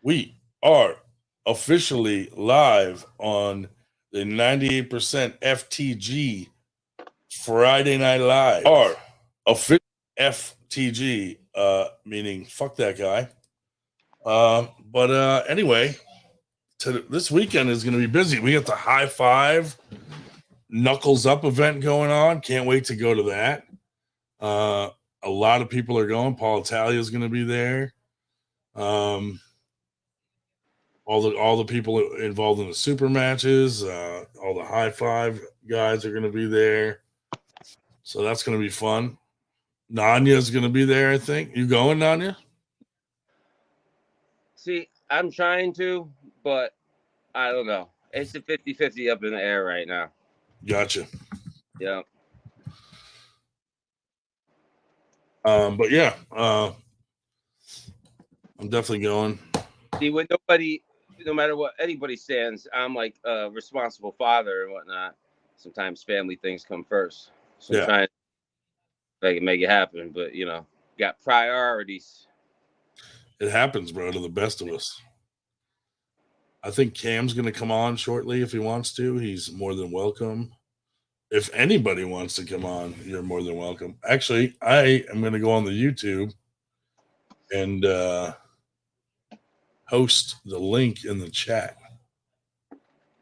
We are officially live on the 98% FTG Friday Night Live. Our official FTG, meaning fuck that guy. But anyway, this weekend is going to be busy. We got the High Five Knuckles Up event going on. Can't wait to go to that. A lot of people are going. Paul Italia is going to be there. All the people involved in the super matches, all the High Five guys are going to be there. So that's going to be fun. Nanya's going to be there, I think. You going, Nanya? See, I'm trying to, but I don't know. It's a 50-50 up in the air right now. Gotcha. Yeah. But yeah, I'm definitely going. See, when no matter what anybody stands, I'm like a responsible father and whatnot. Sometimes family things come first. So I'm trying to make it happen, but got priorities. It happens, bro, to the best of us. I think Cam's going to come on shortly if he wants to. He's more than welcome. If anybody wants to come on, you're more than welcome. Actually, I am going to go on the YouTube and host the link in the chat.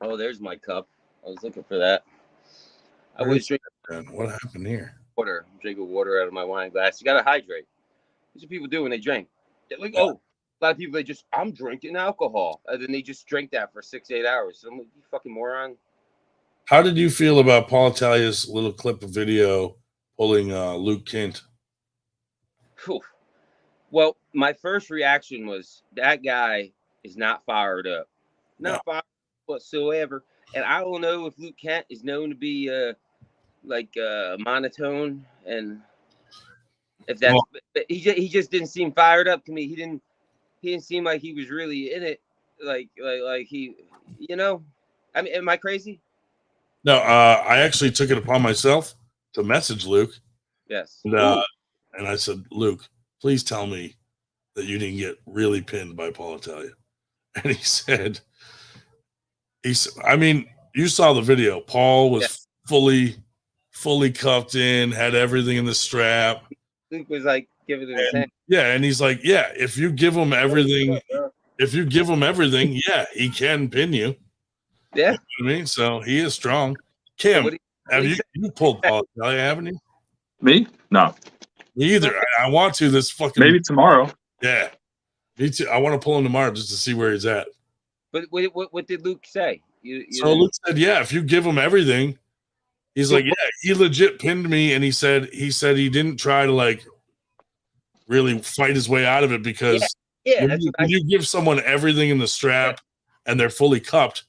Oh, there's my cup. I was looking for that. I was drinking. What happened here? Water. I'm drinking water out of my wine glass. You got to hydrate. That's what people do when they drink. They're like, oh, a lot of people, I'm drinking alcohol. And then they just drink that for 6-8 hours. So I'm like, you fucking moron. How did you feel about Paul Italia's little clip of video pulling Luke Kent? Whew. Well, my first reaction was that guy is not fired up. Not fired up whatsoever. And I don't know if Luke Kent is known to be monotone, and if that's he just didn't seem fired up to me. He didn't seem like he was really in it. Like he, I mean, am I crazy? No, I actually took it upon myself to message Luke. Yes. And I said, Luke, please tell me that you didn't get really pinned by Paul Italia. And he said, I mean, you saw the video. Paul was fully cuffed in, had everything in the strap. Luke was like giving it his hand. Yeah, and he's like, yeah, if you give him everything, yeah, he can pin you. Yeah. You know what I mean? So he is strong. Kim, have you pulled Paul Italia, haven't you? Me? No. Me either. I want to this fucking maybe tomorrow. Yeah. Me too. I want to pull him tomorrow just to see where he's at. But what did Luke say? So Luke said, yeah, if you give him everything, he's like, yeah, he legit pinned me, and he said he didn't try to like really fight his way out of it because when you give someone everything in the strap and they're fully cupped,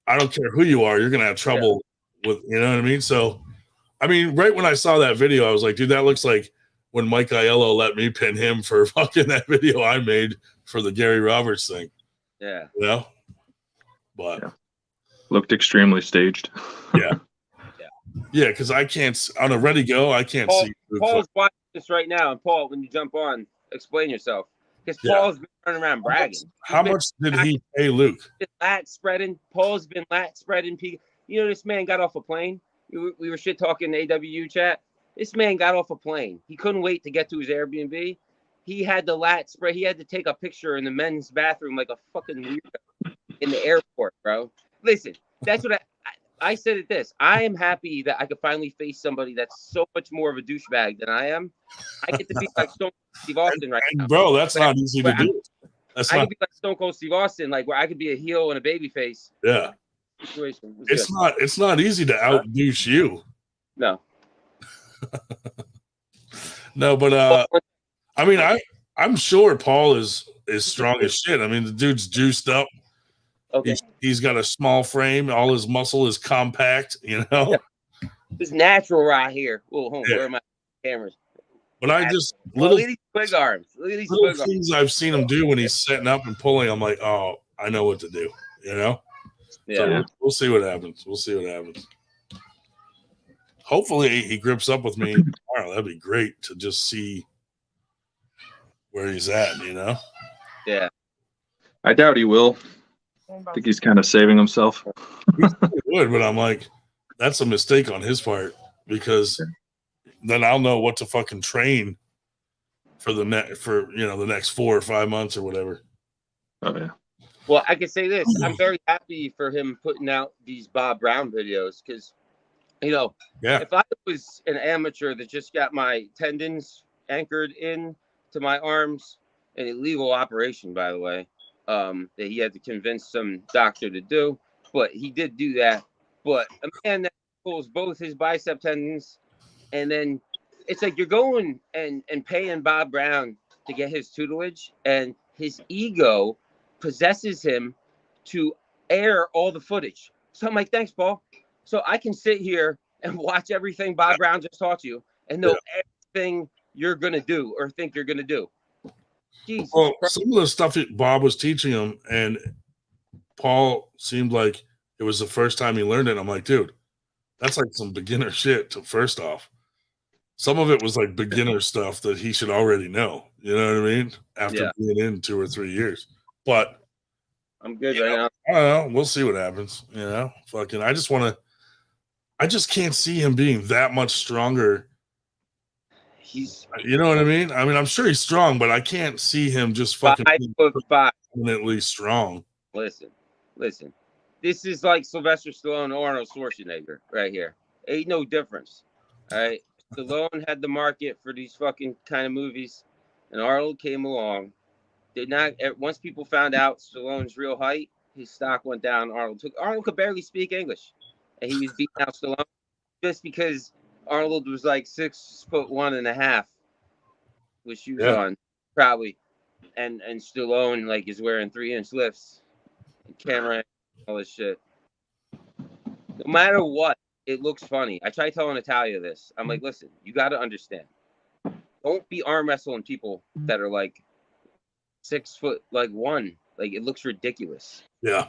I don't care who you are, you're gonna have trouble with, you know what I mean? So, I mean, right when I saw that video, I was like, dude, that looks like when Mike Aiello let me pin him for fucking that video I made for the Gary Roberts thing. Yeah. You know? But looked extremely staged. Yeah, because I can't on a ready go, I can't see. Paul's watching this right now, and Paul, when you jump on, explain yourself. Because Paul's been running around bragging. How much did he pay Luke? Lat spreading. Paul's been lat spreading. This man got off a plane. We were shit talking in the AWU chat. This man got off a plane. He couldn't wait to get to his Airbnb. He had the lat spread. He had to take a picture in the men's bathroom like a fucking weirdo in the airport, bro. Listen, that's what I said it this. I am happy that I could finally face somebody that's so much more of a douchebag than I am. I get to be like Stone Cold Steve Austin right now. Bro, that's not easy to do. I could be like Stone Cold Steve Austin, like where I could be a heel and a baby face. Yeah. Situation. It's not easy to out douche you. No. No, but I mean, I'm sure Paul is strong as shit. I mean, the dude's juiced up. Okay. He's got a small frame. All his muscle is compact, Yeah. It's natural right here. Oh, where are my cameras? But I just look at these big arms. Look at these little things I've seen him do when he's setting up and pulling. I'm like, oh, I know what to do. Yeah. So we'll see what happens. Hopefully he grips up with me tomorrow. That'd be great to just see where he's at. Yeah. I doubt he will. I think he's kind of saving himself. He would, but I'm like, that's a mistake on his part because then I'll know what to fucking train for the next 4 or 5 months or whatever. Oh yeah. Well, I can say this: I'm very happy for him putting out these Bob Brown videos because, if I was an amateur that just got my tendons anchored in to my arms, an illegal operation, by the way, that he had to convince some doctor to do, but he did do that. But a man that pulls both his bicep tendons, and then it's like you're going and paying Bob Brown to get his tutelage, and his ego possesses him to air all the footage. So I'm like, thanks, Paul. So I can sit here and watch everything Bob Brown just taught you and know everything you're going to do or think you're going to do. Jesus Christ. Some of the stuff Bob was teaching him, and Paul seemed like it was the first time he learned it. I'm like, dude, that's like some beginner shit. First off, some of it was like beginner stuff that he should already know. You know what I mean? After being in 2 or 3 years. But I'm good right now. I don't know. We'll see what happens. Fucking. I just can't see him being that much stronger. You know what I mean? I mean, I'm sure he's strong, but I can't see him just fucking 5'5", permanently strong. Listen. This is like Sylvester Stallone or Arnold Schwarzenegger right here. Ain't no difference. All right. Stallone had the market for these fucking kind of movies, and Arnold came along. Once people found out Stallone's real height, his stock went down. Arnold could barely speak English, and he was beating out Stallone just because Arnold was like 6'1.5" with shoes on, probably, and Stallone like is wearing 3-inch lifts, and camera, all this shit. No matter what, it looks funny. I try telling Natalia this. I'm like, listen, you got to understand. Don't be arm wrestling people that are like 6'1". Like it looks ridiculous. Yeah.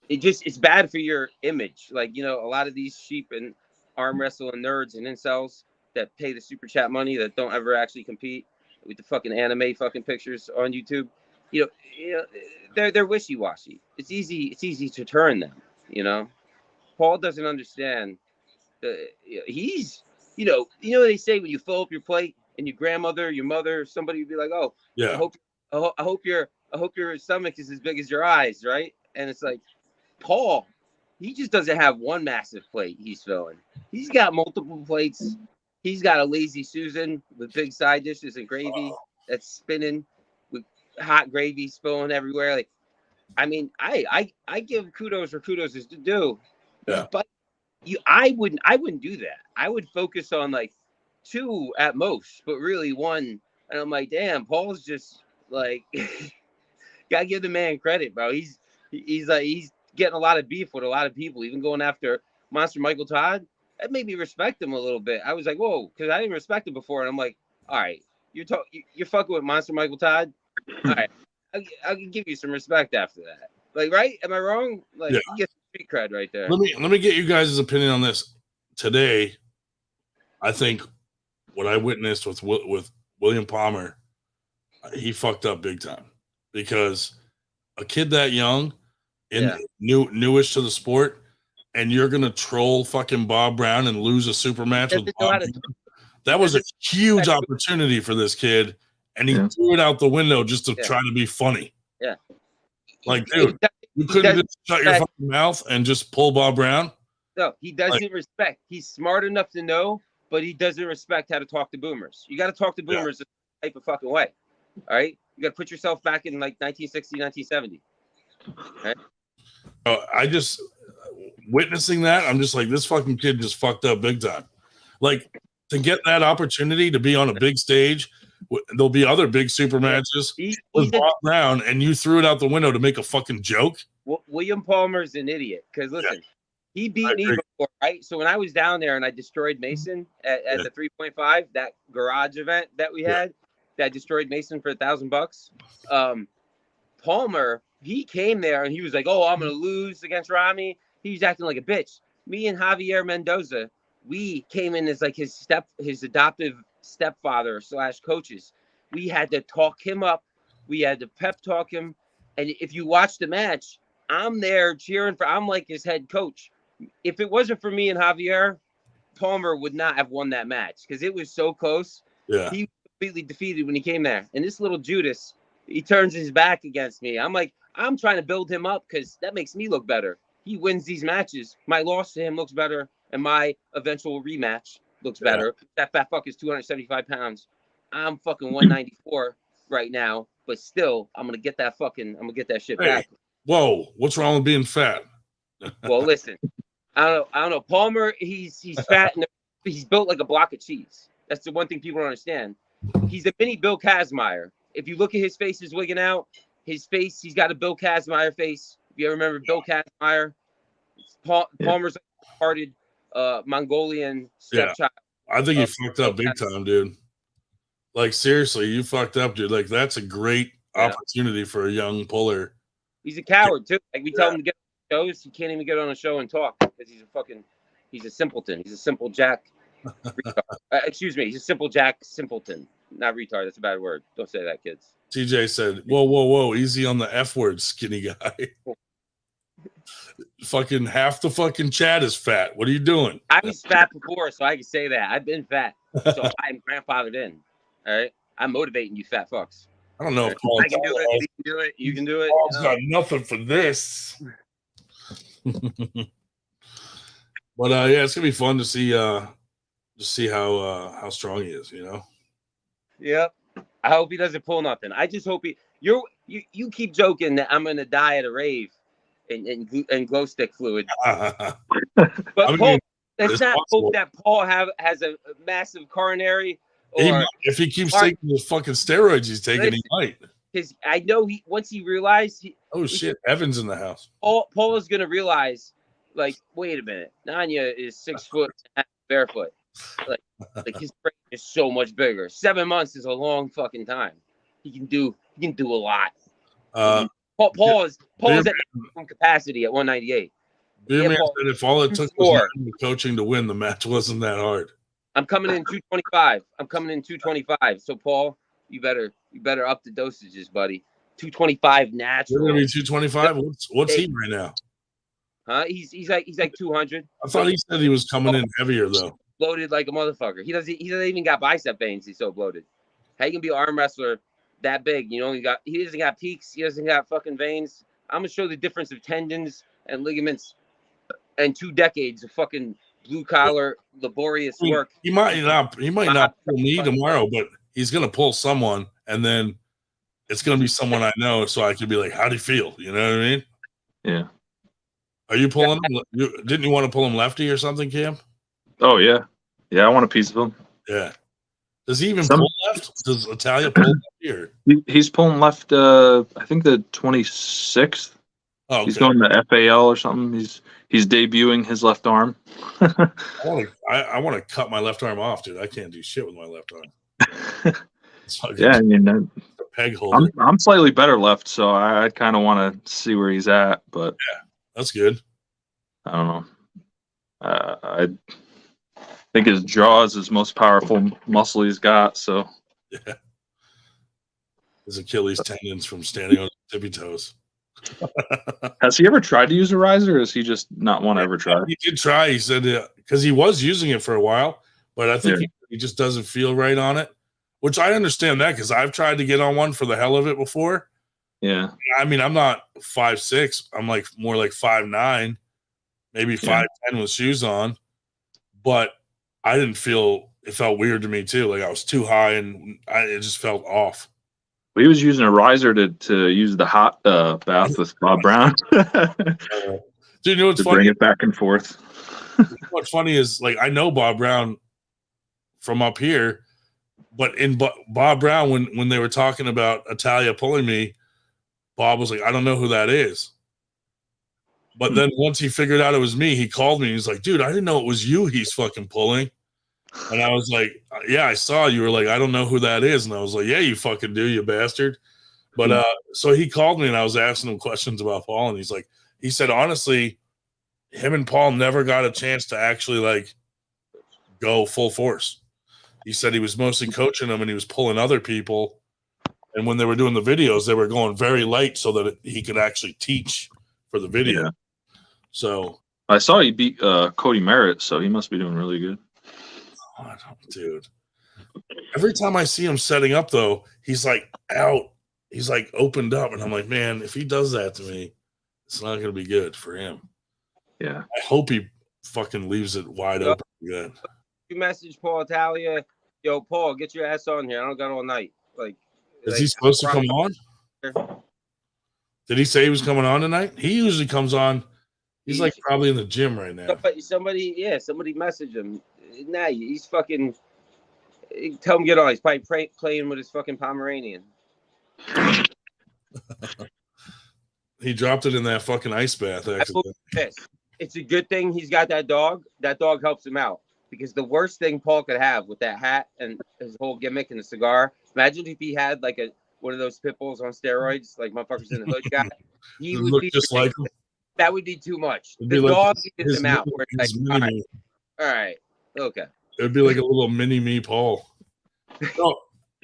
It's bad for your image. Like, a lot of these sheep and arm wrestling nerds and incels that pay the super chat money that don't ever actually compete with the fucking anime fucking pictures on YouTube. They're wishy-washy. It's easy to turn them, Paul doesn't understand he's they say when you fill up your plate and your grandmother, your mother, somebody would be like, oh yeah, I hope your stomach is as big as your eyes, right? And it's like Paul, he just doesn't have one massive plate he's filling. He's got multiple plates. He's got a lazy Susan with big side dishes and gravy that's spinning with hot gravy spilling everywhere. Like, I mean, I give kudos where kudos is due. Yeah. But I wouldn't do that. I would focus on like 2 at most, but really 1. And I'm like, damn, Paul's just like, gotta give the man credit, bro. He's getting a lot of beef with a lot of people, even going after Monster Michael Todd. That made me respect him a little bit. I was like, whoa, because I didn't respect him before, and I'm like, all right, you're fucking with Monster Michael Todd. All right, I'll give you some respect after that. Like, right? Am I wrong? Like, you get some street cred right there. Let me get you guys' opinion on this. Today, I think what I witnessed with William Palmer, he fucked up big time because a kid that young and newish to the sport, and you're gonna troll fucking Bob Brown and lose a super match with Bob Brown. That was a huge opportunity for this kid, and he threw it out the window just to try to be funny. Yeah. Like, dude, you couldn't just shut your fucking mouth and just pull Bob Brown? No, he doesn't respect. He's smart enough to know, but he doesn't respect how to talk to boomers. You got to talk to boomers the type of fucking way. All right? You got to put yourself back in like 1960, 1970. Right? I just, witnessing that, I'm just like, this fucking kid just fucked up big time. Like, to get that opportunity to be on a big stage, there'll be other big super matches with Bob Brown, and you threw it out the window to make a fucking joke. William Palmer's an idiot because listen, he beat me before, right? So when I was down there and I destroyed Mason at the 3.5, that garage event that we had, that destroyed Mason for $1,000. Palmer, he came there and he was like, "Oh, I'm gonna lose against Rami." He was acting like a bitch. Me and Javier Mendoza, we came in as like his adoptive stepfather / coaches. We had to talk him up We had to pep talk him. And if you watch the match, I'm there cheering for. I'm like his head coach. If it wasn't for me and Javier, Palmer would not have won that match because it was so close. Yeah. He was completely defeated when he came there. And this little Judas, he turns his back against me. I'm like, I'm trying to build him up because that makes me look better. He wins these matches. My loss to him looks better, and my eventual rematch looks better. That fat fuck is 275 pounds. I'm fucking 194 right now, but still, I'm gonna get that shit back. Whoa, what's wrong with being fat? Well, listen, I don't know. Palmer, he's fat and he's built like a block of cheese. That's the one thing people don't understand. He's a mini Bill Kazmaier. If you look at his face is wigging out, his face, he's got a Bill Kazmaier face. If you ever remember Bill Kazmaier, Palmer's hearted Mongolian stepchild. I think you fucked up big time, dude. Like, seriously, you fucked up, dude. Like, that's a great opportunity for a young puller. He's a coward, too. Like, we tell him to get on shows. He can't even get on a show and talk because he's a simpleton. He's a simple jack. Excuse me. He's a simple jack simpleton. Not retard. That's a bad word. Don't say that, kids. TJ said, whoa. Easy on the F word, skinny guy. Fucking half the fucking chat is fat. What are you doing? I was fat before, so I can say that. I've been fat. So I'm grandfathered in. All right? I'm motivating you fat fucks. I don't know if Paul I can do it. You can do it. You can do it. Paul's got nothing for this. But yeah, it's gonna be fun to see how strong he is, you know. Yep. I hope he doesn't pull nothing. I just hope you keep joking that I'm gonna die at a rave and glow stick fluid. But Paul, let's not hope that Paul has a massive coronary. Or if he keeps taking the fucking steroids he's taking, he might. Because I know once he realized shit, Evan's in the house. Paul is gonna realize, like, wait a minute, Nanya is 6 foot barefoot. Like his brain is so much bigger. 7 months is a long fucking time. He can do a lot. Paul is at maximum capacity at 198. Beer Man said if all it took was coaching to win, the match wasn't that hard. I'm coming in 225. So Paul, you better up the dosages, buddy. 225 natural. You're gonna be 225. What's he right now? Huh? He's like 200. I thought he said he was coming in heavier though. Bloated like a motherfucker. He doesn't even got bicep veins. He's so bloated. How you can be an arm wrestler that big? You know, he doesn't got peaks. He doesn't got fucking veins. I'm gonna show the difference of tendons and ligaments and 2 decades of fucking blue collar laborious work. He might not pull me tomorrow, but he's gonna pull someone, and then it's gonna be someone I know, so I can be like, "How do you feel?" You know what I mean? Yeah. Are you pulling him? Didn't you want to pull him lefty or something, Cam? Oh yeah, I want a piece of him. Yeah. Does he even pull left? Does Italia pull left here? He's pulling left. I think the 26th. Oh, okay. He's going to FAL or something. He's debuting his left arm. I want to cut my left arm off, dude. I can't do shit with my left arm. Yeah, I mean, peg holder. I'm slightly better left, so I kind of want to see where he's at. But yeah, that's good. I don't know. I think his jaw is his most powerful muscle he's got. So yeah, his Achilles tendons from standing on his tippy toes. Has he ever tried to use a riser, or is he just not one to ever try? He did try. He said because he was using it for a while, but I think he just doesn't feel right on it. Which I understand that because I've tried to get on one for the hell of it before. Yeah, I mean, I'm not 5'6". I'm like more like 5'9", maybe 5'10" with shoes on. But I didn't feel it felt weird to me too. Like I was too high and it just felt off. He was using a riser to use the hot bath with Bob Brown. Dude, you know what's funny? Bring it back and forth. What's funny is like I know Bob Brown from up here, but in Bob Brown when they were talking about Italia pulling me, Bob was like, I don't know who that is. But then once he figured out it was me, he called me. He's like, dude, I didn't know it was you he's fucking pulling. And I was like, yeah, I saw you were like, I don't know who that is. And I was like, yeah, you fucking do, you bastard. But so he called me and I was asking him questions about Paul. And he said, honestly, him and Paul never got a chance to actually like go full force. He said he was mostly coaching him and he was pulling other people. And when they were doing the videos, they were going very light so that he could actually teach for the video. Yeah. So I saw he beat Cody Merritt, so he must be doing really good. Dude. Every time I see him setting up, though, he's like out. He's like opened up, and I'm like, man, if he does that to me, it's not going to be good for him. Yeah. I hope he fucking leaves it wide open. Good. You message Paul Italia, yo, Paul, get your ass on here. I don't got all night. Is he supposed to come on? Did he say he was coming on tonight? He usually comes on. He's like probably in the gym right now. Somebody message him. Nah, he's fucking. Tell him get on. He's probably playing with his fucking Pomeranian. He dropped it in that fucking ice bath. Actually, it's a good thing he's got that dog. That dog helps him out, because the worst thing Paul could have with that hat and his whole gimmick and the cigar. Imagine if he had like one of those pit bulls on steroids, like motherfuckers in the hood guy. He would be just like him. That would be too much. It'd the like dog gets him out. Where it's like, all right, okay. It'd be like a little mini me, Paul. No,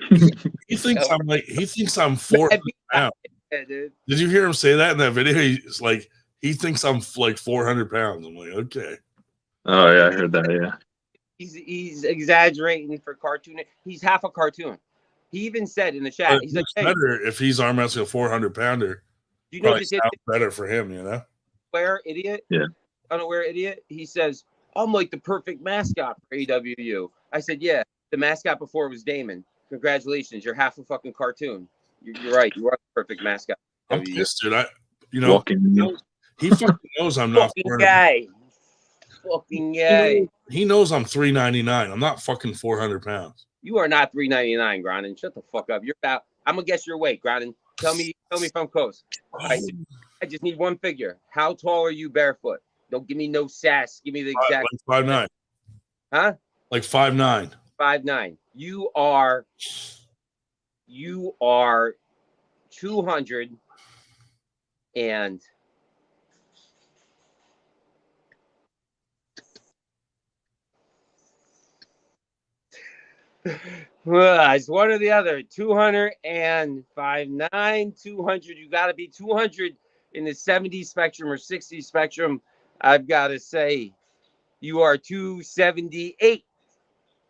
he thinks I'm 400 pounds. Yeah, dude. Did you hear him say that in that video? He's like, he thinks I'm like 400 pounds. I'm like, okay. Oh yeah, I heard that. Yeah. He's exaggerating for cartoon. He's half a cartoon. He even said in the chat, he's like, hey, better if he's arm wrestling a 400 pounder. Do you know this sounds better for him, you know? Unaware idiot? Yeah. Unaware idiot. He says, I'm like the perfect mascot for AWU. I said, yeah, the mascot before was Damon. Congratulations, you're half a fucking cartoon. You're right. You are the perfect mascot. I'm pissed, dude. He fucking knows I'm not fucking guy. Fucking guy. He knows I'm 399. I'm not fucking 400 pounds. You are not 399, Grondin. Shut the fuck up. You're about. I'm gonna guess your weight, Grondin. Tell me if I'm close. I just need one figure. How tall are you barefoot? Don't give me no sass. Give me the exact. Like 5'9". Huh? Like 5'9". 5'9". You are 200 and well, it's one or the other. 200 and 5'9", 200. You got to be 200 in the 70 spectrum or 60 spectrum. I've got to say, you are 278.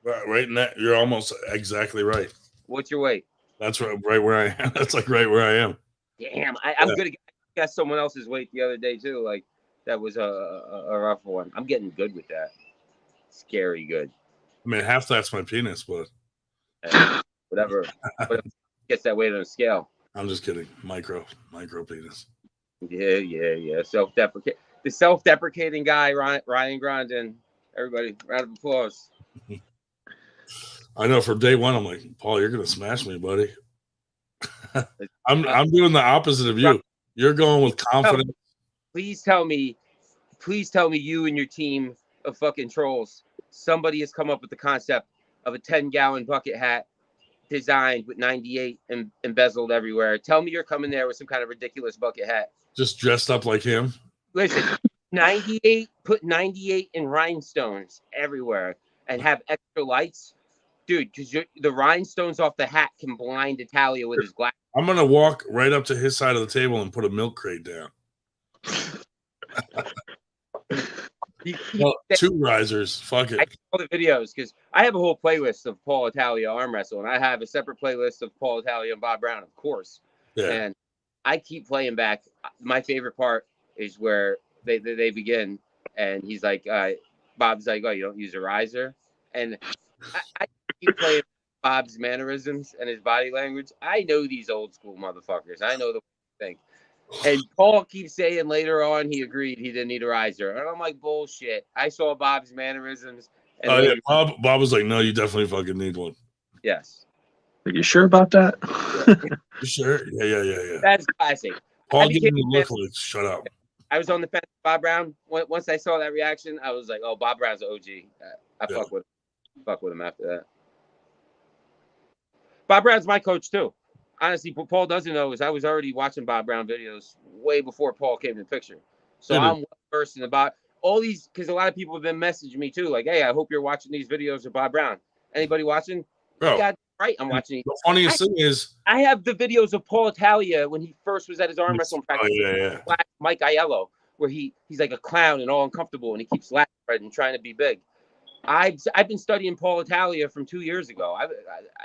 Right in that, you're almost exactly right. What's your weight? That's right where I am. That's like right where I am. Damn, I'm gonna guess someone else's weight the other day too. Like that was a rough one. I'm getting good with that. Scary good. I mean, half that's my penis, but whatever gets that weight on a scale. I'm just kidding. Micro penis. Yeah. The self-deprecating guy, Ryan Grondin. Everybody, round of applause. I know. From day one, I'm like, Paul, you're gonna smash me, buddy. I'm doing the opposite of you. You're going with confidence. Please tell me, you and your team of fucking trolls, somebody has come up with the concept of a 10-gallon bucket hat designed with 98 and embezzled everywhere. Tell me you're coming there with some kind of ridiculous bucket hat. Just dressed up like him. Listen, 98, put 98 in rhinestones everywhere and have extra lights. Dude, because the rhinestones off the hat can blind Italia with his glass. I'm going to walk right up to his side of the table and put a milk crate down. Well, 2 risers. Fuck it. I saw the videos because I have a whole playlist of Paul Italia arm wrestle, and I have a separate playlist of Paul Italia and Bob Brown, of course. Yeah. And I keep playing back. My favorite part is where they begin, and he's like, Bob's like, oh, you don't use a riser? And I keep playing Bob's mannerisms and his body language. I know these old school motherfuckers. I know the thing. And Paul keeps saying later on he agreed he didn't need a riser. And I'm like, bullshit. I saw Bob's mannerisms. And yeah. Bob was like, no, you definitely fucking need one. Yes. Are you sure about that? You sure? Yeah. That's classic. Paul giving me the look like, shut up. I was on the fence with Bob Brown. Once I saw that reaction, I was like, oh, Bob Brown's an OG. Fuck with him after that. Bob Brown's my coach too. Honestly, what Paul doesn't know is I was already watching Bob Brown videos way before Paul came in the picture. So I'm well versed about all these, because a lot of people have been messaging me too, like, hey, I hope you're watching these videos of Bob Brown. Anybody watching? Bro, God, right. I'm watching. The funniest thing is, I have the videos of Paul Italia when he first was at his arm wrestling practice. Mike Aiello, where he's like a clown and all uncomfortable, and he keeps laughing and trying to be big. I've been studying Paul Italia from 2 years ago.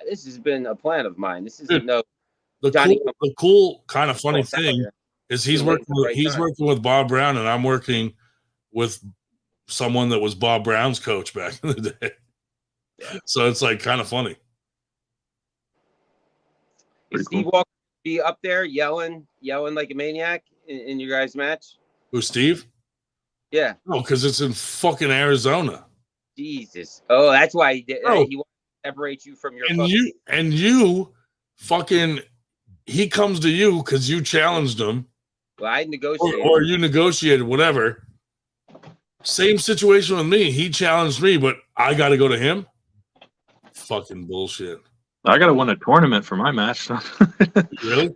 This has been a plan of mine. This isn't the cool kind of funny thing is he's working with Bob Brown, and I'm working with someone that was Bob Brown's coach back in the day. Yeah. So it's like kind of funny. Is Steve Walker be up there yelling like a maniac in your guys' match? Who, Steve? Yeah. No, because it's in fucking Arizona. Jesus. Oh, that's why he did. He wants to separate you from your. And you fucking. He comes to you because you challenged him. Well, I negotiated. Or you negotiated, whatever. Same situation with me. He challenged me, but I got to go to him. Fucking bullshit. I got to win a tournament for my match. Really?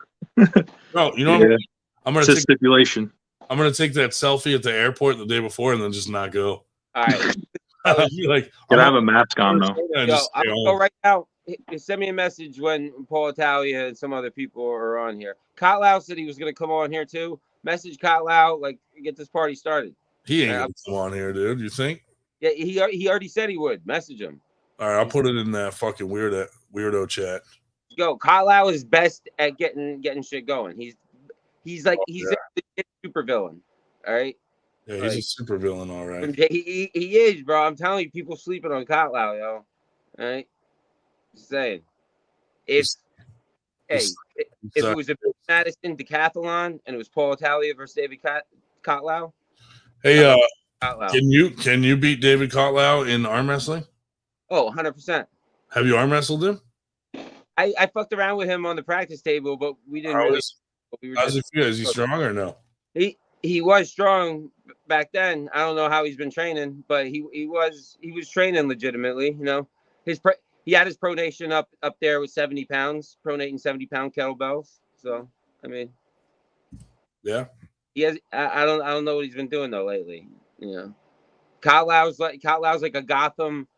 No, you know what I'm going to take stipulation. I'm going to take that selfie at the airport the day before and then just not go. All right. Like, gotta have a mask on though. Yo, I'll go right now. Send me a message when Paul Italia and some other people are on here. Kotlau said he was going to come on here too. Message Kotlau, like, get this party started. He ain't going to come on here, dude. You think? Yeah, he already said he would. Message him. All right, I'll put it in that fucking weirdo chat. Yo, Kotlau is best at getting shit going. He's a super villain. All right. Yeah, he's a super villain, all right. He is, bro. I'm telling you, people sleeping on Kotlau, yo. All right. Just saying. If it was a Madison decathlon and it was Paul Italia versus David Kotlau. Hey, Kotlau. Can you beat David Kotlau in arm wrestling? Oh, 100%. Have you arm wrestled him? I fucked around with him on the practice table, but we didn't. How's he feel? Is he strong or no? He was strong back then. I don't know how he's been training, but he was training legitimately. You know, he had his pronation up there with 70 pounds, pronating 70-pound kettlebells. So I mean, yeah, he has. I don't know what he's been doing though lately. You know, Kotlau's like a Gotham,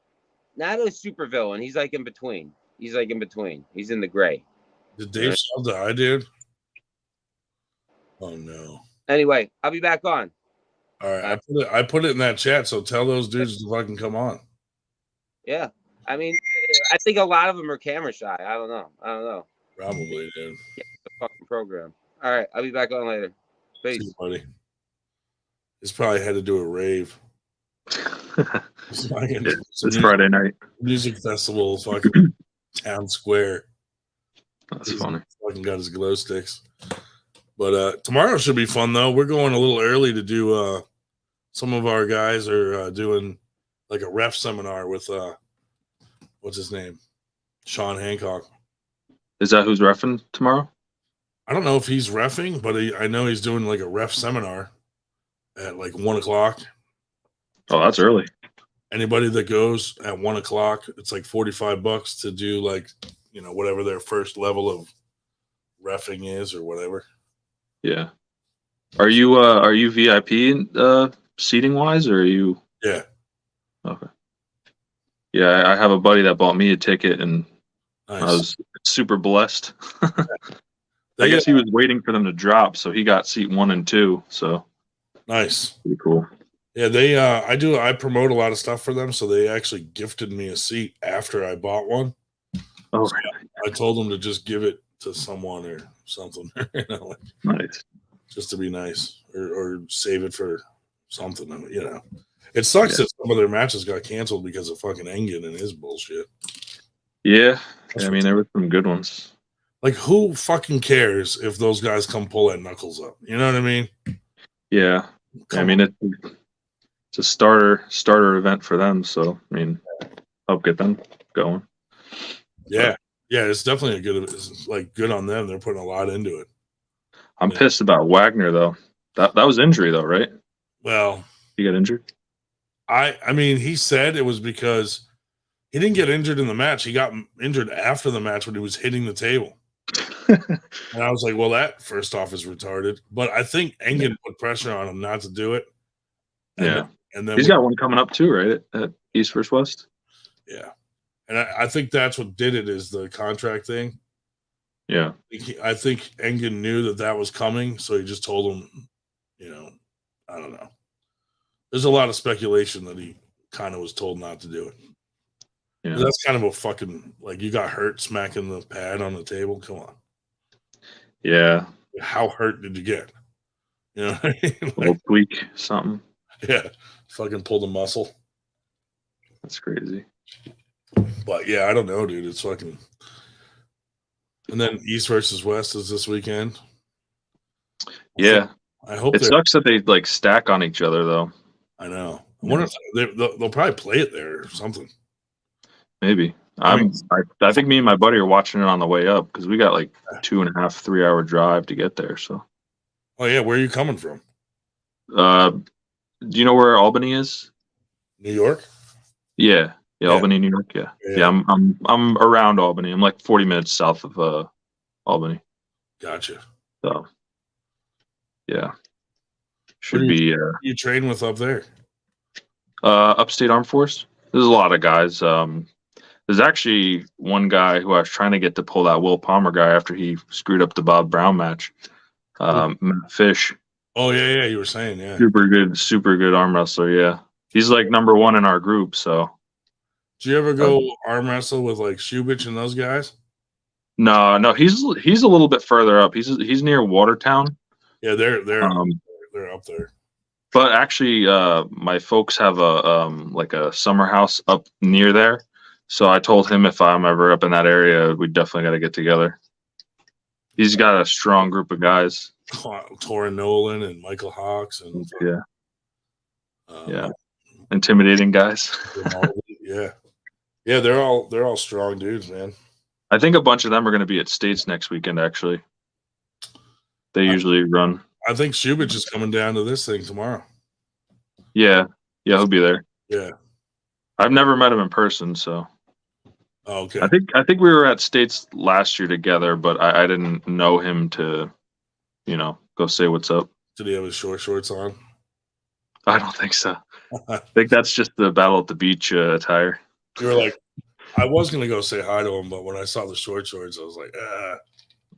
not a super villain. He's like in between. He's in the gray. Did Dave Shaw die, dude? Oh no. Anyway, I'll be back on. All right, I put it in that chat, so tell those dudes to fucking come on. Yeah, I mean, I think a lot of them are camera shy. I don't know. Probably, dude. Yeah, the fucking program. All right, I'll be back on later. Peace. See you, buddy. He's probably had to do a rave. It's Friday night. Music festival, fucking town square. That's funny. Fucking got his glow sticks. But tomorrow should be fun though. We're going a little early to do some of our guys are doing like a ref seminar with what's his name? Sean Hancock. Is that who's reffing tomorrow? I don't know if he's reffing, but I know he's doing like a ref seminar at like 1:00. Oh, that's early. Anybody that goes at 1:00, it's like $45 to do like, whatever their first level of reffing is or whatever. Yeah. Are you VIP seating wise, or are you? Yeah. Okay. Yeah, I have a buddy that bought me a ticket, and nice. I was super blessed. I guess he was waiting for them to drop, so he got seat 1 and 2. So nice. Pretty cool. Yeah, I promote a lot of stuff for them, so they actually gifted me a seat after I bought one. Oh, so I told them to just give it to someone or something, nice, just to be nice, or save it for something. It sucks that some of their matches got canceled because of fucking Engen and his bullshit. Yeah, I mean there were some good ones. Like, who fucking cares if those guys come pull that knuckles up? You know what I mean? Yeah, I mean it's a starter event for them, so I mean, help get them going. Yeah. Yeah, it's definitely it's good on them. They're putting a lot into it. I'm pissed about Wagner though. That was injury though, right? Well, he got injured. I mean, he said it was because he didn't get injured in the match. He got injured after the match when he was hitting the table. And I was like, well, that first off is retarded. But I think Engen put pressure on him not to do it. And then he's got one coming up too, right? At East vs. West. Yeah. And I think that's what did it, is the contract thing. Yeah. I think Engen knew that was coming, so he just told him, I don't know. There's a lot of speculation that he kind of was told not to do it. Yeah. That's kind of a fucking, like, you got hurt smacking the pad on the table. Come on. Yeah. How hurt did you get? You know what I mean? A little tweak, something. Yeah. Fucking pulled a muscle. That's crazy. But yeah, I don't know, dude. It's fucking. And then East versus West is this weekend. Yeah. I hope it sucks that they like stack on each other, though. I know. I wonder if they'll probably play it there or something. Maybe. I think me and my buddy are watching it on the way up because we got like 2.5, 3 hour drive to get there. So. Oh yeah, where are you coming from? Do you know where Albany is? New York. Yeah. Albany, New York. Yeah. I'm around Albany. I'm like 40 minutes south of Albany. Gotcha. So. Yeah. Should be. You train with up there? Upstate Armed Force. There's a lot of guys. There's actually one guy who I was trying to get to pull that Will Palmer guy after he screwed up the Bob Brown match. Matt Fish. Oh yeah, you were saying, yeah. Super good arm wrestler. Yeah, he's like number one in our group. So. Do you ever go arm wrestle with like Shubich and those guys? No, he's a little bit further up. He's near Watertown. Yeah, they're up there. But actually, my folks have a summer house up near there. So I told him if I'm ever up in that area, we definitely got to get together. He's got a strong group of guys. Torrin Nolan and Michael Hawks and intimidating guys. Yeah, they're all strong dudes, man. I think a bunch of them are going to be at States next weekend. Actually, they usually run. I think Shubich is coming down to this thing tomorrow. Yeah, he'll be there. Yeah, I've never met him in person, so. Oh, okay. I think we were at States last year together, but I didn't know him to, go say what's up. Did he have his short shorts on? I don't think so. I think that's just the Battle at the Beach attire. You were like, I was gonna go say hi to him, but when I saw the short shorts, I was like,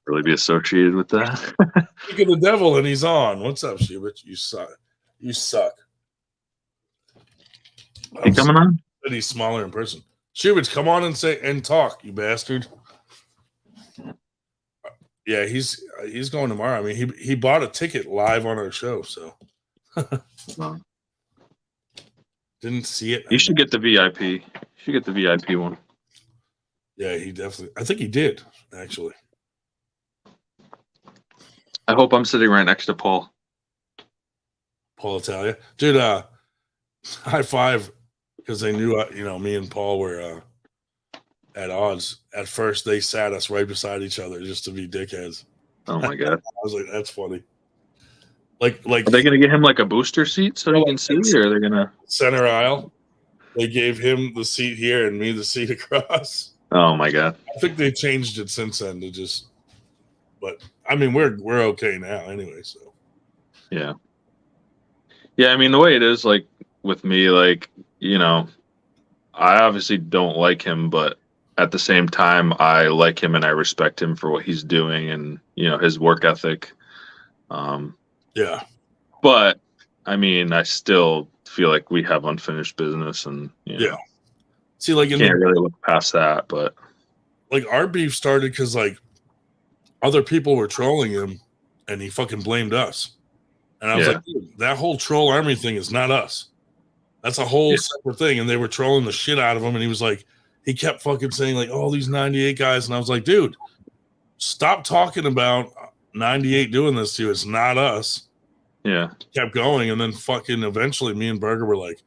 really be associated with that. Look at the devil, and he's on. What's up, Shubich? You suck. He coming on? But he's smaller in person. Shubich, come on and talk, you bastard. Yeah, he's going tomorrow. I mean, he bought a ticket live on our show, so didn't see it. You should get the VIP. You should get the VIP one. Yeah, he definitely. I think he did, actually. I hope I'm sitting right next to Paul. Paul Italia, dude. High five, because they knew me and Paul were at odds. At first, they sat us right beside each other just to be dickheads. Oh my god! I was like, that's funny. Like, are they gonna get him like a booster seat so he can see, or are they gonna center aisle? They gave him the seat here and me the seat across. Oh my god! I think they changed it since then to just. But I mean, we're okay now anyway. So. Yeah. Yeah, I mean the way it is, like with me, like I obviously don't like him, but at the same time, I like him and I respect him for what he's doing and his work ethic. Yeah. But I mean, I still feel like we have unfinished business, and yeah. See, like, can't really look past that. But like, our beef started because like other people were trolling him, and he fucking blamed us. And I was like, dude, that whole troll army thing is not us. That's a whole separate thing. And they were trolling the shit out of him. And he was like, he kept fucking saying like, oh, these 98 guys. And I was like, dude, stop talking about 98 doing this to you. It's not us. Yeah. Kept going. And then fucking eventually me and Berger were like,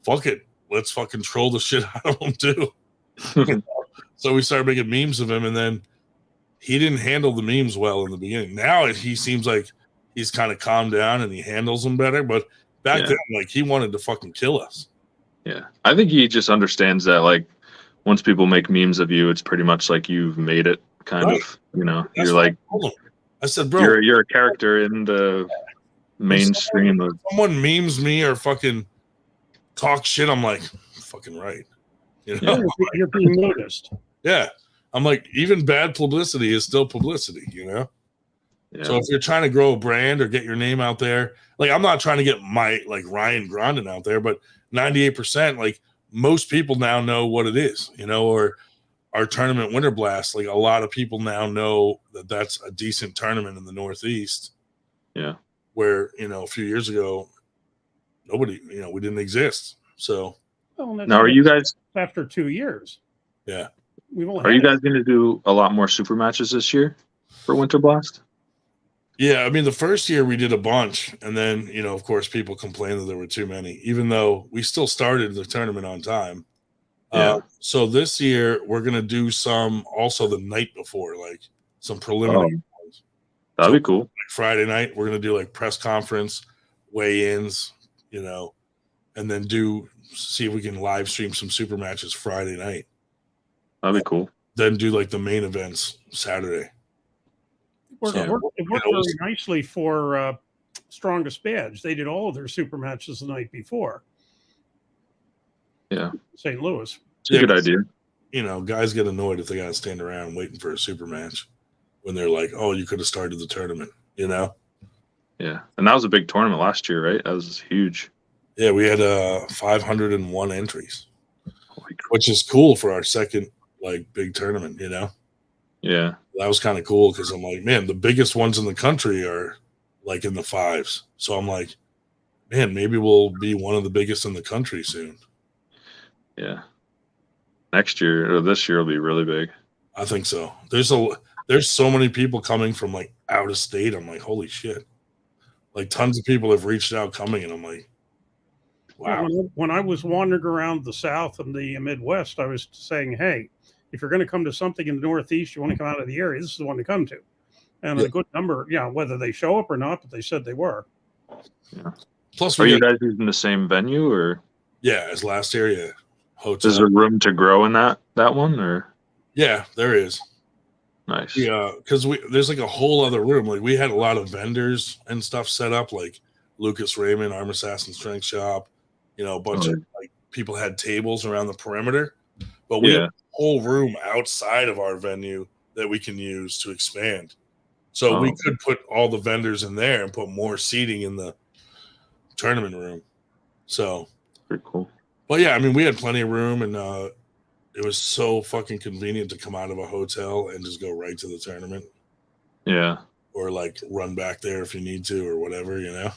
fuck it. Let's fucking troll the shit out of him too. So we started making memes of him. And then he didn't handle the memes well in the beginning. Now he seems like he's kind of calmed down and he handles them better. But back then, like, he wanted to fucking kill us. Yeah. I think he just understands that, like, once people make memes of you, it's pretty much like you've made it, kind of. That's you're like, I said, bro, you're a character in the mainstream of someone memes me or fucking talk shit. I'm like, fucking right. You know, you're being noticed. Yeah. I'm like, even bad publicity is still publicity, you know? Yeah. So if you're trying to grow a brand or get your name out there, like I'm not trying to get my like Ryan Grondin out there, but 98%, like most people now know what it is, you know, or our tournament Winter Blast. Like a lot of people now know that that's a decent tournament in the Northeast. Yeah. Where, you know, a few years ago, nobody, you know, we didn't exist. So now, are you guys after 2 years? Yeah. Are you guys going to do a lot more super matches this year for Winter Blast? Yeah, I mean, the first year we did a bunch, and then, you know, of course, people complained that there were too many, even though we still started the tournament on time. Yeah. So this year we're gonna do some also the night before, like some preliminary ones. That'd be cool. Like Friday night, we're gonna do like press conference, weigh-ins, you know, and then see if we can live stream some super matches Friday night. That'd be cool. Then do like the main events Saturday. It worked very nicely for Strongest Badge. They did all of their super matches the night before. Yeah. St. Louis. It's a good idea. You know, guys get annoyed if they got to stand around waiting for a super match when they're like, oh, you could have started the tournament, you know? Yeah. And that was a big tournament last year, right? That was huge. Yeah, we had 501 entries, which is cool for our second like big tournament, you know? Yeah. That was kind of cool because I'm like, man, the biggest ones in the country are like in the fives. So I'm like, man, maybe we'll be one of the biggest in the country soon. Yeah. Next year or this year will be really big. I think so. There's so many people coming from like out of state. I'm like, holy shit. Like tons of people have reached out coming, and I'm like, wow. When I was wandering around the South and the Midwest, I was saying, hey, if you're going to come to something in the Northeast, you want to come out of the area, this is the one to come to. And a good number, whether they show up or not, but they said they were. Yeah. Plus, are you guys using the same venue or? Yeah, as last year, yeah. Hotel. Is there room to grow in that one or? Yeah, there is. Nice. Yeah, because there's like a whole other room. Like we had a lot of vendors and stuff set up, like Lucas Raymond, Arm Assassin Strength Shop. You know, a bunch of like people had tables around the perimeter, but we have a whole room outside of our venue that we can use to expand. So we could put all the vendors in there and put more seating in the tournament room. So pretty cool. But yeah, I mean, we had plenty of room, and it was so fucking convenient to come out of a hotel and just go right to the tournament. Yeah. Or like run back there if you need to or whatever, you know?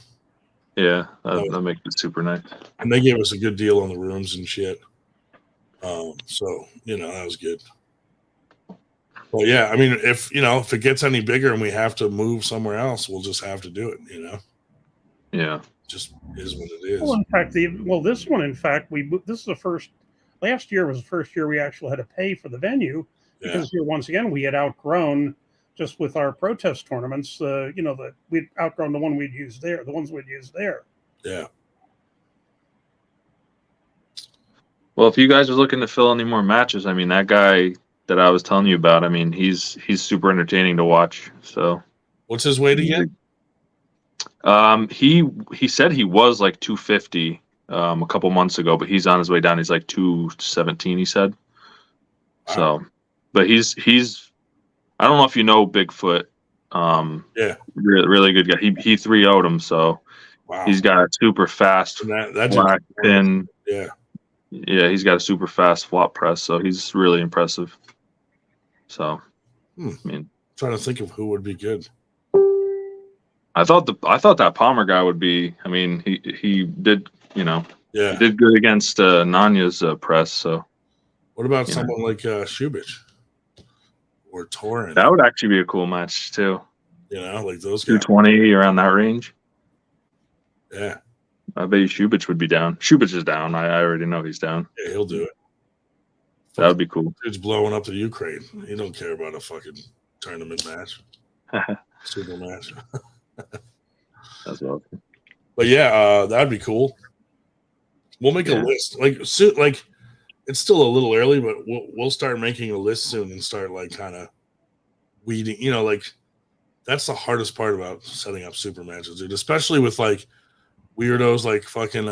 Yeah, that makes it super nice. And they gave us a good deal on the rooms and shit. So, you know, that was good. Well, yeah, I mean, if it gets any bigger and we have to move somewhere else, we'll just have to do it, you know? Yeah. Just is what it is. Well, in fact, this one, in fact, this is the first. Last year was the first year we actually had to pay for the venue because here once again we had outgrown just with our protest tournaments. That we'd outgrown the one we'd used there, the ones we'd used there. Yeah. Well, if you guys are looking to fill any more matches, I mean, that guy that I was telling you about, I mean, he's super entertaining to watch. So, what's his weight again? He said he was like 250 a couple months ago, but he's on his way down. He's like 217, he said. Wow. So, but he's I don't know if you know Bigfoot. Yeah, really good guy. He 3-0'd him, so wow. He's got super fast black pin. Yeah, he's got a super fast flop press, so he's really impressive. So, I mean, I'm trying to think of who would be good. I thought that Palmer guy would be. I mean, he did, he did good against Nanya's press. So, what about someone like Shubich or Torin? That would actually be a cool match too. Like those guys. 220 around that range. Yeah, I bet you Shubich would be down. Shubich is down. I already know he's down. Yeah, he'll do it. That would be cool. Dude's blowing up the Ukraine. He don't care about a fucking tournament match, super match. That's awesome. But yeah, that'd be cool. We'll make a list. Like it's still a little early, but we'll start making a list soon and start like kind of weeding. Like that's the hardest part about setting up super matches, dude. Especially with like weirdos like fucking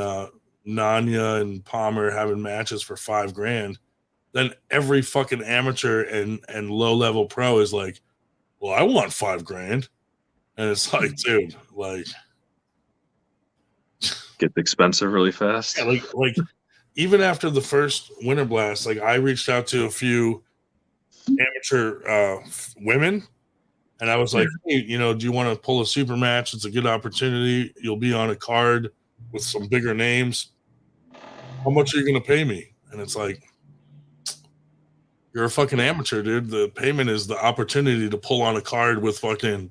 Nanya and Palmer having matches for $5,000. then every fucking amateur and low level pro is like, well, I want $5,000. And it's like, dude, like, Gets expensive really fast. yeah, like even after the first Winter Blast, like I reached out to a few amateur women, and I was like, hey, you know, do you want to pull a super match? It's a good opportunity. You'll be on a card with some bigger names. How much are you going to pay me? And it's like, you're a fucking amateur, dude. The payment is the opportunity to pull on a card with fucking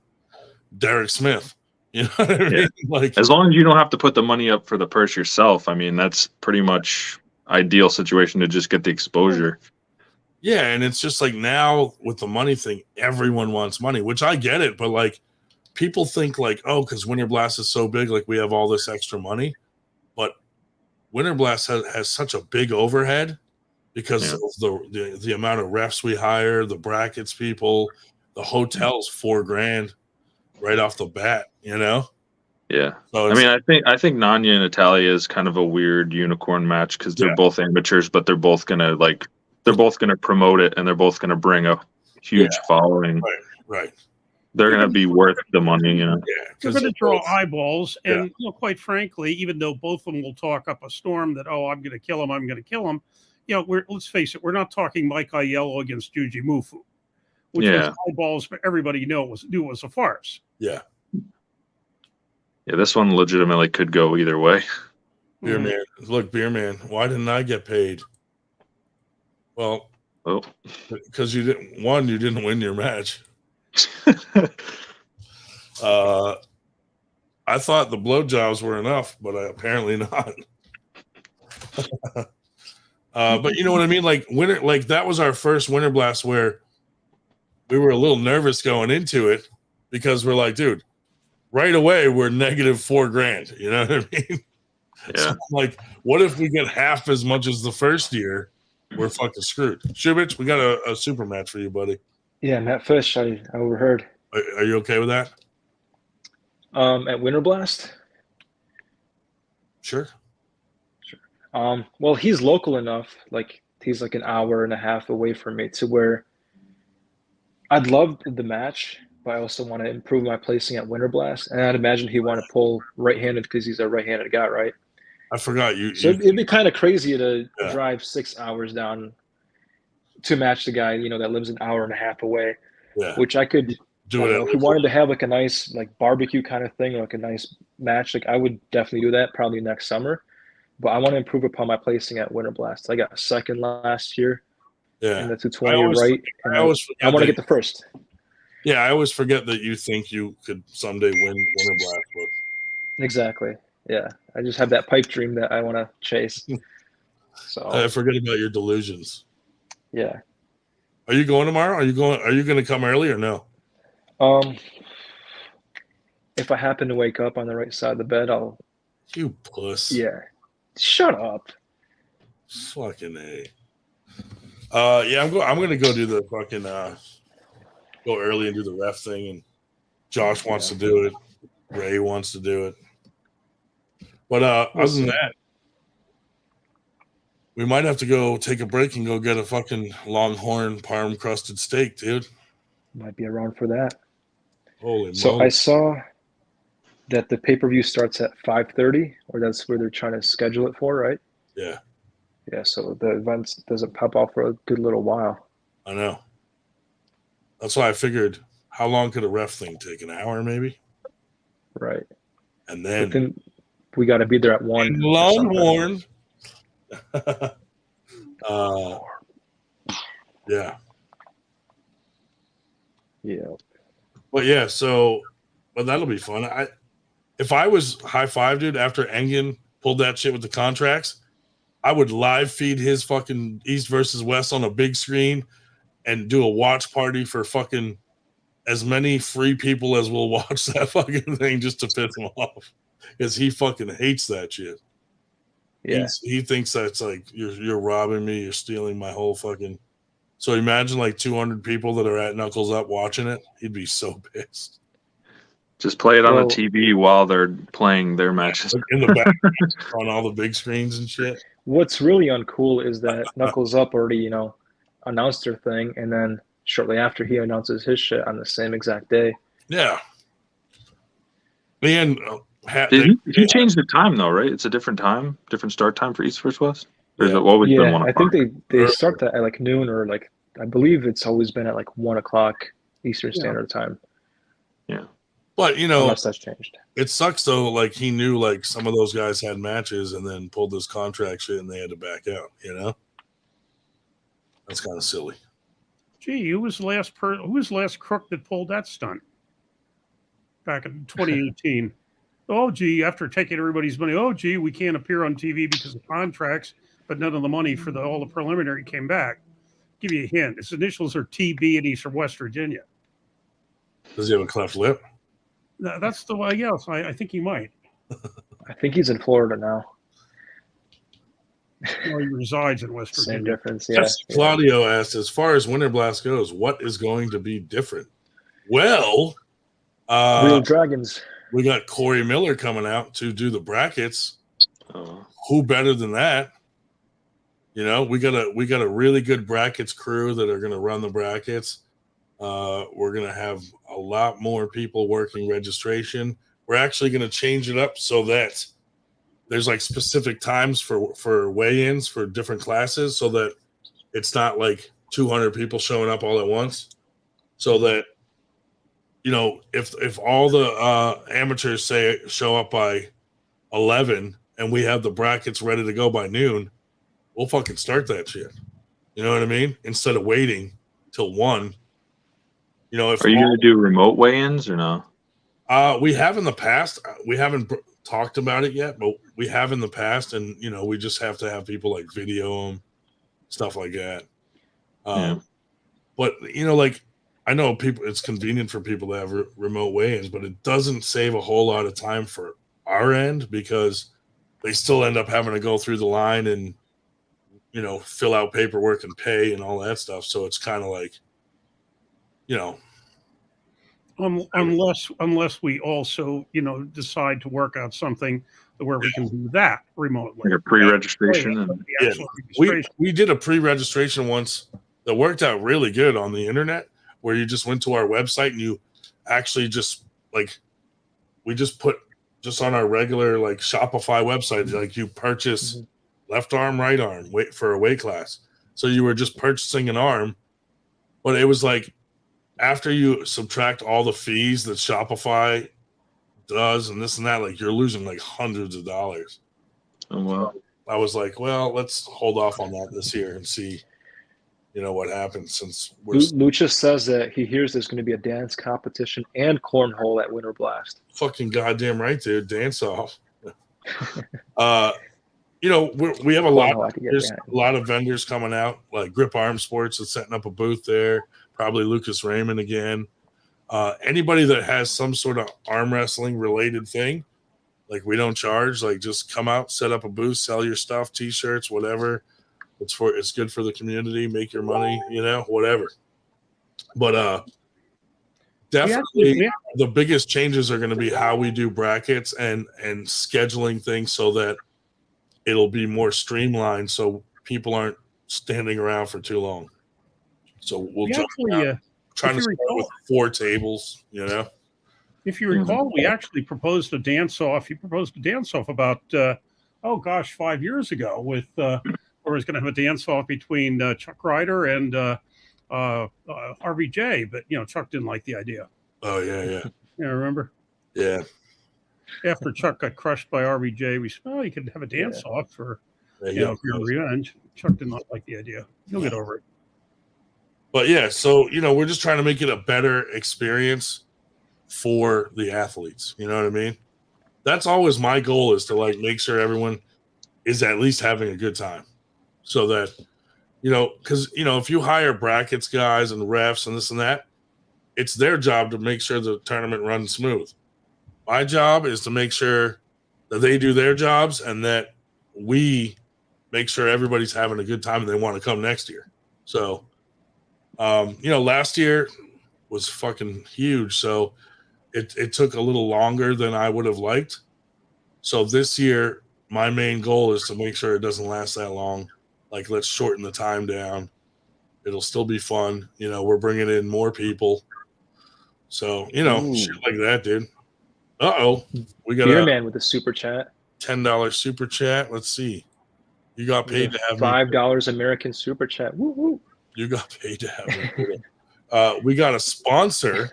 Derek Smith. You know what I mean? Like, as long as you don't have to put the money up for the purse yourself, I mean, that's pretty much ideal situation to just get the exposure. Yeah, and it's just like now with the money thing, everyone wants money, which I get it, but like people think like, oh, because Winter Blast is so big, like we have all this extra money. But Winter Blast has such a big overhead because of the amount of refs we hire, the brackets people, the hotel's $4,000 right off the bat, you know? Yeah. So I mean, I think Nanya and Natalia is kind of a weird unicorn match because they're both amateurs, but they're both gonna promote it and they're both gonna bring a huge following. Right. They're gonna be worth the money, you know. Yeah, they're going to draw eyeballs, and you know, quite frankly, even though both of them will talk up a storm that, oh, I'm going to kill him, you know, let's face it, we're not talking Mike Aiello against Juji Mufu, which was eyeballs, but everybody knew it was a farce. Yeah. Yeah, this one legitimately could go either way. Beer Man, look, Beer Man, why didn't I get paid? Well, because you didn't win your match. I thought the blowjobs were enough, but apparently not. But you know what I mean? Like that was our first Winter Blast where we were a little nervous going into it because we're like, dude, right away we're negative $4,000. You know what I mean? Yeah. So like, what if we get half as much as the first year? We're fucking screwed. Shubich, we got a super match for you, buddy. Yeah, Matt Fish, I overheard. Are you okay with that? At Winter Blast? Sure. Well, he's local enough, like he's like an hour and a half away from me to where I'd love the match, but I also want to improve my placing at Winter Blast. And I'd imagine he'd want to pull right-handed because he's a right-handed guy, right? I forgot you. So it'd be kind of crazy to drive 6 hours down to match the guy, you know, that lives an hour and a half away, which I could do it. If he wanted to have like a nice like barbecue kind of thing, like a nice match, like I would definitely do that probably next summer. But I want to improve upon my placing at Winter Blast. I got second last year in the 220, right? And I want to get the first. Yeah, I always forget that you think you could someday win Winter Blast. But... Exactly. Yeah, I just have that pipe dream that I want to chase. So I forget about your delusions. Yeah. Are you going tomorrow? Are you going to come early or no? If I happen to wake up on the right side of the bed, I'll. You puss. Yeah. Shut up. Fucking A. Yeah, I'm going to go do the fucking go early and do the ref thing, and Josh wants to do it. Ray wants to do it. But other than that, we might have to go take a break and go get a fucking Longhorn parm crusted steak, dude. Might be around for that. Holy so moly. I saw that the pay-per-view starts at 5:30, or that's where they're trying to schedule it for, right? Yeah. Yeah, so the event doesn't pop off for a good little while. I know. That's why I figured, how long could a ref thing take? An hour, maybe? Right. And then we got to be there at 1. Longhorn. Yeah. Yeah. But yeah, but that'll be fun. If I was high five, dude, after Engen pulled that shit with the contracts, I would live feed his fucking East versus West on a big screen and do a watch party for fucking as many free people as will watch that fucking thing just to piss him off. Because he fucking hates that shit. Yeah. He thinks that's like you're robbing me, you're stealing my whole fucking. So imagine like 200 people that are at Knuckles Up watching it. He'd be so pissed. Just play it on the TV while they're playing their matches In the back on all the big screens and shit. What's really uncool is that Knuckles Up already, announced their thing, and then shortly after he announces his shit on the same exact day. Yeah. Man, he changed the time though, right? It's a different time, different start time for East versus West. Or is it always been 1 o'clock? I think they start that at like noon, or like I believe it's always been at like 1 o'clock Eastern Standard Time. Yeah. But unless that's changed. It sucks though. Like he knew like some of those guys had matches and then pulled this contract shit and they had to back out. That's kind of silly. Gee, who was the last crook that pulled that stunt back in 2018? Oh, gee, after taking everybody's money, oh, gee, we can't appear on TV because of contracts, but none of the money for all the preliminary came back. Give you a hint. His initials are TB and he's from West Virginia. Does he have a cleft lip? That's the way, yes. I think he might. I think he's in Florida now. Well, he resides in West Virginia. Same difference, yeah. Claudio asked, as far as Winter Blast goes, what is going to be different? Well, Real Dragons. We got Corey Miller coming out to do the brackets. Who better than that? We got a really good brackets crew that are going to run the brackets. We're going to have a lot more people working registration. We're actually going to change it up so that there's like specific times for weigh-ins for different classes, so that it's not like 200 people showing up all at once. So that, if all the amateurs show up by 11 and we have the brackets ready to go by noon, we'll fucking start that shit. You know what I mean? Instead of waiting till 1. If are you going to do remote weigh-ins or no? We have in the past. We haven't talked about it yet, but we have in the past, and we just have to have people like video them, stuff like that. But like I know it's convenient for people to have remote weigh-ins, but it doesn't save a whole lot of time for our end because they still end up having to go through the line and fill out paperwork and pay and all that stuff. So it's kind of like, unless we also decide to work out something where we can do that remotely, like a pre-registration. We did a pre-registration once that worked out really good on the internet, where you just went to our website and you actually just we just put on our regular like Shopify website, like you purchase left arm, right arm, wait for a weight class. So you were just purchasing an arm, but it was like after you subtract all the fees that Shopify does and this and that, like you're losing like hundreds of dollars. Oh wow. So I was like, well, let's hold off on that this year and see, what happens, since Lucha says that he hears there's going to be a dance competition and cornhole at Winter Blast. Fucking goddamn right, dude. Dance off. We have a lot of vendors coming out, like Grip Arm Sports is setting up a booth there, probably Lucas Raymond again. Anybody that has some sort of arm wrestling related thing, like we don't charge, like just come out, set up a booth, sell your stuff, t-shirts, whatever. It's good for the community, make your money, whatever. But definitely the biggest changes are going to be how we do brackets and scheduling things so that it'll be more streamlined, so people aren't standing around for too long. So we'll try to start with 4 tables, If you recall, we actually proposed a dance-off. You proposed a dance-off about, 5 years ago with where it was going to have a dance-off between Chuck Ryder and RVJ, but, Chuck didn't like the idea. Oh, yeah. Yeah, remember? Yeah. After Chuck got crushed by RVJ, we said, you could have a dance-off for, for your revenge. Chuck did not like the idea. You'll get over it. But yeah, so, we're just trying to make it a better experience for the athletes. You know what I mean? That's always my goal, is to make sure everyone is at least having a good time, so that, because, if you hire brackets guys and refs and this and that, it's their job to make sure the tournament runs smooth. My job is to make sure that they do their jobs and that we make sure everybody's having a good time and they want to come next year. So, last year was fucking huge. So it took a little longer than I would have liked. So this year my main goal is to make sure it doesn't last that long. Like, let's shorten the time down. It'll still be fun. You know, we're bringing in more people. So, you know, shit like that, dude. Uh-oh. We got Beer Man with a super chat. $10 super chat. Let's see. You got paid to have $5 American super chat. Woo woo. You got paid to have me. We got a sponsor.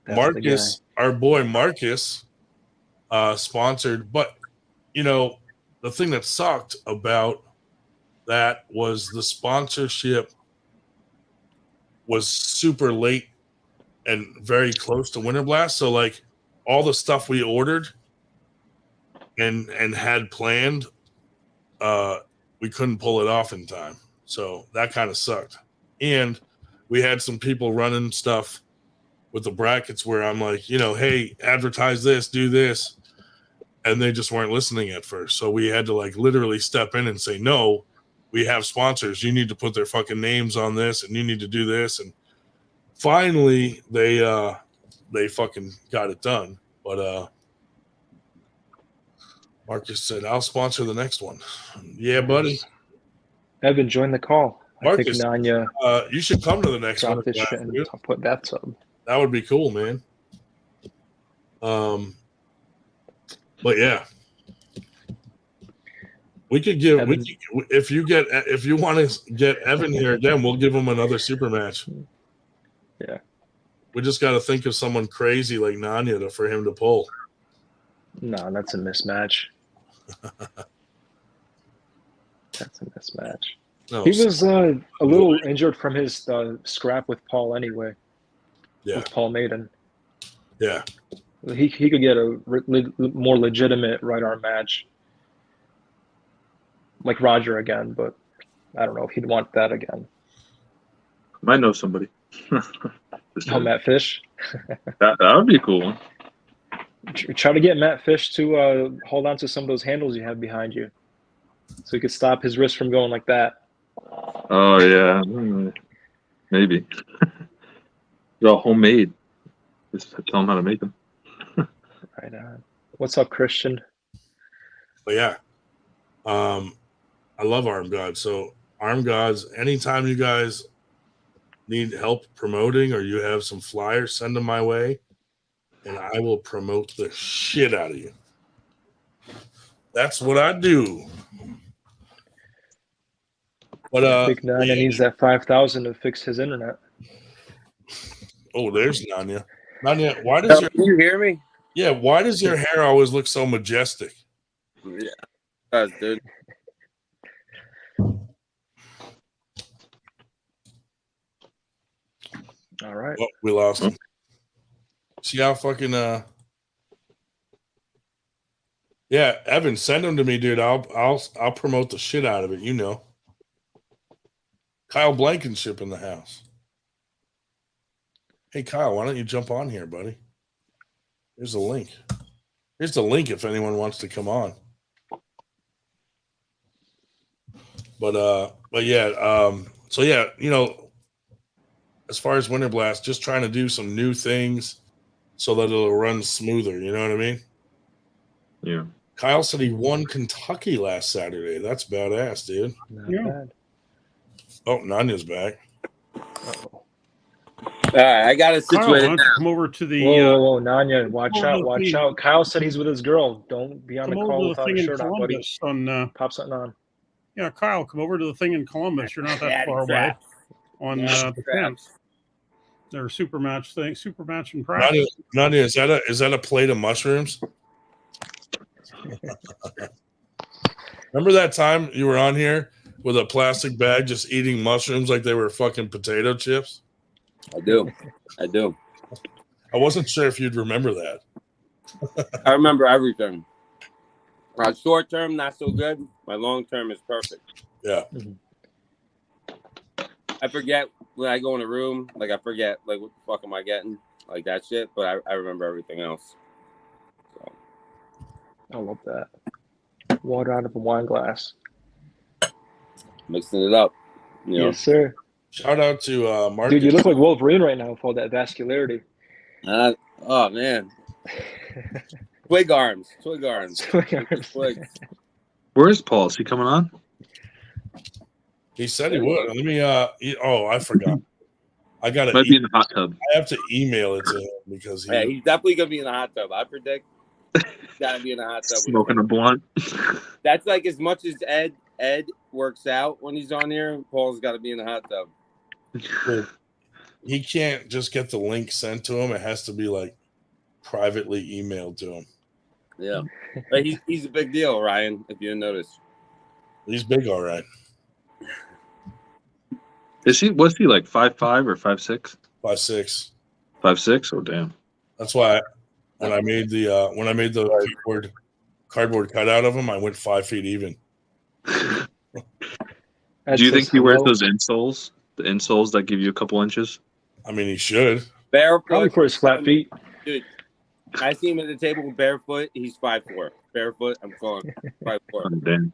Marcus, our boy Marcus, sponsored. But, you know, the thing that sucked about that was the sponsorship was super late and very close to Winter Blast. So, like, all the stuff we ordered and had planned, we couldn't pull it off in time. So that kind of sucked. And we had some people running stuff with the brackets where I'm like, you know, hey, advertise this, do this. And they just weren't listening at first. So we had to like literally step in and say, no, we have sponsors. You need to put their fucking names on this and you need to do this. And finally they fucking got it done. But Marcus said, I'll sponsor the next one. Yeah, buddy. Evan, join the call. Marcus, I think Nanya, you should come to the next one. I'll put bathtub. That would be cool, man. But yeah, we could give if you want to get Evan here again, we'll give him another super match. Yeah, we just got to think of someone crazy like Nanya for him to pull. No, that's a mismatch. That's a mismatch. No, he was a little injured from his scrap with Paul anyway. Yeah, with Paul Maiden. Yeah, he could get a more legitimate right arm match, like Roger again. But I don't know if he'd want that again. Might know somebody. Matt Fish. that would be cool. Try to get Matt Fish to hold on to some of those handles you have behind you, so he could stop his wrist from going like that. Oh yeah, maybe. They're all homemade. Just tell them how to make them. Right on. What's up, Christian? But yeah, I love Arm Gods. So Arm Gods, anytime you guys need help promoting or you have some flyers, send them my way, and I will promote the shit out of you. That's what I do. But Big Nanya needs that 5,000 to fix his internet. Oh, there's Nanya. Nanya, why does Can you hear me? Yeah, why does your hair always look so majestic? Yeah, dude. All right. Oh, we lost him. See how fucking yeah, Evan, send them to me, dude. I'll promote the shit out of it, you know. Kyle Blankenship in the house. Hey Kyle, why don't you jump on here, buddy? Here's the link. Here's the link if anyone wants to come on. But yeah, so yeah, you know, as far as Winter Blast, just trying to do some new things so that it'll run smoother, you know what I mean? Yeah. Kyle said he won Kentucky last Saturday. That's badass, dude. Not bad. Oh, Nanya's back. Uh-oh. All right, I got it situated now. Come over to the. Whoa, Nanya, watch out! Kyle said he's with his girl. Don't be on the call without a shirt on, buddy. Pop something on. Yeah, Kyle, come over to the thing in Columbus. You're not that far away. On the 10th, their super match thing, super match in practice. Nanya, is that a plate of mushrooms? Remember that time you were on here with a plastic bag just eating mushrooms like they were fucking potato chips? I do. I wasn't sure if you'd remember that. I remember everything. My short term, not so good. My long term is perfect. Yeah. I forget when I go in a room, like I forget, like what the fuck am I getting? Like that shit, but I remember everything else. So. I love that. Water out of a wine glass. Mixing it up. You know? Yes, sir. Shout out to Marcus. Dude, you look like Wolverine right now with all that vascularity. Oh, man. Twig arms. Twig. Where is Paul? Is he coming on? He said he would. Let me. I forgot. I got to. Might be in the hot tub. I have to email it to him because he's definitely gonna be in the hot tub. I predict. He's gotta be in the hot tub. Smoking a blunt. That's like as much as Ed works out when he's on here. Paul's got to be in the hot tub. He can't just get the link sent to him. It has to be like privately emailed to him. Yeah, but he's a big deal, Ryan. If you didn't notice, he's big, all right. Was he like 5'5" or 5'6"? 5'6". 5'6"? Oh damn. That's why when I made the cardboard cutout of him, I went 5 feet even. Do you think he wears those insoles? The insoles that give you a couple inches? I mean, he should. Barefoot. Probably for his flat feet. Dude, I see him at the table with barefoot. He's 5'4". Barefoot, I'm calling 5'4". Oh, damn.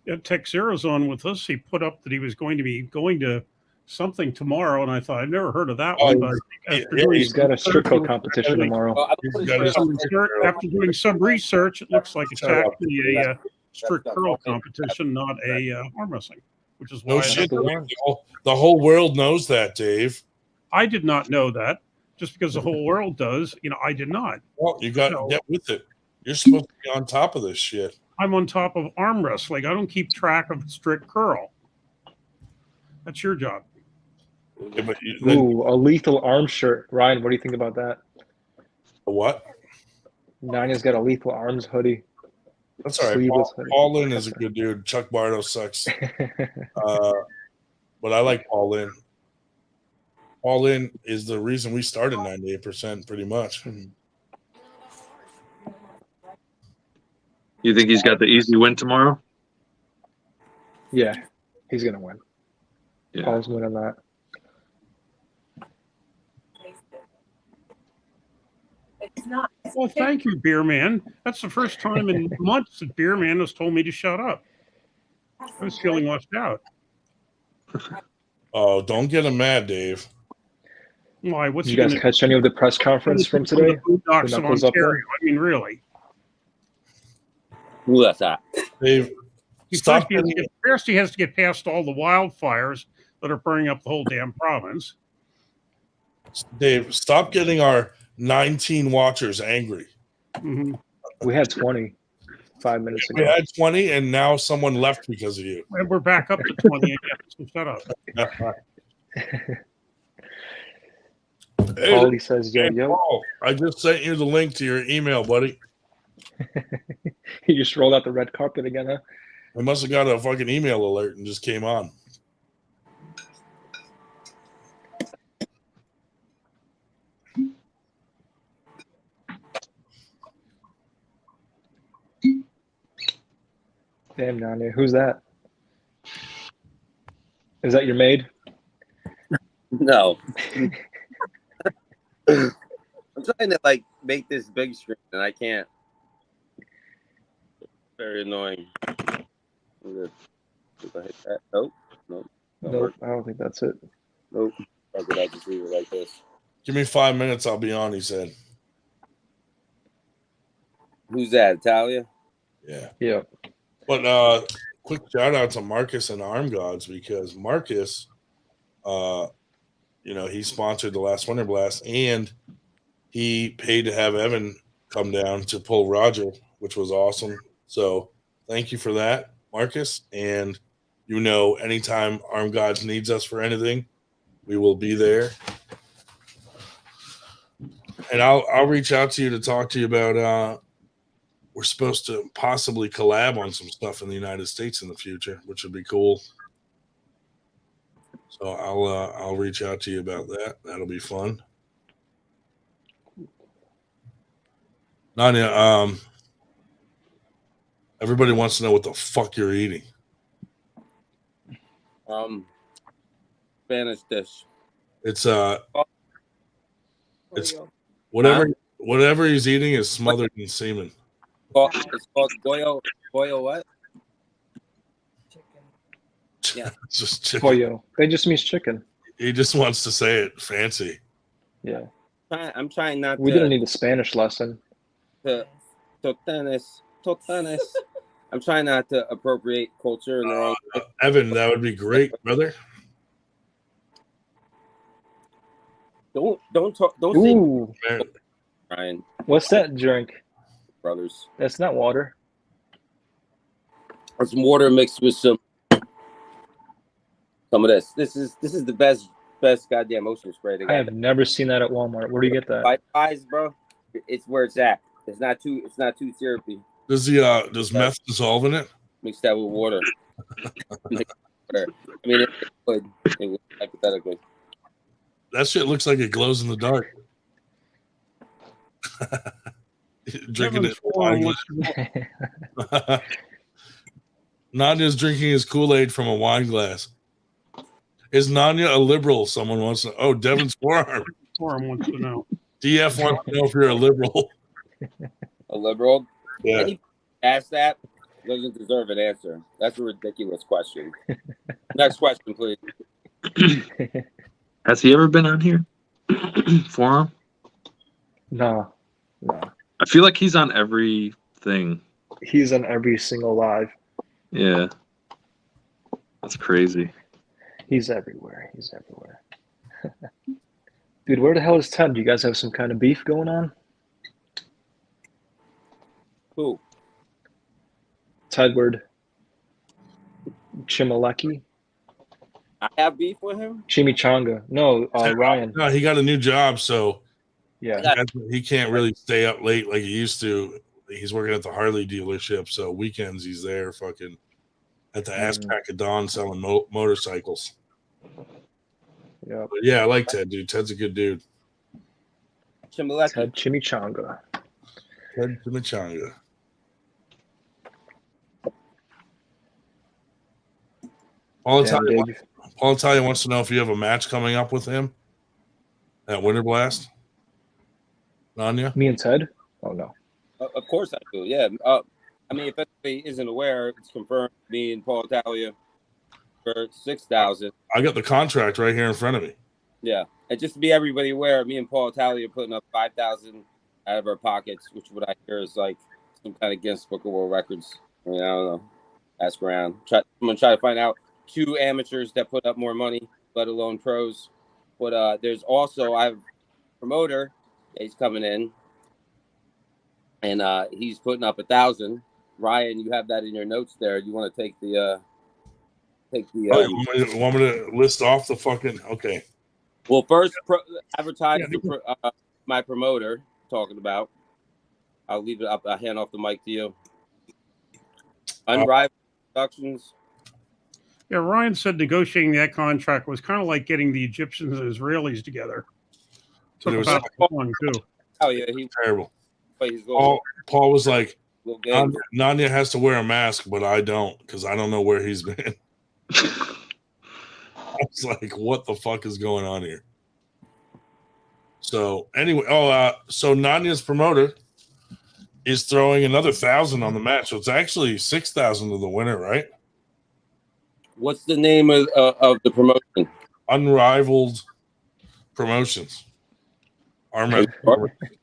Yeah, Tech Zero's on with us. He put up that he was going to be going to something tomorrow, and I thought I've never heard of that one. But he's got a strip club competition tomorrow. After doing some research, it looks like it's actually a strict curl competition, not a arm wrestling, which is why the whole world knows that, Dave. I did not know that. Just because the whole world does, I did not. Well, you got to get with it. You're supposed to be on top of this shit. I'm on top of arm wrestling. I don't keep track of strict curl. That's your job. Yeah, but a lethal arm shirt. Ryan, what do you think about that? A what? Nanya's got a lethal arms hoodie. That's all right. Paul Lynn is a good dude. Chuck Bardo sucks. But I like Paul Lynn. Paul Lynn is the reason we started 98% pretty much. You think he's got the easy win tomorrow? Yeah, he's going to win. Yeah. Paul's winning that. Well, thank you, Beer Man. That's the first time in months that Beer Man has told me to shut up. I was feeling left out. Oh, don't get him mad, Dave. Why? What's Did you guys catch any of the press conference from today? Ontario. I mean, really. Who that's that? Dave, first he has to get past all the wildfires that are burning up the whole damn province. Dave, stop getting our 19 watchers angry. Mm-hmm. We had 20 5 minutes ago. We had 20, and now someone left because of you. And we're back up to 20 again. So shut up. Paulie says, yo. Paul, I just sent you the link to your email, buddy. You just rolled out the red carpet again, huh? I must have got a fucking email alert and just came on. Damn, Nanya. Who's that? Is that your maid? No. I'm trying to make this big screen and I can't. Very annoying. Did I hit that? Nope. Nope. I don't think that's it. Nope. Or did I just leave it like this? Give me 5 minutes, I'll be on, he said. Who's that? Talia? Yeah. But quick shout out to Marcus and Arm Gods, because Marcus, he sponsored the last Winter Blast, and he paid to have Evan come down to pull Roger, which was awesome. So thank you for that, Marcus. And anytime Arm Gods needs us for anything, we will be there. And I'll reach out to you to talk to you about we're supposed to possibly collab on some stuff in the United States in the future, which would be cool. So I'll reach out to you about that. That'll be fun. Nanya, everybody wants to know what the fuck you're eating. Spanish dish. It's whatever he's eating is smothered in semen. It's called pollo what? Yeah, it's just chicken. Pollo. It just means chicken. He just wants to say it fancy. Yeah. I'm trying not We to. didn't need a Spanish lesson. Totanes. I'm trying not to appropriate culture in the wrong way. Evan, that would be great, brother. Don't say Ooh, Ryan. what's that drink? Brothers. That's not water. It's water mixed with some of this. This is the best goddamn ocean spray. I have never seen that at Walmart. Where do you get that? Eyes, bro. It's where it's at. It's not too syrupy. Does meth dissolve in it? Mix that with water. I mean, it would hypothetically. That shit looks like it glows in the dark. Drinking it. Nanya's drinking his Kool-Aid from a wine glass. Is Nanya a liberal? Someone wants to. Oh, Devin's forearm. Forum wants to know. DF wants to know if you're a liberal. A liberal? Yeah. Any ask that doesn't deserve an answer. That's a ridiculous question. Next question, please. Has he ever been on here? Forum? No. I feel like he's on everything. He's on every single live. Yeah. That's crazy. He's everywhere. Dude, where the hell is Ted? Do you guys have some kind of beef going on? Who? Tedward. Chimaleki? I have beef with him? Chimichanga. No, Ryan. No, he got a new job, so yeah, he can't really stay up late like he used to. He's working at the Harley dealership, so weekends he's there fucking at the ass crack of dawn selling motorcycles. Yeah. But yeah, I like Ted, dude. Ted's a good dude. Ted Chimichanga. Ted Chimichanga. Paul Italia wants to know if you have a match coming up with him at Winter Blast. Nanya? Me and Ted? Oh, no. Of course I do, yeah. I mean, if anybody isn't aware, it's confirmed me and Paul Italia for 6,000. I got the contract right here in front of me. Yeah. And just to be everybody aware, me and Paul Italia are putting up 5,000 out of our pockets, which what I hear is like some kind of Guinness Book of World Records. I mean, I don't know. Ask around. I'm going to try to find out 2 amateurs that put up more money, let alone pros. But there's also, I have a promoter. He's coming in, and he's putting up 1,000. Ryan, you have that in your notes there. You want to take the you want me to list off the fucking okay? Well, first advertise my promoter talking about. I'll leave it up. I'll hand off the mic to you. Unrivaled Productions. Yeah, Ryan said negotiating that contract was kind of like getting the Egyptians and Israelis together. Took about long too. Oh yeah, he terrible. Paul was like, Nanya has to wear a mask, but I don't because I don't know where he's been. I was like, what the fuck is going on here? So anyway, so Nanya's promoter is throwing another 1,000 on the match. So it's actually 6,000 to the winner, right? What's the name of the promotion? Unrivaled Promotions. Are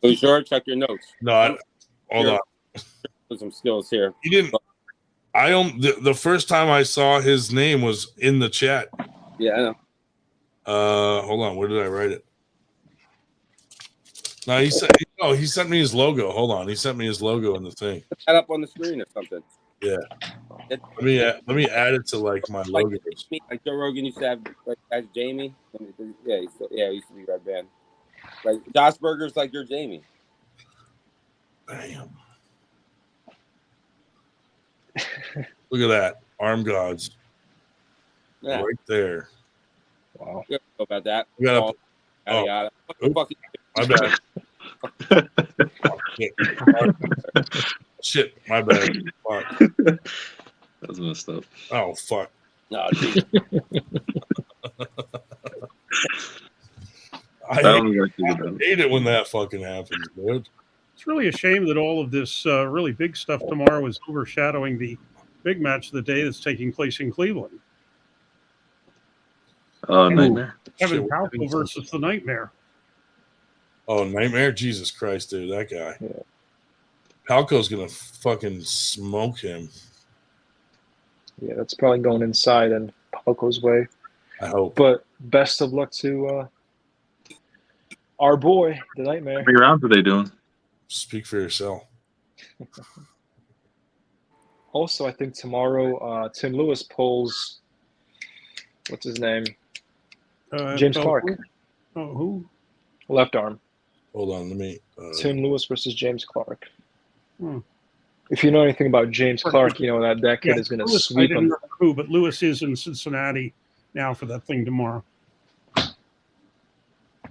you sure? Check your notes. No, hold on. There's some skills here. He didn't. The first time I saw his name was in the chat. Yeah, I know. Hold on. Where did I write it? No, he sent me his logo. Hold on. He sent me his logo in the thing. Put that up on the screen or something. Yeah. Let me add it to like my logos. Like Joe Rogan used to have as Jamie. Yeah, he used to be Red Band. Like Josh Berger's like your Jamie. Damn. Look at that. Arm gods. Yeah. Right there. Wow. You know about that. We got what the fuck? My bad. Shit, my bad. Fuck. That's messed up. Oh, fuck. No, I hate it when that fucking happens, dude. It's really a shame that all of this really big stuff tomorrow is overshadowing the big match of the day that's taking place in Cleveland. Nightmare. Kevin Powell versus the Nightmare. Oh, Nightmare! Jesus Christ, dude, that guy. Yeah. Palco's gonna fucking smoke him. Yeah, that's probably going inside and Palco's way. I hope. But best of luck to our boy, the Nightmare. How many rounds are they doing? Speak for yourself. Also, I think tomorrow, Tim Lewis pulls. What's his name? James Clark. Who? Left arm. Hold on, let me. Tim Lewis versus James Clark. Hmm. If you know anything about James Clark, you know that kid is going to sweep him. Who, but Lewis is in Cincinnati now for that thing tomorrow.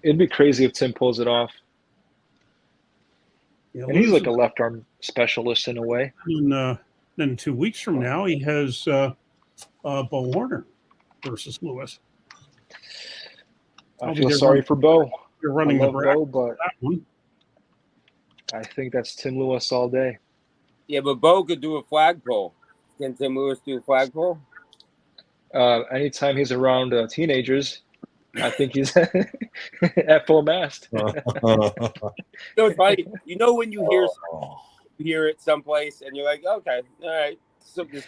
It'd be crazy if Tim pulls it off. Yeah, and he's like a left arm specialist in a way. And then 2 weeks from now, he has Bo Warner versus Lewis. I feel sorry for Bo. You're running I the love Bo, but that one. I think that's Tim Lewis all day. Yeah, but Bo could do a flagpole. Can Tim Lewis do a flagpole? Anytime he's around teenagers, I think he's at full mast. It's funny. You know when you hear it someplace and you're like, okay, all right, so this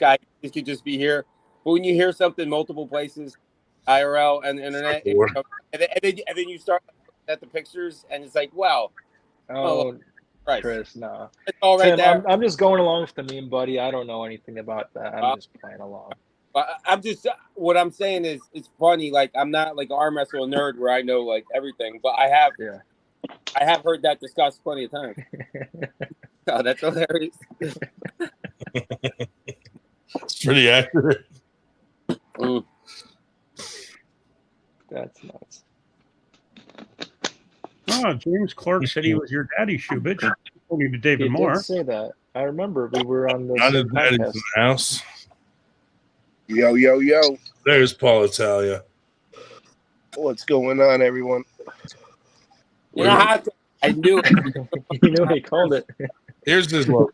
could just be here. But when you hear something multiple places, IRL and the internet, and then you start at the pictures and it's like, wow. Oh, Christ. Chris, no. It's all right Tim, there. I'm just going along with the meme, buddy. I don't know anything about that. I'm just playing along. I'm just, what I'm saying is, it's funny. Like, I'm not like an arm wrestle nerd where I know like everything, but I have heard that discussed plenty of times. Oh, that's hilarious. It's pretty accurate. That's nuts. Oh, James Clark said he was your daddy, Shubich. According to David He Moore. did say that. I remember we were on the Not his daddy's in the house. Yo. There's Paul Italia. What's going on, everyone? You know how I knew it. You know he called it. Here's his logo.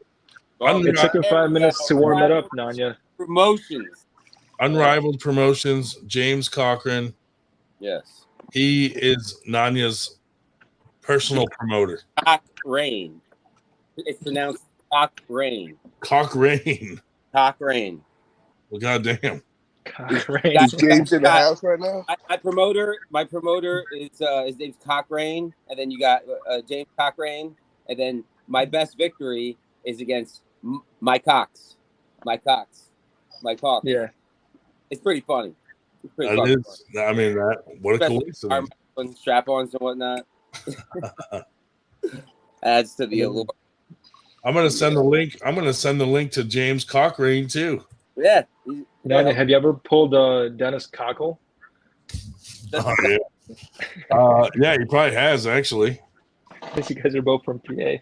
It took him 5 minutes to warm it up, Nanya. Promotions. Unrivaled Promotions, James Cochran. Yes. He is Nanya's personal promoter. Cock Rain. It's pronounced Cock Rain. Cock Rain. Cock Rain. Well, goddamn. Is James in the house right now? My promoter is his name's Cock Rain, and then you got James Cock Rain, and then my best victory is against Mike Cox. Mike Cox. Yeah. It's pretty funny. It's pretty That funny. is, I mean, what a coincidence. Strap-ons and whatnot. Adds to the allure. I'm gonna send the link. I'm gonna send the link to James Cochrane too. Yeah. Nanya, have you ever pulled Dennis Cockle? Oh, yeah. Yeah, he probably has actually. Because you guys are both from PA.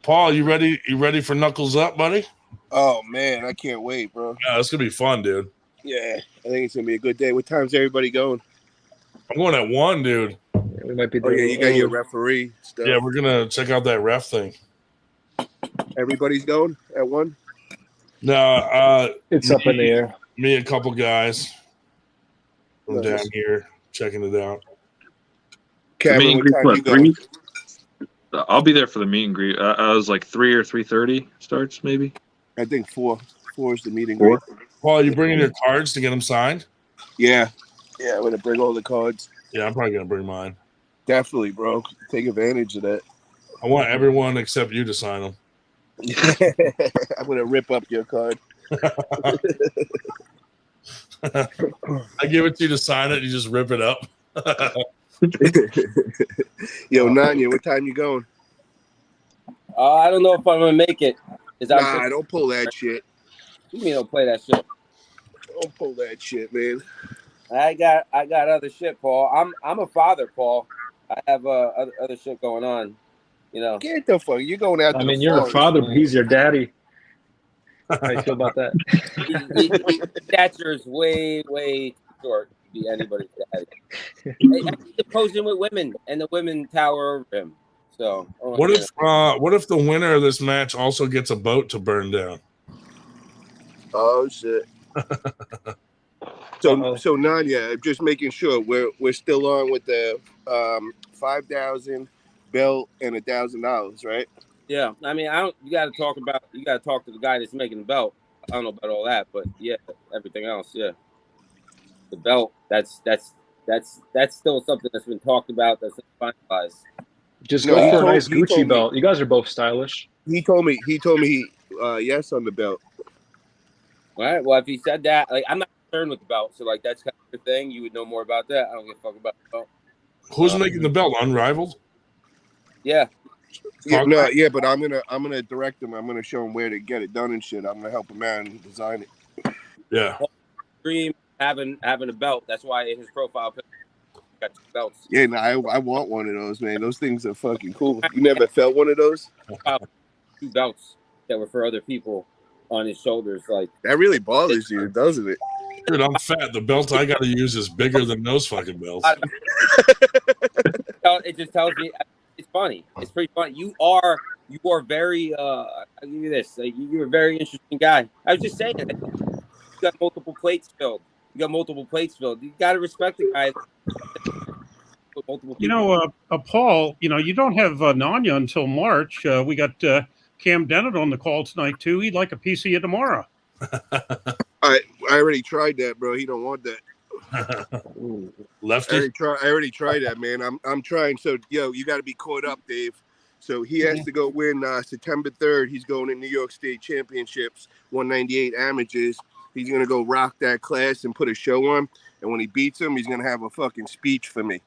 Paul, you ready? You ready for Knuckles Up, buddy? Oh man, I can't wait, bro. Yeah, it's gonna be fun, dude. Yeah, I think it's gonna be a good day. What time's everybody going? I'm going at 1, dude. Yeah, we might be Oh there. yeah, you got your referee stuff. Yeah, we're gonna check out that ref thing. Everybody's going at 1? No, It's up in the air. Me and a couple guys from Nice. down here checking it out. Kevin, Meet and what greet, time what, you going? 3? I'll be there for the meet and greet. I was like 3 or 3:30 starts, maybe. I think 4. 4 is the meeting. 4? Paul, you bringing your cards to get them signed? Yeah, I'm gonna bring all the cards. Yeah, I'm probably gonna bring mine. Definitely, bro. Take advantage of that. I want everyone except you to sign them. I'm gonna rip up your card. I give it to you to sign it. You just rip it up. Yo, Nanya, what time you going? I don't know if I'm gonna make it. Nah, don't pull that shit. You mean don't play that shit? Don't pull that shit, man. I got other shit, Paul. I'm a father, Paul. I have other shit going on. You know. Get the fuck. You're going out. I mean, you're a father, but he's your daddy. How you feel about that? His stature is way too short to be anybody's daddy. He's posing with women, and the women tower over him. So what if the winner of this match also gets a boat to burn down? Oh shit. So Nanya, just making sure we're still on with the $5,000 belt and $1,000, right? Yeah, I mean, I don't. You got to talk to the guy that's making the belt. I don't know about all that, but yeah, everything else, yeah. The belt, that's still something that's been talked about. That's not finalized. Just go for a nice Gucci belt. You guys are both stylish. He told me yes on the belt. All right. Well, if he said that, like, I'm not concerned with the belt, so like that's kind of your thing. You would know more about that. I don't give a fuck about the belt. Who's making the belt? Unrivaled? Yeah. Yeah, but I'm gonna direct him. I'm gonna show him where to get it done and shit. I'm gonna help him out and design it. Yeah. Dream having a belt. That's why in his profile picture got 2 belts. Yeah, no, I want one of those, man. Those things are fucking cool. You never felt one of those? 2 belts that were for other people on his shoulders. Like that really bothers you, doesn't it? Dude, I'm fat. The belt I got to use is bigger than those fucking belts. It just tells me it's funny. It's pretty funny. You are very. I'll give you this. Like, you're a very interesting guy. I was just saying that you got multiple plates filled. You got to respect the guy. Paul, you don't have Nanya until March. We got Cam Dennett on the call tonight too. He'd like a piece of you tomorrow. I already tried that, bro. He don't want that. Lefty. I already tried that, man. I'm trying. So, you got to be caught up, Dave. So he has to go win September 3rd. He's going to New York State Championships, 198 amateurs. He's gonna go rock that class and put a show on. And when he beats him, he's gonna have a fucking speech for me.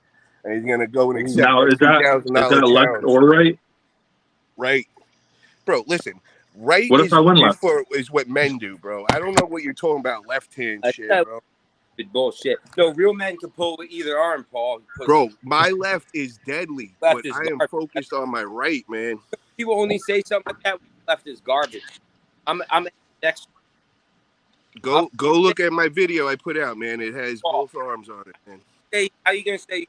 And he's gonna go and accept $2,000 left or right? Right, bro. Listen, right. What if I win left? Is what men do, bro. I don't know what you're talking about. Left hand shit, bro. Bullshit. No, real men can pull with either arm, Paul. Bro, my left is deadly, but I am focused on my right, man. People only say something like that. Left is garbage. I'm next. Go look at my video I put out, man. It has both arms on it, man. Hey, how you gonna say?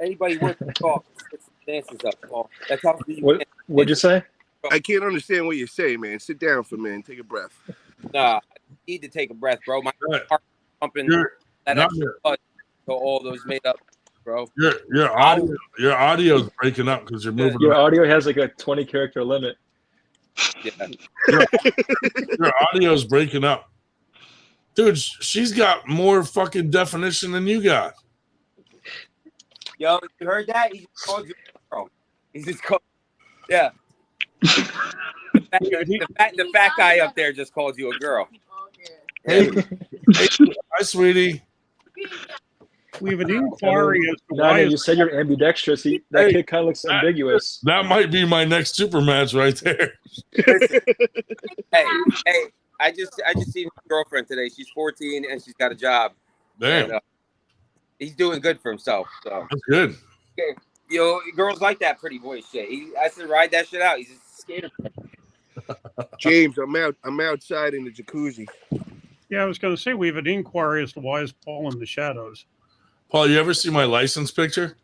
Anybody worth the talk? Dances up, Paul. That's how What'd you say? I can't understand what you're saying, man. Sit down for a minute. Take a breath. Nah, I need to take a breath, bro. My heart pumping. That extra blood to all those made up, bro. Your audio is breaking up because you're moving. Your audio has like a 20 character limit. Yeah. Your audio is breaking up, dude. She's got more fucking definition than you got. Yo, you heard that? He just called you a girl. He just called. Yeah. The fat guy up there just called you a girl. Hey, hi, sweetie. We have an inquiry as to why you said you're ambidextrous. That kid kind of looks ambiguous. That might be my next super match right there. hey, I just seen my girlfriend today. She's 14 and she's got a job. Damn. And, he's doing good for himself. So that's good. Girls like that pretty boy shit. I said ride that shit out. He's a skater. James, I'm outside in the jacuzzi. Yeah, I was going to say we have an inquiry as to why is Paul in the shadows. Paul, you ever see my license picture?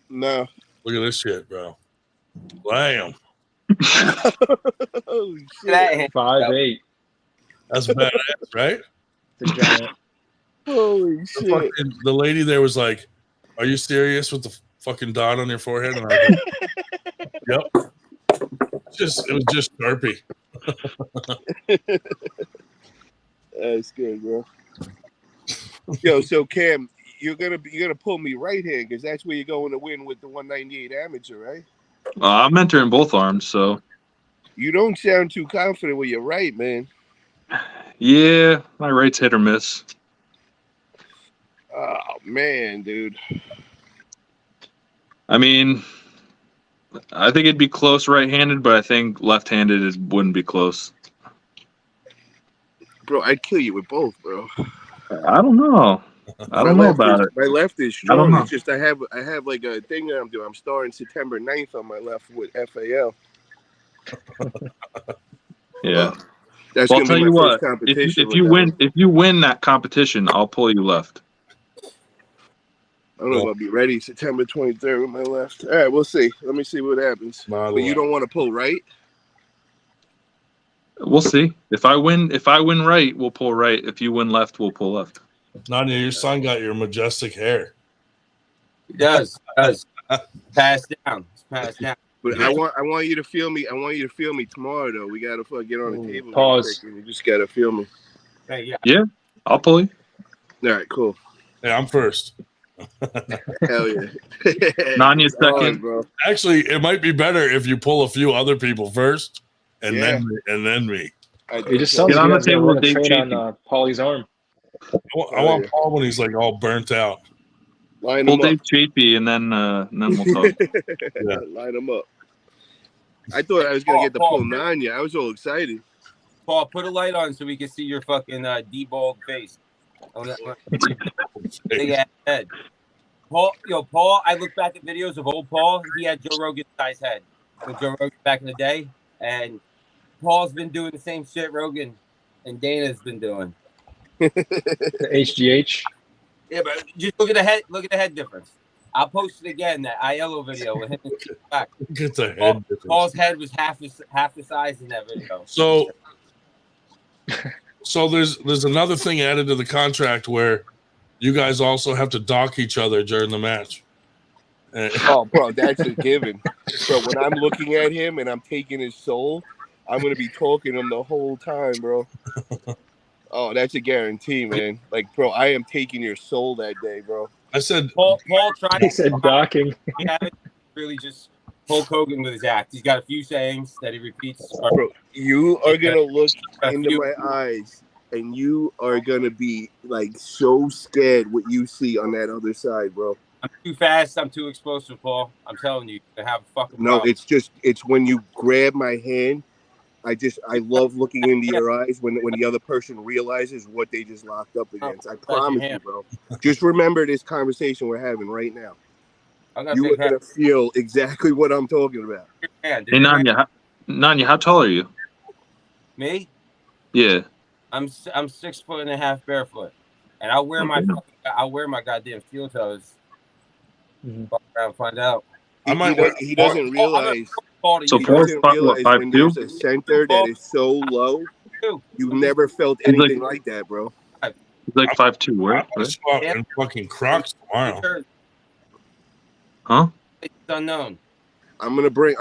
No. Look at this shit, bro. Bam. Oh, shit. 5'8". That's badass, right? The giant. Holy shit. The lady there was like, "Are you serious with the fucking dot on your forehead?" And I was like, "Yep." It was just Sharpie. That's good, bro. Yo, so Cam, you're gonna pull me right here because that's where you're going to win with the 198 amateur, right? I'm entering both arms, so. You don't sound too confident with your right, man. Yeah, my right's hit or miss. Oh man, dude. I mean, I think it'd be close right-handed, but I think left-handed wouldn't be close. Bro, I'd kill you with both, bro. I don't know. I don't know about it. My left is strong. It's just I have like a thing that I'm doing. I'm starting September 9th on my left with FAL. Yeah. That's well, gonna I'll tell be you my what. first competition. If you win that competition, I'll pull you left. I don't know if I'll be ready September 23rd with my left. All right, we'll see. Let me see what happens. But you don't want to pull right? We'll see. If I win right, we'll pull right. If you win left, we'll pull left. Nanya, your son got your majestic hair. He does. Passed down. It's passed down. But I want you to feel me. I want you to feel me tomorrow, though. We gotta get on the table. Pause. You just gotta feel me. Hey, Yeah, I'll pull you. All right, cool. Hey, I'm first. Hell yeah. Nanya second. Bro. Actually, it might be better if you pull a few other people first, and then me. It just sounds like you guys want to trade on Paulie's arm. I want Paul when he's like all burnt out. Line Pull him Dave up. Chapey, and then we'll talk. Yeah. Line him up. I thought I was gonna get the pull Nanya. I was all excited. Paul, put a light on so we can see your fucking deballed face. Big ass head. Paul, I look back at videos of old Paul. He had Joe Rogan's size head with Joe Rogan back in the day. And Paul's been doing the same shit Rogan and Dana's been doing. The HGH. Yeah, but just look at the head. Look at the head difference. I'll post it again. That ILO video with him. Back. Look at the head difference. Paul's head was half the size in that video. So there's another thing added to the contract where you guys also have to dock each other during the match. Oh, bro, that's a given. So when I'm looking at him and I'm taking his soul, I'm gonna be talking to him the whole time, bro. Oh, that's a guarantee, man. Like, bro, I am taking your soul that day, bro. I said Paul tried. He said docking. Really just Hulk Hogan with his act. He's got a few sayings that he repeats. Bro, you are gonna look into my eyes and you are gonna be like so scared what you see on that other side, bro. I'm too fast. I'm too explosive, Paul. I'm telling you, to have a fucking no. problem. It's when you grab my hand. I love looking into your eyes when the other person realizes what they just locked up against. I promise you, bro. Just remember this conversation we're having right now. You are gonna feel exactly what I'm talking about. Hey, Nanya, how tall are you? Me? Yeah. I'm 6'1.5" barefoot, and I'll wear my goddamn steel toes. Walk around, find out. He doesn't realize. So Paul's when there's a center that is so low, you've never felt anything like that, bro. He's like 5'2", right? And fucking Crocs tomorrow. Huh? It's unknown. I'm gonna bring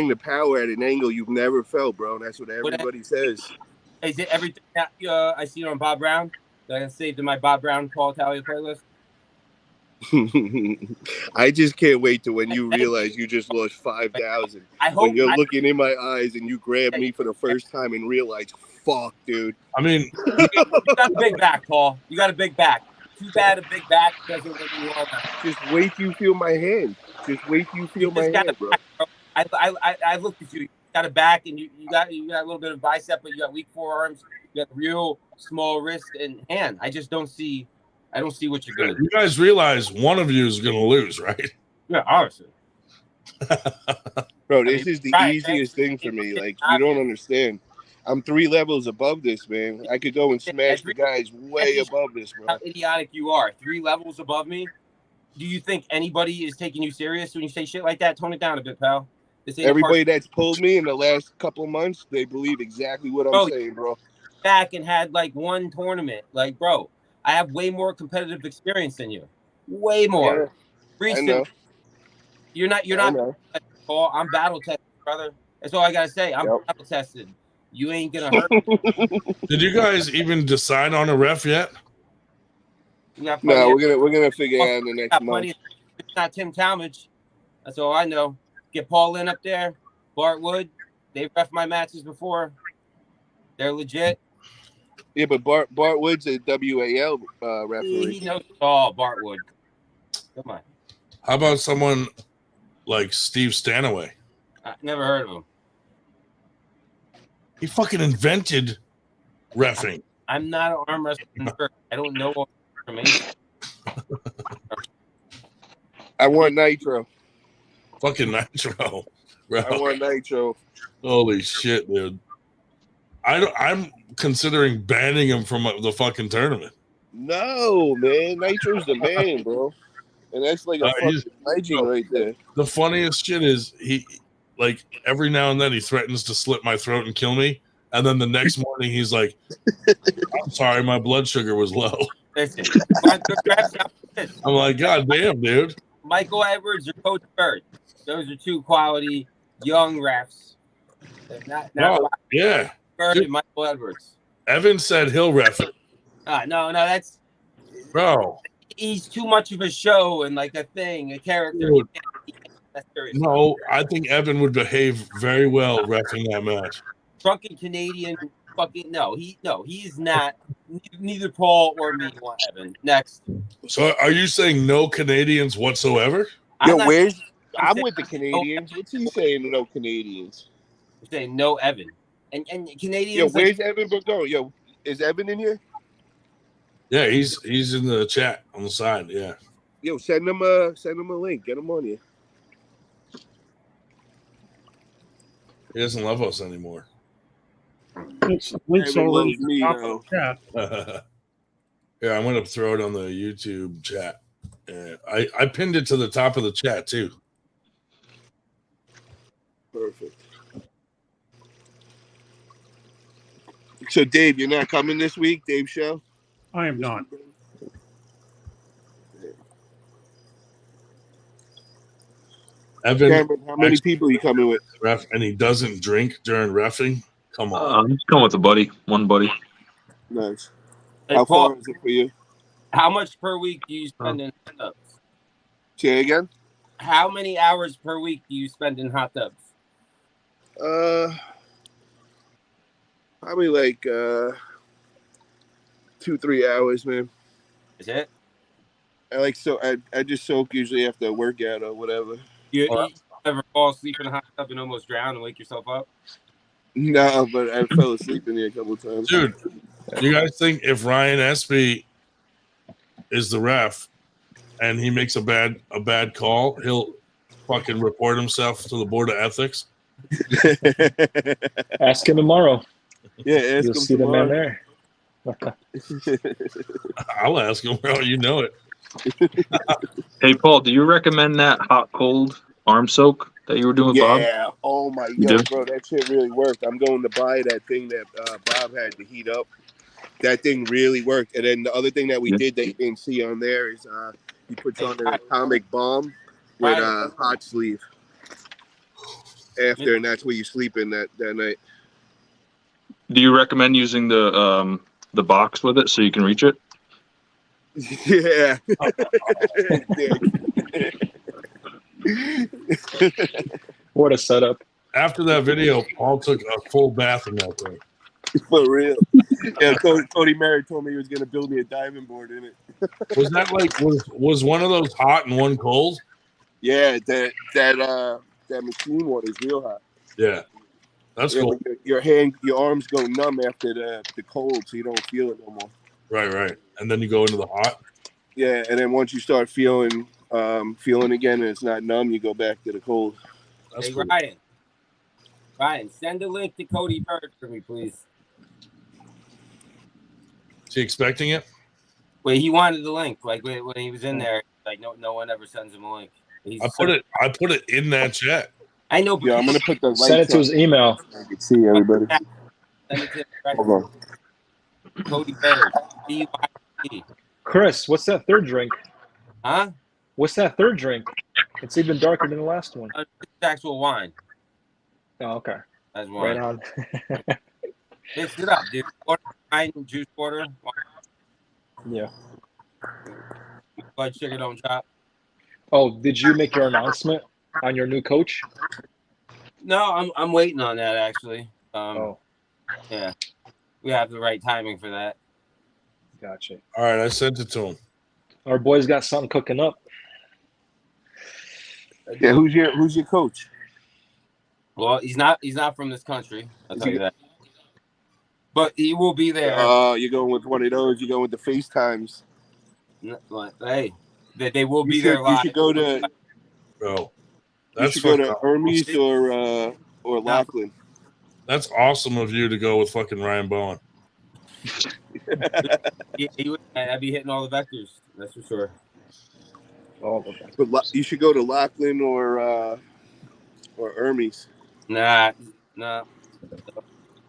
the power at an angle you've never felt, bro. That's what everybody says. Is it everything that I see on Bob Brown that I saved in my Bob Brown Paul Talia playlist? I just can't wait to when you realize you just lost 5,000. When you're looking in my eyes and you grab me for the first time and realize, fuck, dude. I mean, you got a big back, Paul. You got a big back. Too bad a big back doesn't win you all that. Just wait till you feel my hand. Just wait till you feel my hand, bro. I looked at you. You got a back and you got a little bit of bicep, but you got weak forearms. You got real small wrist and hand. I just don't see. I don't see what you're doing. You guys realize one of you is going to lose, right? Yeah, obviously. Bro, this is the easiest thing for me. Like, you don't understand. I'm 3 levels above this, man. I could go and smash the guys way above this, bro. How idiotic you are. 3 levels above me. Do you think anybody is taking you serious when you say shit like that? Tone it down a bit, pal. Everybody that's pulled me in the last couple of months, they believe exactly what I'm saying, bro. Back and had like 1 tournament. Like, bro, I have way more competitive experience than you. Way more. Yeah, I know. You're not Paul. I'm battle tested, brother. That's all I gotta say. I'm battle tested. You ain't gonna hurt me. Did you guys even decide on a ref yet? No, we're gonna figure it out in the next month. It's not Tim Talmadge. That's all I know. Get Paul Lynn up there. Bart Wood. They've ref my matches before. They're legit. Yeah, but Bart Wood's a WAL referee. He knows all, Bart Wood. Come on. How about someone like Steve Stanaway? I never heard of him. He fucking invented reffing. I'm not an arm wrestling nerd. I don't know all the information. I want Nitro. Fucking Nitro. Bro. I want Nitro. Holy shit, dude. I'm considering banning him from the fucking tournament. No, man. Nitro's the man, bro. And that's like a fucking hygiene right there. The funniest shit is he, like, every now and then he threatens to slit my throat and kill me. And then the next morning he's like, I'm sorry, my blood sugar was low. Listen, my good refs out this. I'm like, God damn, dude. Michael Edwards or Coach Bird. Those are two quality young refs. Not yeah. Bird Dude, and Michael Edwards. Evan said he'll ref it. No, that's Bro. He's too much of a show and like a thing, a character. That's serious. No, I think Evan would behave very well reffing that match. Drunken Canadian fucking he's not. Neither Paul or me want Evan. Next. So are you saying no Canadians whatsoever? I'm with the Canadians. What's he saying? No Canadians. I'm saying no Evan. And Canadians. Yo, where's Evan Burgo? Yo, is Evan in here? Yeah, he's in the chat on the side. Yeah. Yo, send him a link. Get him on here. He doesn't love us anymore. Links already in the top of the chat. Yeah, I'm gonna throw it on the YouTube chat. I pinned it to the top of the chat too. Perfect. So, Dave, you're not coming this week, Dave Show? I am not. Evan, Cameron, how many people are you coming with? Ref, and he doesn't drink during reffing. Come on. I'm just going with a buddy, one buddy. Nice. Hey, How Paul, far is it for you? how much per week do you spend in hot tubs? Say again? How many hours per week do you spend in hot tubs? Probably like 2-3 hours, man. Is it? I just soak usually after a workout or whatever. You ever fall asleep in a hot tub and almost drown and wake yourself up? No, but I fell asleep in there a couple times. Dude, do you guys think if Ryan Espy is the ref and he makes a bad call, he'll fucking report himself to the board of ethics? Ask him tomorrow. Yeah, ask You'll him see tomorrow. the man there. I'll ask him, bro. You know it. Hey, Paul, do you recommend that hot cold arm soak that you were doing with Bob? Yeah. Oh my You god, do? bro, that shit really worked. I'm going to buy that thing that Bob had to heat up. That thing really worked. And then the other thing that we did that you didn't see on there is he puts on an atomic bomb with a hot sleeve after, and that's where you sleep in that night. Do you recommend using the box with it so you can reach it? Yeah. What a setup. After that video, Paul took a full bath in that thing. For real. Yeah, Cody Merritt told me he was going to build me a diving board in it. Was that like was one of those hot and one cold? Yeah, that machine one is real hot. Yeah. That's cool. Your arms go numb after the cold, so you don't feel it no more. Right. And then you go into the hot. Yeah, and then once you start feeling again and it's not numb, you go back to the cold. That's hey, cool. Ryan, send a link to Cody Bird for me, please. Is he expecting it? Wait, he wanted the link. Like when he was in there, like no one ever sends him a link. I put it in that chat. I know. Yeah, I'm gonna put the Send it to his email. I can see everybody. Send it to Hold on. Cody Bird. B-Y-D. Chris, what's that third drink? Huh? What's that third drink? It's even darker than the last one. It's actual wine. Oh, okay. That's wine. Right on. Mix it up, dude. Wine, juice, water. Yeah. Blood sugar don't chop. Oh, did you make your announcement on your new coach? No, I'm waiting on that actually. Yeah, we have the right timing for that. gotcha. All right, I sent it to him. Our boys got something cooking up. Yeah, who's your coach? Well, he's not from this country. I'll tell you that. But he will be there. You're going with one of those. You're going with the FaceTimes. Hey, they will be there live. You should go to. Bro, You should go to Hermes or Lachlan. That's awesome of you to go with fucking Ryan Bowen. I'd be hitting all the vectors. That's for sure. But you should go to Lachlan or Hermes. Nah.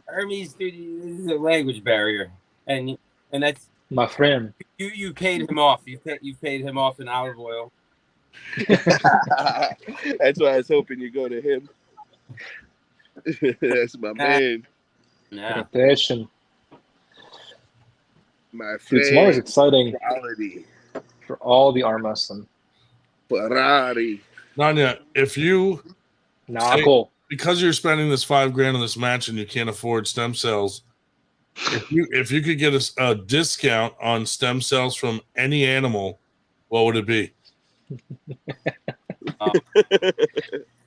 Hermes, dude, this is a language barrier, and that's My friend. You paid him off. You paid him off in olive oil. That's why I was hoping you go to him. That's my man. Yeah. My friend. Dude, tomorrow's exciting Quality. for all the arm wrestling. Ferrari. Nanya, if you because you're spending this $5,000 on this match and you can't afford stem cells, if you could get a discount on stem cells from any animal, what would it be?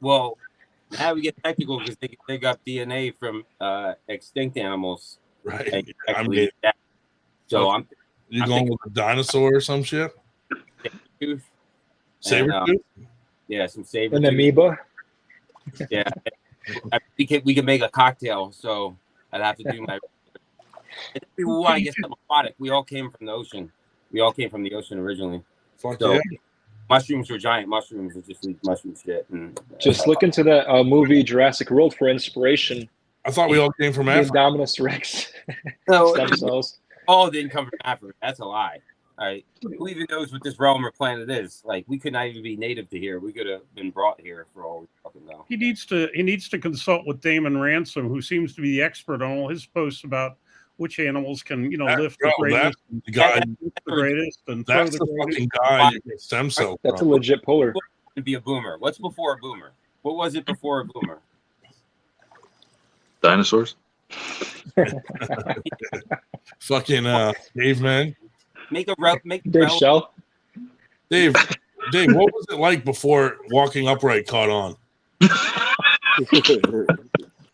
Well, now we get technical because they dig up DNA from extinct animals. Right. I mean, so you going with a dinosaur or some shit? Saber-tooth? Yeah, some saber-tooth. An amoeba? Yeah. we can make a cocktail, so I'd have to do my. If people want to get some aquatic. We all came from the ocean. We all came from the ocean originally. Fuck so, yeah. Mushrooms were giant mushrooms. It just eat mushroom shit. And, just look into that movie Jurassic World for inspiration. I thought we all came from Africa. Indominus Rex. No, stem cells. All didn't come from Africa. That's a lie. All right. Who even knows what this realm or planet is? Like, we could not even be native to here. We could have been brought here for all we fucking know. He needs to consult with Damon Ransom, who seems to be the expert on all his posts about which animals can, lift the greatest, and throw the fucking guy you get stem cells. That's a legit puller. To be a boomer. What's before a boomer? What was it before a boomer? Dinosaurs. Fucking caveman. Make Dave Shell. Dave, what was it like before walking upright caught on?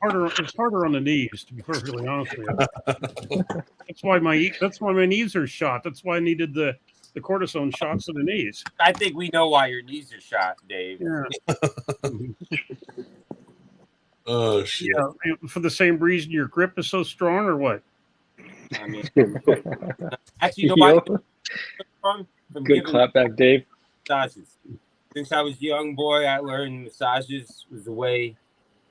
It's harder on the knees, to be perfectly honest with you. That's why my knees are shot. That's why I needed the cortisone shots to the knees. I think we know why your knees are shot, Dave. Yeah. Oh shit! Yeah, for the same reason your grip is so strong, or what? I mean, actually, nobody. Good clapback, Dave. Massages. Since I was a young boy, I learned massages was the way.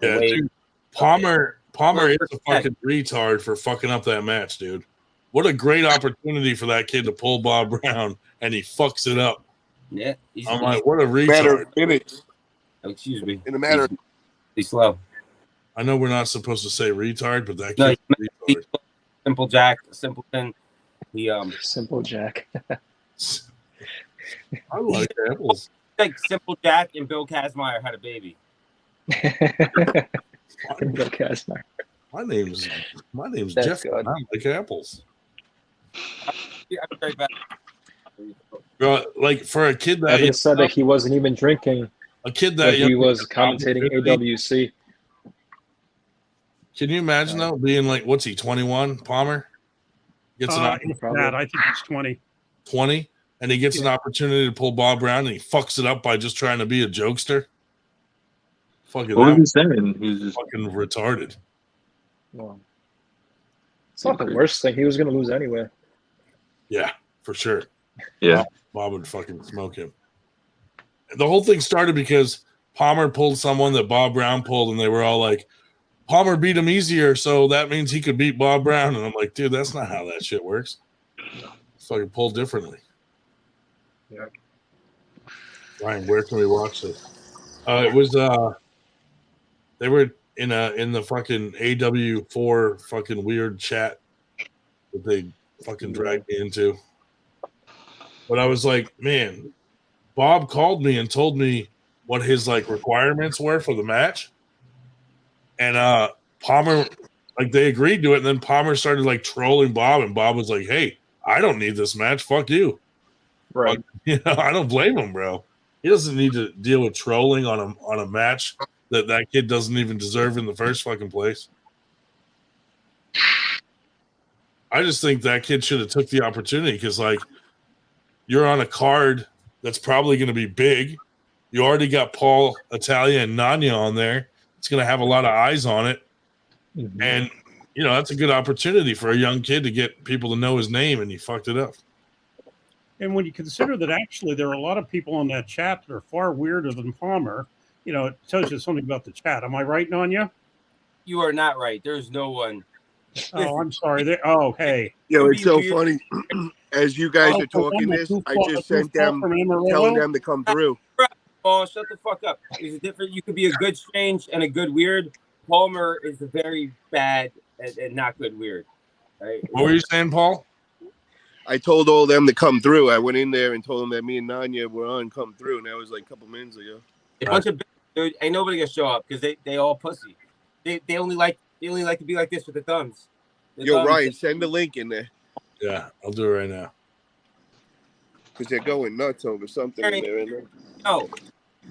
Yeah, dude, Palmer is a fucking retard for fucking up that match, dude. What a great opportunity for that kid to pull Bob Brown, and he fucks it up. Yeah, I'm like, what a retard. Oh, excuse me. In a matter. He's slow. I know we're not supposed to say retard, but that kid's retard. Simple Jack, simpleton. Simple Jack. I like apples. Like Simple Jack and Bill Kazmaier had a baby. Bill Kazmaier. My name's That's Jeff. good. And I like apples. I'm very bad. Like for a kid that Evan said that he wasn't even drinking. A kid that he was commentating AWC. Can you imagine though being like, what's he, 21? Palmer gets I think he's 20. 20, and he gets an opportunity to pull Bob Brown, and he fucks it up by just trying to be a jokester. Fucking, what was he saying? He was just fucking retarded. Well, it's not the worst thing. He was going to lose anyway. Yeah, for sure. Yeah, Bob would fucking smoke him. The whole thing started because Palmer pulled someone that Bob Brown pulled, and they were all like, Palmer beat him easier, so that means he could beat Bob Brown. And I'm like, dude, that's not how that shit works. It's fucking pulled differently. Yeah. Ryan, where can we watch this? It was they were in the fucking AW4 fucking weird chat that they fucking dragged me into. But I was like, man, Bob called me and told me what his like requirements were for the match. And Palmer, like, they agreed to it, and then Palmer started like trolling Bob, and Bob was like, hey, I don't need this match. Fuck you. Right. I don't blame him, bro. He doesn't need to deal with trolling on a match that kid doesn't even deserve in the first fucking place. I just think that kid should have took the opportunity because, like, you're on a card that's probably going to be big. You already got Paul, Italia, and Nanya on there. It's going to have a lot of eyes on it. Mm-hmm. And, that's a good opportunity for a young kid to get people to know his name, and he fucked it up. And when you consider that actually there are a lot of people on that chat that are far weirder than Palmer, it tells you something about the chat. Am I right, Nanya? You are not right. There's no one Oh, I'm sorry. Hey. Yo, it's so funny. As you guys are talking this, I just sent them, telling them to come through. Paul, shut the fuck up. There's a difference. You could be a good strange and a good weird. Palmer is a very bad and not good weird. Right? What were you saying, Paul? I told all them to come through. I went in there and told them that me and Nanya were on come through, and that was like a couple minutes ago. A bunch of dude, ain't nobody gonna show up because they all pussy. They only like to be like this with the thumbs. Yo, Ryan, send the link in there. Yeah, I'll do it right now. Because they're going nuts over something in there. No,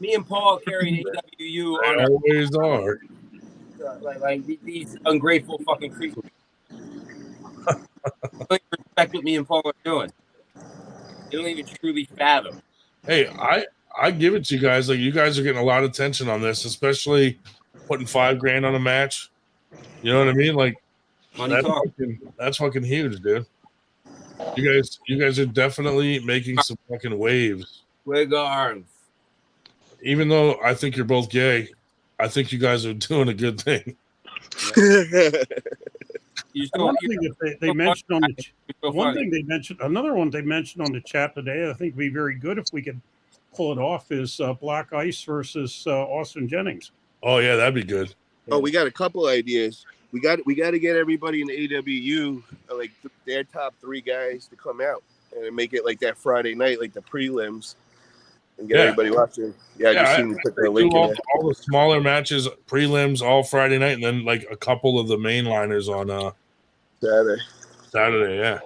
me and Paul carried AWU on our always are. Like these ungrateful fucking creatures. They don't respect what me and Paul are doing. They don't even truly fathom. Hey, I give it to you guys. Like, you guys are getting a lot of attention on this, especially putting $5,000 on a match. You know what I mean? Like, that's fucking huge, dude. You guys are definitely making some fucking waves. Wiggle arms. Even though I think you're both gay, I think you guys are doing a good thing. One thing that they mentioned on another one they mentioned on the chat today, I think would be very good if we could pull it off, is Black Ice versus Austin Jennings. Oh yeah, that'd be good. Oh, we got a couple ideas. We got to get everybody in the AWU, like their top 3 guys, to come out and make it like that Friday night, like the prelims, and get everybody watching. I just seen put the link in there. All the smaller matches, prelims, all Friday night, and then like a couple of the mainliners on Saturday, yeah.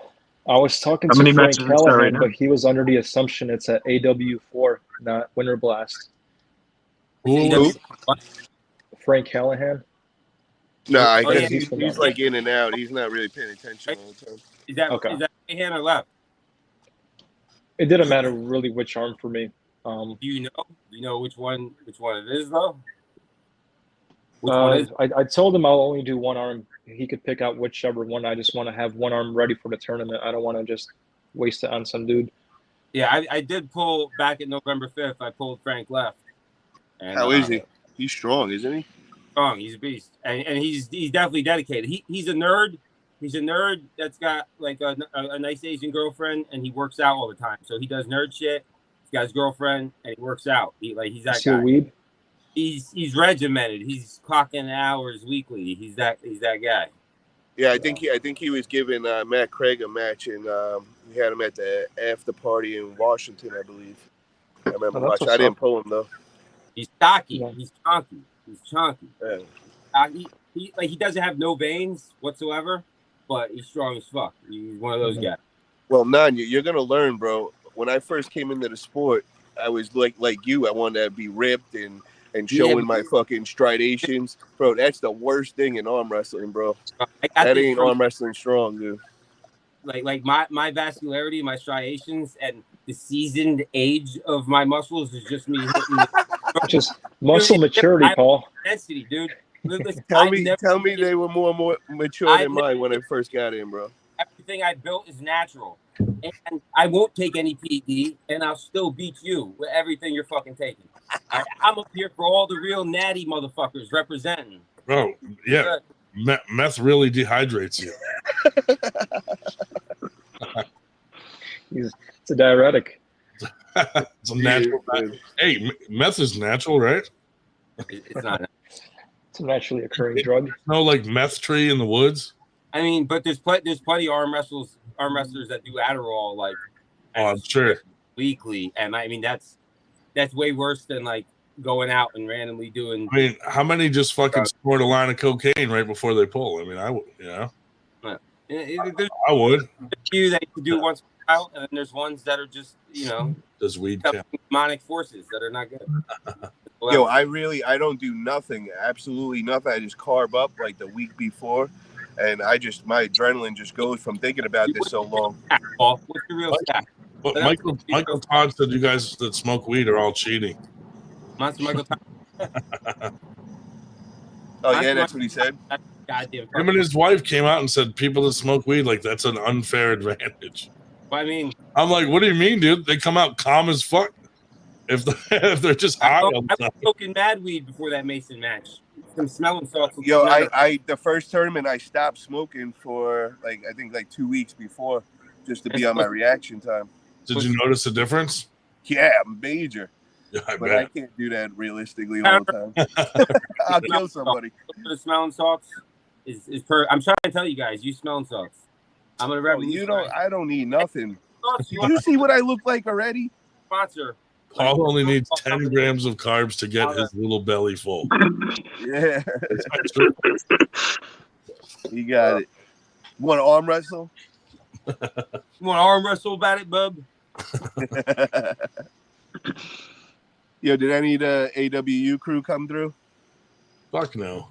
I was talking to Frank Callahan, but he was under the assumption it's at AW4, not Winter Blast. Who? Frank Callahan. No, I guess he's like in and out. He's not really paying attention all the time. Is that right hand or left? It didn't matter really which arm for me. Do you know which one it is though? I told him I'll only do one arm. He could pick out whichever one. I just want to have one arm ready for the tournament. I don't want to just waste it on some dude. Yeah, I did pull back at November 5th. I pulled Frank left. And, how is he? He's strong, isn't he? Strong. He's a beast, and he's definitely dedicated. He's a nerd. He's a nerd that's got like a nice Asian girlfriend, and he works out all the time. So he does nerd shit. He's got his girlfriend, and he works out. He's that guy. Weed? He's regimented. He's clocking hours weekly. He's that guy. Yeah, I think he was giving Matt Craig a match, and we had him at the after party in Washington, I believe. I remember watching. I didn't pull him though. He's stocky. Yeah. He's chunky. He's chunky. Yeah. He doesn't have no veins whatsoever, but he's strong as fuck. He's one of those guys. Well, you're gonna learn, bro. When I first came into the sport, I was like you. I wanted to be ripped and showing my fucking stridations, bro. That's the worst thing in arm wrestling, bro. That ain't arm wrestling strong, dude. Like my vascularity, my striations, and the seasoned age of my muscles is just me hitting. Just muscle maturity, Paul. Density, dude. Listen, tell me they were more mature than mine when I first got in, bro. Everything I built is natural, and I won't take any PD, and I'll still beat you with everything you're fucking taking. I'm up here for all the real natty motherfuckers representing. Bro, yeah, meth really dehydrates you. It's a diuretic. It's a natural. Hey, meth is natural, right? It's not. It's a naturally occurring drug. No, like meth tree in the woods. I mean, but there's plenty of arm wrestlers that do Adderall like. Oh, I'm sure. Weekly, and I mean that's way worse than like going out and randomly doing. I mean, how many just fucking snort a line of cocaine right before they pull? I mean, I would, I would. There's a few that you can do once in a while, and then there's ones that are just does weed demonic forces that are not good. Yo, I don't do nothing, absolutely nothing. I just carb up like the week before, and my adrenaline just goes from thinking about this so long. What's the real stack? But Michael Todd said you guys that smoke weed are all cheating. Monster Michael Todd. Oh yeah, that's what he said. Goddamn. Him and his wife came out and said people that smoke weed, like, that's an unfair advantage. I mean, I'm like, what do you mean, dude? They come out calm as fuck. if they're just high. I was smoking mad weed before that Mason match. Some smelling salts. Yo, I the first tournament I stopped smoking for I think 2 weeks before, just to be on my reaction time. Did you notice a difference? Yeah, major. Yeah, but I can't do that realistically all the time. I'll kill somebody. The smelling salts is per. I'm trying to tell you guys, you smelling salts. I'm gonna revolutionize. I don't need nothing. Do you see what I look like already? Sponsor. Paul only needs 10 grams of carbs to get his little belly full. Yeah. You got it. You want to arm wrestle? You want to arm wrestle about it, bub? Yo, did any of the AWU crew come through? Fuck no.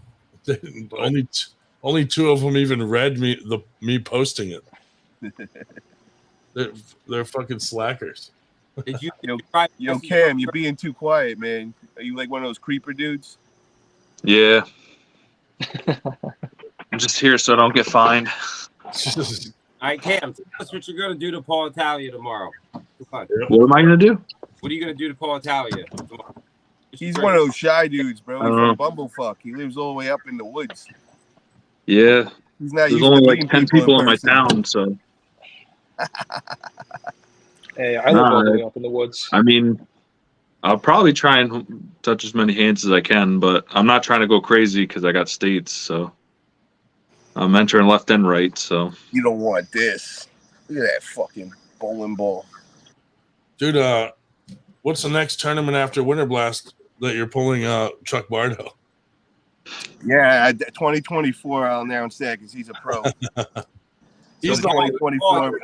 Only two of them even read me posting it. They're fucking slackers. Did you? Yo, Cam, you're being too quiet, man. Are you like one of those creeper dudes? Yeah. I'm just here so I don't get fined. All right, Cam, tell us what you're gonna do to Paul Italia tomorrow. What am I gonna do? What are you gonna do to Paul Italia tomorrow? He's one of those shy dudes, bro. He's from Bumblefuck. He lives all the way up in the woods. Yeah. He's not There's only like 10 people in my town, so. Hey, I live all the way up in the woods. I mean, I'll probably try and touch as many hands as I can, but I'm not trying to go crazy because I got states, so I'm entering left and right, so. You don't want this. Look at that fucking bowling ball. Dude, what's the next tournament after Winter Blast that you're pulling Chuck Bardo? Yeah, 2024, I'll announce that because he's a pro. He's so 2024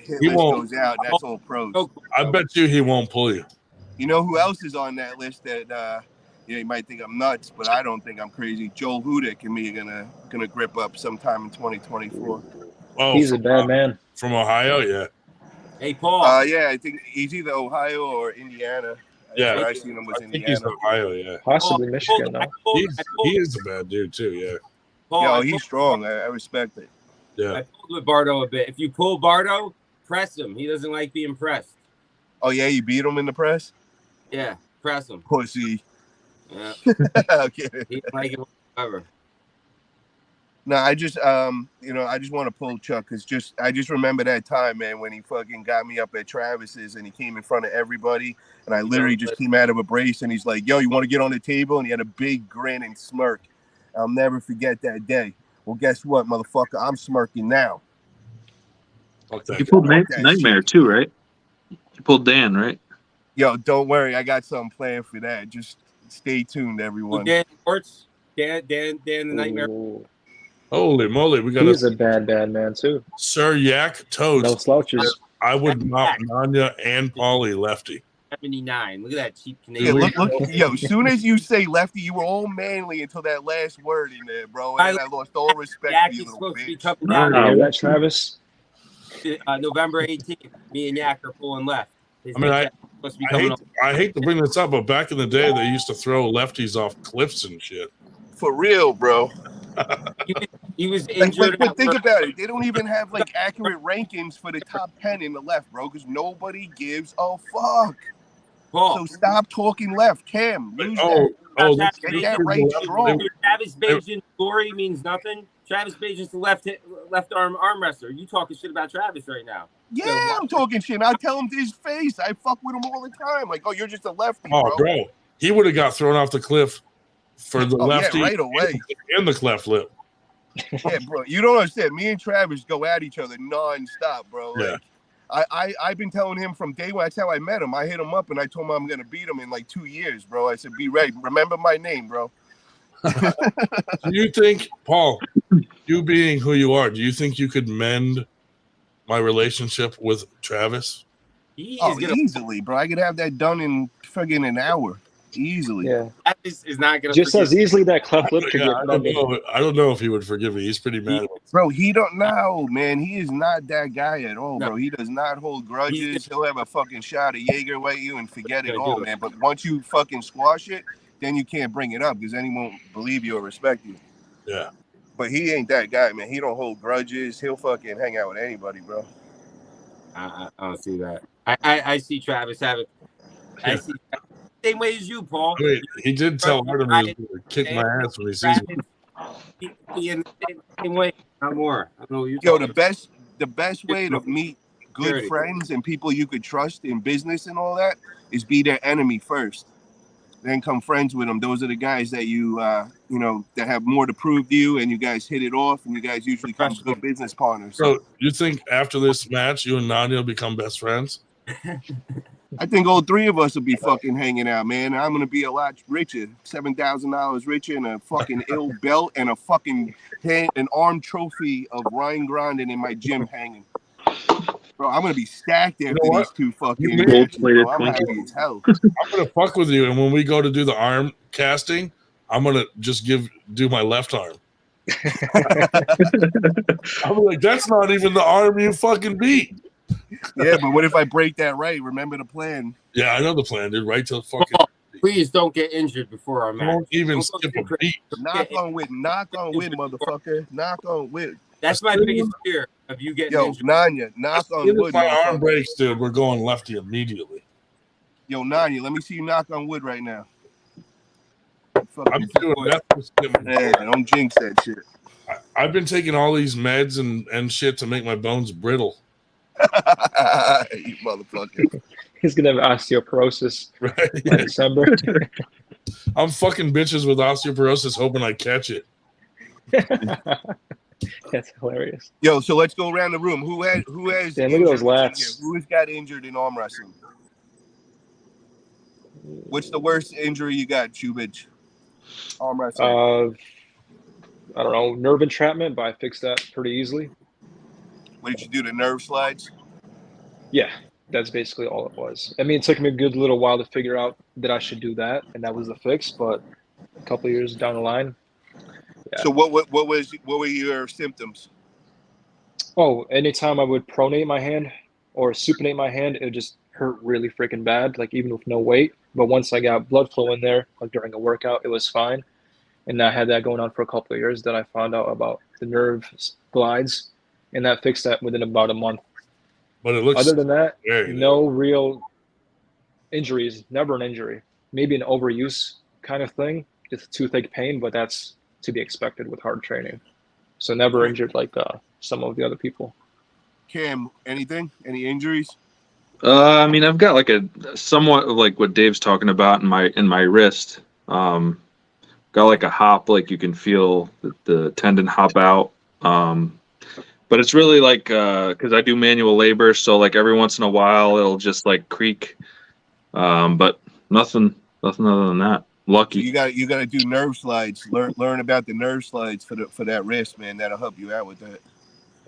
hit list goes out. That's all pros. I bet you won't pull you. You know who else is on that list that you might think I'm nuts, but I don't think I'm crazy. Joel Hudick and me are gonna grip up sometime in 2024. Oh, he's a bad man. From Ohio, yeah. Hey, Paul. Yeah, I think he's either Ohio or Indiana. Yeah, I seen him was Indiana. He's Ohio, yeah. Possibly Michigan, though. He is a bad dude too, yeah. Yo, he's strong. I respect it. Yeah. I pulled with Bardo a bit. If you pull Bardo, press him. He doesn't like being pressed. Oh yeah, you beat him in the press? Yeah, press him. Pussy. Yeah. Okay. He doesn't like it whatsoever. No, I just I just want to pull Chuck because I just remember that time, man, when he fucking got me up at Travis's and he came in front of everybody and I literally just came out of a brace and he's like, yo, you want to get on the table? And he had a big grin and smirk. I'll never forget that day. Well, guess what, motherfucker? I'm smirking now. You pulled Nightmare too, right? You pulled Dan, right? Yo, don't worry. I got something planned for that. Just stay tuned, everyone. Dan Sports? Dan the Nightmare. Ooh. Holy moly, we got He's a bad man too. Sir Yak Toast. No slouches. I would mount Nanya and Paulie lefty. 79. Look at that cheap Canadian. Yeah, look, yo, as soon as you say lefty, you were all manly until that last word in there, bro. And I lost all respect for you, little bitch. You hear that, Travis? November 18th, me and Yak are pulling left. I mean, I hate to bring this up, but back in the day, they used to throw lefties off cliffs and shit. For real, bro. He was injured. But think about it. They don't even have like accurate rankings for the top 10 in the left, bro, because nobody gives a fuck. Paul. So stop talking left, Cam. Get that right strong. Travis Bajan's glory means nothing. Travis Bajan's the left arm wrestler. You talking shit about Travis right now? Yeah, I'm talking shit. I tell him to his face. I fuck with him all the time. Like, oh, you're just a lefty, bro. He would have got thrown off the cliff for the lefty right away and the cleft lip. Yeah, bro. You don't understand. Me and Travis go at each other nonstop, bro. Like, yeah. I've been telling him from day one. That's how I met him. I hit him up and I told him I'm gonna beat him in like 2 years, bro. I said, be ready. Remember my name, bro. Do you think, Paul, you being who you are, do you think you could mend my relationship with Travis? Easily, bro. I could have that done in friggin' an hour. Easily. Yeah. That is not gonna just as easily that cleft lip could get. I don't know if he would forgive me. He's pretty mad. Bro, he don't know, man. He is not that guy at all, bro. He does not hold grudges. He'll have a fucking shot of Jaeger with you and forget it all, man. But once you fucking squash it, then you can't bring it up because then he won't believe you or respect you. Yeah. But he ain't that guy, man. He don't hold grudges. He'll fucking hang out with anybody, bro. I don't see that. I see Travis having. I see. Same way as you, Paul. I mean, he did tell Artem he was going to kick my ass when he sees me. He in the same way, not more. I don't know what you're Yo, talking the best way to meet good friends and people you could trust in business and all that is be their enemy first. Then come friends with them. Those are the guys that you that have more to prove to you, and you guys hit it off, and you guys usually become good business partners. So you think after this match, you and Nadia will become best friends? I think all three of us will be fucking hanging out, man. I'm gonna be a lot richer, $7,000 richer, and a fucking ill belt, and a fucking an arm trophy of Ryan Grandin in my gym hanging. Bro, I'm gonna be stacked after these two fucking matches, bro. I'm happy as hell. I'm gonna fuck with you, and when we go to do the arm casting, I'm gonna just do my left arm. I'm like, that's not even the arm you fucking beat. Yeah, but what if I break that right? Remember the plan. Yeah, I know the plan, dude. Right till fucking. Oh, please don't get injured before our match. Don't even skip a beat. Knock on wood, motherfucker. Knock on wood. That's my biggest fear of you getting injured. Nanya, knock on wood. If my arm breaks, dude, we're going lefty immediately. Yo, Nanya, let me see you knock on wood right now. I'm doing that. Yeah, don't jinx that shit. I've been taking all these meds and shit to make my bones brittle. You motherfucker. He's gonna have osteoporosis by December. I'm fucking bitches with osteoporosis hoping I catch it. That's hilarious. Yo, so let's go around the room. Who has Damn, look at those lats. Who has got injured in arm wrestling? What's the worst injury you got, Chubich? Arm wrestling. I don't know, nerve entrapment, but I fixed that pretty easily. What did you do, the nerve slides? Yeah, that's basically all it was. I mean, it took me a good little while to figure out that I should do that, and that was the fix. But a couple of years down the line. Yeah. So what were your symptoms? Oh, anytime I would pronate my hand or supinate my hand, it would just hurt really freaking bad, like even with no weight. But once I got blood flow in there, like during a workout, it was fine. And I had that going on for a couple of years. Then I found out about the nerve glides, and that fixed that within about a month. But it looks other than that, no real injuries, never an injury. Maybe an overuse kind of thing, just toothache pain, but that's to be expected with hard training. So never injured like some of the other people. Cam, anything? Any injuries? I mean, I've got like a somewhat like what Dave's talking about in my wrist. Got like a hop, like you can feel the tendon hop out. But it's really like because I do manual labor, so like every once in a while it'll just like creak. But nothing other than that. Lucky. So you got to do nerve slides. Learn about the nerve slides for that wrist, man. That'll help you out with that.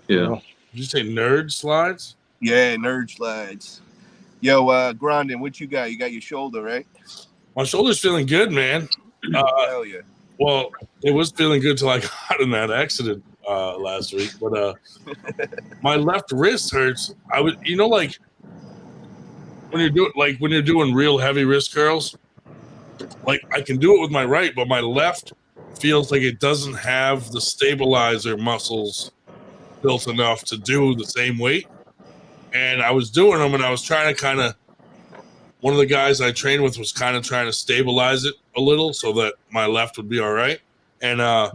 Yeah. Did you say nerd slides? Yeah, nerd slides. Yo, Grandin, what you got? You got your shoulder, right? My shoulder's feeling good, man. Hell yeah. Well, it was feeling good till I got in that accident last week. But my left wrist hurts. Like when you're doing real heavy wrist curls, like I can do it with my right, but my left feels like it doesn't have the stabilizer muscles built enough to do the same weight. And I was doing them, and I was trying to one of the guys I trained with was kind of trying to stabilize it a little so that my left would be all right. And I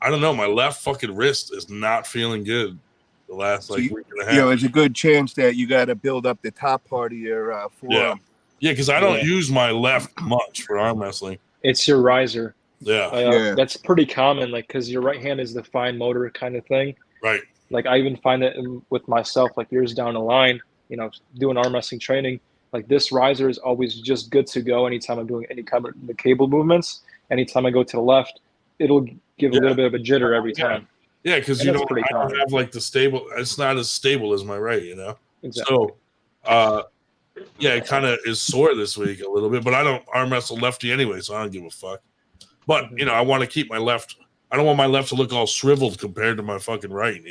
don't know, my left fucking wrist is not feeling good the last week and a half. There's a good chance that you got to build up the top part of your forearm. Yeah, because I don't use my left much for arm wrestling. It's your riser. Yeah. That's pretty common, like because your right hand is the fine motor kind of thing. Right. Like I even find that with myself, like years down the line, doing arm wrestling training, like this riser is always just good to go anytime I'm doing any kind of the cable movements. Anytime I go to the left, it'll give a little bit of a jitter every time. Yeah, because I don't have like the stable. It's not as stable as my right, Exactly. So, it kind of is sore this week a little bit. But I don't arm wrestle lefty anyway, so I don't give a fuck. But I want to keep my left. I don't want my left to look all shriveled compared to my fucking right.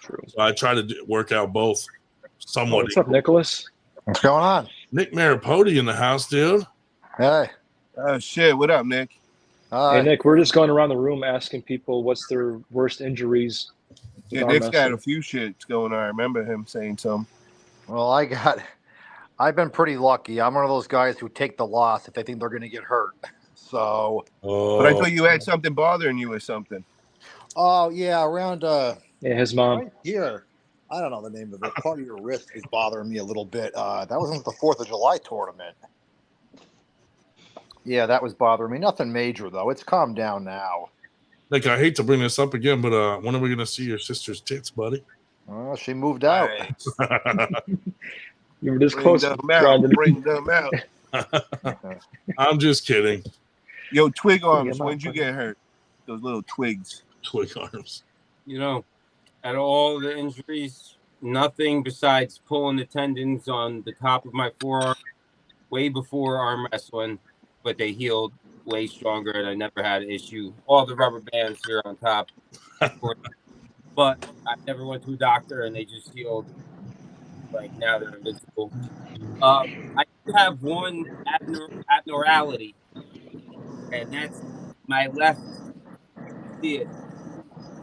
True. So I try to work out both somewhat. What's up, Nicholas? What's going on? Nick Maripodi in the house, dude. Hey. Oh shit! What up, Nick? Hey, Nick. We're just going around the room asking people what's their worst injuries. Yeah, Nick's got a few shits going on. I remember him saying something. Well, I got I've been pretty lucky. I'm one of those guys who take the loss if they think they're going to get hurt. So. But I thought you had something bothering you or something. Oh yeah, around his mom. right here. I don't know the name of it. Part of your wrist is bothering me a little bit. That was the 4th of July tournament. Yeah, that was bothering me. Nothing major though. It's calmed down now. Like, I hate to bring this up again, but when are we gonna see your sister's tits, buddy? Well, she moved out. You were this Bring close. them out. Bring them out. I'm just kidding. Yo, twig arms. When'd you get hurt? Those little twigs. Twig arms. You know, out of all the injuries, nothing besides pulling the tendons on the top of my forearm way before arm wrestling, but they healed way stronger and I never had an issue. All the rubber bands here on top. But I never went to a doctor and they just healed. Like now they're invisible. I do have one abnormality, and that's my left. See it,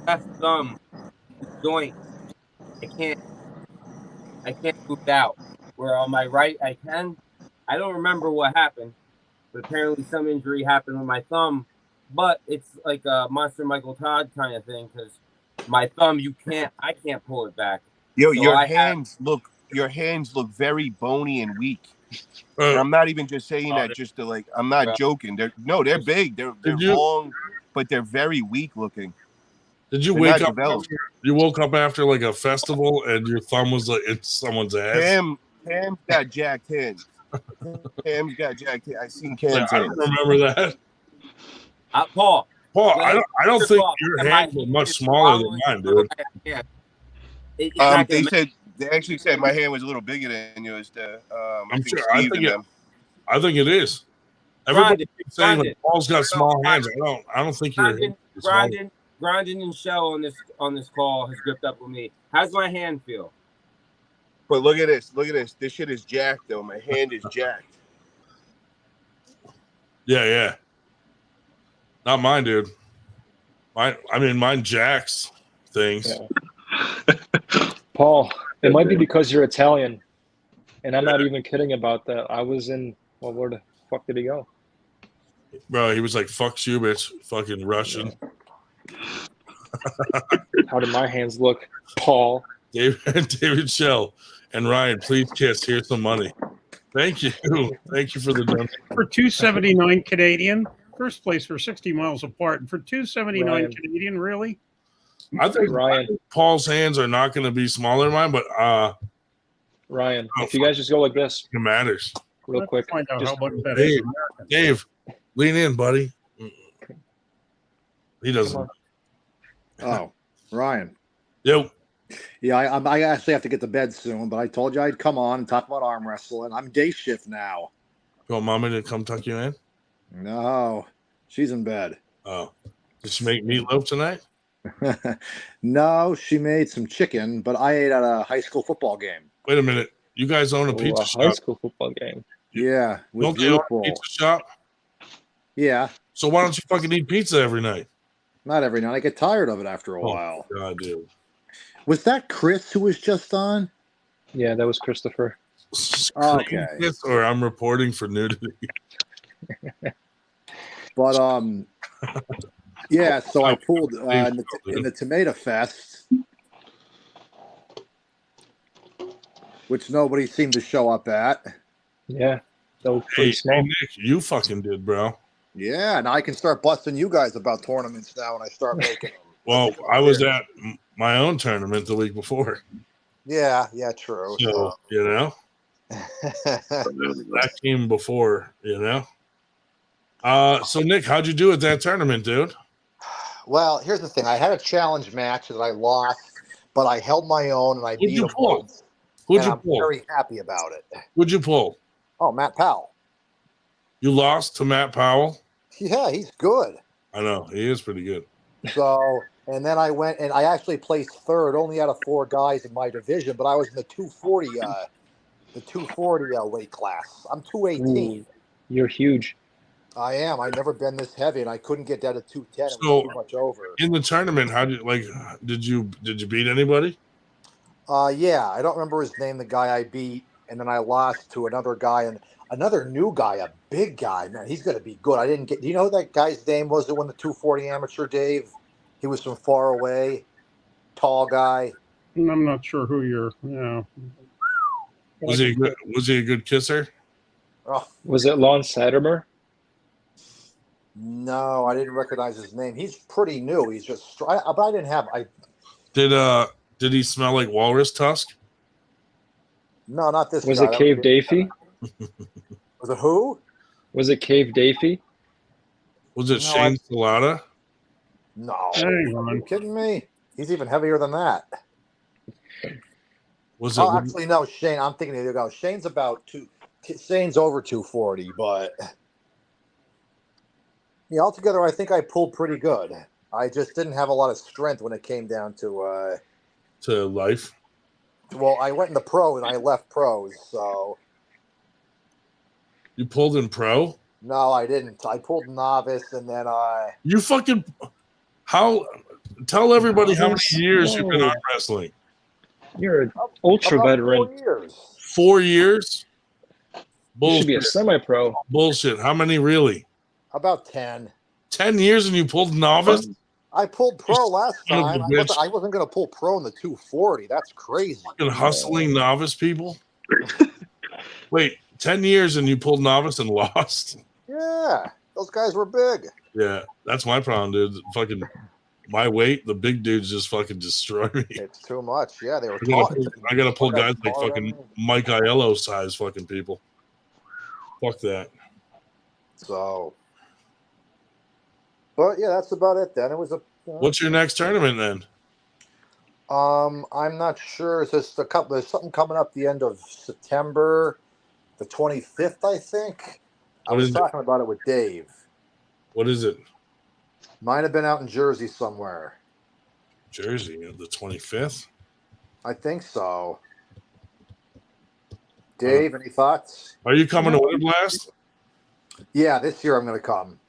left thumb joint. I can't move it out. Where on my right I can. I don't remember what happened, but apparently some injury happened with my thumb. But it's like a Monster Michael Todd kind of thing because my thumb I can't pull it back. Yo, so your hands look very bony and weak. And I'm not even just saying that just to like. I'm not joking. They're big. They're long, but they're very weak looking. Did you wake up? You woke up after like a festival, and your thumb was like it's someone's ass. Cam's got jacked hands. Cam's got jacked hands. I seen Cam's hands. I don't remember that. Paul, I don't think your hands are much smaller than mine, dude. Yeah. They actually said my hand was a little bigger than yours. I'm sure. I think it is. Everybody keeps saying like Paul's got small hands. I don't think you're. Grinding and Shell on this call has gripped up with me. How's my hand feel? But look at this. Look at this. This shit is jacked though. My hand is jacked. Yeah. Not mine, dude. Mine jacks things. Yeah. Paul, it might be because you're Italian, and I'm not even kidding about that. I was in. Well, where the fuck did he go? Bro, he was like, "Fuck you, bitch." Fucking Russian. How did my hands look, Paul? David Shell and Ryan, please kiss. Here's some money. Thank you. Thank you for the donation. For $2.79 Canadian, first place we're 60 miles apart. And for $2.79 Canadian, really? I think Paul's hands are not going to be smaller than mine, but Ryan, if you guys just go like this, it matters. Real quick. Find out just, how much that is. Dave, lean in, buddy. He doesn't. Oh, Ryan. Yo. Yeah, I actually have to get to bed soon, but I told you I'd come on and talk about arm wrestling. I'm day shift now. You want mommy to come tuck you in? No, she's in bed. Oh, did she make meatloaf tonight? No, she made some chicken, but I ate at a high school football game. Wait a minute. You guys own a pizza shop? High school football game. Yeah. Don't they own a pizza shop? Yeah. So why don't you fucking eat pizza every night? Not every night. I get tired of it after a while. God, dude. Was that Chris who was just on? Yeah, that was Christopher. Okay. Or I'm reporting for nudity. But yeah. So I pulled in the Tomato Fest, which nobody seemed to show up at. Yeah, that was pretty small. Hey, Nick, you fucking did, bro. Yeah, and I can start busting you guys about tournaments now when I start making them. Well, I was at my own tournament the week before. Yeah, true. So, you know, that came before, you know. So, Nick, how'd you do at that tournament, dude? Well, here's the thing. I had a challenge match that I lost, but I held my own and I beat him once. Who'd you I'm pull? Very happy about it. Who'd you pull? Oh, Matt Powell. You lost to Matt Powell? Yeah, he's good. I know. He is pretty good. So, and then I went and I actually placed third, only out of 4 guys in my division, but I was in the 240 weight class. I'm 218. Ooh, you're huge. I am. I've never been this heavy, and I couldn't get down to 210. It So, was too much over. In the tournament, did you beat anybody? Yeah, I don't remember his name, the guy I beat, and then I lost to another guy and another new guy, a big guy. Man, he's going to be good. I didn't get. Do you know who that guy's name was that won the 240 amateur, Dave? He was from far away, tall guy. I'm not sure who you're. Yeah. Was he a good kisser? Oh, Was it Lon Satimer? no, I didn't recognize his name. He's pretty new. He's just. But I didn't have. Did he smell like walrus tusk? No, not this. Was guy. it Cave Dafey? Was it who? Was it Cave Dafey? Was it Shane Salata? No. Are you kidding me? He's even heavier than that. Was it? Actually, no, Shane. I'm thinking of the guy. Shane's about Shane's over 240, but yeah, altogether, I think I pulled pretty good. I just didn't have a lot of strength when it came down to life. Well, I went in the pro and I left pros, so you pulled in pro? No, I didn't. I pulled novice, and then You fucking tell everybody how many years you've been on wrestling. You're an ultra veteran. 4 years. 4 years? You should be a semi-pro. Bullshit. How many really? About 10. 10 years and you pulled novice? I pulled pro last time. I wasn't going to pull pro in the 240. That's crazy. Fucking hustling novice people? Wait, 10 years and you pulled novice and lost? Yeah, those guys were big. Yeah, that's my problem, dude. Fucking my weight, the big dudes just fucking destroy me. It's too much. Yeah, they were. I gotta pull guys like fucking Mike Aiello size fucking people. Fuck that. So, but yeah, that's about it. Then it was a. What's your next tournament then? I'm not sure. It's just there's something coming up the end of September, the 25th, I think. I was talking about it with Dave. What is it? Might have been out in Jersey somewhere. Jersey, the 25th? I think so. Dave, any thoughts? Are you coming to Winter Blast? Yeah, this year I'm going to come.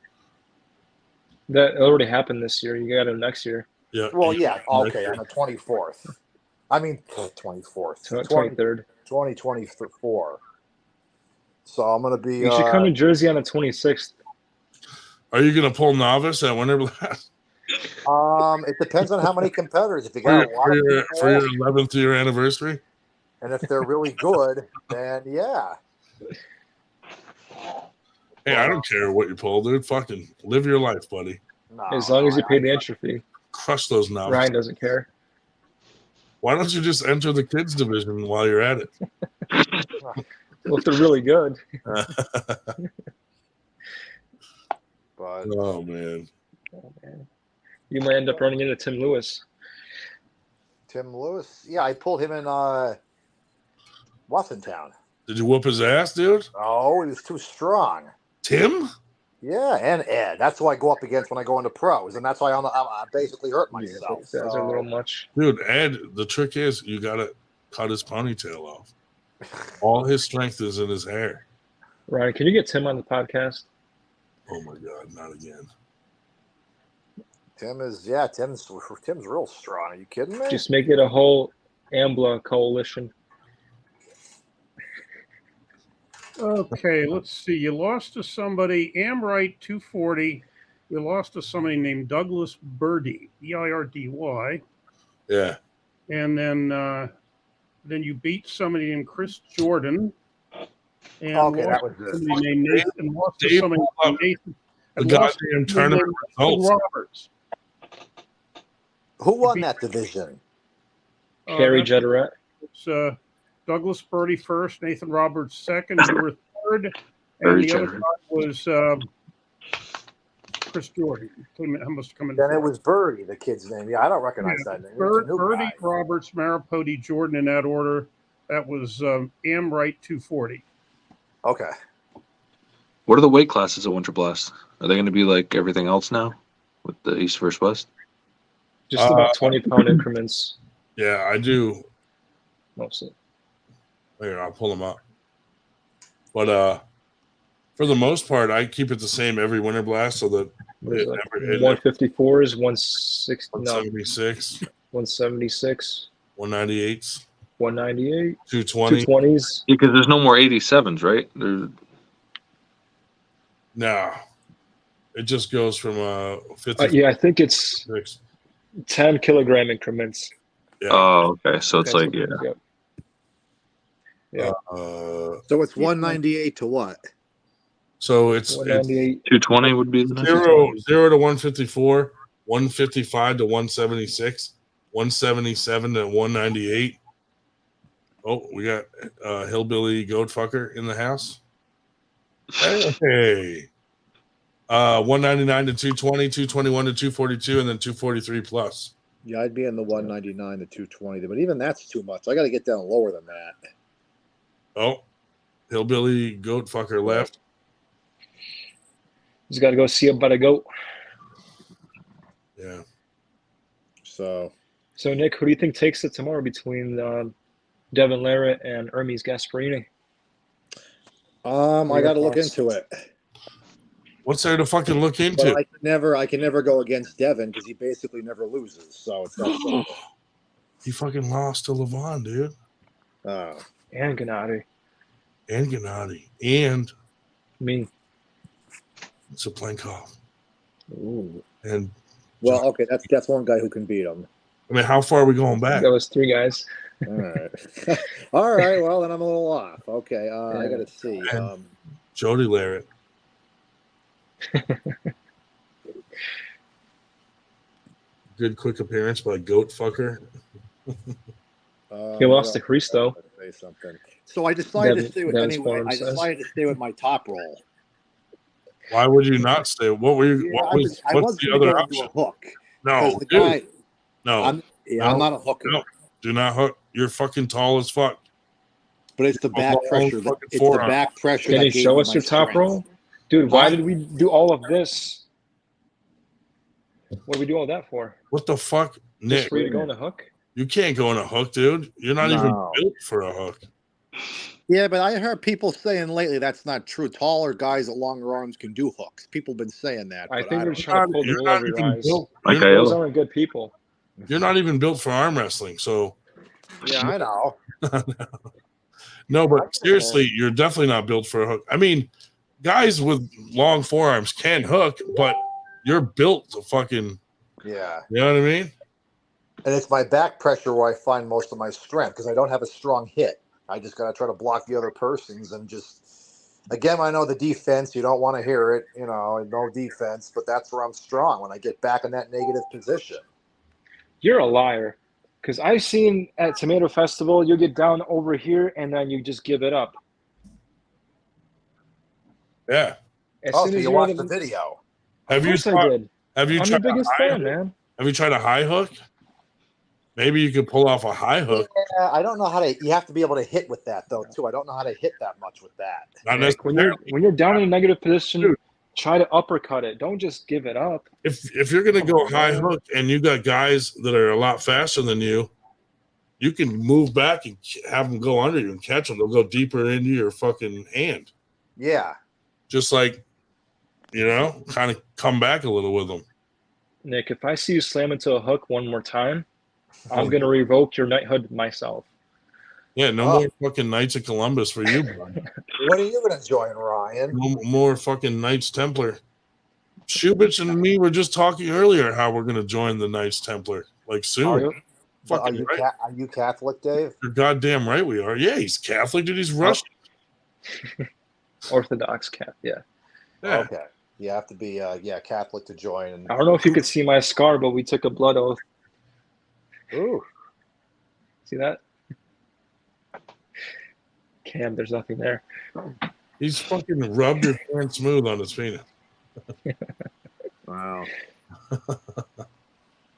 That already happened this year. You got it next year. Yeah. Well, yeah. Okay, on the 24th. I mean, 24th. 23rd. 2024. So I'm going to be. You should come to Jersey on the 26th. Are you going to pull novice at Winter Blast? It depends on how many competitors. If you got for your 11th year anniversary, and if they're really good, then yeah. Hey, I don't care what you pull, dude. Fucking live your life, buddy. No, as long as you pay the entry fee. Crush those novices. Ryan doesn't care. Why don't you just enter the kids division while you're at it? Well, if they're really good. But oh man. You might end up running into Tim Lewis. Tim Lewis? Yeah, I pulled him in Watsontown. Did you whoop his ass, dude? Oh, he was too strong. Tim? Yeah, and Ed. That's who I go up against when I go into pros, and that's why I basically hurt myself. Yeah, that's a little much. Dude, Ed, the trick is you got to cut his ponytail off. All his strength is in his hair. Ryan, can you get Tim on the podcast? Oh, my God, not again. Tim's real strong. Are you kidding me? Just make it a whole AMBLA coalition. Okay, let's see. You lost to somebody, Amrite 240. You lost to somebody named Douglas Birdy, Birdy. Yeah. And then you beat somebody named Chris Jordan. And okay, that was good. Somebody named Nathan. Lost to somebody named Nathan. The goddamn tournament results. Roberts. Who won that division? Carrie Jeterette. It's Douglas Birdy first, Nathan Roberts second, you were third, and the other guy was Chris Jordan. I must come in. Then it was Birdy, the kid's name. Yeah, I don't recognize that name. Birdy, Roberts, Maripodi, Jordan in that order. That was Amrite 240. Okay. What are the weight classes at Winter Blast? Are they going to be like everything else now with the East versus West? Just about 20-pound increments. Yeah, I do. Mostly. Here, I'll pull them up. But for the most part, I keep it the same every Winter Blast so that it never, 154s, 160, 176, 176, 198s, 198, 220. 220s. Because there's no more 87s, right? No, it just goes from 50. Yeah, I think it's 10 kilogram increments. Yeah. Oh, okay. So it's like, yeah. Yep. Yeah. So it's 198 to what? So it's 198. 220 would be the next 0 to 154, 155 to 176, 177 to 198. Oh, we got hillbilly goat fucker in the house. Hey. 199 to 220, 221 to 242, and then 243 plus. Yeah, I'd be in the 199 to 220, but even that's too much. I got to get down lower than that. Oh, hillbilly goat fucker left. He's got to go see about a goat. Yeah. So Nick, who do you think takes it tomorrow between Devin Larratt and Hermes Gasparini? I got to look into it. What's there to fucking look into? But I can never go against Devin because he basically never loses. So it's that simple. He fucking lost to Levon, dude. Oh. And Gennady. And me. Saplenkov. Ooh. And well, okay, that's one guy who can beat him. I mean, how far are we going back? That was 3 guys. All right. All right. Well, then I'm a little off. Okay. I got to see. Jody Larratt. Good quick appearance by goat fucker. He lost to Christo. Say something. So I decided to stay with my top roll. Why would you not stay? What were you? What's the other option? Hook. No, dude. I'm not a hooker. No, do not hook. You're fucking tall as fuck. But it's the back pressure. It's the back pressure. Can you show us your top roll? Dude, why did we do all of this? What did we do all that for? What the fuck, Nick? Just for you to go on a hook? You can't go on a hook, dude. You're not even built for a hook. Yeah, but I heard people saying lately that's not true. Taller guys with longer arms can do hooks. People have been saying that. I think we're trying to pull the wool over your eyes. Those aren't good people. You're not even built for arm wrestling, so. Yeah, I know. No, but seriously, you're definitely not built for a hook. I mean, guys with long forearms can hook, but you're built to fucking. Yeah. You know what I mean? And it's my back pressure where I find most of my strength because I don't have a strong hit. I just got to try to block the other person's and just, again, I know the defense. You don't want to hear it, no defense, but that's where I'm strong when I get back in that negative position. You're a liar because I've seen at Tomato Festival, you get down over here and then you just give it up. Yeah. So you watched the video. I'm the biggest fan, man. Have you tried a high hook? Maybe you could pull off a high hook. Yeah, I don't know how to. You have to be able to hit with that, though, too. I don't know how to hit that much with that. When you're down in a negative position, try to uppercut it. Don't just give it up. If you're gonna go high hook and you got guys that are a lot faster than you, you can move back and have them go under you and catch them. They'll go deeper into your fucking hand. Yeah. Just like, kind of come back a little with them. Nick, if I see you slam into a hook one more time, I'm going to revoke your knighthood myself. Yeah, no more fucking Knights of Columbus for you, bro. What are you going to join, Ryan? No more fucking Knights Templar. Shubich and me were just talking earlier how we're going to join the Knights Templar, like soon. Are you Catholic, Dave? You're goddamn right we are. Yeah, he's Catholic, dude. He's Russian. Orthodox Catholic, yeah. Okay. You have to be Catholic to join. I don't know if you could see my scar, but we took a blood oath. Ooh. See that? Cam, there's nothing there. He's fucking rubbed your hand smooth on his penis. Wow.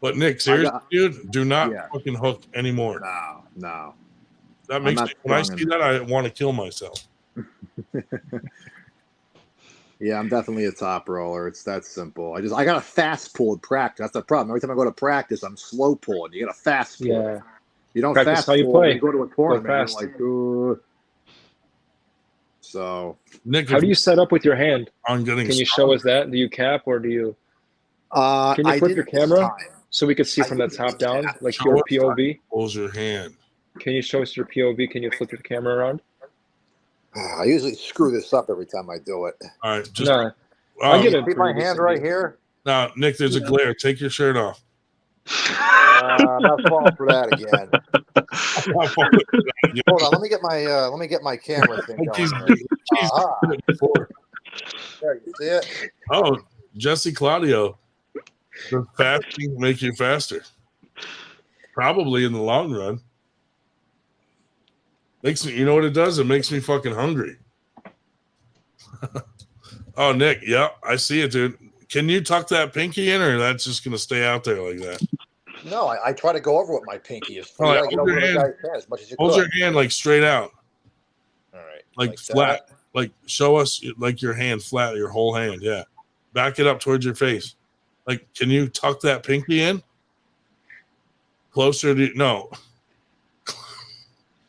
But Nick, seriously, dude, do not fucking hook anymore. No. That makes me, when I see that, I want to kill myself. Yeah, I'm definitely a top roller. It's that simple. I got a fast pull in practice. That's the problem. Every time I go to practice, I'm slow pulling. You got a fast pull. Yeah. You don't practice fast how you pull. play. You go to a tournament, fast. you're like, So, Nick, how do you set up with your hand? Can you show us that? Do you cap or do you? Can you flip your camera so we could see from the top down, like your POV? Pulls your hand. Can you show us your POV? Can you flip your camera around? I usually screw this up every time I do it. All right, just I get it. See my hand right here? now, Nick. There's a glare. Take your shirt off. I'm not falling for that again. Hold on, let me get my camera thing going. There, you see it? Oh, Jesse Claudio. Does fasting make you faster? Probably in the long run. Makes me, you know what it does? It makes me fucking hungry. Oh, Nick, yeah, I see it, dude. Can you tuck that pinky in, or that's just gonna stay out there like that? No, I try to go over what my pinky is. All right, hold your hand, as much as you hold your hand like straight out. All right, like flat. That. Like show us like your hand flat, your whole hand. Yeah, back it up towards your face. Like, can you tuck that pinky in? Closer to no.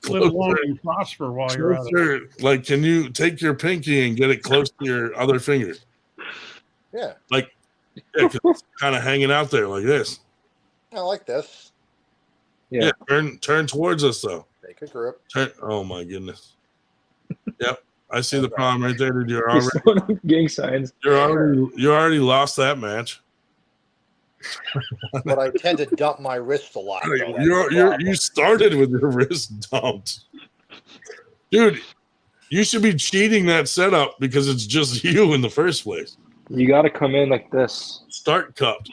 Live long and prosper while you're at it. Like, can you take your pinky and get it close to your other finger? Yeah. Like, yeah, it's kind of hanging out there like this. I like this. Yeah. Turn towards us though. Take a grip. Oh my goodness. Yep. I see the problem right there. Dude. You're already gang signs. You already lost that match. But I tend to dump my wrist a lot. You started with your wrist dumped. Dude, you should be cheating that setup because it's just you in the first place. You got to come in like this. Start cupped.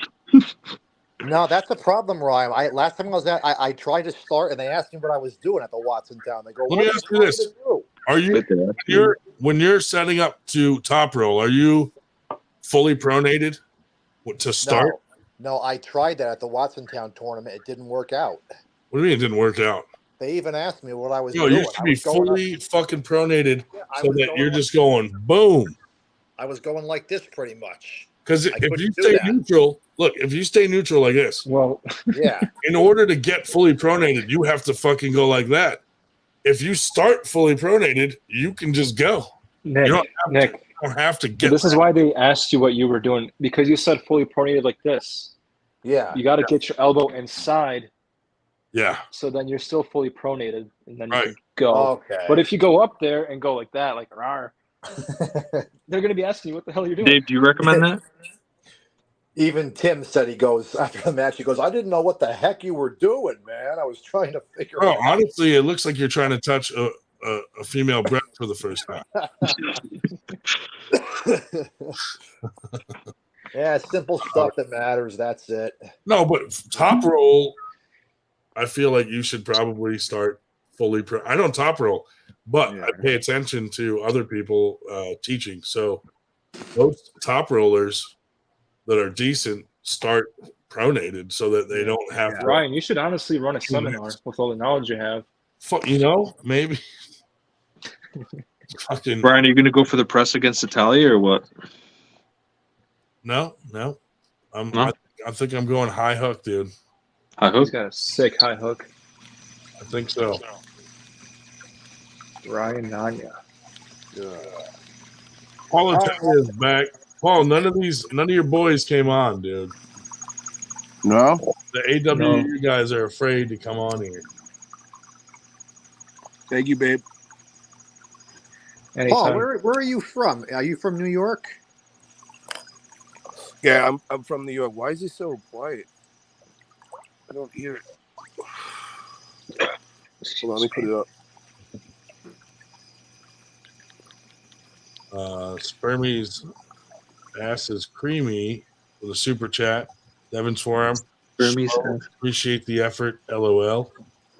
No, that's the problem, Ryan. Last time I was there, I tried to start, and they asked me what I was doing at the Watson Town. They go, "Let me ask you this: Are you when you're setting up to top roll? Are you fully pronated to start?" No, I tried that at the Watson Town tournament. It didn't work out. What do you mean it didn't work out? They even asked me what I was doing. You should be fully fucking pronated so that you're just going boom. I was going like this pretty much. Because if you stay neutral, look, if you stay neutral like this, well, yeah. In order to get fully pronated, you have to fucking go like that. If you start fully pronated, you can just go. Nick, you don't have to get. This is why they asked you what you were doing, because you said fully pronated like this. Yeah. You got to get your elbow inside. Yeah. So then you're still fully pronated, and then you can go. Okay. But if you go up there and go like that, like rawr, they're going to be asking you what the hell you're doing. Dave, do you recommend that? Even Tim said, he goes, after the match, he goes, I didn't know what the heck you were doing, man. I was trying to figure out. Honestly, it looks like you're trying to touch a female breast for the first time. Yeah, simple stuff that matters. That's it. No, but top roll, I feel like you should probably start fully I don't top roll, but I pay attention to other people teaching. So those top rollers that are decent start pronated so that they don't have to. Ryan, you should honestly run a seminar with all the knowledge you have. Maybe. Brian, are you going to go for the press against Italia or what? No. I think I'm going high hook, dude. High hook? He's got a sick high hook. I think so. Ryan Nanya. Paul Italia is back. Paul, none of your boys came on, dude. No? The AWU guys are afraid to come on here. Thank you, babe. Anytime. Paul, where are you from? Are you from New York? Yeah, I'm from New York. Why is it so quiet? I don't hear it. Hold on, let me put it up. Spermie's ass is creamy with a super chat. Devin's forum. Spermie's appreciate the effort. LOL.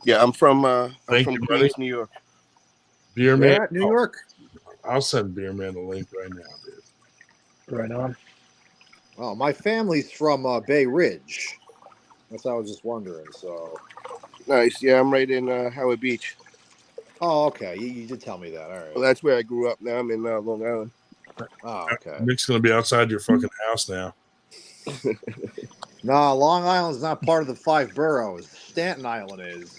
Yeah, I'm from Queens, New York. Beer Man, New York. I'll send Beer Man the link right now, dude. Right on. Oh, my family's from Bay Ridge. That's what I was just wondering. So nice. Yeah, I'm right in Howard Beach. Oh, okay. You did tell me that. All right. Well, that's where I grew up. Now I'm in Long Island. Oh, okay. Nick's gonna be outside your fucking house now. No, Long Island's not part of the 5 boroughs. Staten Island is.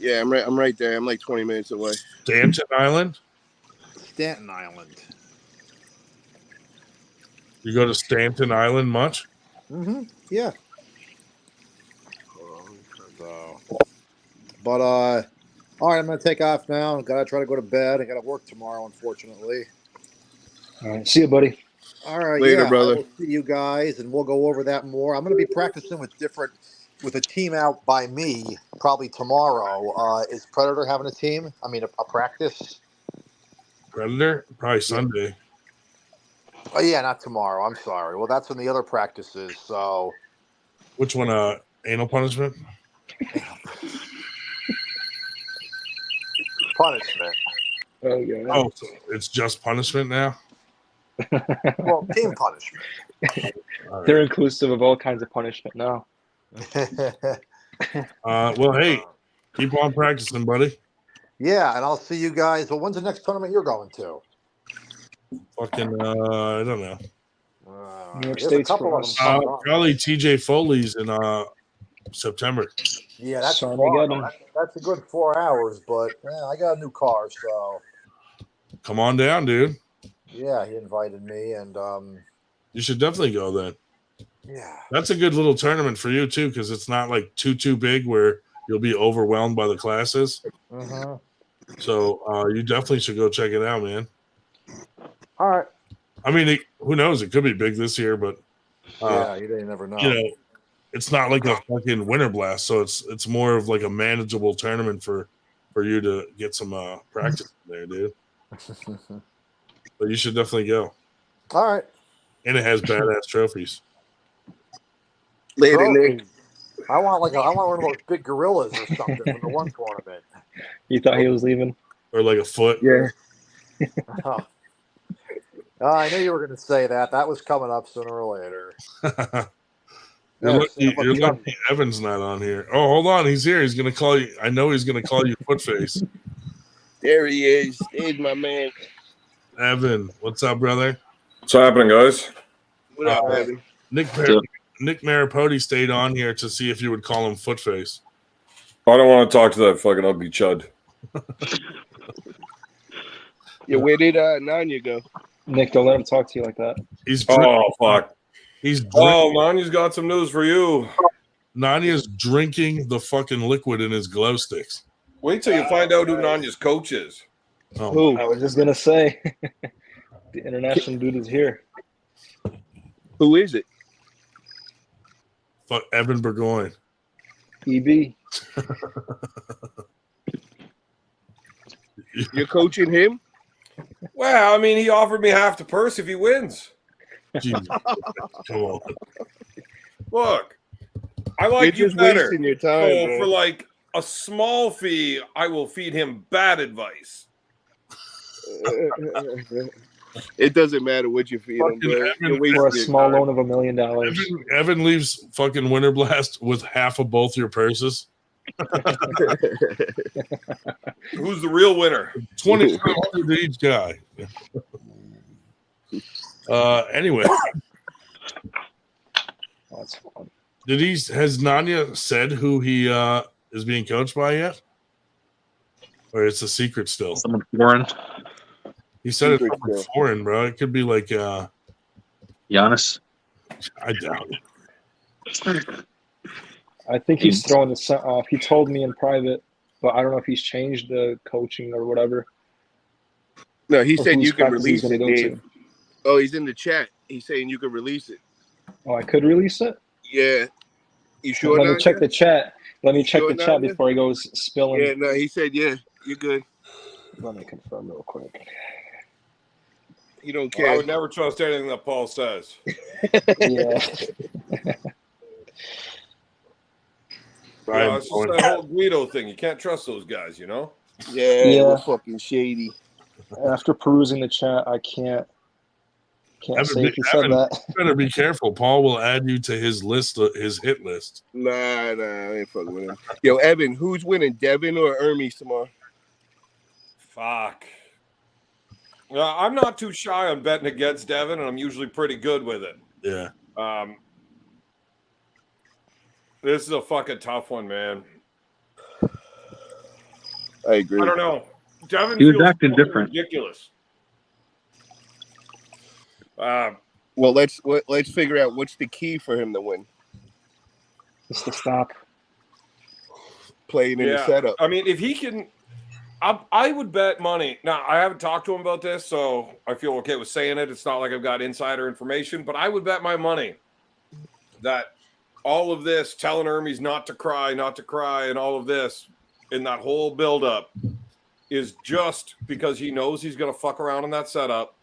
Yeah, I'm right there. I'm like 20 minutes away. Staten Island? Staten Island. You go to Staten Island much? Mm-hmm. Yeah. But all right, I'm gonna take off now. Gotta try to go to bed. I gotta work tomorrow, unfortunately. All right, see you, buddy. All right, Later, yeah, brother. I will see you guys, and we'll go over that more. I'm gonna be practicing with a team out by me probably tomorrow. Is Predator having a team? I mean, a practice? Predator? Probably Sunday. Oh yeah, not tomorrow. I'm sorry. Well, that's when the other practice is. So, Which one? Anal punishment? punishment. Oh yeah. Oh, so it's just punishment now. Well, team punishment. They're inclusive of all kinds of punishment now. Well, hey, keep on practicing, buddy. Yeah, and I'll see you guys. Well, when's the next tournament you're going to? Fucking, I don't know. New York There's a State's couple for of them us. coming up. Probably TJ Foley's in September. Yeah, that's Son, far. we got 'em. That's a good 4 hours, but I got a new car, so Come on down, dude. yeah, he invited me, and You should definitely go then. yeah, That's a good little tournament for you too, because it's not like too big where you'll be overwhelmed by the classes. mm-hmm. So you definitely should go check it out, man. All right. I mean, who knows? It could be big this year, but Yeah, you never know. you know, it's not like a fucking winter blast, so it's more of like a manageable tournament for you to get some practice in there, dude. But you should definitely go. All right. And it has badass trophies. Later, Nick. I want one of those big gorillas or something from the one tournament. You thought he was leaving? Or like a foot. Yeah. I knew you were going to say that. That was coming up sooner or later. You're lucky Evan's not on here. Oh, hold on. He's here. He's going to call you. I know he's going to call you Footface. There he is. There's my man. Evan, what's up, brother? What's happening, guys? What up, Evan? Nick Maripodi stayed on here to see if you would call him Footface. I don't want to talk to that fucking ugly chud. Yeah, where did Nanya go? Nick, don't let him talk to you like that. Fuck. Nanya's got some news for you. Nanya's drinking the fucking liquid in his glow sticks. Wait till you find out who Nanya's coach is. Oh. Who? I was just gonna say, the international dude is here. Who is it? Fuck Evan Burgoyne. EB. You're coaching him? Well, I mean, he offered me half the purse if he wins. Jesus. Come on. Look, I like You're you just better. wasting your time, So man. for like a small fee, I will feed him bad advice. It doesn't matter what you feed him, bro. You're For a wasting small your loan of $1 million. Evan leaves fucking Winter Blast with half of both your purses. Who's the real winner? 2,500 to each guy. Anyway, That's fun. has Nanya said who he is being coached by yet? Or it's a secret still? Someone foreign. He said it's Secret something still. foreign, bro. It could be like Giannis. I doubt it. I think he's throwing the scent off. He told me in private, but I don't know if he's changed the coaching or whatever. No, he Or said whose you can practice he's release it, gonna go Dave. to. Oh, he's in the chat. He's saying you can release it. Oh, I could release it? Yeah. You sure? Let me Nanya? check the chat. Let me check Sure, the chat Nanya? before he goes spilling. Yeah, no, he said, yeah, you're good. Let me confirm real quick. You don't I care. would never trust anything that Paul says. Yeah. Brian It's just that whole Guido thing. You can't trust those guys, you know? Yeah, Yeah. we're fucking shady. After perusing the chat, I can't say if he said Evan, that. you better be careful. Paul will add you to his list, his hit list. Nah, I ain't fucking with him. Yo, Evan, who's winning, Devin or Hermes tomorrow? Fuck. I'm not too shy on betting against Devin, and I'm usually pretty good with it. Yeah. This is a fucking tough one, man. I agree. I don't know. Devin He was feels acting fucking different. ridiculous. Well, let's figure out what's the key for him to win. Just to stop. playing in the setup. I mean, if he can, I would bet money. Now, I haven't talked to him about this, so I feel okay with saying it. It's not like I've got insider information, but I would bet my money that all of this telling Hermes not to cry, and all of this in that whole buildup is just because he knows he's going to fuck around in that setup,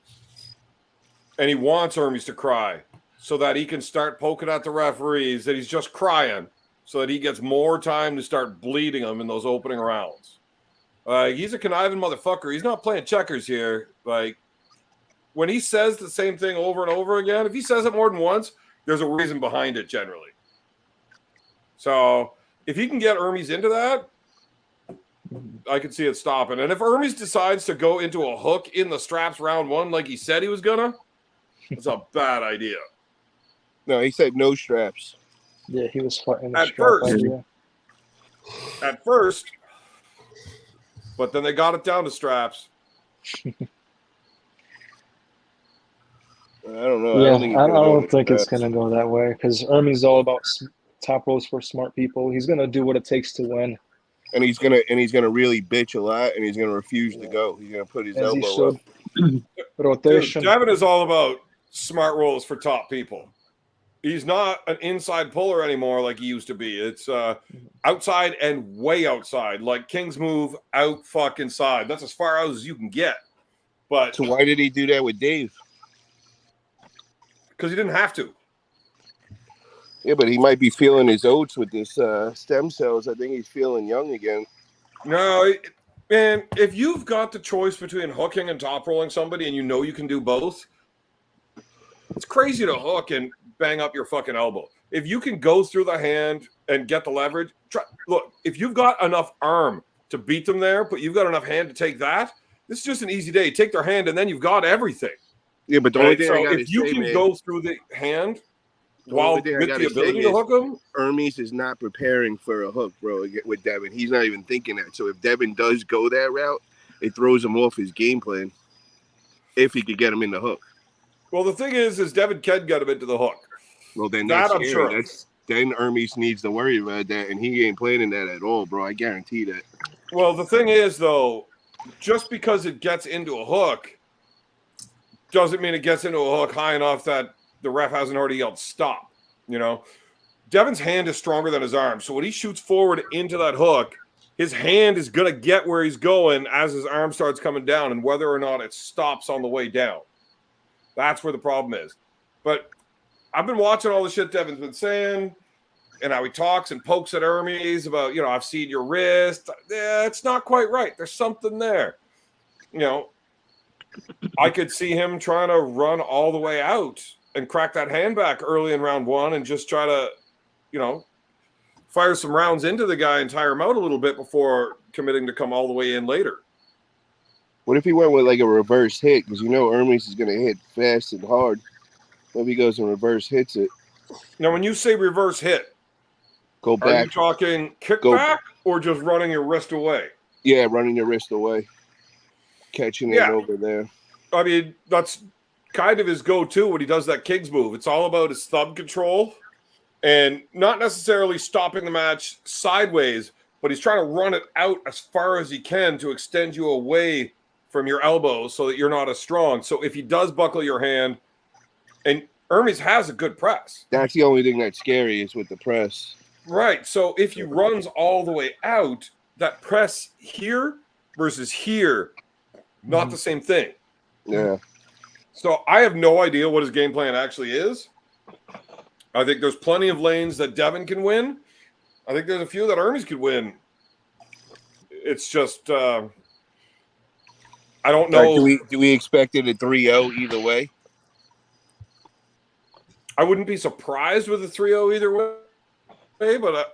and he wants Hermes to cry so that he can start poking at the referees that he's just crying so that he gets more time to start bleeding them in those opening rounds. He's a conniving motherfucker. He's not playing checkers here. Like, when he says the same thing over and over again, if he says it more than once, there's a reason behind it generally. So if he can get Hermes into that, I could see it stopping. And if Hermes decides to go into a hook in the straps round one like he said he was gonna, it's a bad idea. No, he said no straps. Yeah, he was fighting at first, but then they got it down to straps. I don't know. Yeah, I don't think it's going to go that way because Hermes all about top rolls for smart people. He's going to do what it takes to win. And he's gonna really bitch a lot, and he's gonna refuse to go. He's gonna put his elbow up. Rotation. Dude, Devin is all about smart rolls for top people. He's not an inside puller anymore like he used to be. It's outside and way outside, like King's move out fucking side. That's as far out as you can get. But so why did he do that with Dave? Because he didn't have to. Yeah, but he might be feeling his oats with this stem cells. I think he's feeling young again. No, man, if you've got the choice between hooking and top rolling somebody and you know you can do both, it's crazy to hook and bang up your fucking elbow. If you can go through the hand and get the leverage, look, if you've got enough arm to beat them there, but you've got enough hand to take that, this is just an easy day. Take their hand and then you've got everything. Yeah, but the only thing I if you can go through the hand while with the ability to hook him, Hermes is not preparing for a hook, bro. With Devin, he's not even thinking that. So if Devin does go that route, it throws him off his game plan. If he could get him in the hook. Well, the thing is Devin can get him into the hook. Well, then that I'm sure. Then Hermes needs to worry about that, and he ain't planning that at all, bro. I guarantee that. Well, the thing is, though, just because it gets into a hook doesn't mean it gets into a hook high enough that the ref hasn't already yelled stop. You know, Devin's hand is stronger than his arm. So when he shoots forward into that hook, his hand is going to get where he's going as his arm starts coming down, and whether or not it stops on the way down. That's where the problem is. But I've been watching all the shit Devin's been saying and how he talks and pokes at Hermes about, you know, I've seen your wrist. Yeah, it's not quite right. There's something there. You know, I could see him trying to run all the way out and crack that hand back early in round one and just try to, you know, fire some rounds into the guy and tire him out a little bit before committing to come all the way in later. What if he went with like a reverse hit? Because you know Hermes is going to hit fast and hard. Maybe he goes and reverse hits it. Now, when you say reverse hit, go back. Are you talking kickback or just running your wrist away? Yeah, running your wrist away. Catching it over there. I mean, that's kind of his go-to when he does that King's move. It's all about his thumb control and not necessarily stopping the match sideways, but he's trying to run it out as far as he can to extend you away from your elbows so that you're not as strong. So if he does buckle your hand, and Hermes has a good press. That's the only thing that's scary is with the press. Right. So if he runs all the way out, that press here versus here, not the same thing. Yeah. So I have no idea what his game plan actually is. I think there's plenty of lanes that Devin can win. I think there's a few that Hermes could win. It's just I don't know. Do we expect it at 3-0 either way? I wouldn't be surprised with a 3-0 either way, but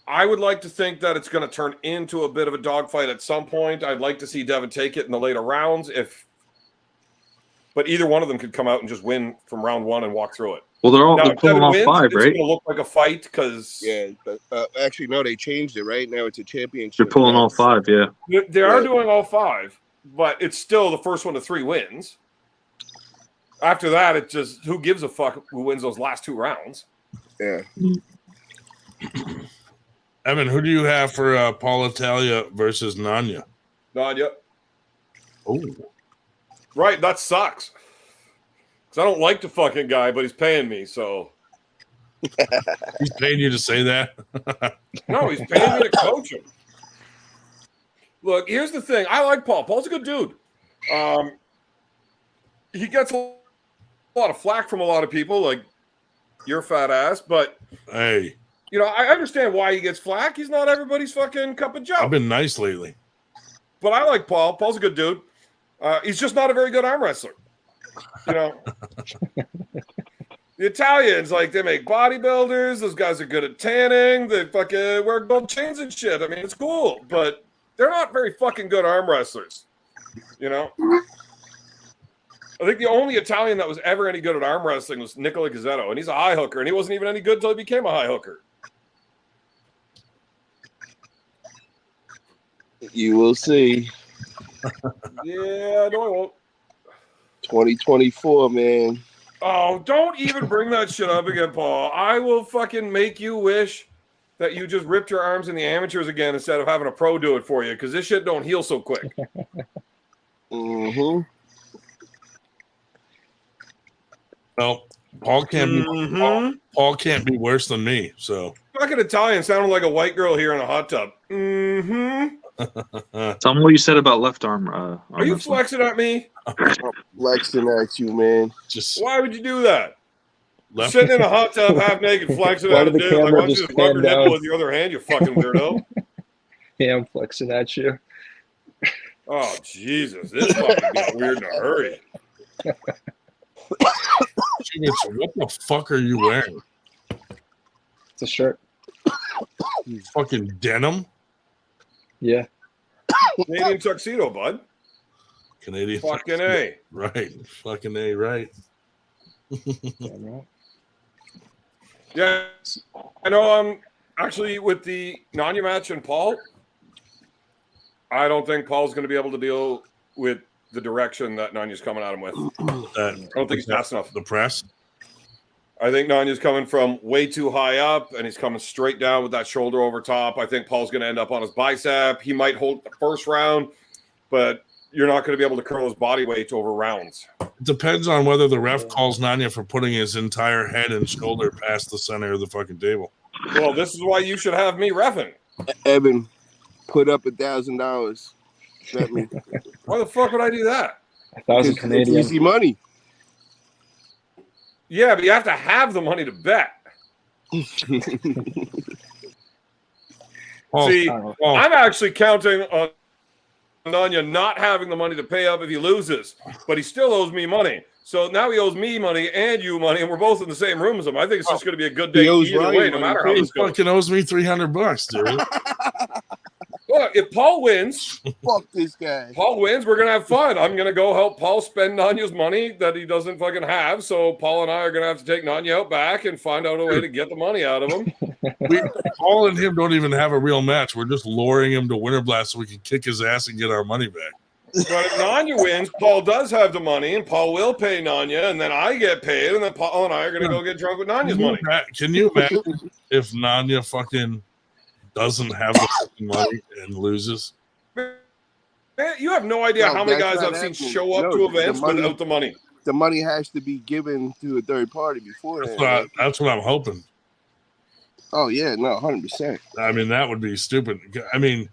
I would like to think that it's going to turn into a bit of a dogfight at some point. I'd like to see Devin take it in the later rounds, but either one of them could come out and just win from round one and walk through it. Well, they're pulling off 5, right? It's going to look like a fight because but actually no, they changed it right now. It's a championship. They're pulling all 5, yeah. They are doing all 5, but it's still the first one to 3 wins. After that, it just who gives a fuck who wins those last 2 rounds? Yeah. Evan, who do you have for Paul Italia versus Nanya? Nanya. Oh, right. That sucks. Because I don't like the fucking guy, but he's paying me, so. He's paying you to say that? No, he's paying me to coach him. Look, here's the thing. I like Paul. Paul's a good dude. He gets a lot of flack from a lot of people, like your fat ass, but hey, you know, I understand why he gets flack. He's not everybody's fucking cup of joe. I've been nice lately. But I like Paul. Paul's a good dude. He's just not a very good arm wrestler. You know, the Italians, like, they make bodybuilders. Those guys are good at tanning. They fucking wear gold chains and shit. I mean, it's cool, but they're not very fucking good arm wrestlers. You know? I think the only Italian that was ever any good at arm wrestling was Nicola Gazzetto, and he's a high hooker, and he wasn't even any good until he became a high hooker. You will see. Yeah, no, I won't. 2024, man. Oh, don't even bring that shit up again, Paul. I will fucking make you wish that you just ripped your arms in the amateurs again instead of having a pro do it for you, because this shit don't heal so quick. Mm-hmm. Well, Paul can't be Paul can't be worse than me. So fucking Italian sounded like a white girl here in a hot tub. Mm-hmm. Tell me what you said about left arm. Are you flexing at me? I'm flexing at you, man. Just why would you do that? Sitting in a hot tub, half naked, flexing at a dude. Like, why don't you just rub your nipple with your other hand, you fucking weirdo? Yeah, I'm flexing at you. Oh, Jesus. This fucking got weird in a hurry. What the fuck are you wearing? It's a shirt. Fucking denim? Yeah. Canadian tuxedo, bud. Canadian fucking tuxedo. A. Right. Fucking A, right. Yeah. I know actually with the Nanya match and Paul, I don't think Paul's going to be able to deal with the direction that Nanya's coming at him with. I don't think he's fast enough. The press? I think Nanya's coming from way too high up, and he's coming straight down with that shoulder over top. I think Paul's going to end up on his bicep. He might hold the first round, but you're not going to be able to curl his body weight over rounds. It depends on whether the ref calls Nanya for putting his entire head and shoulder past the center of the fucking table. Well, this is why you should have me reffing. Evan, put up $1,000. Bet me. Why the fuck would I do that? 1,000 Canadian. It's easy money. Yeah, but you have to have the money to bet. See, I'm actually counting on Nanya not having the money to pay up if he loses, but he still owes me money. So now he owes me money and you money, and we're both in the same room as him. I think it's just going to be a good day either way, no matter how this goes. He fucking owes me $300, dude. Look, if Paul wins, fuck this guy. Paul wins, we're going to have fun. I'm going to go help Paul spend Nanya's money that he doesn't fucking have. So Paul and I are going to have to take Nanya out back and find out a way to get the money out of him. Paul and him don't even have a real match. We're just luring him to Winter Blast so we can kick his ass and get our money back. But if Nanya wins, Paul does have the money, and Paul will pay Nanya, and then I get paid, and then Paul and I are going to go get drunk with Nanya's money. Can you imagine if Nanya fucking doesn't have the fucking money and loses? Man, you have no idea how many guys I've seen show up to events without the money. The money has to be given to a third party beforehand. That's what I'm hoping. Oh, yeah, no, 100%. I mean, that would be stupid. I mean,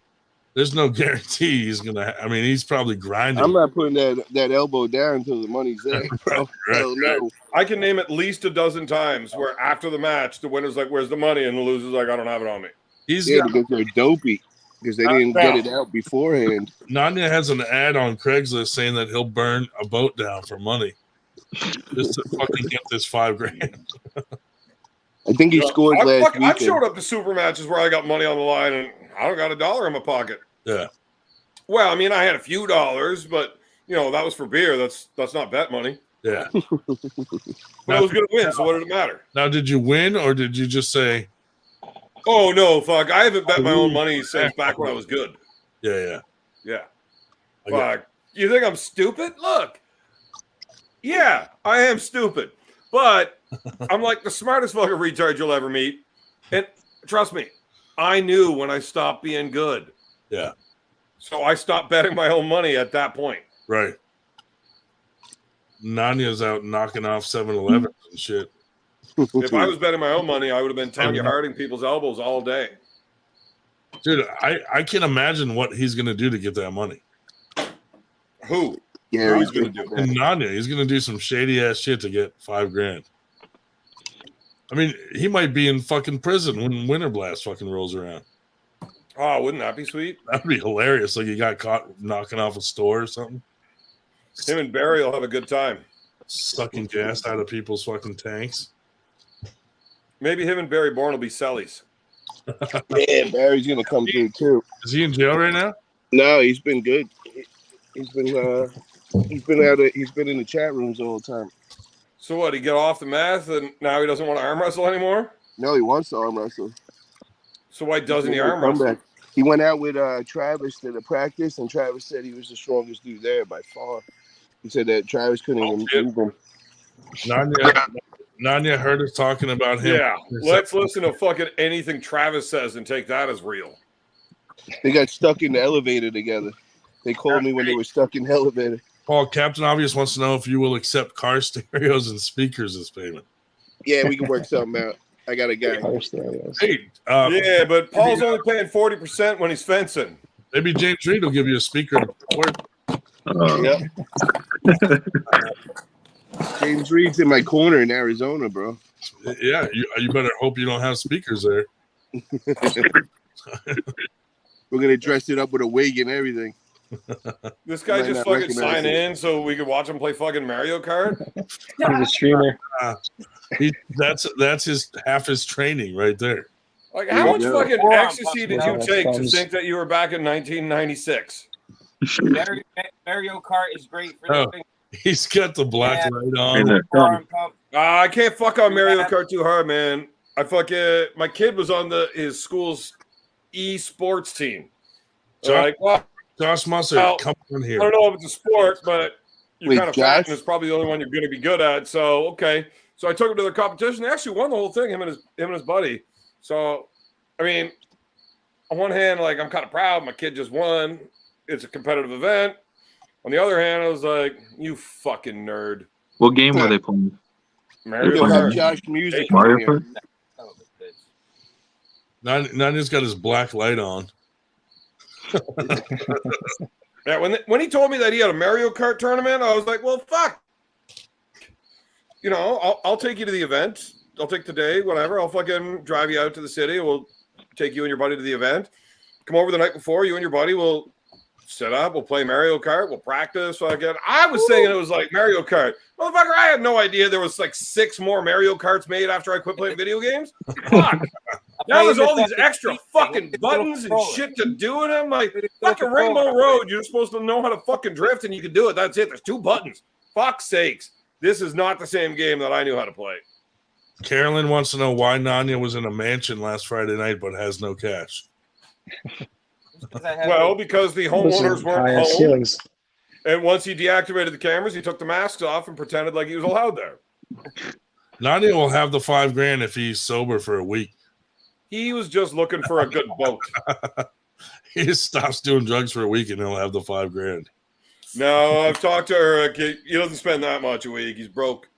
there's no guarantee he's going to. I mean, he's probably grinding. I'm not putting that elbow down until the money's there, bro. Hell no. I can name at least a dozen times where after the match, the winner's like, where's the money? And the loser's like, I don't have it on me. Because they're dopey. Because they didn't get it out beforehand. Nanya has an ad on Craigslist saying that he'll burn a boat down for money. Just to fucking get this $5,000. I think he scored last week. I've showed up to super matches where I got money on the line and I don't got $1 in my pocket. Yeah. Well, I mean, I had a few dollars, but you know that was for beer. That's not bet money. Yeah. But I was going to win, so what did it matter? Now, did you win or did you just say? Oh no, fuck! I haven't bet my own money since back when I was good. Yeah. Fuck! You think I'm stupid? Look. Yeah, I am stupid, but I'm like the smartest fucking retard you'll ever meet. And trust me, I knew when I stopped being good. Yeah. So I stopped betting my own money at that point. Right. Nanya's out knocking off 7-Elevens and shit. If I was betting my own money, I would have been Tanya Harding people's elbows all day. Dude, I can't imagine what he's going to do to get that money. Who? Yeah, Who's going to do And Nanya, he's going to do some shady ass shit to get $5,000. I mean, he might be in fucking prison when Winter Blast fucking rolls around. Oh, wouldn't that be sweet? That'd be hilarious. Like he got caught knocking off a store or something. Him and Barry will have a good time. Sucking gas out of people's fucking tanks. Maybe him and Barry Bourne will be sellies. Yeah, Barry's gonna come through too. Is he in jail right now? No, he's been good. He's been in the chat rooms all the time. So what? He got off the meth and now he doesn't want to arm wrestle anymore? No, he wants to arm wrestle. So why doesn't he arm wrestle? He went out with Travis to the practice, and Travis said he was the strongest dude there by far. He said that Travis couldn't even move him. Nanya heard us talking about him. Yeah, let's listen to fucking anything Travis says and take that as real. They got stuck in the elevator together. They called me when they were stuck in the elevator. Paul, Captain Obvious wants to know if you will accept car stereos and speakers as payment. Yeah, we can work something out. I got a guy. Hey, yeah, but Paul's only paying 40% when he's fencing. Maybe James Reed will give you a speaker to support. Yep. James Reed's in my corner in Arizona, bro. Yeah, you better hope you don't have speakers there. We're gonna dress it up with a wig and everything. This guy just fucking sign in so we could watch him play fucking Mario Kart. He's a streamer. That's his half his training right there. Like, how much fucking ecstasy did you take to think that you were back in 1996? Mario Kart is great for this thing. He's got the black light on. I can't fuck on Mario Kart too hard, man. My kid was on his school's esports team. Josh Musser, come on here. I don't know if it's a sport, but you're kind of fat, and it's probably the only one you're going to be good at. So okay, so I took him to the competition. They actually won the whole thing. Him and his buddy. So, I mean, on one hand, like I'm kind of proud. My kid just won. It's a competitive event. On the other hand, I was like, "You fucking nerd." What game were they playing? Mario Kart. Josh music. Mario Kart. Nanya's got his black light on. Yeah, when he told me that he had a Mario Kart tournament, I was like, "Well, fuck." You know, I'll take you to the event. I'll take the day, whatever. I'll fucking drive you out to the city. We'll take you and your buddy to the event. Come over the night before. You and your buddy will set up. We'll play Mario Kart. We'll practice. I was thinking it was like Mario Kart. Motherfucker, I had no idea there was like 6 more Mario Karts made after I quit playing video games. Fuck. Now there's all these extra fucking buttons and shit to do in them. Like, fucking Rainbow Road, you're supposed to know how to fucking drift and you can do it. That's it. There's 2 buttons. Fuck's sakes. This is not the same game that I knew how to play. Carolyn wants to know why Nanya was in a mansion last Friday night but has no cash. Well, because the homeowners weren't home. Ceilings. And once he deactivated the cameras, he took the masks off and pretended like he was allowed there. Nanya will have the $5,000 if he's sober for a week. He was just looking for a good boat. He just stops doing drugs for a week and he'll have the $5,000. No, I've talked to her. He doesn't spend that much a week. He's broke.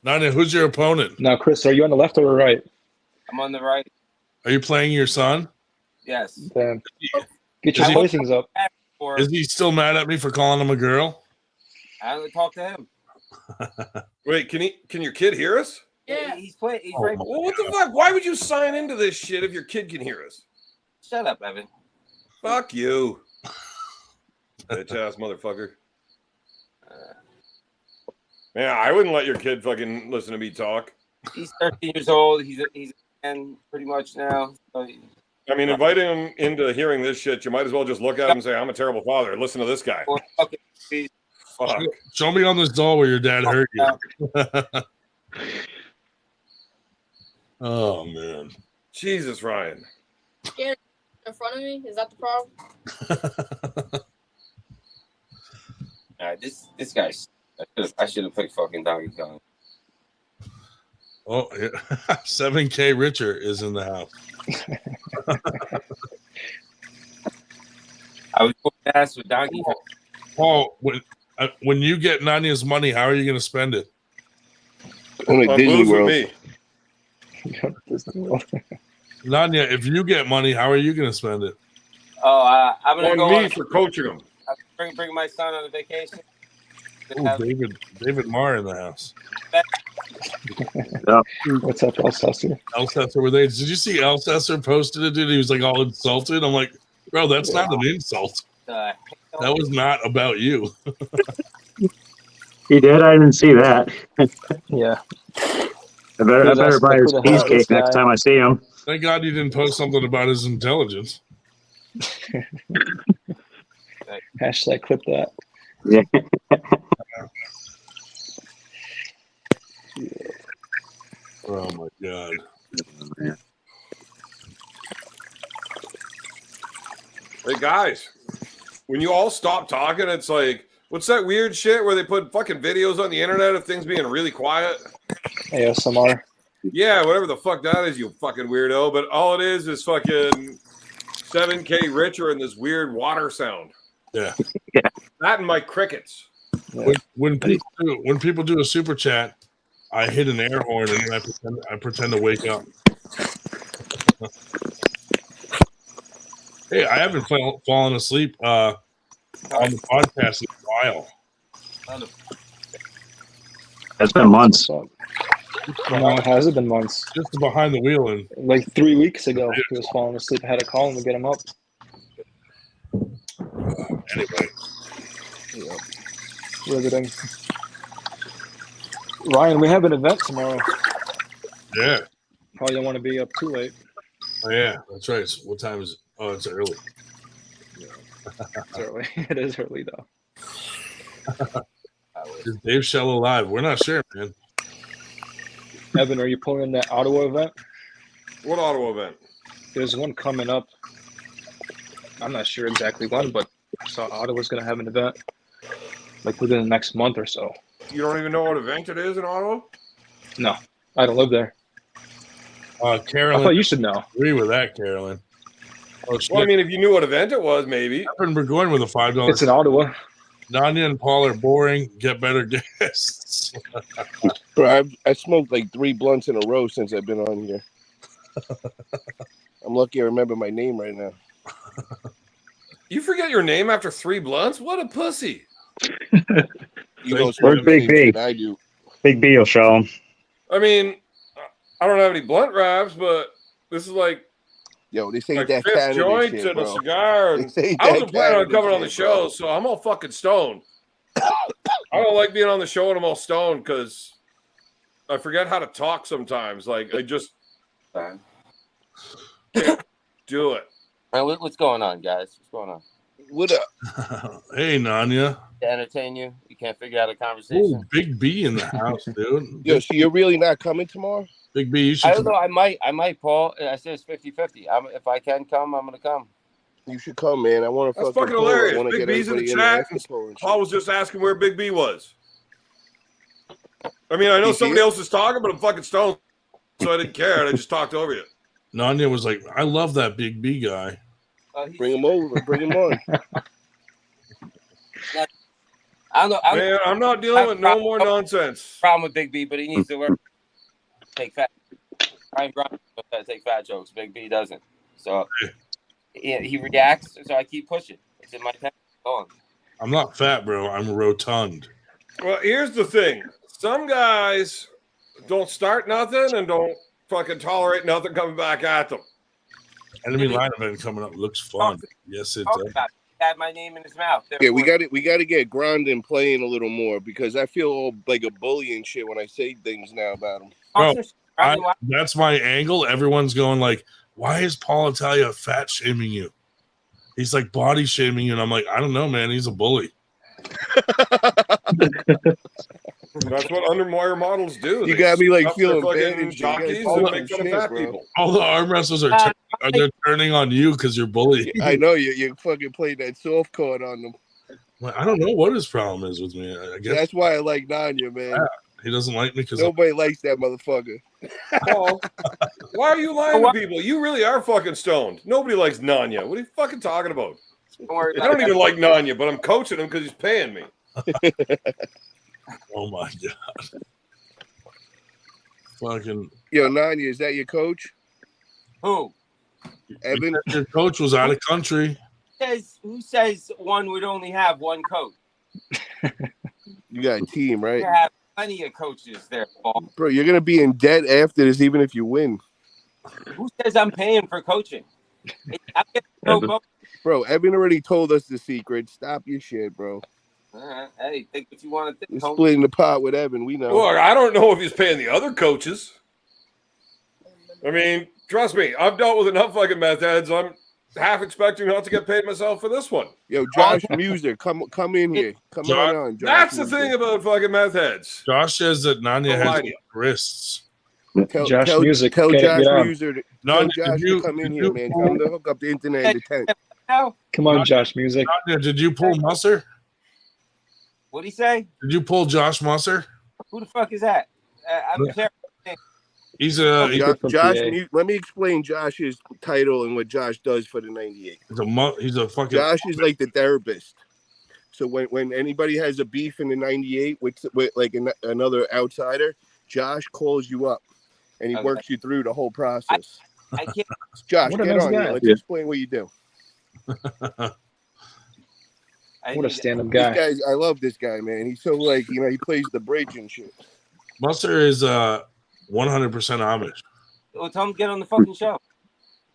Nanya, who's your opponent? Now, Chris, are you on the left or the right? I'm on the right. Are you playing your son? Yes. Damn. Get your placings up. Is he still mad at me for calling him a girl? I haven't talked to him. Wait, can your kid hear us? Yeah, he's playing. He's right. Well, what the fuck? Why would you sign into this shit if your kid can hear us? Shut up, Evan. Fuck you. Bitch ass motherfucker. Man, I wouldn't let your kid fucking listen to me talk. He's 13 years old. He's a man pretty much now. So I mean, inviting him into hearing this shit, you might as well just look at him and say, "I'm a terrible father. Listen to this guy." Fuck. Show me on this doll where your dad hurt you. Oh man. Jesus, Ryan. Scared in front of me? Is that the problem? This guy's. I should have picked fucking Donkey Kong. Oh, yeah. 7K Richer is in the house. I was going to ask with Donkey. Paul, when you get Nanya's money, how are you going to spend it? On a Disney World. Me. Nanya, if you get money, how are you going to spend it? Oh, I'm going to go me on for coaching him. Bring my son on a vacation. Oh, David Marr in the house. What's up, Elsesser? Elsesser, were they? Did you see Elsesser posted it, dude? He was like all insulted. I'm like, bro, that's not an insult. That was not about you. He did? I didn't see that. Yeah. I better buy his cheesecake next time I see him. Thank God you didn't post something about his intelligence. Hashtag clip that. Yeah. Oh my God. Hey guys, when you all stop talking, it's like, what's that weird shit where they put fucking videos on the internet of things being really quiet? ASMR. Yeah, whatever the fuck that is, you fucking weirdo. But all it is fucking 7K Richer and this weird water sound. Yeah. That and my crickets. Yeah. When people do a super chat, I hit an air horn and then I pretend to wake up. Hey, I haven't fallen asleep on the podcast in a while. It's been months. No, it hasn't been months. Just behind the wheel and like 3 weeks ago, he was falling asleep. I had to call him to get him up. Anyway. Yeah. Riveting. Ryan, we have an event tomorrow. Yeah. Probably don't want to be up too late. Oh yeah, that's right. What time is it? Oh, it's early. Yeah. It's early. It is early though. Is Dave Shell alive? We're not sure, man. Evan, are you pulling in that Ottawa event? What Ottawa event? There's one coming up. I'm not sure exactly when, but I saw Ottawa's going to have an event like within the next month or so. You don't even know what event it is in Ottawa? No, I don't live there. Carolyn, I thought you should know. Agree with that, Carolyn. Oh, well, I mean, if you knew what event it was, maybe. We're going with a $5. It's in Ottawa. Nanya and Paul are boring. Get better guests. Bro, I smoked like 3 blunts in a row since I've been on here. I'm lucky I remember my name right now. You forget your name after 3 blunts? What a pussy. You know, where's Big B? I do. Big B will show him. I mean, I don't have any blunt wraps, but this is like, yo, this ain't like that 5th joint shit, and bro. a cigar. And I wasn't planning on coming on the show, so I'm all fucking stoned. I don't like being on the show and I'm all stoned because I forget how to talk sometimes. Like, I just can't do it. All right, what's going on, guys? What's going on? What up? Hey, Nanya. To entertain you? You can't figure out a conversation? Ooh, Big B in the house, dude. Yo, so you're really not coming tomorrow? Big B, you should. I don't know. I might, Paul. I said it's 50-50. If I can come, I'm going to come. You should come, man. I want to That's fucking hilarious. Big B's in the chat. Paul was just asking where Big B was. I mean, I know somebody else is talking, but I'm fucking stoned, so I didn't care. And I just talked over you. Nanya was like, I love that Big B guy. Bring him over. Bring him on. Man, I'm not dealing with no more nonsense. Problem with Big B, but he needs to work. Take fat. Ryan Brown does take fat jokes. Big B doesn't. So he reacts. So I keep pushing. It's in my pen. I'm not fat, bro. I'm rotund. Well, here's the thing. Some guys don't start nothing and don't fucking tolerate nothing coming back at them. Enemy line event coming up looks fun. Yes, it does. Had my name in his mouth. Yeah, we got to get grounded and playing a little more because I feel all like a bully and shit when I say things now about him. Bro, that's my angle. Everyone's going like, why is Paul Italia fat shaming you? He's like body shaming you. And I'm like, I don't know, man. He's a bully. That's what underwire models do. You got me like feeling bad. Jockeys and make fun of fat people. All the arm wrestlers are turning on you because you're bullying. I know you fucking played that soft card on them. Well, I don't know what his problem is with me. I guess that's why I like Nanya, man. He doesn't like me because nobody likes that motherfucker. Well, why are you lying to people? You really are fucking stoned. Nobody likes Nanya. What are you fucking talking about? Don't worry I don't even like Nanya, but I'm coaching him because he's paying me. Oh my god! Fucking Yo, Nanya, is that your coach? Who? Evan? Your coach was out of country. Who says one would only have one coach? You got a team, right? You have plenty of coaches there, Paul. Bro, you're gonna be in debt after this, even if you win. Who says I'm paying for coaching? I get Bro, Evan already told us the secret. Stop your shit, bro. Hey, think what you want to think. You're splitting the pot with Evan. We know. Look, I don't know if he's paying the other coaches. I mean, trust me, I've dealt with enough fucking meth heads. I'm half expecting not to get paid myself for this one. Yo, Josh Muser, come in here. Come on, Josh. That's the thing about fucking meth heads. Josh says that Nanya has wrists. Tell Josh Josh Muser to come in here, man. Come to hook up the internet in the tent. Come on, Josh Music. Nanya, did you pull Musser? What'd he say? Did you pull Josh Musser? Who the fuck is that? I'm terrible. He's Josh. Let me explain Josh's title and what Josh does for the 98. He's a fucking. Josh is like the therapist. So when anybody has a beef in the 98 with like another outsider, Josh calls you up and he works you through the whole process. I can't. Josh, get on here. Let's explain what you do. What a stand-up guy. I love this guy, man. He's so like, he plays the bridge and shit. Musser is 100% Amish. Well, tell him to get on the fucking show.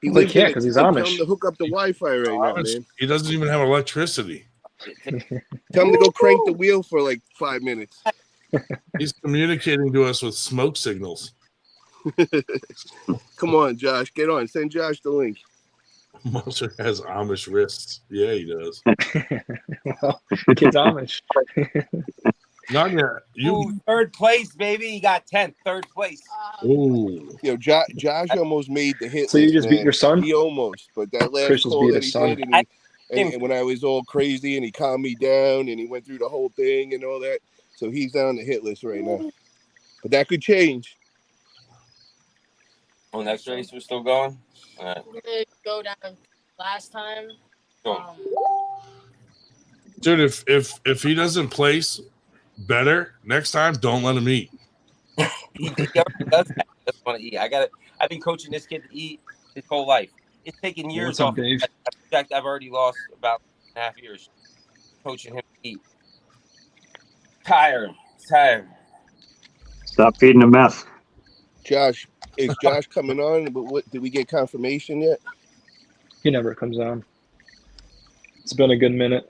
He can't because he's Amish. Tell him to hook up the Wi-Fi right now, man. He doesn't even have electricity. Tell him to go crank the wheel for like 5 minutes. He's communicating to us with smoke signals. Come on, Josh. Get on. Send Josh the link. Musser has Amish wrists. Yeah, he does. Well, kid's Amish. Nanya, you third place, baby. You got 10th, third place. Ooh. Yo, Josh almost made the hit. So you just beat your son? He almost, but that last Christian's call beat that his he son. did, and when I was all crazy and he calmed me down and he went through the whole thing and all that, so he's on the hit list right now. But that could change. Oh, next race we're still going. All right. We're gonna go down last time. Dude, if he doesn't place better next time, don't let him eat. He does want to eat. I've been coaching this kid to eat his whole life. It's taken years off. In fact, I've already lost about 2.5 years coaching him to eat. Tired. Stop feeding him meth. Josh, is Josh coming on? But did we get confirmation yet? He never comes on. It's been a good minute.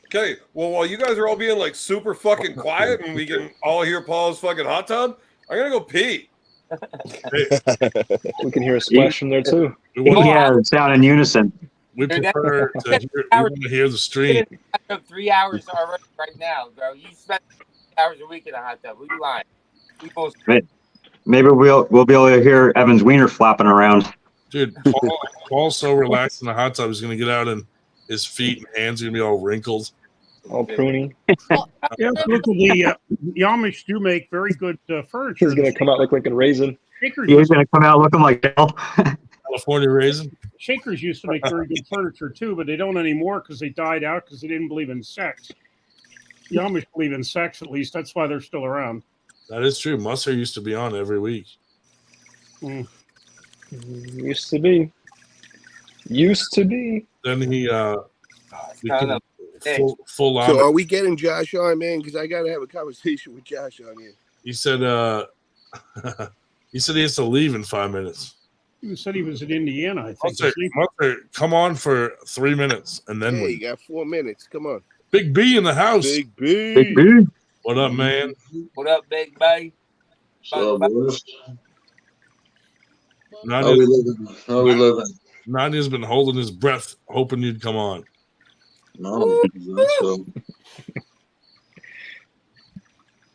Okay, well, while you guys are all being like super fucking quiet and we can all hear Paul's fucking hot tub, I'm gonna go pee. We can hear a splash from there too. Yeah, it's down in unison. We prefer to hear the stream. 3 hours already right now, bro. You spend 3 hours a week in a hot tub. Who you lying? Maybe we'll be able to hear Evan's wiener flopping around. Dude, Paul's so relaxed in the hot tub, he's gonna get out and his feet and hands are gonna be all wrinkled. All pruny. Yeah, look, the Amish do make very good furniture. He's gonna come out like a raisin. He's gonna come out looking like California raisin. Shakers used to make very good furniture too, but they don't anymore because they died out because they didn't believe in sex. The Amish believe in sex, at least. That's why they're still around. That is true. Musser used to be on every week. Used to be. Then he full on. So are we getting Josh on, man? Because I gotta have a conversation with Josh on here. He said he has to leave in 5 minutes. He said he was in Indiana, I think. Musser, come on for 3 minutes and then you got 4 minutes. Come on. Big B in the house. Big B. Big B. What up, man? What up, Big B? So, boys. How we living? Nadia's been holding his breath, hoping you'd come on. No, so.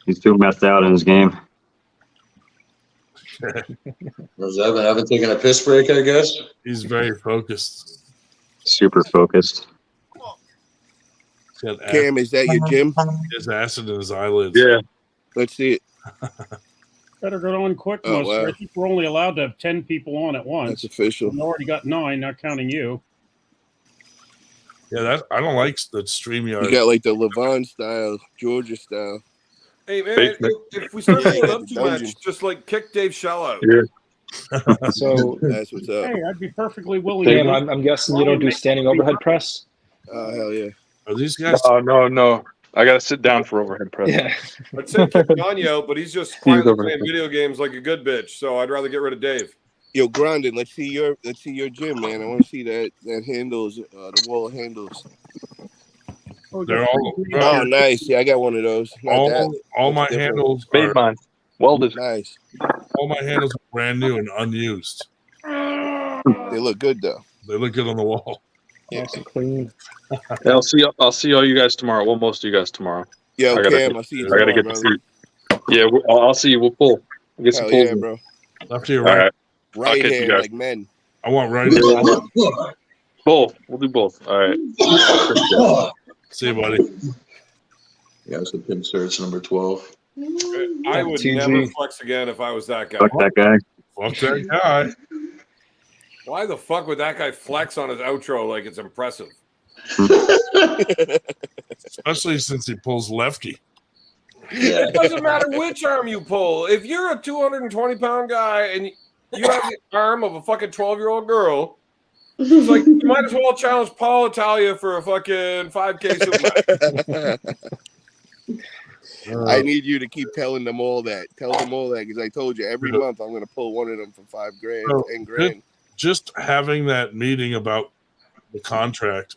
He's too messed out in his game. Was Evan taking a piss break, I guess? He's very focused. Super focused. Cam, is that your gym? His acid in his eyelids. Yeah. Let's see it. Better go on quick, Oh, Muster. wow. I think we're only allowed to have 10 people on at once. That's official. We've already got 9, not counting you. Yeah, I don't like the StreamYard. You got like the Levon style, Georgia style. Hey man, if we start going up too much, just like kick Dave Shell out. Yeah. So That's what's up. Hey, I'd be perfectly willing. Cam, I'm guessing you don't do standing overhead press. Oh hell yeah! Are these guys? Oh no! I gotta sit down for overhead press. Yeah. I'd say kick Gagne out, but he's just quietly playing video games like a good bitch. So I'd rather get rid of Dave. Yo, Grondin, let's see your gym, man. I want to see that handles, the wall of handles. They're all Oh, nice. Yeah, I got one of those. All my handles made mine. Welded. Nice. All my handles are brand new and unused. They look good though. They look good on the wall. Yeah. Nice and clean. Yeah, I'll see all you guys tomorrow. Well, most of you guys tomorrow. Yo, Cam, I'll see you tomorrow, I gotta get the food. Yeah, I'll see you. We'll pull. We'll get some Hell pulls. yeah, bro. Left to your All right. right. Right catch you hand, guys. like men. I want right hand. Both. We'll do both. All right. See you, buddy. Yeah, it's the pin search number 12. I would FTG. never flex again if I was that guy. Fuck that guy. Fuck that guy. Why the fuck would that guy flex on his outro like it's impressive? Especially since he pulls lefty. It doesn't matter which arm you pull. If you're a 220-pound guy and you have the arm of a fucking 12-year-old girl, it's like you might as well challenge Paul Italia for a fucking 5K suit. I need you to keep telling them all that. Tell them all that because I told you every month I'm going to pull one of them for $5,000, $10,000. Just having that meeting about the contract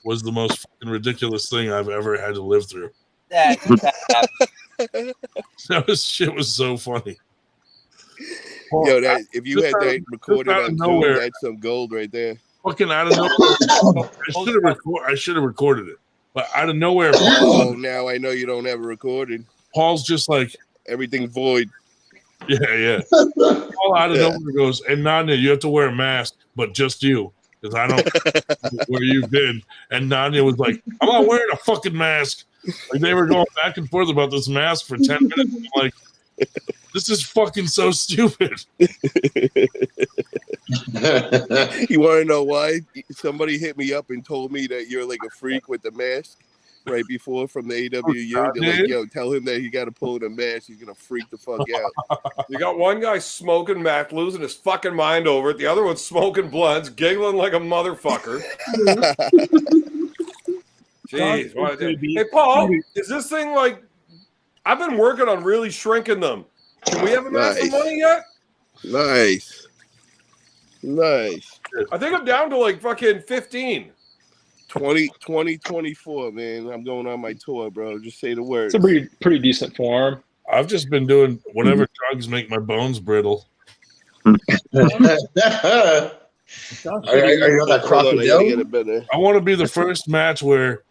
was the most fucking ridiculous thing I've ever had to live through. That shit was so funny. Yo, if you had that recorded on Zoom, that's some gold right there. Fucking out of nowhere. I should have recorded it. But out of nowhere. Oh, now I know you don't have it recorded. Paul's just like everything void. Yeah. Paul out of nowhere goes, and Nanya, you have to wear a mask, but just you. Because I don't where you did. And Nanya was like, I'm not wearing a fucking mask. Like they were going back and forth about this mask for 10 minutes. I'm like, this is fucking so stupid. You want to know why? Somebody hit me up and told me that you're like a freak with the mask right before from the AWU. They're like, yo, tell him that he got to pull the mask. He's going to freak the fuck out. You got one guy smoking meth, losing his fucking mind over it. The other one's smoking blunts, giggling like a motherfucker. Jeez. What hey, Paul, is this thing like... I've been working on really shrinking them. Can we have a massive money yet? Nice. I think I'm down to like fucking 15. 2024, man. I'm going on my tour, bro. Just say the word. It's a pretty decent form. I've just been doing whatever drugs make my bones brittle. Are you on that crocodile? I want to be the first match where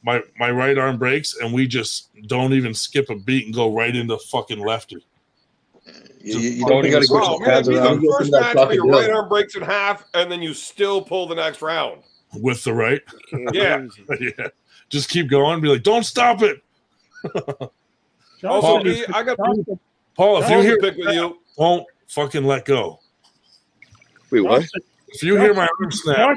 my right arm breaks and we just don't even skip a beat and go right into fucking lefty. You don't got to go pads around. The first match where your right arm breaks in half and then you still pull the next round. With the right? Yeah. Yeah. Just keep going. Be like, don't stop it. Also, I got Paul, if you hear pick with you, don't fucking let go. Wait, what? If you hear my arm snap,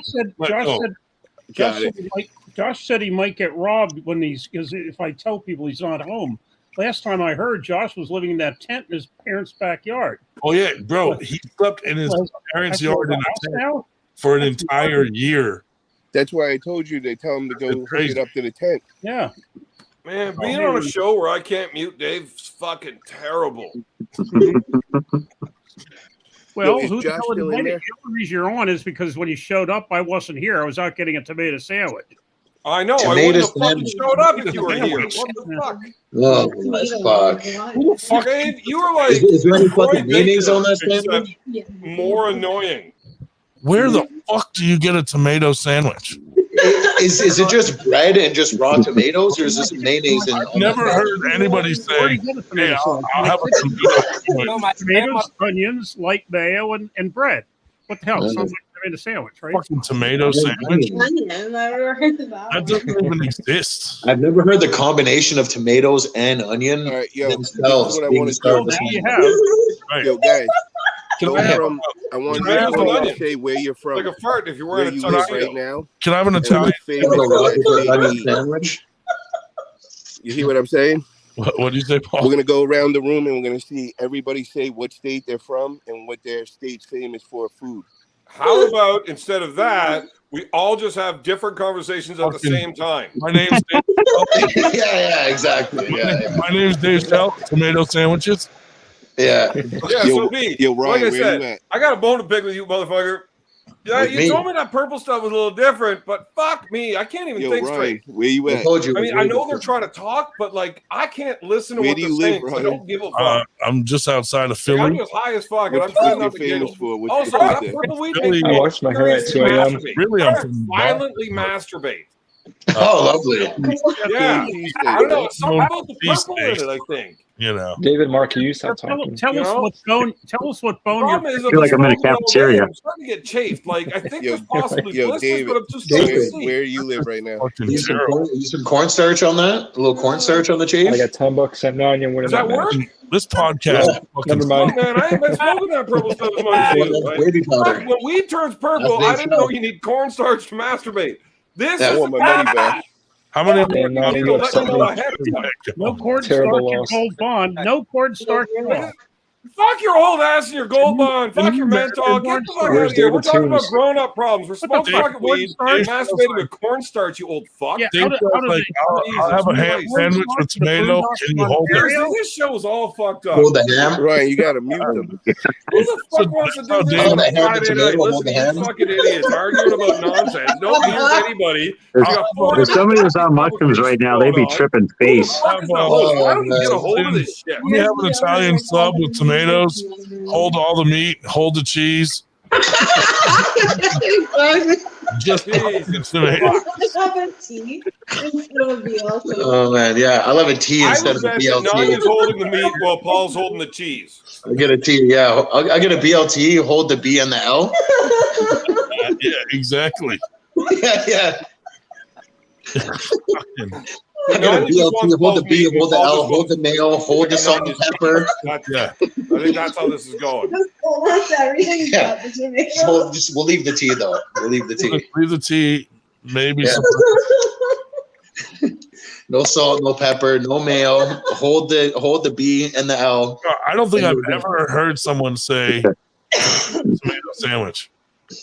Josh said he might get robbed when because if I tell people he's not home. Last time I heard, Josh was living in that tent in his parents' backyard. Oh yeah, bro, he slept in his parents' yard in a tent for an entire year. That's why I told you they tell him to go hook it up to the tent. Yeah. Man, being on a show where I can't mute Dave's fucking terrible. Well, who's the only reason you're on is because when you showed up, I wasn't here. I was out getting a tomato sandwich. I know. I wouldn't have fucking showed up if you were here. What the fuck? Oh, fuck. Dave, you were like... Is there any fucking mayonnaise on that sandwich? More annoying. Where the fuck do you get a tomato sandwich? Is it just bread and just raw tomatoes, or is this mayonnaise? I've never heard anybody say, hey, I'll have a tomato. Tomatoes, onions, light mayo, and bread. What the hell? Sounds like tomato sandwich, right? Fucking tomato sandwich. I've never heard about That doesn't even exist. I've never heard the combination of tomatoes and onion All right, yo, themselves this is what I being want to served do. as You sandwich. have. Right. Yo, guys, Can go I have from. I want can I have you an to say where you're from, Like a fart if you're where wearing a you live tuxedo. right now, Can I have an and Italian? what's famous Hello, for Roger, that state onion you eat. sandwich. You hear what I'm saying? What do you say, Paul? We're gonna go around the room and we're gonna see everybody say what state they're from and what their state's famous for food. How about instead of that, we all just have different conversations at the same time? My name's Dave. Yeah, exactly. Yeah. My name's Dave Shell. Tomato sandwiches. Yeah. Yeah, Yo, so me, yo, like Ryan, I where said, you at? I got a bone to pick with you, motherfucker. Yeah, With you me. told me that purple stuff was a little different, but fuck me, I can't even Yo, think Ryan, straight. where you I at? told you. I mean, I know they're trying to talk, but like, I can't listen to Where what do they're you live, saying. 'Cause I Ryan? don't give a fuck. I'm just outside of Like, Philly. I'm just high as fuck, and I'm What's trying your not to famous giggle. for? What's Also, your that state? purple weed Philly. makes I me washed my hair at seriously 2 a.m. masturbate. Really, I I'm would from violently masturbate. Oh, lovely. Yeah, Cheese I steak, don't know. right? It's something about the purple in Cheesesteak. it, I think. You know. David, Mark, you stop Tell talking. us You know? what bone. Tell us what The bone you're. problem is, I I'm feel like just I'm in a smoking all day. cafeteria. I'm starting to get chafed. Like, I think Yo, there's possibly yo, blisters, David, but I'm too scared to David, see. where you live right now? Fucking Use some, terrible. use some cornstarch on that. A little cornstarch on the I chief. got $10 and onion winning Does that match. work? This podcast. Yeah. is fucking Never Oh mind. man, I ain't been smoking that purple stuff as much as you. That's Like, baby fuck, powder. when weed turns purple, That's I Dave didn't know Chappelle. you need cornstarch to masturbate. This Yeah. I is want the my money bad back. part. How many? And You need to you let me know upset ahead of time. No cornstarch Terrible in loss. Gold Bond. No cornstarch at all. Fuck your old ass and your gold bond. Fuck your menthol. Get the fuck out Where's of here. We're David talking about Toombs? grown-up problems. We're smoking fuck? fucking weed, Cornstarch? masturbating with cornstarch, you old fuck. Yeah, Dave how does like, I'll have a ham Christ. sandwich with tomato. Can you hold it? Seriously, this show is all fucked up. Hold the ham. Ryan, you gotta mute them. Who the fuck wants to do this Hold on the a ham, the Friday night? tomato, Listen hold to the you ham. fucking idiots arguing about nonsense. Nobody hears anybody. You got four If somebody was on mushrooms right now, they'd be tripping Who the face. fuck is the host? Why don't you get a hold of this shit? We have an Italian sub with tomatoes. Hold all the meat. Hold the cheese. Just Jesus. tomatoes. Oh man, yeah, I love a tea I instead would of a bet that BLT. Nani's holding the meat while Paul's holding the cheese. I get a T, yeah. I get a BLT, hold the B and the L. Yeah, exactly. Yeah. Fucking- I get a Nani just wants BLT, hold the Paul's B, meat, hold the Paul L, just hold the mayo, hold the salt and pepper. Yeah. I think that's how this is going. Yeah. We'll leave the tea though. We'll leave the tea. Leave the tea. Maybe Yeah. some. No salt, no pepper, no mayo. Hold the B and the L. I don't think I've ever heard someone say tomato sandwich.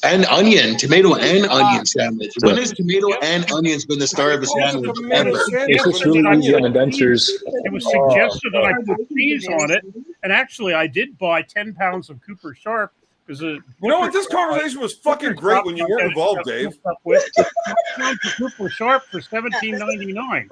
And onion, tomato and onion sandwich. When has tomato and onions been the star of a sandwich ever? It's just really easy on the dentures. It was suggested that I put cheese on it, and actually, I did buy 10 pounds of Cooper Sharp because You know what? This conversation was fucking great when you weren't involved, Dave. Cooper Sharp for $17.99.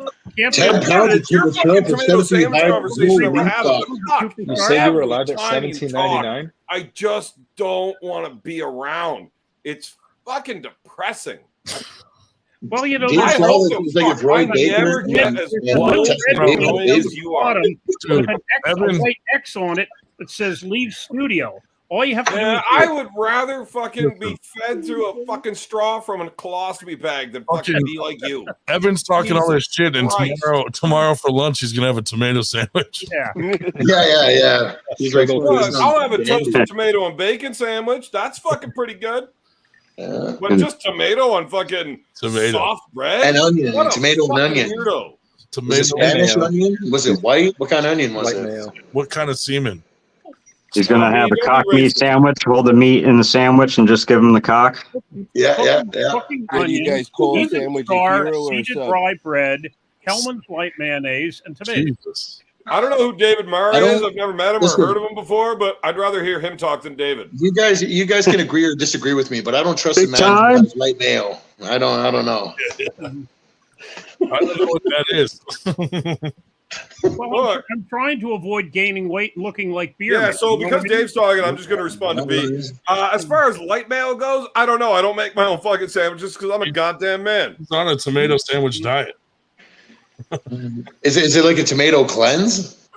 10 pounds of Your Cooper fucking Sharp for tomato sandwich 17.99. conversation that we're Holy having. fuck. Fuck. You said you were allowed at Every time you $17.99. I just don't want to be around. It's fucking depressing. Well, you know, Dave I Charlotte hope so. is like Fuck, if Roy I Baker never get as and bloody Texas red Bacon as is- you are. with an X, Evan- a white X on it that says "Leave Studio." All you have to do Yeah, is I would rather fucking be fed through a fucking straw from a colostomy bag than fucking be like you. Evan's talking all this shit, and Christ. tomorrow for lunch he's gonna have a tomato sandwich. yeah. Yeah. He's like, Look, I'll have a toasted tomato and bacon sandwich. That's fucking pretty good. But just tomato on fucking Tomato. soft bread and onion, What a tomato and fucking onion. weirdo. Was it Tomato. Spanish mayo. onion? Was it white? What kind of onion was White it? mayo. What kind of semen? He's gonna have a Don't cock be meat racist. sandwich, roll the meat in the sandwich, and just give him the cock. Yeah. Cooking What do you onion, guys call a seasoned sandwich, a star, hero or a seeded sub? rye bread, Hellman's light mayonnaise, and tomato. Jesus. I don't know who David Murray I don't- is. I've never met him Listen. or heard of him before, but I'd rather hear him talk than David. You guys can agree or disagree with me, but I don't trust Big a man time. who has light mayo. I don't know. I don't know what that is. Well, Look. I'm trying to avoid gaining weight and looking like beer. Yeah, so because Dave's talking, I'm just going to respond to B. As far as light mayo goes, I don't know. I don't make my own fucking sandwiches because I'm a goddamn man. He's on a tomato sandwich diet. Is it like a tomato cleanse?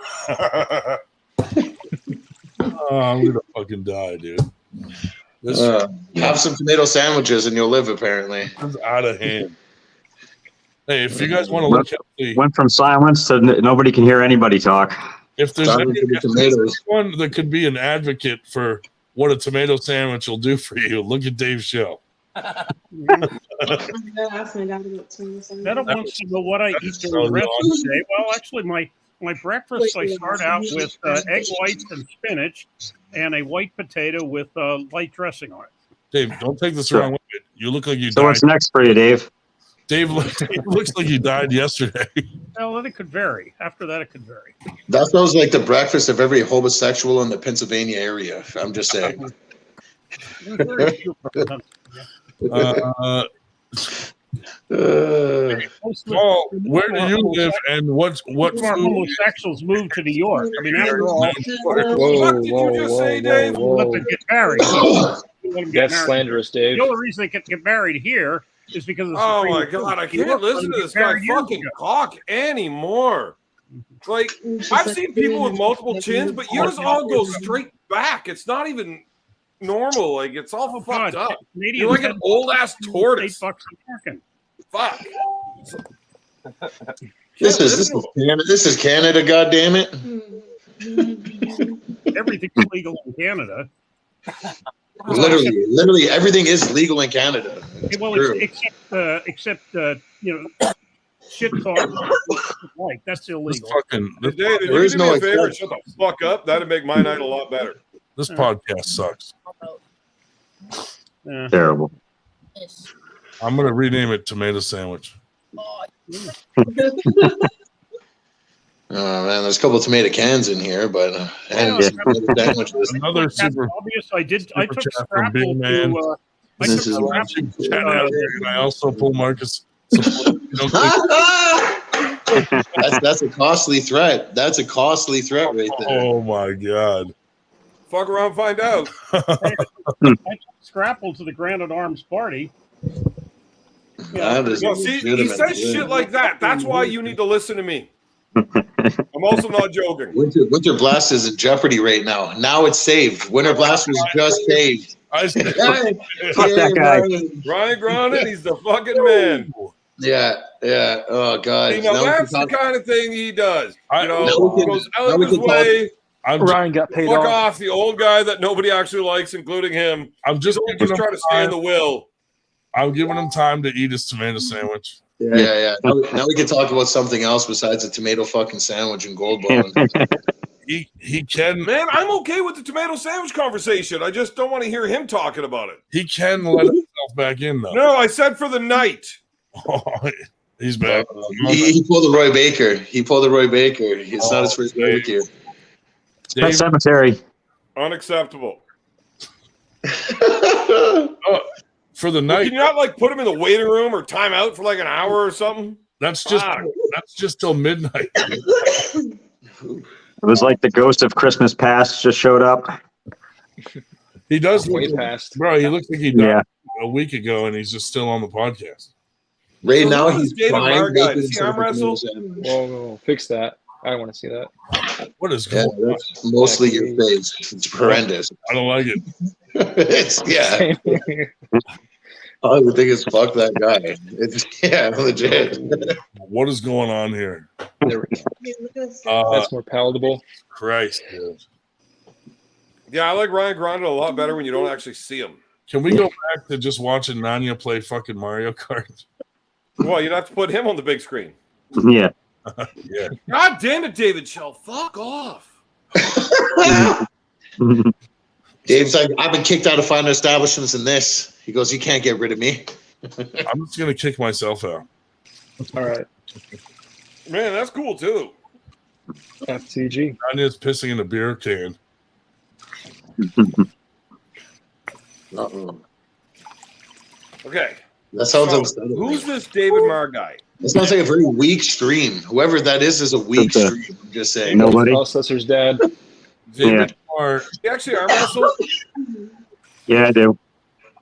Oh, I'm gonna fucking die, dude. Have some tomato sandwiches and you'll live. Apparently, it's out of hand. Hey, if you guys want to look healthy, went from silence to nobody can hear anybody talk. If there's anyone that could be an advocate for what a tomato sandwich will do for you, look at Dave's show. That wants to know what I eat during the rest of the day. Well, actually, my breakfast, I start out with egg whites and spinach and a white potato with light dressing on it. Dave, don't take this wrong way. You look like you died. So what's next for you, Dave? Dave looks like you died yesterday. Well, then it could vary. After that, it could vary. that sounds like the breakfast of every homosexual in the Pennsylvania area. I'm just saying. Paul, where do you live, and what homosexuals move to New York? I mean, after all, what did you just say, Dave? Let them get married. That's slanderous, Dave. The only reason they can get married here is because of the Oh my Supreme God, Court. I can't listen to this guy fucking talk anymore. Like, I've seen people with multiple chins, but yours all go straight back. It's not even normal. Like, it's all fucked up. You're like an old ass tortoise. $8 Fuck. This is Canada. This is Canada. God damn it! Everything's legal in Canada. Literally, everything is legal in Canada. Well, except shit talk like that's illegal. David, if you do me a favor and shut the fuck up, that'd make my night a lot better. This podcast sucks. Terrible. I'm gonna rename it Tomato Sandwich. Oh man, there's a couple of tomato cans in here, but another super obvious. I took from Big Man. And I also pull Marcus. That's a costly threat. That's a costly threat right there. Oh my God! Fuck around, find out. I took Scrapple to the Granite Arms party. See, he says shit like that. That's why you need to listen to me. I'm also not joking. Winter Blast is in jeopardy right now. Now it's saved. Winter Blast was just saved. Fuck that guy. Ryan Gronin, he's the fucking man. Yeah. Oh God. You know, that's the kind of thing he does. He goes out of his way. Ryan got paid fuck off the old guy that nobody actually likes, including him. I'm just trying to stay in the will. I'm giving him time to eat his tomato sandwich. Yeah. Now we can talk about something else besides a tomato fucking sandwich and gold bone. He can. Man, I'm okay with the tomato sandwich conversation. I just don't want to hear him talking about it. He can let himself back in, though. No, I said for the night. He's back. He pulled the Roy Baker. It's not his first barbecue. Pet Cemetery. Unacceptable. For the night. Can you not put him in the waiting room or time out for an hour or something? That's just till midnight. It was like the ghost of Christmas past just showed up. He does way past. Bro, he looks like he died a week ago and he's just still on the podcast. Right now he's David Marguy. Does he arm wrestle? Whoa, fix that. I don't want to see that. What is going on? That's mostly your face. It's horrendous. I don't like it. I would think it's fuck that guy. It's legit. What is going on here? There we go. That's more palatable. Christ, dude. Yeah, I like Ryan Gronin a lot better when you don't actually see him. Can we go back to just watching Nanya play fucking Mario Kart? Well, you'd have to put him on the big screen. Yeah. Yeah. God damn it, David Shell. Fuck off. Dave's like, I've been kicked out of fine establishments in this. He goes, you can't get rid of me. I'm just going to kick myself out. All right. Man, that's cool, too. FTG. Nanya's pissing in a beer can. Okay. That sounds like who's this David Marr guy? That sounds like a very weak stream. Whoever that is a weak stream. I'm just saying. Nobody. Processor's dad. David Marr. He actually arm wrestled? Yeah, I do.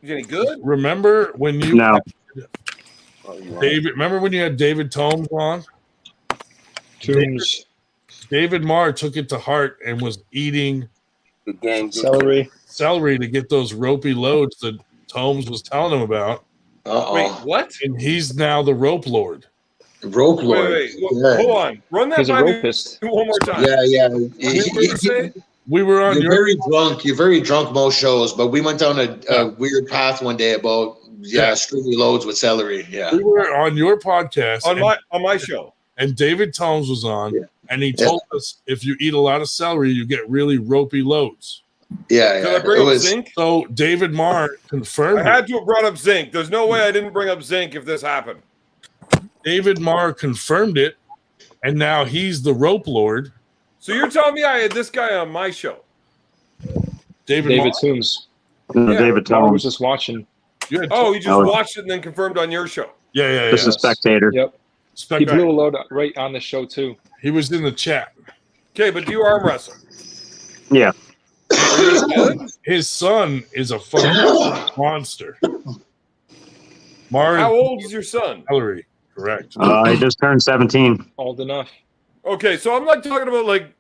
Is any good? Remember when you David? Remember when you had David Tomes on? Tombs. David Marr took it to heart and was eating Good game. Celery to get those ropey loads that Holmes was telling him about. Wait, what? And he's now the rope lord. Rope lord. Wait. Hold on. Run that He's a by me ropist. one more time. Yeah. We were on You're very drunk. You're very drunk most shows, but we went down a weird path one day about stringy loads with celery. Yeah. We were on your podcast on my show. And David Tomes was on, and he told us if you eat a lot of celery, you get really ropey loads. Yeah. Did I bring up zinc? So David Marr confirmed. I had to have brought up zinc. There's no way I didn't bring up zinc if this happened. David Marr confirmed it, and now he's the rope lord. So you're telling me I had this guy on my show? David Toombs. David Tomes. I was just watching. You just watched it and then confirmed on your show. Yeah. Just a spectator. Yep. He blew a load right on the show too. He was in the chat. Okay, but do you arm wrestle? Yeah. His son is a fucking monster. How old is your son? Hillary, correct. He just turned 17. Old enough. Okay, so I'm not talking about like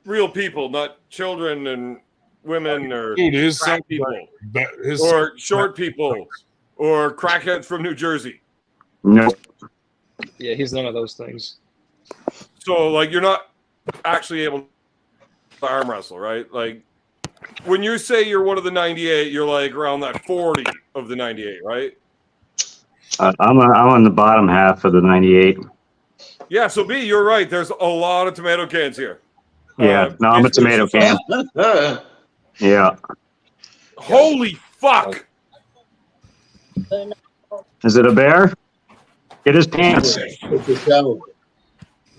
real people, not children and women or fat people, or short people, or crackheads from New Jersey. No. Yeah, he's none of those things. So, like, you're not actually able to arm wrestle, right? Like, when you say you're one of the 98, you're like around that 40 of the 98, right? I'm on the bottom half of the 98. Yeah, so B, you're right. There's a lot of tomato cans here. Yeah, no, I'm a tomato can. Yeah. Holy fuck! Is it a bear? Get his pants.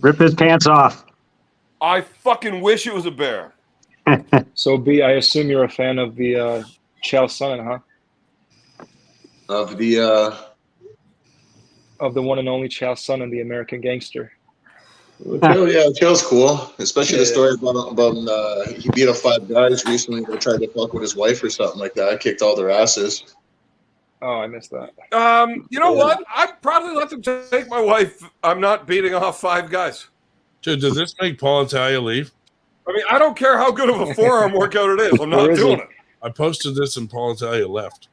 Rip his pants off. I fucking wish it was a bear. So B, I assume you're a fan of the Chael Sonnen, huh? Of the one and only Chael Sonnen, the American gangster. Chael's cool, especially the story about he beat up 5 guys recently that tried to fuck with his wife or something like that. Kicked all their asses. Oh, I missed that. You know what? I'd probably let them take my wife. I'm not beating off 5 guys. Dude, does this make Paul Italia leave? I mean, I don't care how good of a forearm workout it is. I'm not doing it. I posted this and Paul Italia left.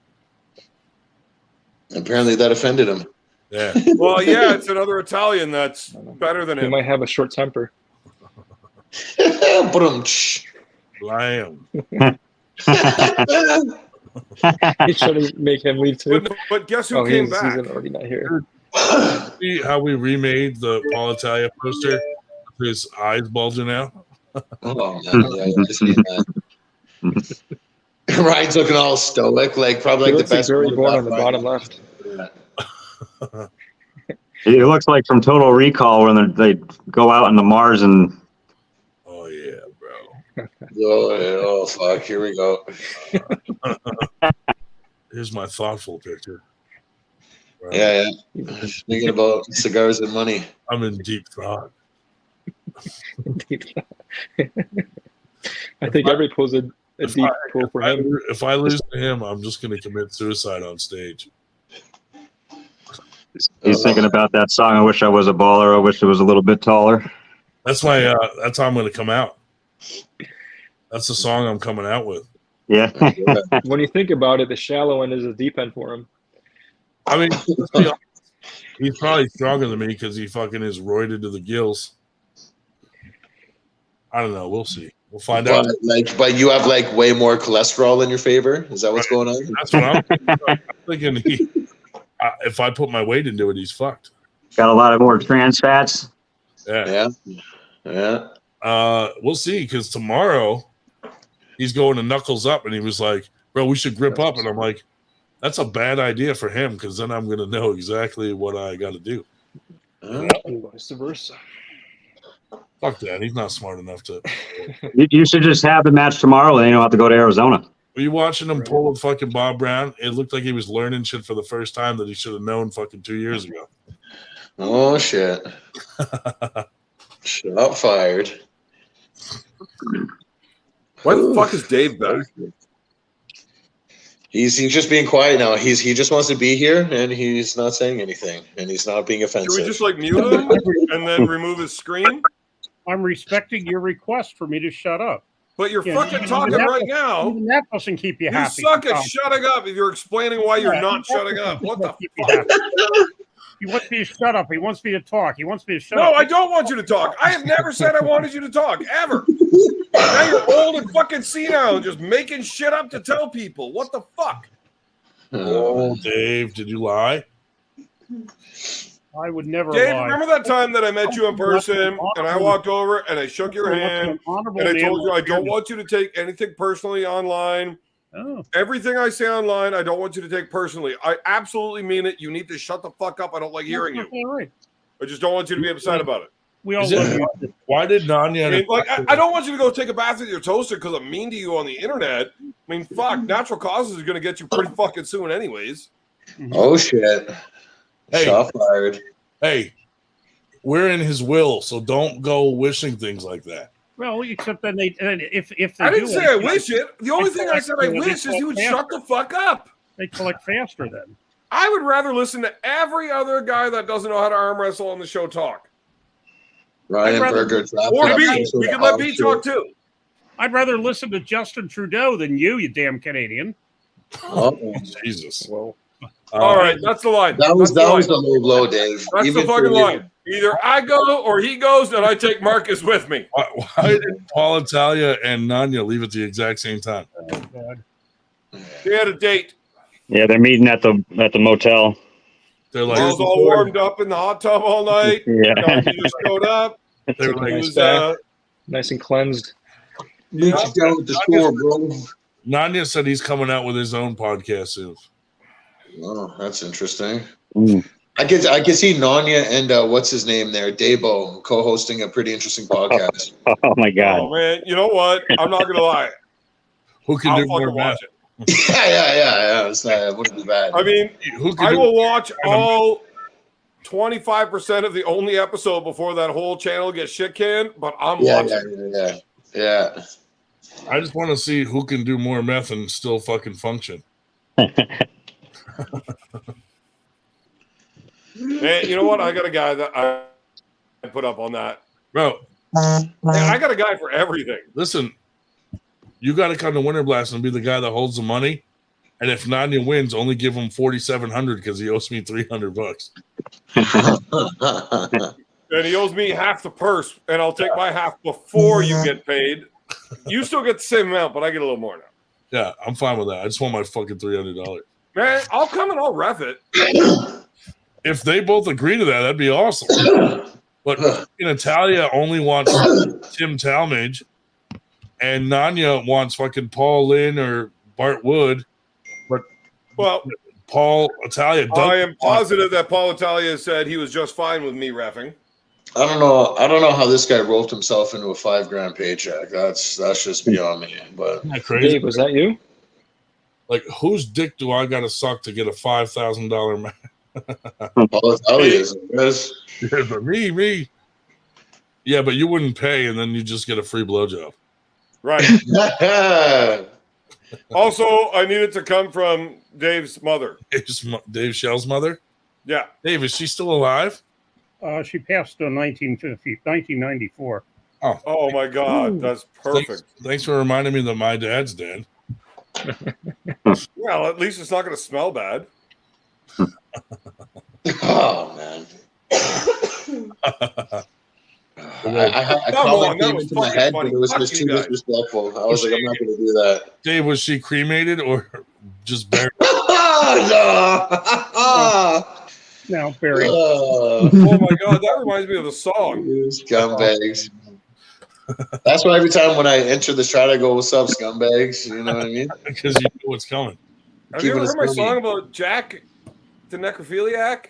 Apparently that offended him. Yeah. Well, yeah, it's another Italian that's better than him. He might have a short temper. Blam. He's trying to make him leave too. But guess who came back? He's already not here. See how we remade the Paul Italia poster? His eyes bulging out. Oh, man. Ryan's looking all stoic, like probably like the best. Very born on the bottom left. It looks like from Total Recall when they go out on the Mars and. Oh yeah, bro. Oh fuck! Here we go. Here's my thoughtful picture. Right. Yeah. Thinking about cigars and money. I'm in deep thought. I think every pose a deep pull for him. If I lose to him, I'm just going to commit suicide on stage. He's thinking about that song. I wish I was a baller. I wish it was a little bit taller. That's my. That's how I'm going to come out. That's the song I'm coming out with. Yeah. When you think about it, the shallow end is a deep end for him. I mean, let's be honest, he's probably stronger than me because he fucking is roided to the gills. I don't know. We'll see. We'll find out. But you have like way more cholesterol in your favor. Is that what's going on? That's what I'm thinking. If I put my weight into it, he's fucked. Got a lot of more trans fats. Yeah. We'll see, because tomorrow he's going to Knuckles Up, and he was like, "Bro, we should grip up," and I'm like, "That's a bad idea for him, because then I'm going to know exactly what I got to do." And vice versa. Fuck that. He's not smart enough to. You should just have the match tomorrow, and then you don't have to go to Arizona. Were you watching him pull with fucking Bob Brown? It looked like he was learning shit for the first time that he should have known fucking 2 years ago. Oh, shit. Shot fired. Why the fuck is Dave back? He's just being quiet now. He just wants to be here, and he's not saying anything, and he's not being offensive. Should we just like mute him and then remove his screen? I'm respecting your request for me to shut up. But you're fucking talking right now. Even that doesn't keep you happy. You suck at shutting up if you're explaining why you're not shutting up. What the fuck? He wants me to shut up. He wants me to talk. He wants me to shut up. up. No, I don't want you to talk. I have never said I wanted you to talk, ever. Now you're old and fucking senile and just making shit up to tell people. What the fuck? Oh, Dave, did you lie? I would never Dave, lie. remember that time that I met you in person and I walked over and I shook your hand and I told you I don't want you to take anything personally online. Oh. Everything I say online, I don't want you to take personally. I absolutely mean it. You need to shut the fuck up. I don't like hearing you. Right. I just don't want you to be upset about it. We all love you. Why did Nanya? I mean, like, I don't want you to go take a bath with your toaster because I'm mean to you on the internet. I mean, fuck, natural causes are going to get you pretty fucking soon anyways. Oh, shit. Hey, shot fired. Hey, we're in his will, so don't go wishing things like that. Well, except then if they I didn't do say I wish it. The only thing I said I they wish is you would collect shut the fuck up. They collect faster then. I would rather listen to every other guy that doesn't know how to arm wrestle on the show talk. Ryan Berger. Or B. We can let B talk too. I'd rather listen to Justin Trudeau than you damn Canadian. Oh, Jesus. Well, all right, that's the line. That was the low blow, Dave. That's the fucking line. Either I go or he goes, and I take Marcus with me. Why did Paul Italia and Nanya leave at the exact same time? Oh, God. They had a date. Yeah, they're meeting at the motel. They're like, Paul's all warmed up in the hot tub all night. Yeah. He just showed up. They're He like, was, nice and cleansed. Meet you down at the store, bro. Nanya said he's coming out with his own podcast soon. Oh, that's interesting. I can see Nanya and what's his name there, Dabo, co-hosting a pretty interesting podcast. Oh my God! Oh man, you know what? I'm not gonna lie. Who can do more watch it? Yeah. It's not. It wouldn't be bad. I mean, I will watch all 25% of the only episode before that whole channel gets shit canned. But I'm watching. Yeah. I just want to see who can do more meth and still fucking function. And you know what? I got a guy that I put up on that. Bro, I got a guy for everything. Listen, you got to come to Winter Blast and be the guy that holds the money. And if Nanya wins, only give him $4,700 because he owes me $300. And he owes me half the purse, and I'll take my half before you get paid. You still get the same amount, but I get a little more now. Yeah, I'm fine with that. I just want my fucking $300. Man, I'll come and I'll ref it. If they both agree to that, that'd be awesome. But Natalia only wants Tim Talmadge, and Nanya wants fucking Paul Lynn or Bart Wood. But Paul Italia does. I am positive that Paul Italia said he was just fine with me reffing. I don't know how this guy roped himself into a $5,000 paycheck. That's just beyond me. But Dave, was that you? Like, whose dick do I got to suck to get a $5,000 match? Paul Italia is. Yeah, but me. Yeah, but you wouldn't pay, and then you just get a free blowjob. Right. Also, I need it to come from Dave's mother. Dave Shell's mother? Yeah. Dave, is she still alive? She passed in 1994. Oh my God, that's perfect. Thanks for reminding me that my dad's dead. Well, at least it's not going to smell bad. Oh man. I called that into my head, but it was just too disrespectful. I was like, I'm not going to do that. Dave, was she cremated or just buried? No, buried. Oh my God, that reminds me of the song. Scumbags. That's why every time when I enter the shot, I go, "What's up, scumbags?" You know what I mean? Because you know what's coming. Have you ever heard my song about Jack the necrophiliac?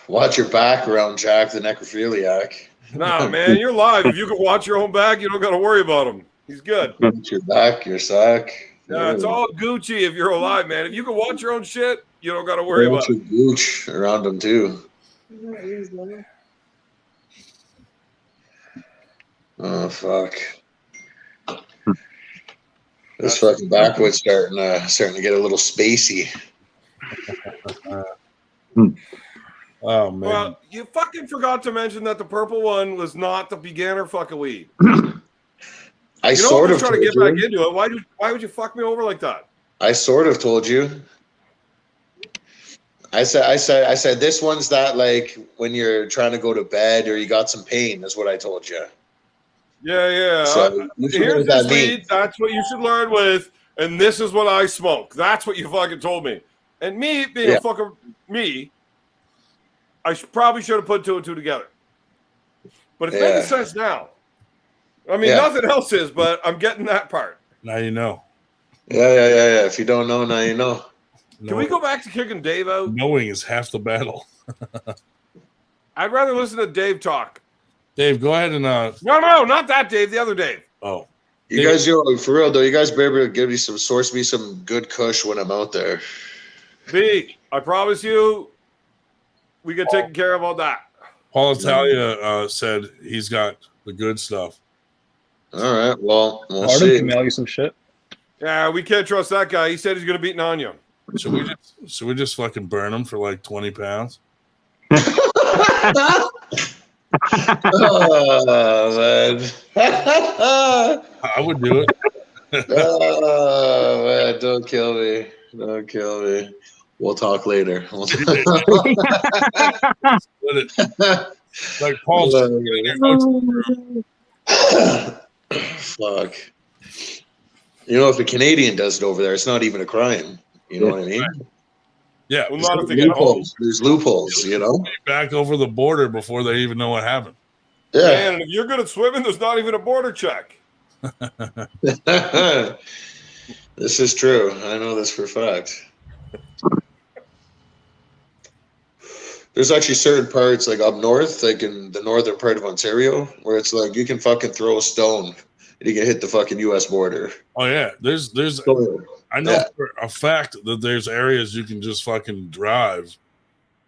Watch your back around Jack the necrophiliac. Nah, man, you're live. If you can watch your own back, you don't got to worry about him. He's good. Watch your back, your sack. Yeah, it's all Gucci if you're alive, man. If you can watch your own shit, you don't got to worry about it. Gooch around him too. Oh fuck! This fucking backwood's starting to get a little spacey. Oh man. Well, you fucking forgot to mention that the purple one was not the beginner fucking weed. I sort of trying to told get you. back into it. Why would you fuck me over like that? I sort of told you. I said this one's that like when you're trying to go to bed or you got some pain is what I told you. Yeah. So Here's this weed. That's what you should learn with. And this is what I smoke. That's what you fucking told me. And me being a fucking me, I probably should have put two and two together. But it's making sense now. I mean, nothing else is, but I'm getting that part. Now you know. Yeah. If you don't know, now you know. Can we go back to kicking Dave out? Knowing is half the battle. I'd rather listen to Dave talk. Dave, go ahead and No, not that Dave, the other Dave. Oh. You guys, for real though, you guys better give me source me some good kush when I'm out there. B, I promise you, we get taken care of all that. Paul Italia said he's got the good stuff. All right, well, we'll Artem see. can mail you some shit. Yeah, we can't trust that guy. He said he's going to beat Nanya. Should we just fucking burn him for like 20 pounds? Oh man. I would do it. Oh man, don't kill me. Don't kill me. We'll talk later. Like Paul Fuck. You know, if a Canadian does it over there, it's not even a crime. You know what I mean? Yeah. Well, not if they get home. There's loopholes, you know? Back over the border before they even know what happened. Yeah. Man, and if you're good at swimming, there's not even a border check. This is true. I know this for a fact. There's actually certain parts, like up north, like in the northern part of Ontario, where it's like you can fucking throw a stone and you can hit the fucking U.S. border. Oh yeah, there's. I know for a fact that there's areas you can just fucking drive.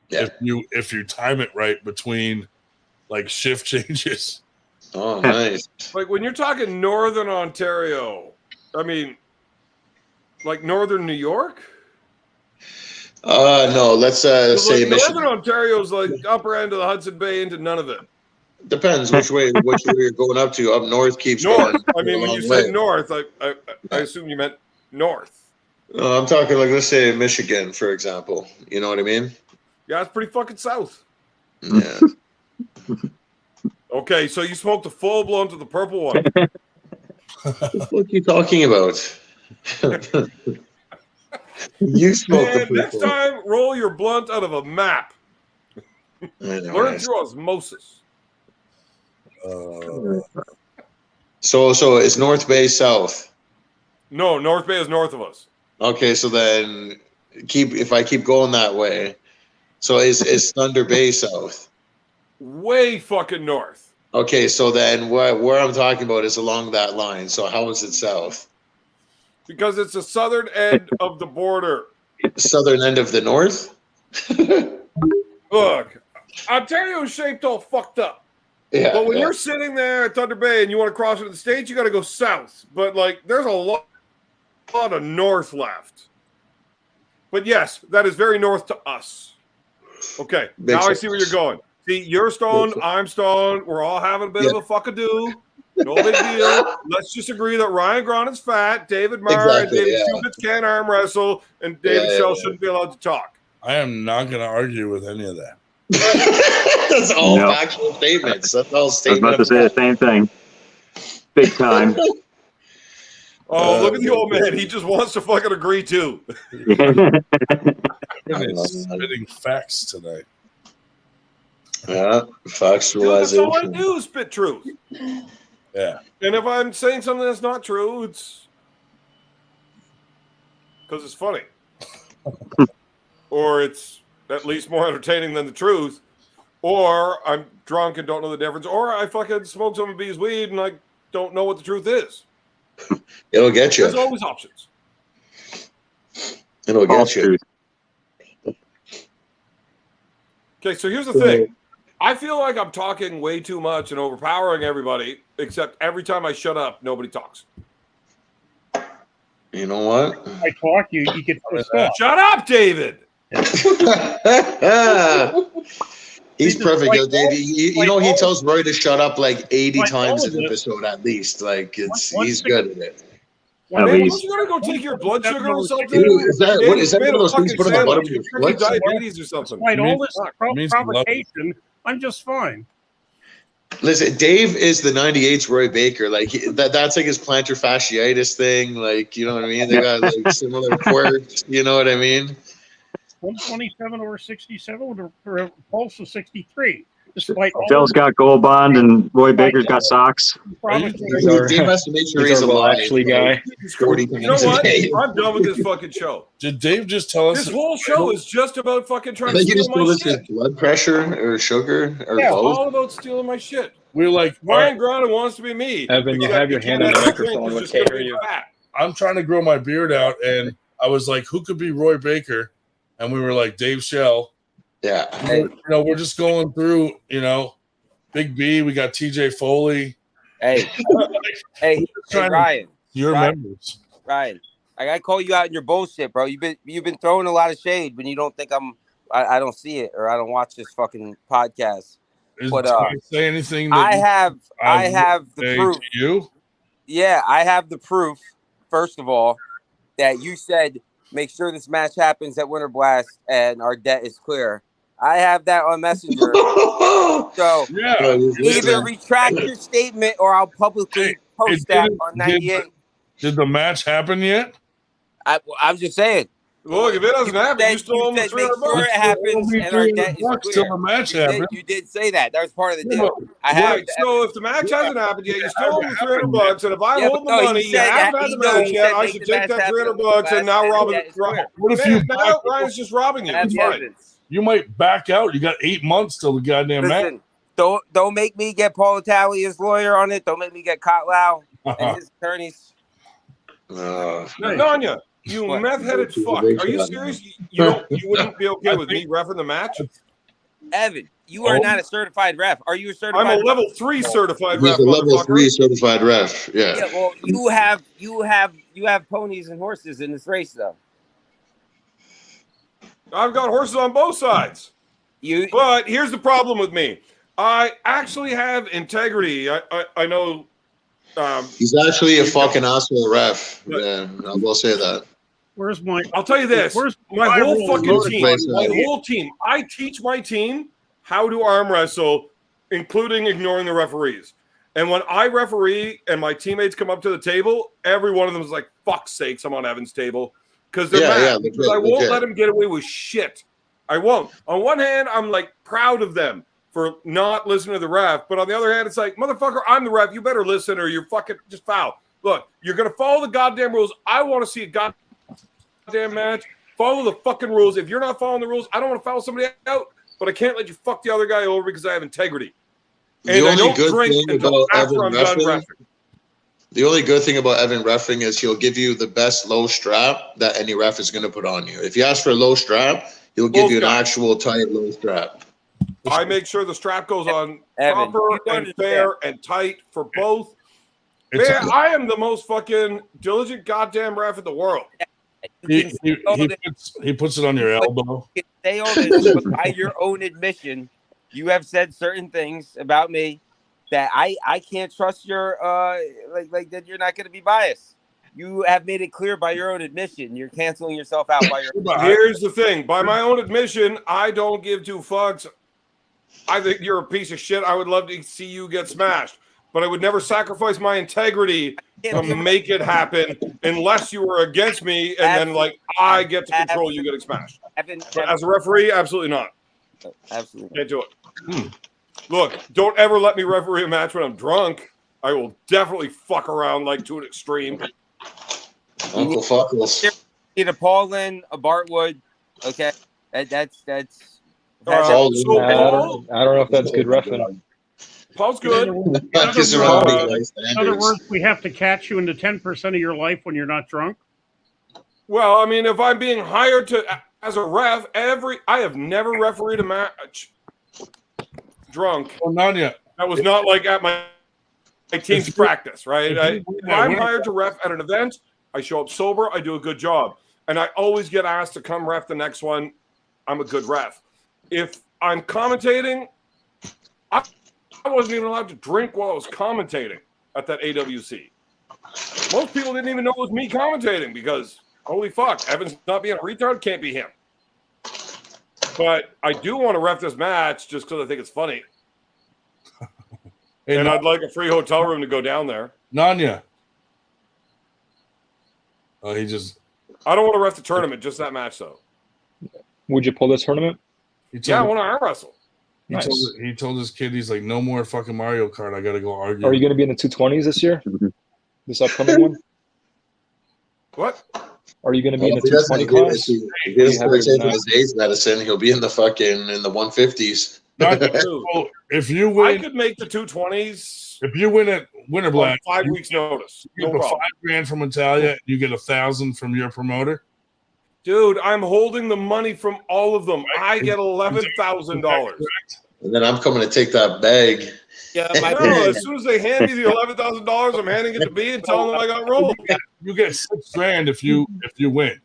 Yeah. If you time it right between like shift changes. Oh, nice. Like when you're talking northern Ontario, I mean, like northern New York. No, let's say like Michigan. northern Ontario is like upper end of the Hudson Bay into none of it. Depends which way you're going up to. Up north keeps North. going. I mean, when you said north, I assume you meant north. No, I'm talking like, let's say Michigan, for example. You know what I mean? Yeah, it's pretty fucking south. Yeah. Okay, so you smoked a full blunt of the purple one. What are you talking about? You smoked the purple. Next time, roll your blunt out of a map. Learn through osmosis. So it's North Bay south. No, North Bay is north of us. Okay, so then if I keep going that way, so is Thunder Bay south? Way fucking north. Okay, so then where I'm talking about is along that line. So how is it south? Because it's the southern end of the border. Southern end of the north? Look, Ontario's shaped all fucked up. Yeah. But when you're sitting there at Thunder Bay and you want to cross into the States, you got to go south. But like, there's a lot of north left. But yes, that is very north to us. Okay, now I see where you're going. See, you're stoned, I'm stoned. We're all having a bit of a fuck-a-do. No big deal. Let's just agree that Ryan Grant is fat, David Marr and David Stupitz can't arm wrestle, and David Shell shouldn't be allowed to talk. I am not going to argue with any of that. That's all factual statements. That's all statements. I was about to say the same thing. Big time. Oh, look at the old man. He just wants to fucking agree too. Spitting facts today. Yeah, factualization. Dude, that's all I do, spit truth. Yeah. And if I'm saying something that's not true, it's because it's funny. Or it's at least more entertaining than the truth. Or I'm drunk and don't know the difference. Or I fucking smoke some of B's weed and I don't know what the truth is. It'll get you. There's always options. It'll get you. Okay, so here's the thing. I feel like I'm talking way too much and overpowering everybody, except every time I shut up, nobody talks. You know what? I talk, you get pissed off. Shut up, David. He's perfect, yo, Dave. You know he tells Roy to shut up like 80 times an episode at least. Like he's good at it. Man, don't you gotta go take your blood sugar or something? Is that one of those things put on the bottom of your foot? Diabetes or something. Despite all this provocation, I'm just fine. Listen, Dave is the 98's Roy Baker. Like that's like his plantar fasciitis thing. Like, you know what I mean? They got like similar quirks. You know what I mean? 127 over 67 with a pulse of 63. Despite Phil's got Gold Bond and Roy Baker's got socks. Dave has to make sure he's alive. Actually, guy. 40 you know what? I'm done with this fucking show. Did Dave just tell us this whole show is just about fucking trying to steal steal my this shit? Blood pressure or sugar or yeah, both? all about stealing my shit. We're like Ryan Grana wants to be me. Evan, you have your hand on the microphone. We can't hear you. I'm trying to grow my beard out, and I was like, who could be Roy Baker? And we were like, Dave Shell. Yeah. We're just going through, Big B, we got TJ Foley. Hey, hey, Ryan. Your members. Ryan, I gotta call you out in your bullshit, bro. You've been throwing a lot of shade when you don't think I don't see it or I don't watch this fucking podcast. But can I say anything? I have the proof. You? Yeah, I have the proof. First of all, that you said make sure this match happens at Winter Blast and our debt is clear. I have that on Messenger. So either retract your statement or I'll publicly post that on 98. Did the match happen yet? I'm just saying. Look, if it doesn't happen, you still owe me $300. Make sure it happens and our debt is clear. Till the match happened. You did say that. That was part of the deal. So if the match hasn't happened yet, you still owe me $300. And if I hold the money, you haven't had the match yet, I should take that $300 and now rob it. What if you now Ryan's just robbing you? It's fine. You might back out. You got 8 months till the goddamn match. Don't make me get Paul Italia's lawyer on it. Don't make me get Kotlau and his attorneys. Nanya, you meth-headed fuck. Are you serious? You wouldn't be okay with me reffing the match? Evan, you are not a certified ref. Are you a certified? I'm a level 3 certified ref. He's a level 3 certified ref. Yeah. Yeah. Well, you have ponies and horses in this race, though. I've got horses on both sides. But here's the problem with me. I actually have integrity. I know. He's actually a fucking asshole ref. Yeah, I will say that. Where's my? I'll tell you this. My whole fucking team. My whole team. I teach my team how to arm wrestle, including ignoring the referees. And when I referee and my teammates come up to the table, every one of them is like, "Fuck's sakes, I'm on Evan's table." Because they're mad. Because I won't let them get away with shit. I won't. On one hand, I'm like proud of them for not listening to the ref. But on the other hand, it's like, motherfucker, I'm the ref. You better listen or you're fucking just foul. Look, you're going to follow the goddamn rules. I want to see a goddamn match. Follow the fucking rules. If you're not following the rules, I don't want to foul somebody out. But I can't let you fuck the other guy over because I have integrity. And I don't drink until after I'm done reffing. The only good thing about Evan reffing is he'll give you the best low strap that any ref is going to put on you. If you ask for a low strap, he'll give you an actual tight low strap. I make sure the strap goes on proper and fair and tight for both. Man, I am the most fucking diligent goddamn ref in the world. He puts it on your elbow. Say all this, but by your own admission, you have said certain things about me that I can't trust your like that you're not going to be biased. You have made it clear by your own admission. You're canceling yourself out by your own. Here's the thing. By my own admission, I don't give two fucks. I think you're a piece of shit. I would love to see you get smashed. But I would never sacrifice my integrity to make it happen unless you were against me and then like I get to control you getting smashed. But as a referee, absolutely not. Absolutely. Can't do it. Look, don't ever let me referee a match when I'm drunk. I will definitely fuck around like to an extreme. Uncle Fuckles. Need a Paul Lynn, a Bartwood. Okay, that's. I don't know if that's good reference. Paul's good. In other words, we have to catch you into 10% of your life when you're not drunk. Well, I mean, if I'm being hired to as a ref, I have never refereed a match drunk. Oh, not yet. That was not like at my team's practice, right? If I'm hired to ref at an event, I show up sober, I do a good job. And I always get asked to come ref the next one I'm a good ref. If I'm commentating, I wasn't even allowed to drink while I was commentating at that AWC. Most people didn't even know it was me commentating because, holy fuck, Evan's not being a retard, can't be him. But I do want to ref this match just because I think it's funny. And I'd like a free hotel room to go down there. Nanya. Oh, he just... I don't want to ref the tournament, just that match, though. Would you pull this tournament? Yeah, I want to arm wrestle. Nice. He told his kid, he's like, no more fucking Mario Kart. I got to go argue. Are you going to be in the 220s this year? This upcoming one? What? Are you going to be in the If he doesn't 220 class? He doesn't start taking his age medicine, he'll be in the 150s. So if you win, I could make the 220s. If you win at Winter Blast, 5 weeks notice. You get $5,000 from Italia. You get $1,000 from your promoter. Dude, I'm holding the money from all of them. I get $11,000. And then I'm coming to take that bag. Yeah, no, as soon as they hand me the $11,000, I'm handing it to B and telling them I got rolled. You get $6,000 if you win.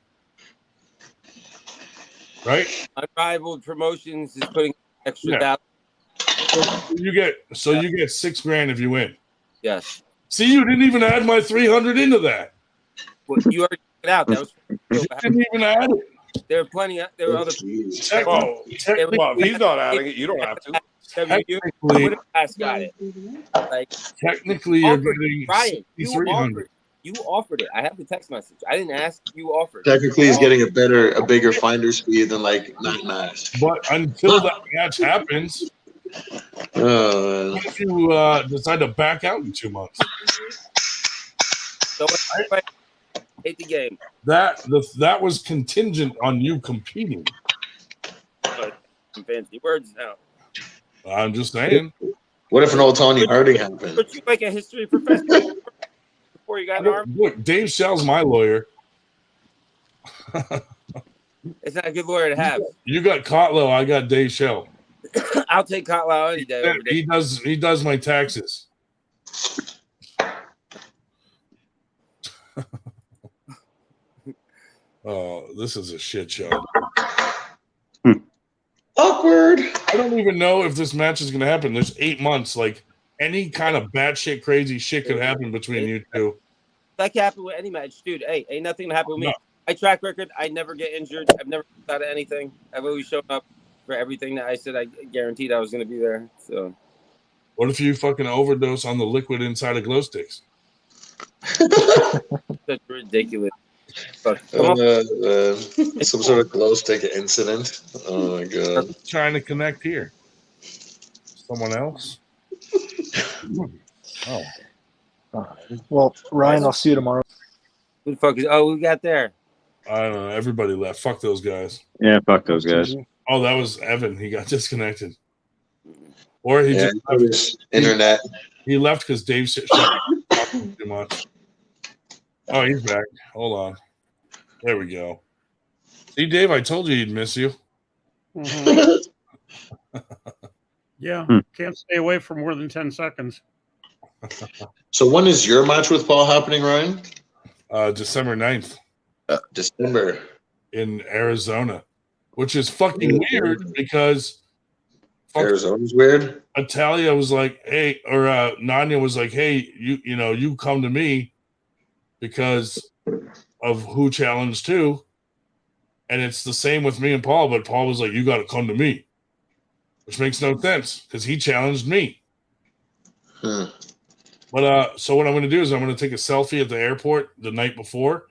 Right? Unrivaled Promotions is putting extra $1,000. You get $6,000 if you win. Yes. See, you didn't even add my 300 into that. Well, you already took it out. That was. You didn't even add it. There were plenty. There were other. Well, if he's not adding it, you don't have to. Technically, got it. Like technically, you're getting Brian. You offered it. I have the text message. I didn't ask. You offered. Technically, he's getting a bigger finder speed than like not match. But until that match happens, what if you decide to back out in 2 months? So hate the game. That was contingent on you competing. But some fancy words now. I'm just saying. What if an old Tony Harding happened? But you like a history professor before you got an arm? Look, Dave Shell's my lawyer. It's not a good lawyer to have. You got Kotlow, I got Dave Shell. I'll take Kotlow any day. He does my taxes. Oh, this is a shit show. Awkward. I don't even know if this match is going to happen. There's 8 months. Like, any kind of batshit crazy shit could happen between you two. That can happen with any match, dude. Hey, ain't nothing to happen with me. No. My track record, I never get injured. I've never thought of anything. I've always shown up for everything that I said I guaranteed I was going to be there. So, what if you fucking overdose on the liquid inside of glow sticks? That's ridiculous. Some sort of glow stick incident. Oh my god! I'm trying to connect here. Someone else? Oh. Well, Ryan, I'll see you tomorrow. Who the fuck is? Oh, we got there. I don't know. Everybody left. Fuck those guys. Yeah, fuck those guys. Oh, that was Evan. He got disconnected. Or he just left. Internet. He left because Dave shut talking too much. Oh, he's back. Hold on. There we go. See, Dave, I told you he'd miss you. Mm-hmm. Yeah, can't stay away for more than 10 seconds. So when is your match with Paul happening, Ryan? December 9th. December. In Arizona, which is fucking weird because Arizona's weird. Italia was like, hey, or Nanya was like, hey, you come to me because of who challenged who. And it's the same with me and Paul, but Paul was like, you got to come to me, which makes no sense because he challenged me. But so what I'm going to do is I'm going to take a selfie at the airport the night before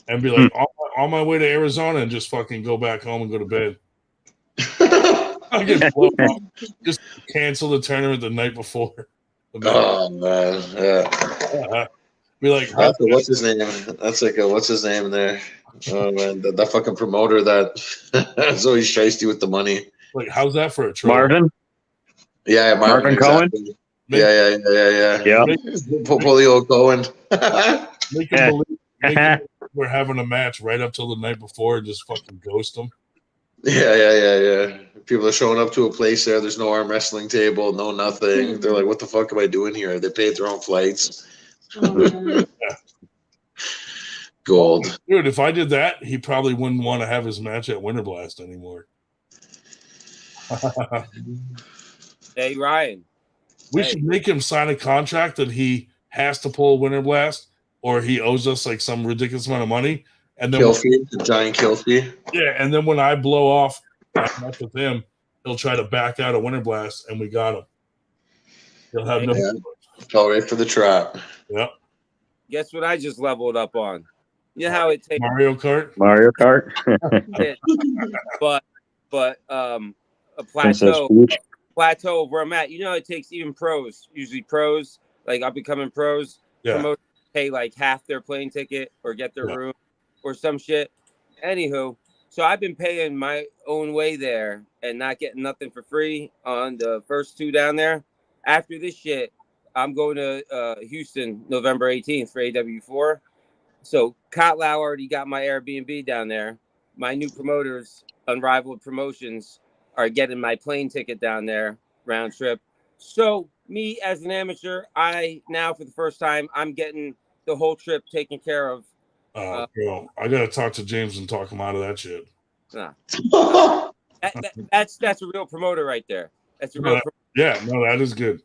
and be like, on my way to Arizona and just fucking go back home and go to bed. I'll get blown up. Just cancel the tournament the night before. Oh man, yeah. Be like, what's his name? That's like what's his name there? Oh man, that fucking promoter that is always shiesty with the money. Like, how's that for a troll? Marvin? Yeah, Marvin Cohen? Yeah. Pull the old Cohen. Make him believe we're having a match right up till the night before and just fucking ghost them. Yeah. People are showing up to a place there. There's no arm wrestling table, no nothing. They're like, what the fuck am I doing here? They paid their own flights. Gold. Dude, if I did that, he probably wouldn't want to have his match at Winter Blast anymore. Hey, Ryan. We should make him sign a contract that he has to pull a winter blast, or he owes us like some ridiculous amount of money. And then kill fee, the giant kill fee. Yeah, and then when I blow off my match with him, he'll try to back out a winter blast, and we got him. He'll have no. Fell right for the trap. Yep. Guess what I just leveled up on? You know how it takes Mario Kart. Mario Kart. but a plateau of where I'm at. You know, it takes even pros, usually pros, like up and coming pros, promote, pay like half their plane ticket or get their room or some shit. Anywho, so I've been paying my own way there and not getting nothing for free on the first two down there. After this shit, I'm going to Houston November 18th for AW4. So Kotlau already got my Airbnb down there. My new promoters, Unrivaled Promotions, are getting my plane ticket down there, round trip. So me as an amateur, I now for the first time, I'm getting the whole trip taken care of. Bro, I gotta talk to James and talk him out of that shit. Nah. That's a real promoter right there. That's a real that is good.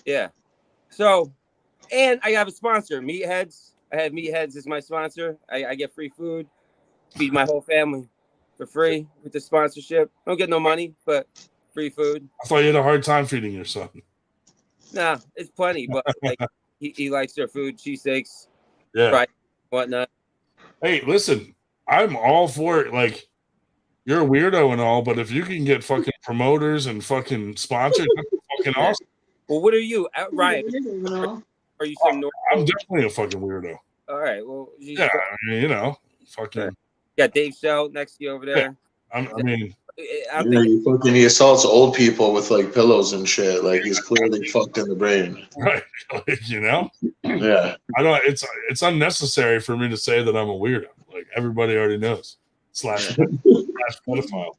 Yeah. So, and I have a sponsor, Meatheads. I have Meatheads as my sponsor. I get free food, feed my whole family for free with the sponsorship. I don't get no money, but free food. I thought you had a hard time feeding your son. Nah, it's plenty, but like he likes their food, cheesesteaks, fried, whatnot. Hey, listen, I'm all for it. Like, you're a weirdo and all, but if you can get fucking promoters and fucking sponsors, that's fucking awesome. Well, what are you, Ryan? Are you some? I'm definitely a fucking weirdo. All right. Well, yeah, I mean, you know, fucking. Got Dave Shell next to you over there. He assaults old people with like pillows and shit. Like he's clearly fucked in the brain. Right. Like, you know? Yeah. I don't. It's unnecessary for me to say that I'm a weirdo. Like everybody already knows. Slash pedophile.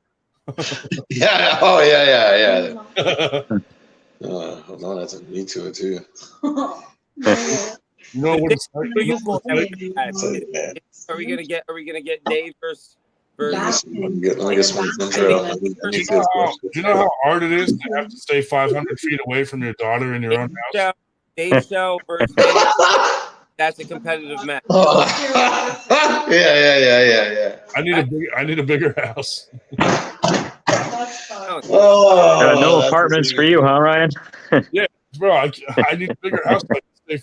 Yeah. Oh yeah. Hold on, that's me to it too. You know what it's like? Are we gonna get Dave versus? Do you know how hard it is to have to stay 500 feet away from your daughter in your own house? Dave Shell versus Dave. That's a competitive match. Yeah. I need a bigger house. No apartments for you, huh, Ryan? Yeah, bro. I need a bigger house.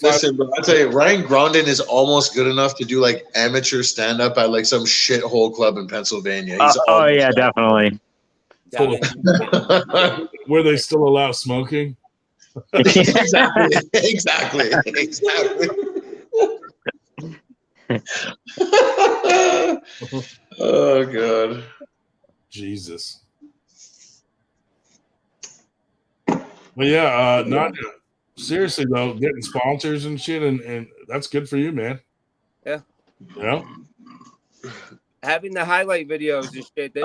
Listen, bro, I'll tell you, Ryan Grondin is almost good enough to do like amateur stand up at like some shithole club in Pennsylvania. He's definitely. Where they still allow smoking? Exactly. Oh God. Jesus. But yeah, not seriously though, getting sponsors and shit, and that's good for you, man. Yeah. You know? Having the highlight videos and shit.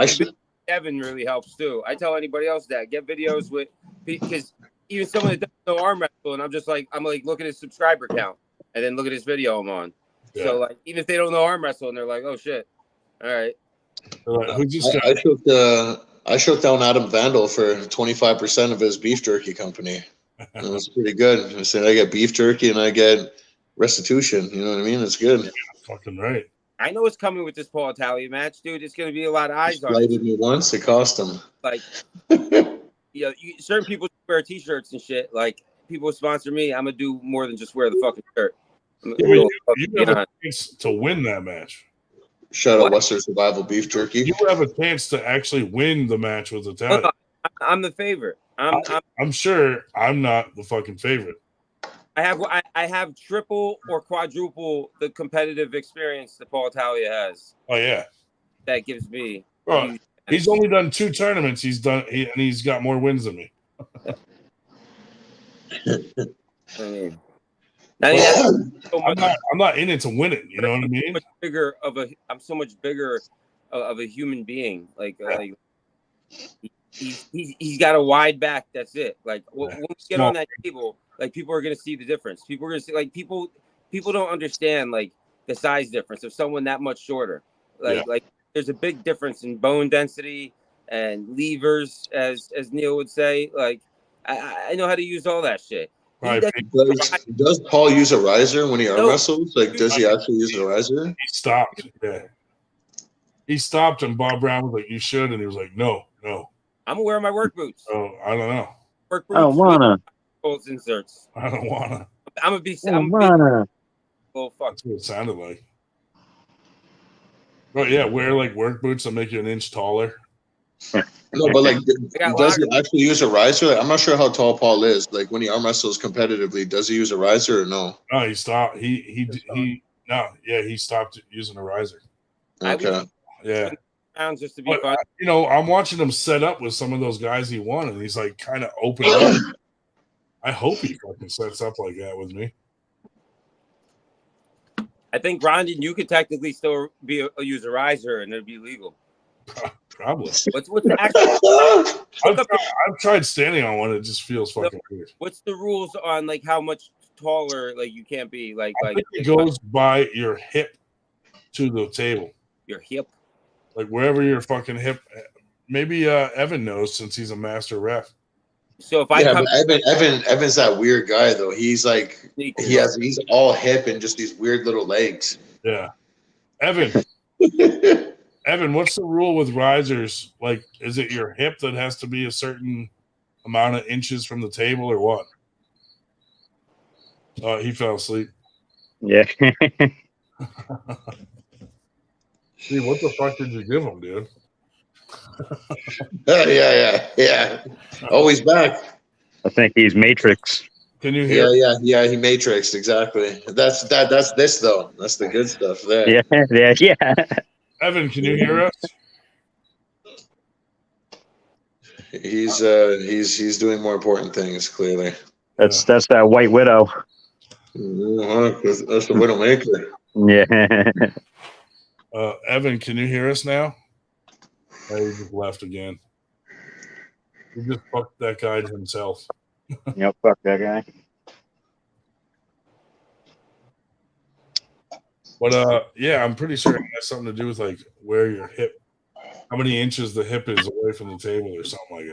Kevin really helps too. I tell anybody else that get videos with, because even someone that doesn't know arm wrestle, and I'm like look at his subscriber count and then look at his video I'm on. Yeah. So like even if they don't know arm wrestle and they're like, oh shit, all right. I shook down Adam Vandal for 25% of his beef jerky company. It was pretty good. I said I get beef jerky and I get restitution. You know what I mean? It's good. Yeah, fucking right. I know it's coming with this Paul Italia match, dude. It's going to be a lot of eyes on it. Me once, it cost him. Like, certain people wear T-shirts and shit. Like, people sponsor me. I'm going to do more than just wear the fucking shirt. You have a chance to win that match. Shout out Western Survival Beef Jerky. You have a chance to actually win the match with Italia. No, I'm the favorite. I'm sure I'm not the fucking favorite. I have triple or quadruple the competitive experience that Paul Italia has. Oh yeah, that gives me. Bro, he's only done 2 tournaments. He's got more wins than me. I'm not in it to win it. You know what I mean? I'm so much bigger of a human being. Like he's got a wide back. That's it. Like when we get on that table, like people are gonna see the difference. People are gonna see like people don't understand like the size difference of someone that much shorter. Like there's a big difference in bone density, and levers, as Neil would say. Like, I know how to use all that shit. Right. Does Paul use a riser when he arm wrestles? Like, does he actually use a riser? He stopped. Yeah. He stopped, and Bob Brown was like, "You should," and he was like, "No." I'm gonna wear my work boots. Oh, I don't know. Work boots. I don't wanna. Bolts inserts. I don't wanna. I'm gonna be. I don't wanna. Oh fuck. That's what it sounded like. But yeah, wear like work boots that make you an inch taller. No, but like, does he actually use a riser? Like, I'm not sure how tall Paul is. Like, when he arm wrestles competitively, does he use a riser or no? No, he stopped. He stopped using a riser. Okay. Yeah. Pounds just to be fun. You know, I'm watching him set up with some of those guys he won, and he's like kind of open up. I hope he fucking sets up like that with me. I think, Rondon, you could technically still use a riser and it'd be legal. Probably. What's the actual? I've tried standing on one. It just feels fucking weird. What's the rules on like how much taller like you can't be? Like it goes by your hip to the table. Your hip. Like wherever your fucking hip. Maybe Evan knows since he's a master ref. So if Evan's that weird guy though. He's like he's all hip and just these weird little legs. Yeah, Evan. Evan, what's the rule with risers? Like, is it your hip that has to be a certain amount of inches from the table, or what? Oh, he fell asleep. Yeah. See, what the fuck did you give him, dude? Yeah. Oh, he's back. I think he's Matrix. Can you hear? Yeah. He Matrixed exactly. That's this though. That's the good stuff there. Yeah. Evan, can you hear us? He's doing more important things. Clearly, that's that White Widow. That's the Widowmaker. Yeah. Evan, can you hear us now? Oh, he just left again. He just fucked that guy himself. Yep, fuck that guy. But yeah, I'm pretty sure it has something to do with like where your hip, how many inches the hip is away from the table or something like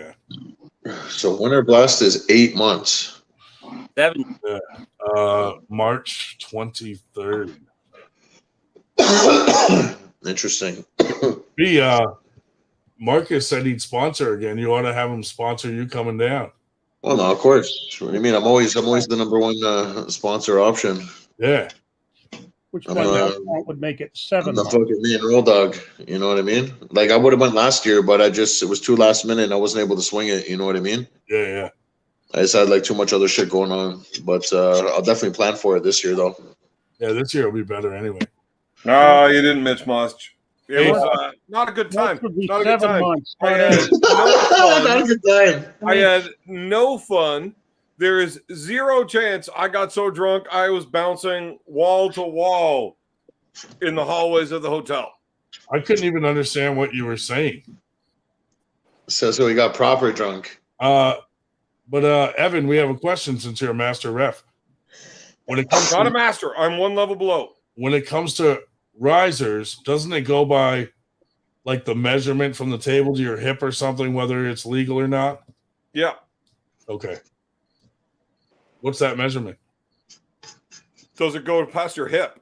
that. So Winter Blast is 8 months. 7. Yeah. March 23rd. Interesting. Marcus said he'd sponsor again. You ought to have him sponsor you coming down. Well, no, of course. What do you mean? I'm always the number one sponsor option. Yeah. Which would make it 7 I'm the months. fucking me and Roll Dog. You know what I mean? Like I would have went last year, but it was too last minute and I wasn't able to swing it. You know what I mean? Yeah. I just had like too much other shit going on. But I'll definitely plan for it this year though. Yeah, this year will be better anyway. No, you didn't, Mitch Moss. It was not a good time. Not a good time. I had no fun. Not a good time. I had no fun. There is zero chance I got so drunk I was bouncing wall to wall in the hallways of the hotel. I couldn't even understand what you were saying. So we got proper drunk. But Evan, we have a question since you're a master ref. When it comes I'm not a master, I'm one level below. When it comes to risers, doesn't it go by like the measurement from the table to your hip or something, whether it's legal or not? Yeah. Okay. What's that measurement? Does it go past your hip?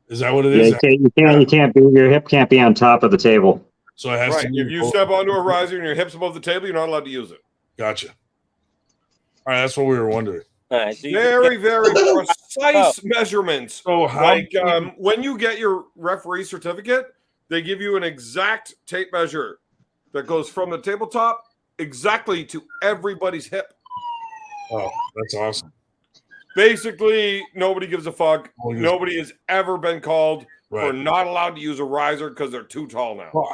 Is that what it is? You can't be, your hip can't be on top of the table. So it has to be. If you step onto a riser and your hip's above the table, you're not allowed to use it. Gotcha. All right, that's what we were wondering. All right, so very precise measurements. So how when you get your referee certificate, they give you an exact tape measure that goes from the tabletop exactly to everybody's hip. Oh, that's awesome. Basically, nobody gives a fuck. Nobody has ever been called for not allowed to use a riser because they're too tall now. Well,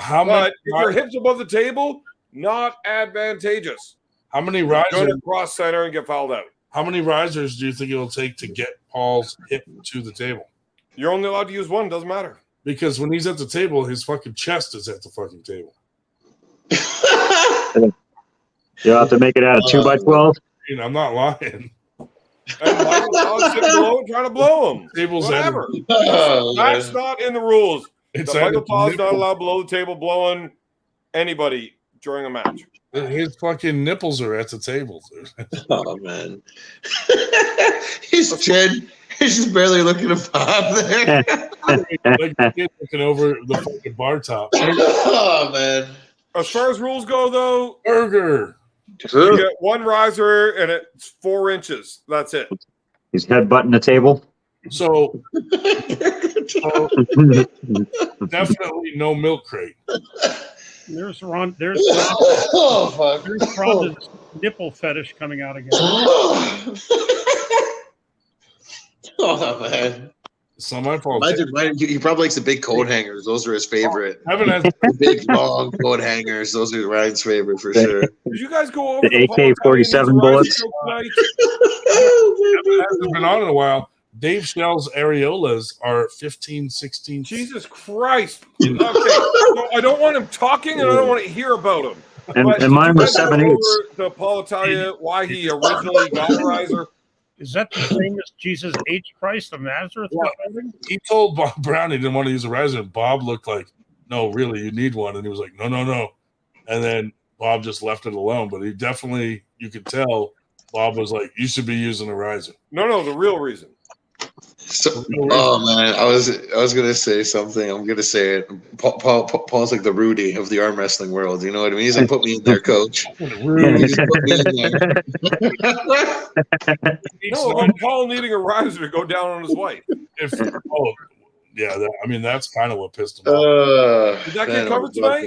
if your hip's above the table, not advantageous. How many risers? Go to cross center and get fouled out. How many risers do you think it'll take to get Paul's hip to the table? You're only allowed to use one. Doesn't matter. Because when he's at the table, his fucking chest is at the fucking table. You'll have to make it out of 2x12. I'm not lying. And Michael Todd's sitting below and trying to blow him. Whatever. That's not in the rules. Michael Todd's not allowed below the table blowing anybody. during a match. His fucking nipples are at the table. Oh man, his chin. He's just barely looking at Bob there. Like the kid looking over the fucking bar top. Oh man. As far as rules go, though, Burger. You get one riser and it's 4 inches. That's it. He's headbutting the table. So definitely no milk crate. There's Ron. There's Oh fuck. there's Rhonda's nipple fetish coming out again. Oh man. It's not my fault. He probably likes the big coat hangers. Those are his favorite. Evan has The big long coat hangers. Those are Ryan's favorite for sure. Did you guys go over The AK-47 bullets. Evan hasn't been on in a while. Dave Shell's areolas are 15, 16. Jesus Christ. Okay. So I don't want him talking and I don't want to hear about him. And mine was 7/8. The Paul Italia, why he originally got a riser. Is that the famous Jesus H. Christ of Nazareth? Well, he told Bob Brown he didn't want to use a riser. And Bob looked like, no, really, you need one. And he was like, no. And then Bob just left it alone. But he definitely, you could tell, Bob was like, you should be using a riser. No, the real reason. So, oh man, I was gonna say something. I'm gonna say it. Paul's like the Rudy of the arm wrestling world. You know what I mean? He's like, put me in there, coach. Just put me in there. No, about Paul needing a riser to go down on his wife. That's kind of what pissed him off. Did that get covered tonight?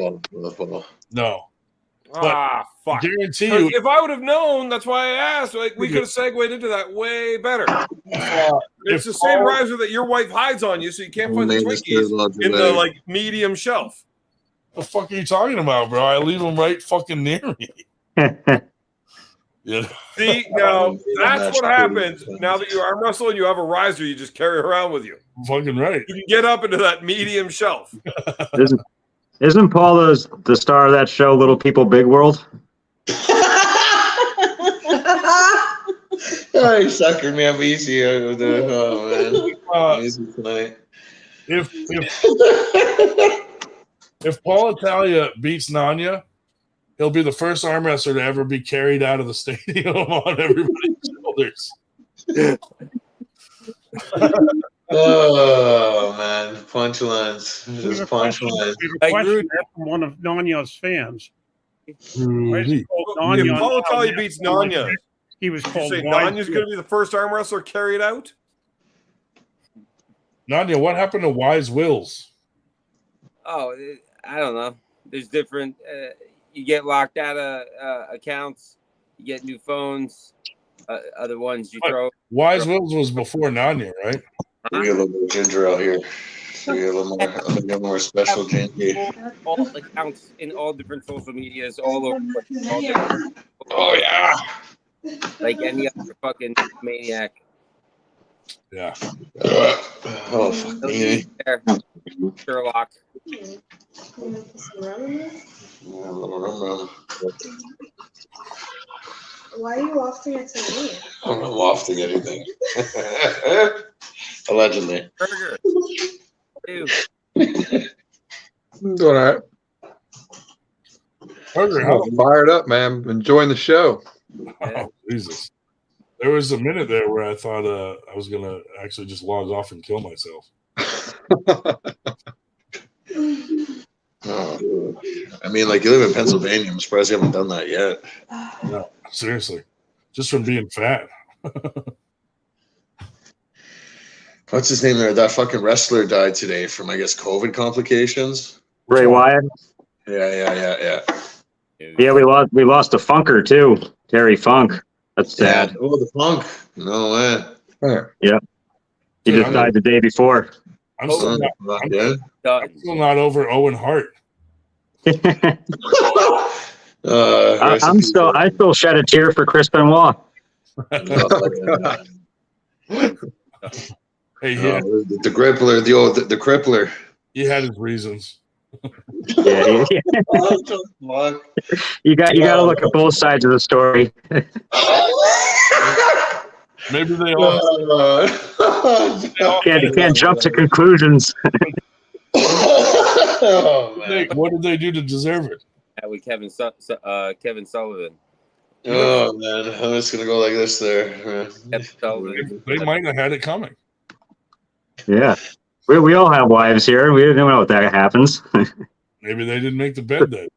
No. Fuck. I guarantee you. If I would have known, that's why I asked. Like, we could have segued into that way better. It's the same riser that your wife hides on you, so you can't find the Twinkies in the like medium shelf. The fuck are you talking about, bro? I leave them right fucking near me. Yeah. See, now that's what happens. Now that you arm wrestle and you have a riser, you just carry it around with you. Fucking right. You can get up into that medium shelf. Isn't Paul the star of that show, Little People, Big World? Oh, you suckered me up easy. Oh man, easy tonight. If Paul Italia beats Nanya, he'll be the first arm wrestler to ever be carried out of the stadium on everybody's shoulders. Oh man, punchlines. Just punchlines. We have a question from one of Nanya's fans. If Paul Italia beats Nanya, he was called. You say Nanya's going to be the first arm wrestler carried out? Nanya, what happened to Wise Wills? Oh, I don't know. There's different. You get locked out of accounts. You get new phones. Other ones you throw. Wise Wills was before Nanya, right? We get a little bit of ginger out here. We get a little more special ginger. All accounts in all different social medias, all over. Oh yeah. Like any other fucking maniac. Yeah. Oh fuck me. Sherlock. Why are you wafting it to me? I'm not wafting anything. Allegedly. Burger. Ew. Doing all right. Burger, I'm fired up, man. Enjoying the show. Oh, Jesus. There was a minute there where I thought I was going to actually just log off and kill myself. Oh, I mean, like, you live in Pennsylvania. I'm surprised you haven't done that yet. No, seriously. Just from being fat. What's his name there? That fucking wrestler died today from, I guess, COVID complications. Bray Wyatt. Yeah. Yeah, we lost a Funker too, Terry Funk. That's sad. Yeah. Oh, the Funk. No way. Yeah. He just died the day before. I'm still not over Owen Hart. I still shed a tear for Chris Benoit. Hey, the Crippler, the Crippler. He had his reasons. Yeah. You got to look at both sides of the story. Maybe they all can't jump to conclusions. Oh, man. What did they do to deserve it? with Kevin Sullivan. Oh man, I'm just gonna go like this there. They might have had it coming. Yeah, we all have wives here. We don't know what that happens. Maybe they didn't make the bed then.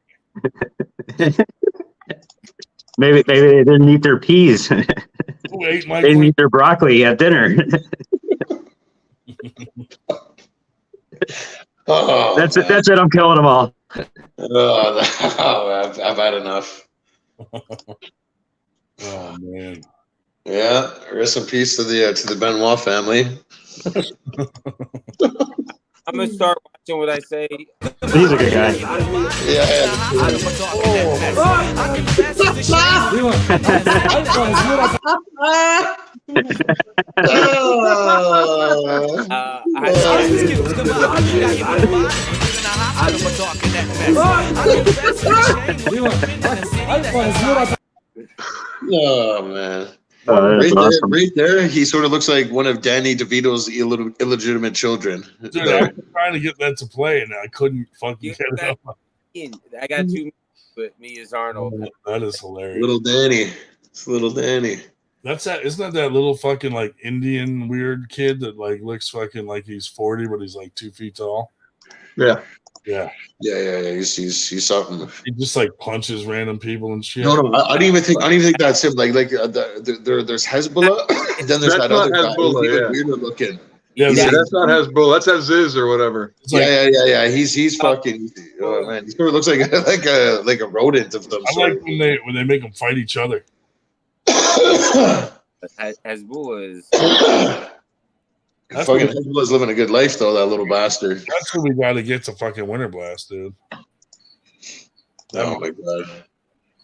Maybe they didn't eat their peas. They didn't eat their broccoli at dinner. That's it. That's it. I'm killing them all. I've had enough. Oh man. Yeah, rest in peace to the Benoit family. I'm gonna start watching what I say. He's a good guy. Oh man. Awesome. Right there, he sort of looks like one of Danny DeVito's illegitimate children. Dude, I was trying to get that to play, and I couldn't fucking get it up. I got two with me as Arnold. That is hilarious. Little Danny. It's little Danny. That's that. Isn't that little fucking like Indian weird kid that like looks fucking like he's 40, but he's like 2 feet tall? Yeah. Yeah. He's something. He just like punches random people and shit. No, I don't even think that's him. Like there's Hezbollah, and then there's That's that other guy. Hezbollah, He's even yeah. weirder looking. Yeah, that's not Hezbollah. That's Aziz or whatever. Yeah. He's fucking. Oh man, he sort of looks like a rodent of some I sort. like when they make them fight each other. Hezbollah is. Fucking Hezbollah's living a good life though. That little bastard. That's who we got to get to fucking Winter Blast, dude. Oh my god.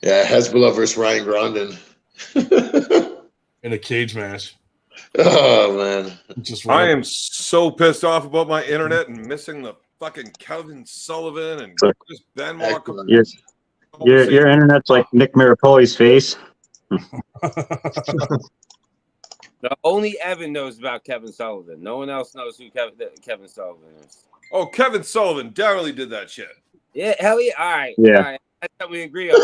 Yeah, Hezbollah versus Ryan Grondin. In a cage match. Oh man. I am so pissed off about my internet and missing the fucking Kevin Sullivan and Chris Benoit. Your internet's like Nick Mirapoli's face. Only Evan knows about Kevin Sullivan. No one else knows who Kevin Sullivan is. Oh, Kevin Sullivan definitely did that shit. Yeah, hell yeah. All right. Yeah. All right. That's what we agree on.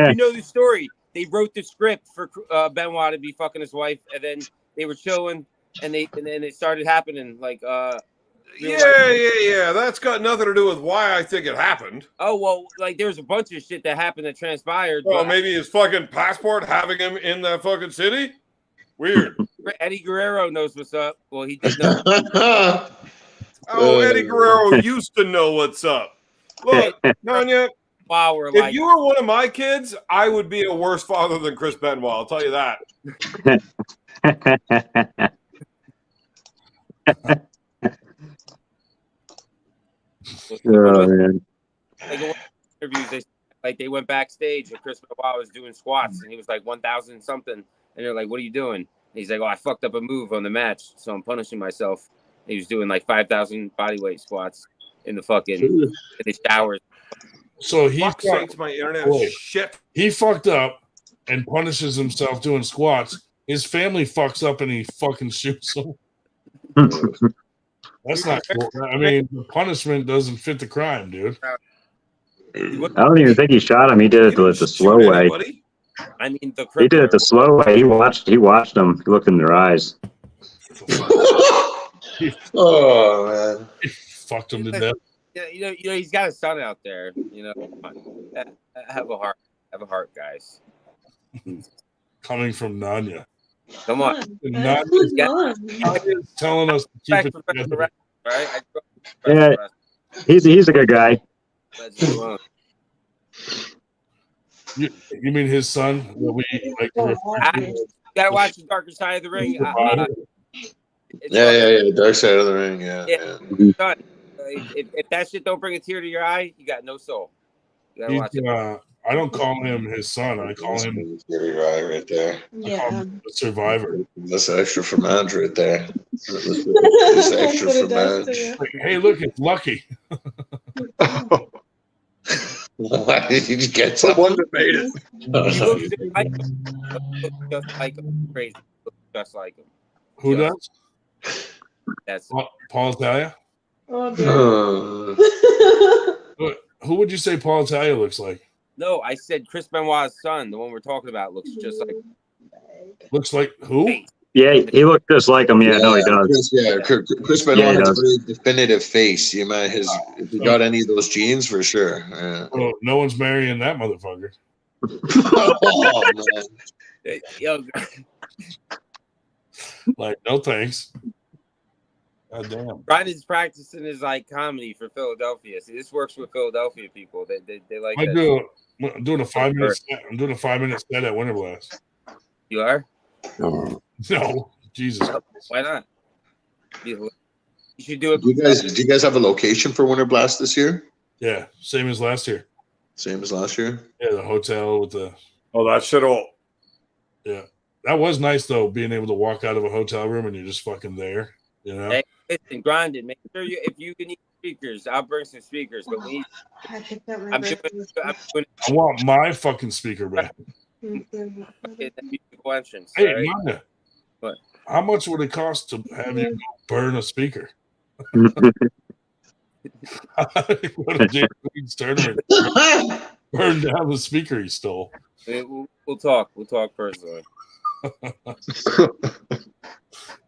You know the story. They wrote the script for Benoit to be fucking his wife, and then they were chilling, and then it started happening. Like, yeah. That's got nothing to do with why I think it happened. Oh well, like there's a bunch of shit that happened that transpired. Well, maybe his fucking passport having him in that fucking city. Weird. Eddie Guerrero knows what's up. Well, he did know. Eddie Guerrero used to know what's up. Look, Nanya, if you were one of my kids, I would be a worse father than Chris Benoit. I'll tell you that. Oh, man. Interviews, they went backstage and Chris Benoit was doing squats and he was like 1,000 something, and they're like, "What are you doing?" And he's like, "Oh, I fucked up a move on the match, so I'm punishing myself." And he was doing like 5,000 bodyweight squats in the fucking in the showers. So he fucked my internet shit. He fucked up and punishes himself doing squats. His family fucks up and he fucking shoots them. That's not cool. I mean, the punishment doesn't fit the crime, dude. I don't even think he shot him. He did it the slow way. I mean, he did it the slow way. He watched them. He looked in their eyes. Oh man, he fucked him to death. Yeah, you know, he's got a son out there. You know, have a heart, guys. Coming from Nanya. Come on. Nanya's telling us to keep it together. Right? Yeah, he's a good guy. You mean his son? Gotta watch the Darker Side of the Ring. Yeah, Dark Side of the Ring. Yeah. If that shit don't bring a tear to your eye, you got no soul. You gotta watch it. I don't call him his son. I call him right there. I call him the survivor. That's extra fromage right there. That's extra fromage. Hey, look, it's Lucky. He just gets up. One that made it. Just like him. Crazy. Just like him. Who does? That's Paul Italia? Oh, Who would you say Paul Italia looks like? No, I said Chris Benoit's son, the one we're talking about, looks just like. Looks like who? Yeah, he looked just like him. Yeah, no, he does. Chris Benoit has a very definitive face. You might if you got any of those genes for sure. Yeah. Well, no one's marrying that motherfucker. Oh, man. Yo, like, no thanks. God damn. Brian's practicing his like comedy for Philadelphia. See, this works with Philadelphia people. They like I'm that. I'm doing a 5-minute set. I'm doing a 5-minute set at Winter Blast. You are? No, Jesus. Why not? You should do it. Do you guys have a location for Winter Blast this year? Yeah, same as last year. Same as last year? Yeah, the hotel with the. Oh, that shit all. Yeah, that was nice though, being able to walk out of a hotel room and you're just fucking there. You know. Hey, listen, grinding. Make sure if you can need speakers, I'll bring some speakers. But we. I picked up my I'm doing I want my fucking speaker back. the musical entrance. Hey, right? Maya, What? how much would it cost to have you burn a speaker? Go to James Lee's tournament. Burn down the speaker he stole. We'll talk. We'll talk personally.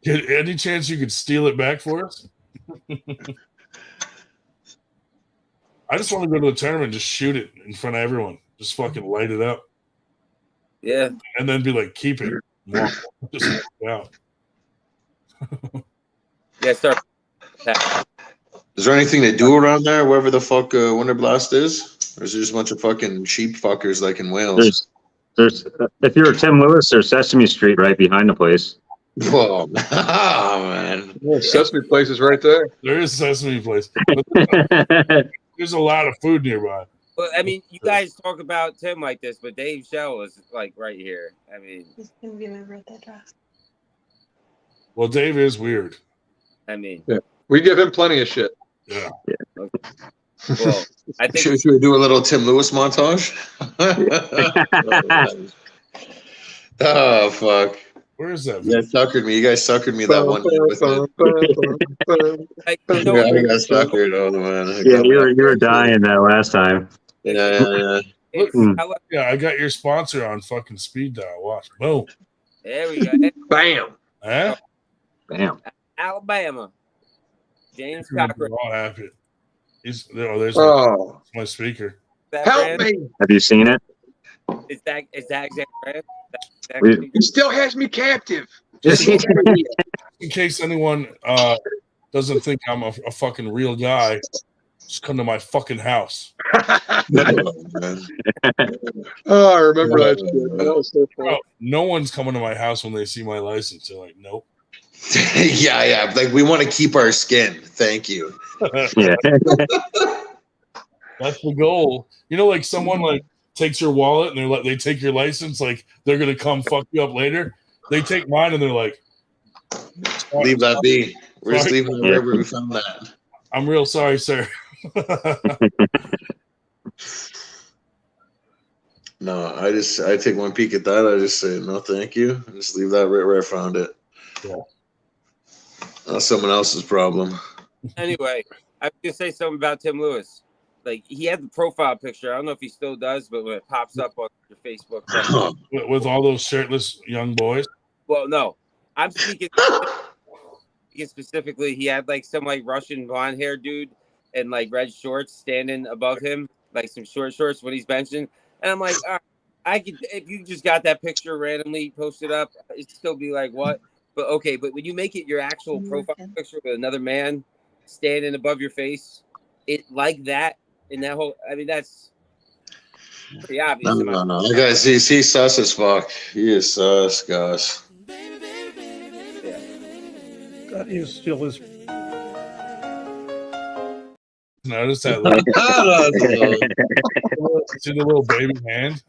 Any chance you could steal it back for us? I just want to go to a tournament and just shoot it in front of everyone. Just fucking light it up. Yeah. And then be like, keep it. Just walk out. Yeah, start. Is there anything to do around there, wherever the fuck Winter Blast is? Or is there just a bunch of fucking sheep fuckers like in Wales? There's if you're Tim Lewis, there's Sesame Street right behind the place. Whoa, oh, man. Yeah, Sesame Place is right there. There is Sesame Place. There's a lot of food nearby. Well, I mean, you guys talk about Tim like this, but Dave Shell is like right here. I mean, It's gonna be my birthday dress. Well, Dave is weird. I mean, Yeah. We give him plenty of shit. Yeah. Okay. Well, I think Should we do a little Tim Lewis montage? Oh, fuck. Where is that? You guys suckered me. You guys suckered me that one night with it. you know, I got suckered. Oh, man. Yeah, you were dying that last time. Yeah. Yeah, I got your sponsor on fucking speed dial. Watch. Boom. there we go. Bam. Huh? Bam. Alabama. James We're Cochran. all happy. There's my speaker. Help me. Have you seen it? Is that exact brand? He still has me captive. In case anyone doesn't think I'm a fucking real guy, just come to my fucking house. Oh, I remember that shit. That was so funny. No one's coming to my house when they see my license. They're like, nope. Yeah. Like, we want to keep our skin. Thank you. Yeah. That's the goal. You know, like someone like takes your wallet and they take your license, like they're gonna come fuck you up later. They take mine and they're like, leave that be. We're just leaving it wherever we found that. I'm real sorry, sir. No, I take one peek at that. I just say no, thank you. I just leave that right where I found it. Yeah. That's someone else's problem. Anyway, I was gonna say something about Tim Lewis. Like, he had the profile picture. I don't know if he still does, but when it pops up on your Facebook, with all those shirtless young boys. Well, no, I'm speaking specifically. He had like some like Russian blonde hair dude and like red shorts standing above him, like some short shorts when he's benching. And I'm like, all right, I could, if you just got that picture randomly posted up, it'd still be like, what? But okay, but when you make it your actual profile picture with another man standing above your face, it like that. And that whole, I mean, that's pretty obvious. No. That guy's he's sus as fuck. He is sus, Gus. That is still his. Notice that see the little baby hand.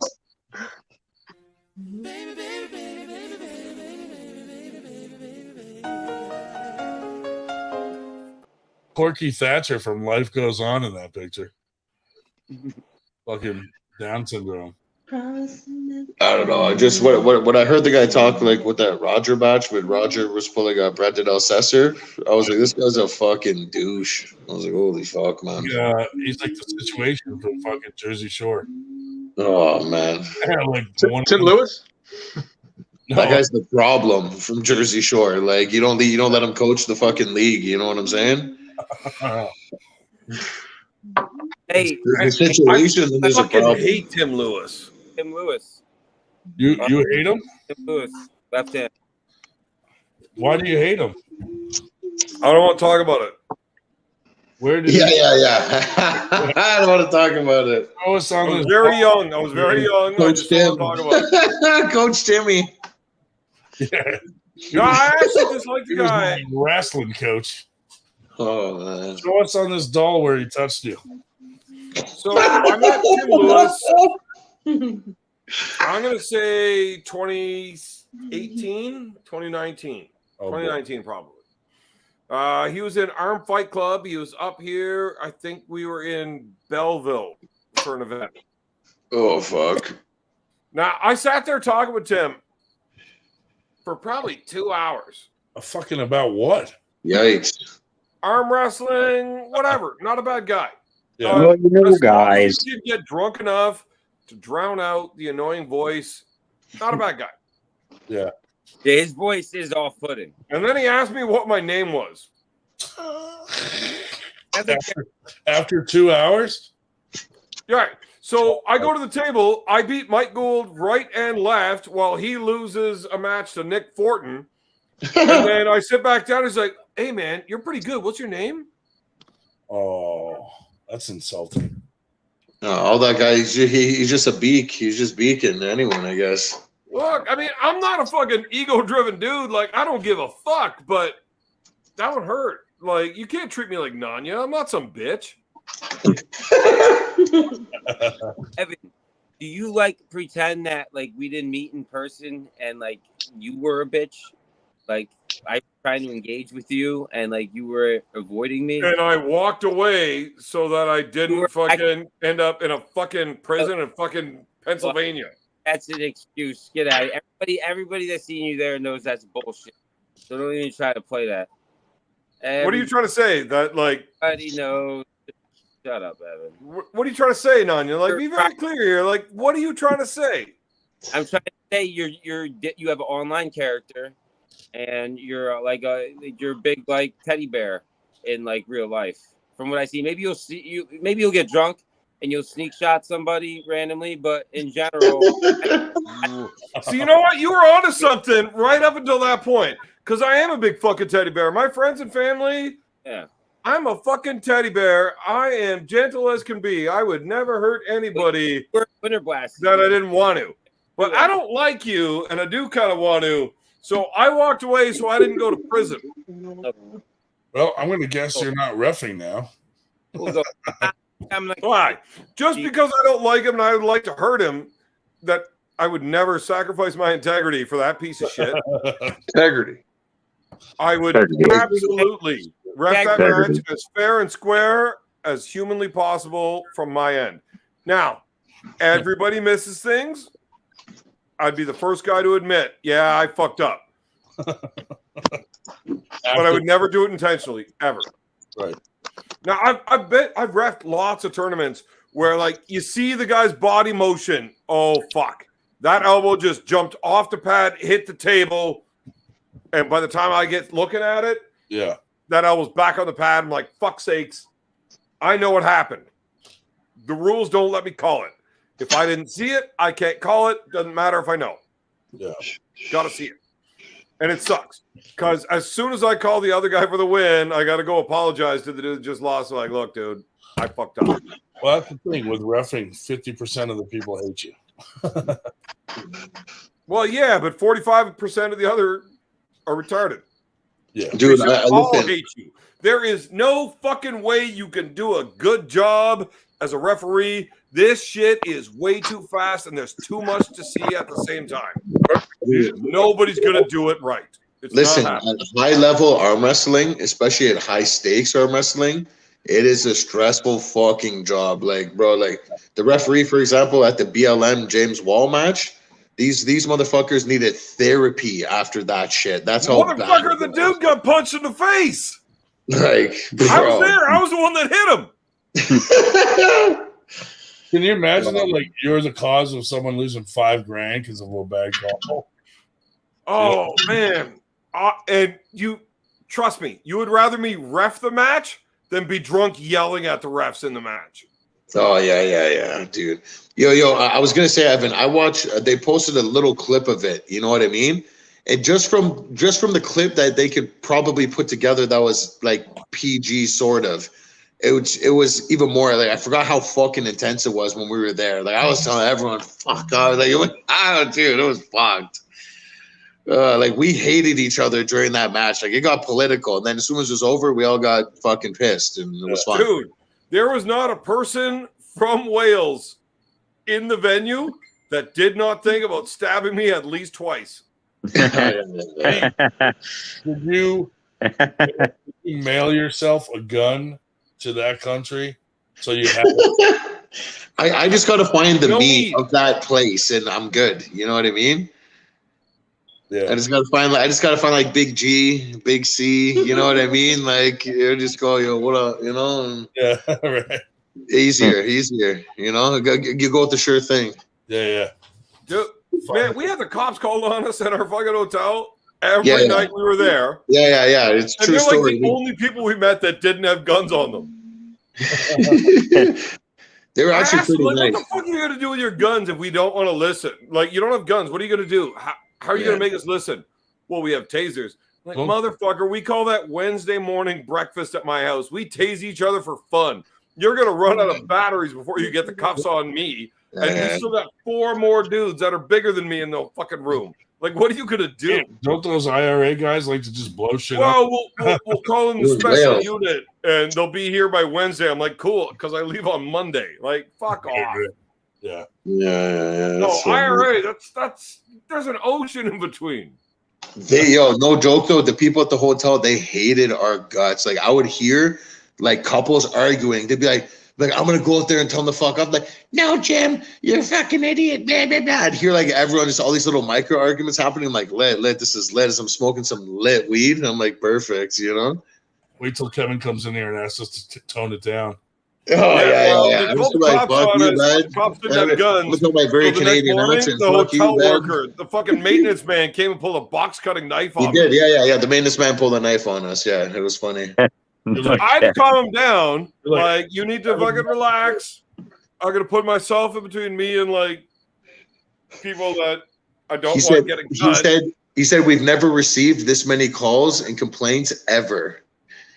Corky Thatcher from Life Goes On in that picture. Fucking Down syndrome. Oh, I don't know. I just what I heard the guy talk like with that Roger match when Roger was pulling up Brendan Alcester. I was like, this guy's a fucking douche. I was like, holy fuck, man. Yeah, he's like the situation from fucking Jersey Shore. Oh man, like Tim Lewis. That guy's the problem from Jersey Shore. Like you don't let him coach the fucking league. You know what I'm saying? Hey, the situation I is a fucking problem. hate Tim Lewis. Tim Lewis. You hate him? Tim Lewis, left hand. Why do you hate him? I don't want to talk about it. Where did Yeah. I don't want to talk about it. I was very young. I was very young. I just don't want to talk about it. Coach Timmy. Yeah. No, I actually just like the He was guy. my wrestling coach. Oh man. Show us on this doll where he touched you. So I met Tim Lewis. I'm going to say 2018, 2019. 2019 probably. He was in Arm Fight Club. He was up here. I think we were in Belleville for an event. Oh, fuck. Now, I sat there talking with Tim for probably 2 hours. Fucking about what? Yikes. Arm wrestling, whatever. Not a bad guy. Yeah. Well, you know, as long as guys. he didn't get drunk enough to drown out the annoying voice. Not a bad guy. Yeah. Yeah, his voice is off-putting. And then he asked me what my name was. After 2 hours? Yeah. So I go to the table. I beat Mike Gould right and left while he loses a match to Nick Fortin. And then I sit back down. He's like, hey, man, you're pretty good. What's your name? Oh, that's insulting. No, all that guy, he's just a beak. He's just beaking anyone, I guess. Look, I mean, I'm not a fucking ego-driven dude. Like, I don't give a fuck, but that would hurt. Like, you can't treat me like Nanya. I'm not some bitch. Evan, do you like pretend that like we didn't meet in person and like you were a bitch? Like I trying to engage with you and like you were avoiding me? And I walked away so that I didn't fucking end up in a fucking prison in fucking Pennsylvania. That's an excuse. Get out. Everybody that's seen you there knows that's bullshit. So don't even try to play that. What are you trying to say? That like everybody knows. Shut up, Evan. What are you trying to say, Nanya? Like, be very clear here. Like, what are you trying to say? I'm trying to say you have an online character, and you're you're a big like teddy bear in like real life. From what I see, maybe you'll get drunk and you'll sneak shot somebody randomly, but in general. So you know what? You were onto something right up until that point, because I am a big fucking teddy bear. My friends and family. Yeah. I'm a fucking teddy bear. I am gentle as can be. I would never hurt anybody Winter blast that I didn't want to. But I don't like you, and I do kind of want to. So I walked away so I didn't go to prison. Well, I'm going to guess you're not reffing now. I'm like, why? Just because I don't like him and I would like to hurt him, that I would never sacrifice my integrity for that piece of shit. Integrity. I would absolutely ref that match as fair and square as humanly possible from my end. Now, everybody misses things. I'd be the first guy to admit, yeah, I fucked up. But I would never do it intentionally, ever. Right. Now, I've reffed lots of tournaments where, like, you see the guy's body motion. Oh, fuck. That elbow just jumped off the pad, hit the table, and by the time I get looking at it, yeah, that elbow's back on the pad. I'm like, fuck sakes. I know what happened. The rules don't let me call it. If I didn't see it, I can't call it. Doesn't matter if I know. Yeah. Got to see it. And it sucks. Because as soon as I call the other guy for the win, I got to go apologize to the dude that just lost. Like, look, dude, I fucked up. Well, that's the thing with reffing. 50% of the people hate you. Well, yeah, but 45% of the other are retarded. Yeah, dude, I all hate you. There is no fucking way you can do a good job as a referee. This shit is way too fast, and there's too much to see at the same time. Nobody's gonna do it right. It's Listen, at high level arm wrestling, especially at high stakes arm wrestling, it is a stressful fucking job. Like, bro, like the referee, for example, at the BLM James Wall match, These motherfuckers needed therapy after that shit. That's how bad. Motherfucker, the dude got punched in the face. Like, bro. I was there. I was the one that hit him. Can you imagine that? Like, you're the cause of someone losing $5,000 because of a little bad call. Oh man, and you trust me, you would rather me ref the match than be drunk yelling at the refs in the match. Oh yeah, dude. Yo, I was gonna say, Evan, I watched. They posted a little clip of it. You know what I mean? And just from the clip that they could probably put together, that was like PG sort of. It was even more like I forgot how fucking intense it was when we were there. Like I was telling everyone, "Fuck off!" Like dude, it was fucked. Like we hated each other during that match. Like it got political, and then as soon as it was over, we all got fucking pissed, and it was fun. Dude, there was not a person from Wales in the venue that did not think about stabbing me at least twice. Did you mail yourself a gun to that country so you have? I just got to find the meat of that place, and I'm good. You know what I mean? Yeah. I just gotta find like Big G, Big C. You know what I mean? Like you just go, yo, what up? You know? And yeah, right. Easier. You know, you go with the sure thing. Yeah. Dude, man, we had the cops called on us at our fucking hotel every night we were there. Yeah. It's and true they're story. Like the only people we met that didn't have guns on them. They were actually pretty nice. What the fuck are you gonna do with your guns if we don't want to listen? Like, you don't have guns. What are you gonna do? How are you going to make us listen? Well, we have tasers. Like, motherfucker, we call that Wednesday morning breakfast at my house. We tase each other for fun. You're going to run out of batteries before you get the cuffs on me. And we still got 4 more dudes that are bigger than me in the fucking room. Like, what are you going to do? Don't those IRA guys like to just blow shit up? Well, we'll call them the special unit, and they'll be here by Wednesday. I'm like, cool, because I leave on Monday. Like, fuck off. Yeah. No, IRA, that's there's an ocean in between. No joke though, the people at the hotel, they hated our guts. Like I would hear like couples arguing. They'd be like I'm gonna go out there and tell them to fuck up. Like, no, Jim, you're a fucking idiot. Blah blah blah. I'd hear like everyone just all these little micro arguments happening. I'm like, lit. This is lit. As I'm smoking some lit weed, and I'm like, perfect. You know. Wait till Kevin comes in here and asks us to tone it down. Oh yeah. I'm just like, fuck you, man. Cops didn't have guns. Look at my very Canadian accent. The hotel worker, the fucking maintenance man came and pulled a box cutting knife on me. He did, yeah. The maintenance man pulled a knife on us. Yeah, it was funny. I'd calm him down. Like, you need to fucking relax. I'm gonna put myself in between me and like people that I don't want getting cut. He said we've never received this many calls and complaints ever.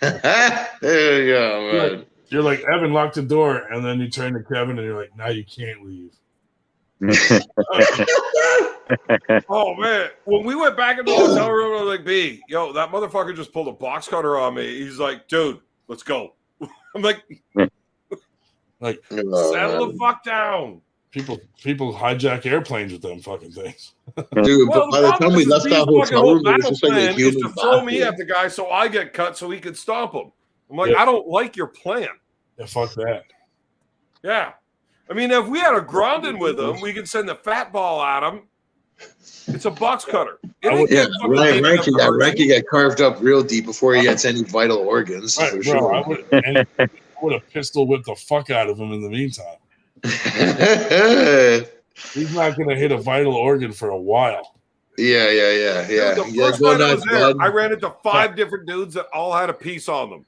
There you go, man. You're like, Evan, lock the door, and then you turn to Kevin, and you're like, now you can't leave. Oh man, when we went back into the hotel room, I was like, "B, yo, that motherfucker just pulled a box cutter on me." He's like, "Dude, let's go." I'm like, settle the fuck down. People hijack airplanes with them fucking things. Dude, but by the time we left that hotel room, it was just like a human to throw me at the guy so I get cut so he could stomp him. I'm like, I don't like your plan. Yeah, fuck that. Yeah. I mean, if we had a grounding with him, we could send the fat ball at him. It's a box cutter. Ranky get carved up real deep before he gets any vital organs. Right, for bro, sure. I would have pistol whipped the fuck out of him in the meantime. He's not going to hit a vital organ for a while. Yeah. Dude, the first night I was there, I ran into 5 different dudes that all had a piece on them.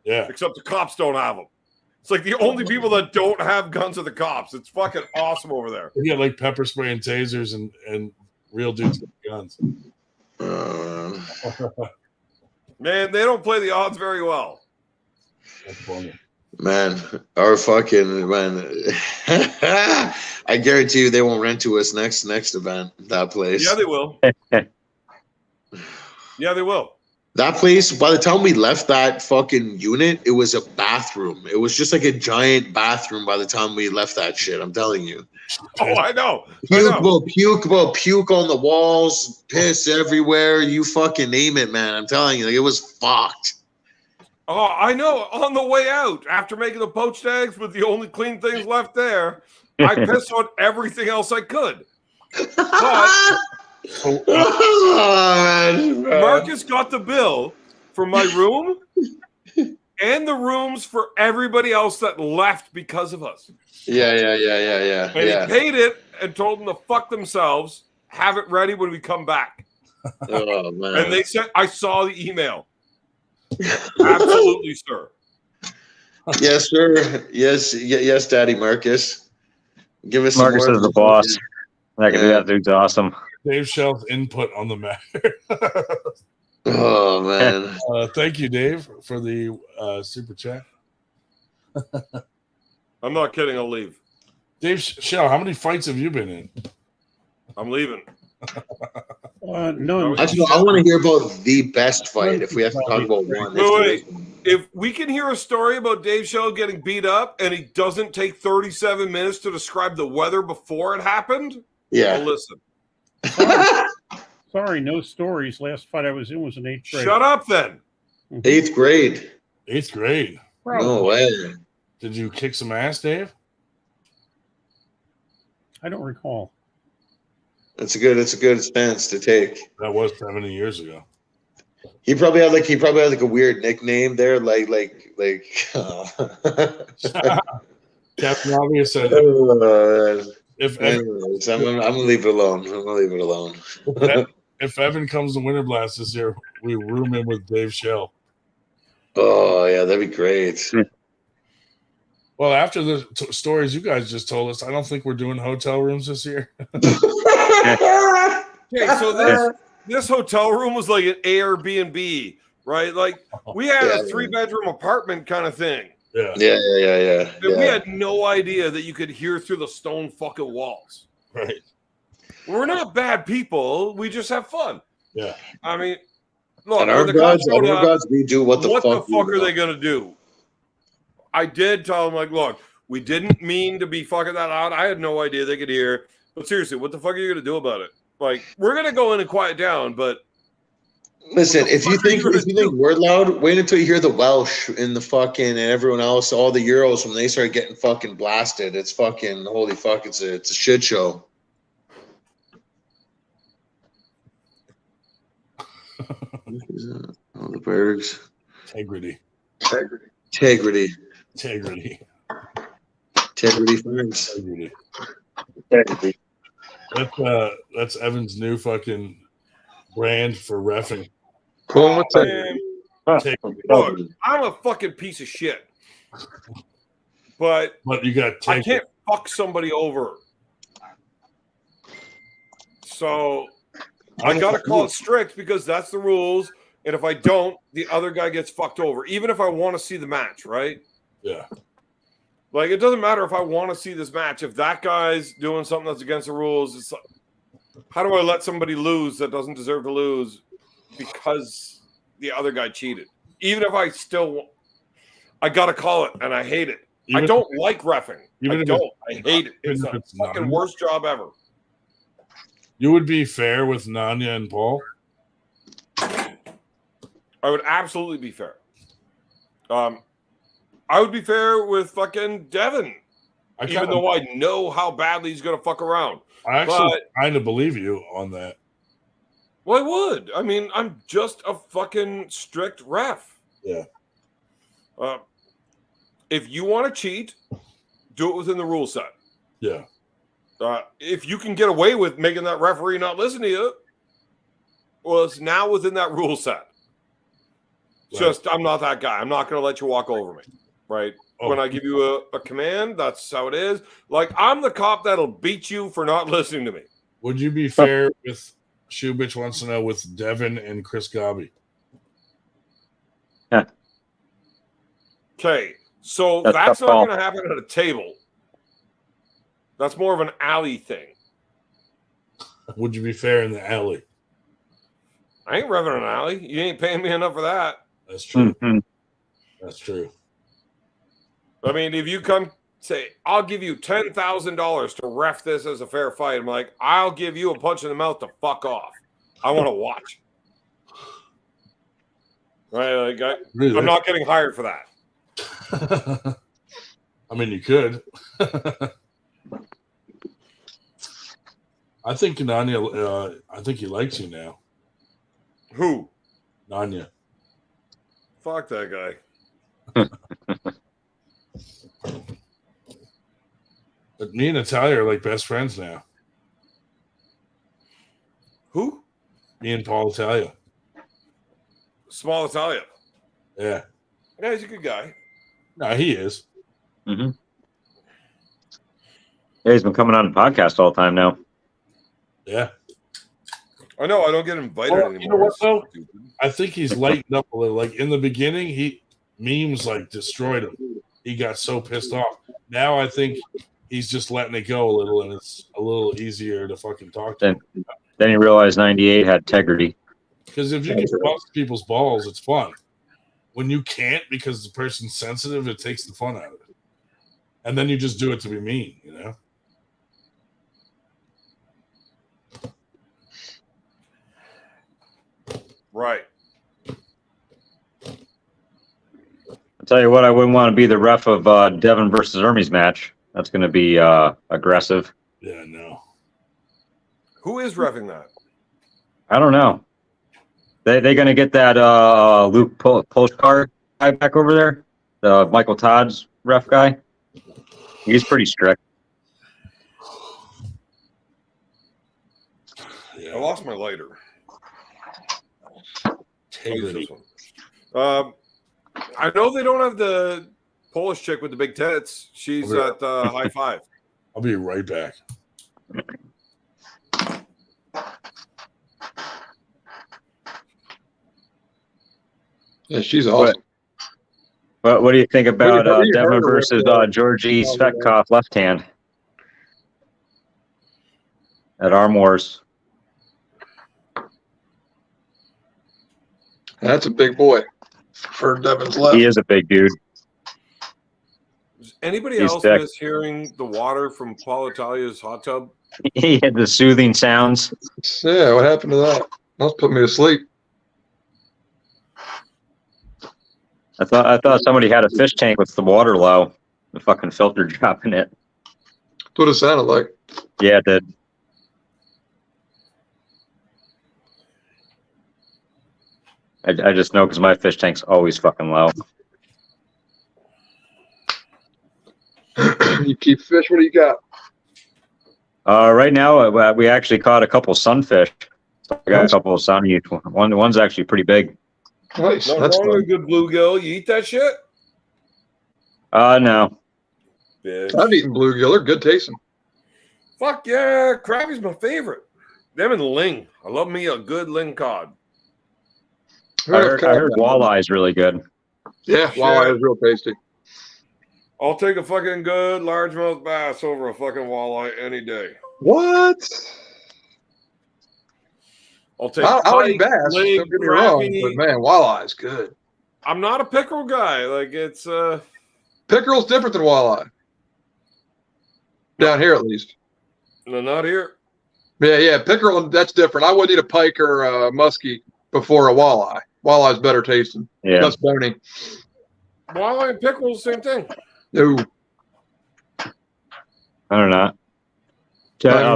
Yeah. Except the cops don't have them. It's like the only people that don't have guns are the cops. It's fucking awesome over there. Yeah, like pepper spray and tasers and real dudes with guns. Man, they don't play the odds very well. That's funny. Man, our fucking man. I guarantee you they won't rent to us next event, that place. Yeah, they will. Yeah, they will. That place, by the time we left that fucking unit, it was a bathroom. It was just like a giant bathroom by the time we left that shit. I'm telling you. Oh, I know. Puke on the walls, piss everywhere. You fucking name it, man. I'm telling you, like, it was fucked. Oh, I know. On the way out, after making the poached eggs with the only clean things left there, I pissed on everything else I could. But Marcus got the bill for my room and the rooms for everybody else that left because of us. Yeah. And he paid it and told them to fuck themselves, have it ready when we come back. Oh, man. And they said, I saw the email. Absolutely, sir. Yes, sir. Yes, Daddy Marcus. Give us Marcus some is the boss. I can do that. Dude's awesome. Dave Shell's input on the matter. Oh, man. Thank you, Dave, for the super chat. I'm not kidding. I'll leave. Dave Shell, how many fights have you been in? I'm leaving. None. Actually, I want to hear about the best fight if we have to talk about one. Wait. If we can hear a story about Dave Shell getting beat up and he doesn't take 37 minutes to describe the weather before it happened, yeah, I'll listen. Sorry, no stories. Last fight I was in was in 8th grade. Shut up, then. 8th grade. 8th grade. No way. Did you kick some ass, Dave? I don't recall. It's a good stance to take. That was 70 years ago. He probably had like a weird nickname there, like. Captain Obvious said, anyways, I'm gonna leave it alone. If Evan comes to Winter Blast this year, we room him with Dave Shell. Oh yeah, that'd be great. Well, after the stories you guys just told us, I don't think we're doing hotel rooms this year. Okay, so this hotel room was like an Airbnb, right? Like we had a 3-bedroom apartment kind of thing. Yeah. And we had no idea that you could hear through the stone fucking walls. Right. We're not bad people. We just have fun. Yeah. I mean, look, and our gods, we do what the fuck are they gonna do? I did tell them, like, look, we didn't mean to be fucking that loud. I had no idea they could hear. But seriously, what the fuck are you gonna do about it? Like, we're gonna go in and quiet down, but listen, if you think we're loud, wait until you hear the Welsh in the fucking and everyone else, all the Euros when they start getting fucking blasted. It's fucking holy fuck, it's a shit show. Oh, the Bergs. Integrity. Farms. Integrity. That's Evan's new fucking brand for reffing. Look, I'm a fucking piece of shit. But you got I can't fuck somebody over. So I gotta call it strict because that's the rules. And if I don't, the other guy gets fucked over. Even if I want to see the match, right? Yeah. Like, it doesn't matter if I want to see this match. If that guy's doing something that's against the rules, it's like, how do I let somebody lose that doesn't deserve to lose because the other guy cheated? Even if I got to call it, and I hate it. I don't like reffing. I hate it. It's the fucking worst job ever. You would be fair with Nanya and Paul? I would absolutely be fair. I would be fair with fucking Devin, even though I know how badly he's going to fuck around. I actually kind of believe you on that. Well, I would. I mean, I'm just a fucking strict ref. Yeah. If you want to cheat, do it within the rule set. Yeah. If you can get away with making that referee not listen to you, well, it's now within that rule set. Right. Just, I'm not that guy. I'm not going to let you walk over me, right? Oh. When I give you a command, that's how it is. Like, I'm the cop that'll beat you for not listening to me. Would you be fair with, Shubich wants to know, with Devin and Chris Gobby? Yeah. Okay, so that's not going to happen at a table. That's more of an alley thing. Would you be fair in the alley? I ain't revving an alley. You ain't paying me enough for that. That's true. Mm-hmm. That's true. I mean, if you come say, I'll give you $10,000 to ref this as a fair fight, I'm like, I'll give you a punch in the mouth to fuck off. I want to watch. Right? Like, really? I'm not getting hired for that. I mean, you could. I think Nanya. I think he likes you now. Who? Nanya. Fuck that guy. But me and Natalia are like best friends now. Who? Me and Paul Italia. Small Italia. Yeah. Yeah, he's a good guy. No, he is. Mm-hmm. Yeah, he's been coming on the podcast all the time now. Yeah. I know. I don't get invited anymore. You know what, though? I think he's lightened up a little. Like, in the beginning, memes, like, destroyed him. He got so pissed off. Now I think he's just letting it go a little, and it's a little easier to fucking talk to him. Then he realized 98 had integrity. Because if you can bust people's balls, it's fun. When you can't because the person's sensitive, it takes the fun out of it. And then you just do it to be mean, you know? Right. I'll tell you what, I wouldn't want to be the ref of Devin versus Hermes match. That's going to be aggressive. Yeah, no. Who is reffing that? I don't know. They going to get that Luke Postcard guy back over there? The Michael Todd's ref guy? He's pretty strict. I lost my lighter. Integrity. I know they don't have the Polish chick with the big tits. She's at high five. I'll be right back. Yeah, she's awesome. What do you think about Devin versus Georgi Svetkov left hand at Arm Wars? That's a big boy for Devin's left. He is a big dude. Is anybody else miss hearing the water from Paul Italia's hot tub? He had the soothing sounds. Yeah, what happened to that? That's put me to sleep. I thought somebody had a fish tank with the water low, the fucking filter dropping it. That's what it sounded like. Yeah, it did. I just know because my fish tank's always fucking low. You keep fish. What do you got? Right now, we actually caught a couple sunfish. So I got a couple of sunny. One's actually pretty big. Nice. Not That's wrong with a good bluegill. You eat that shit? No. Bitch. I've eaten bluegill. They're good tasting. Fuck yeah. Crappie's my favorite. Them and ling. I love me a good ling cod. I heard walleye is really good. Yeah, walleye is real tasty. I'll take a fucking good largemouth bass over a fucking walleye any day. What? I'll take I'll eat bass. Don't get me wrong, but man, walleye is good. I'm not a pickerel guy. Like it's pickerel's different than walleye. Down here, at least. No, not here. Yeah, pickerel. That's different. I wouldn't eat a pike or a muskie before a walleye. Walleye's better tasting. Yeah, less bony. Walleye and pickerel, same thing. No, I don't know.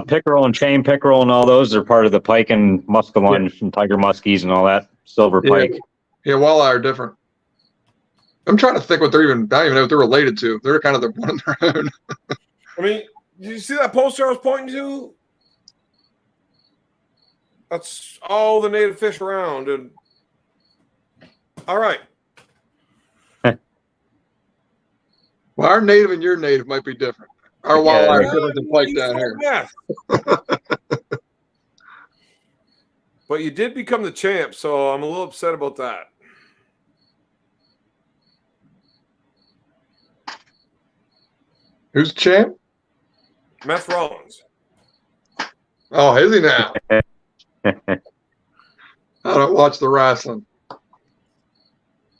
Pickerel and chain pickerel and all those are part of the pike and muskellunge and tiger muskies and all that. Silver pike. Yeah, walleye are different. I'm trying to think what they're even. I don't even know what they're related to. They're kind of the one on their own. I mean, did you see that poster I was pointing to? That's all the native fish around. And all right. Well, our native and your native might be different. Our walleye are different than pike down here. Yeah. But you did become the champ, so I'm a little upset about that. Who's the champ? Meth Rollins. Oh, is he now? I don't watch the wrestling.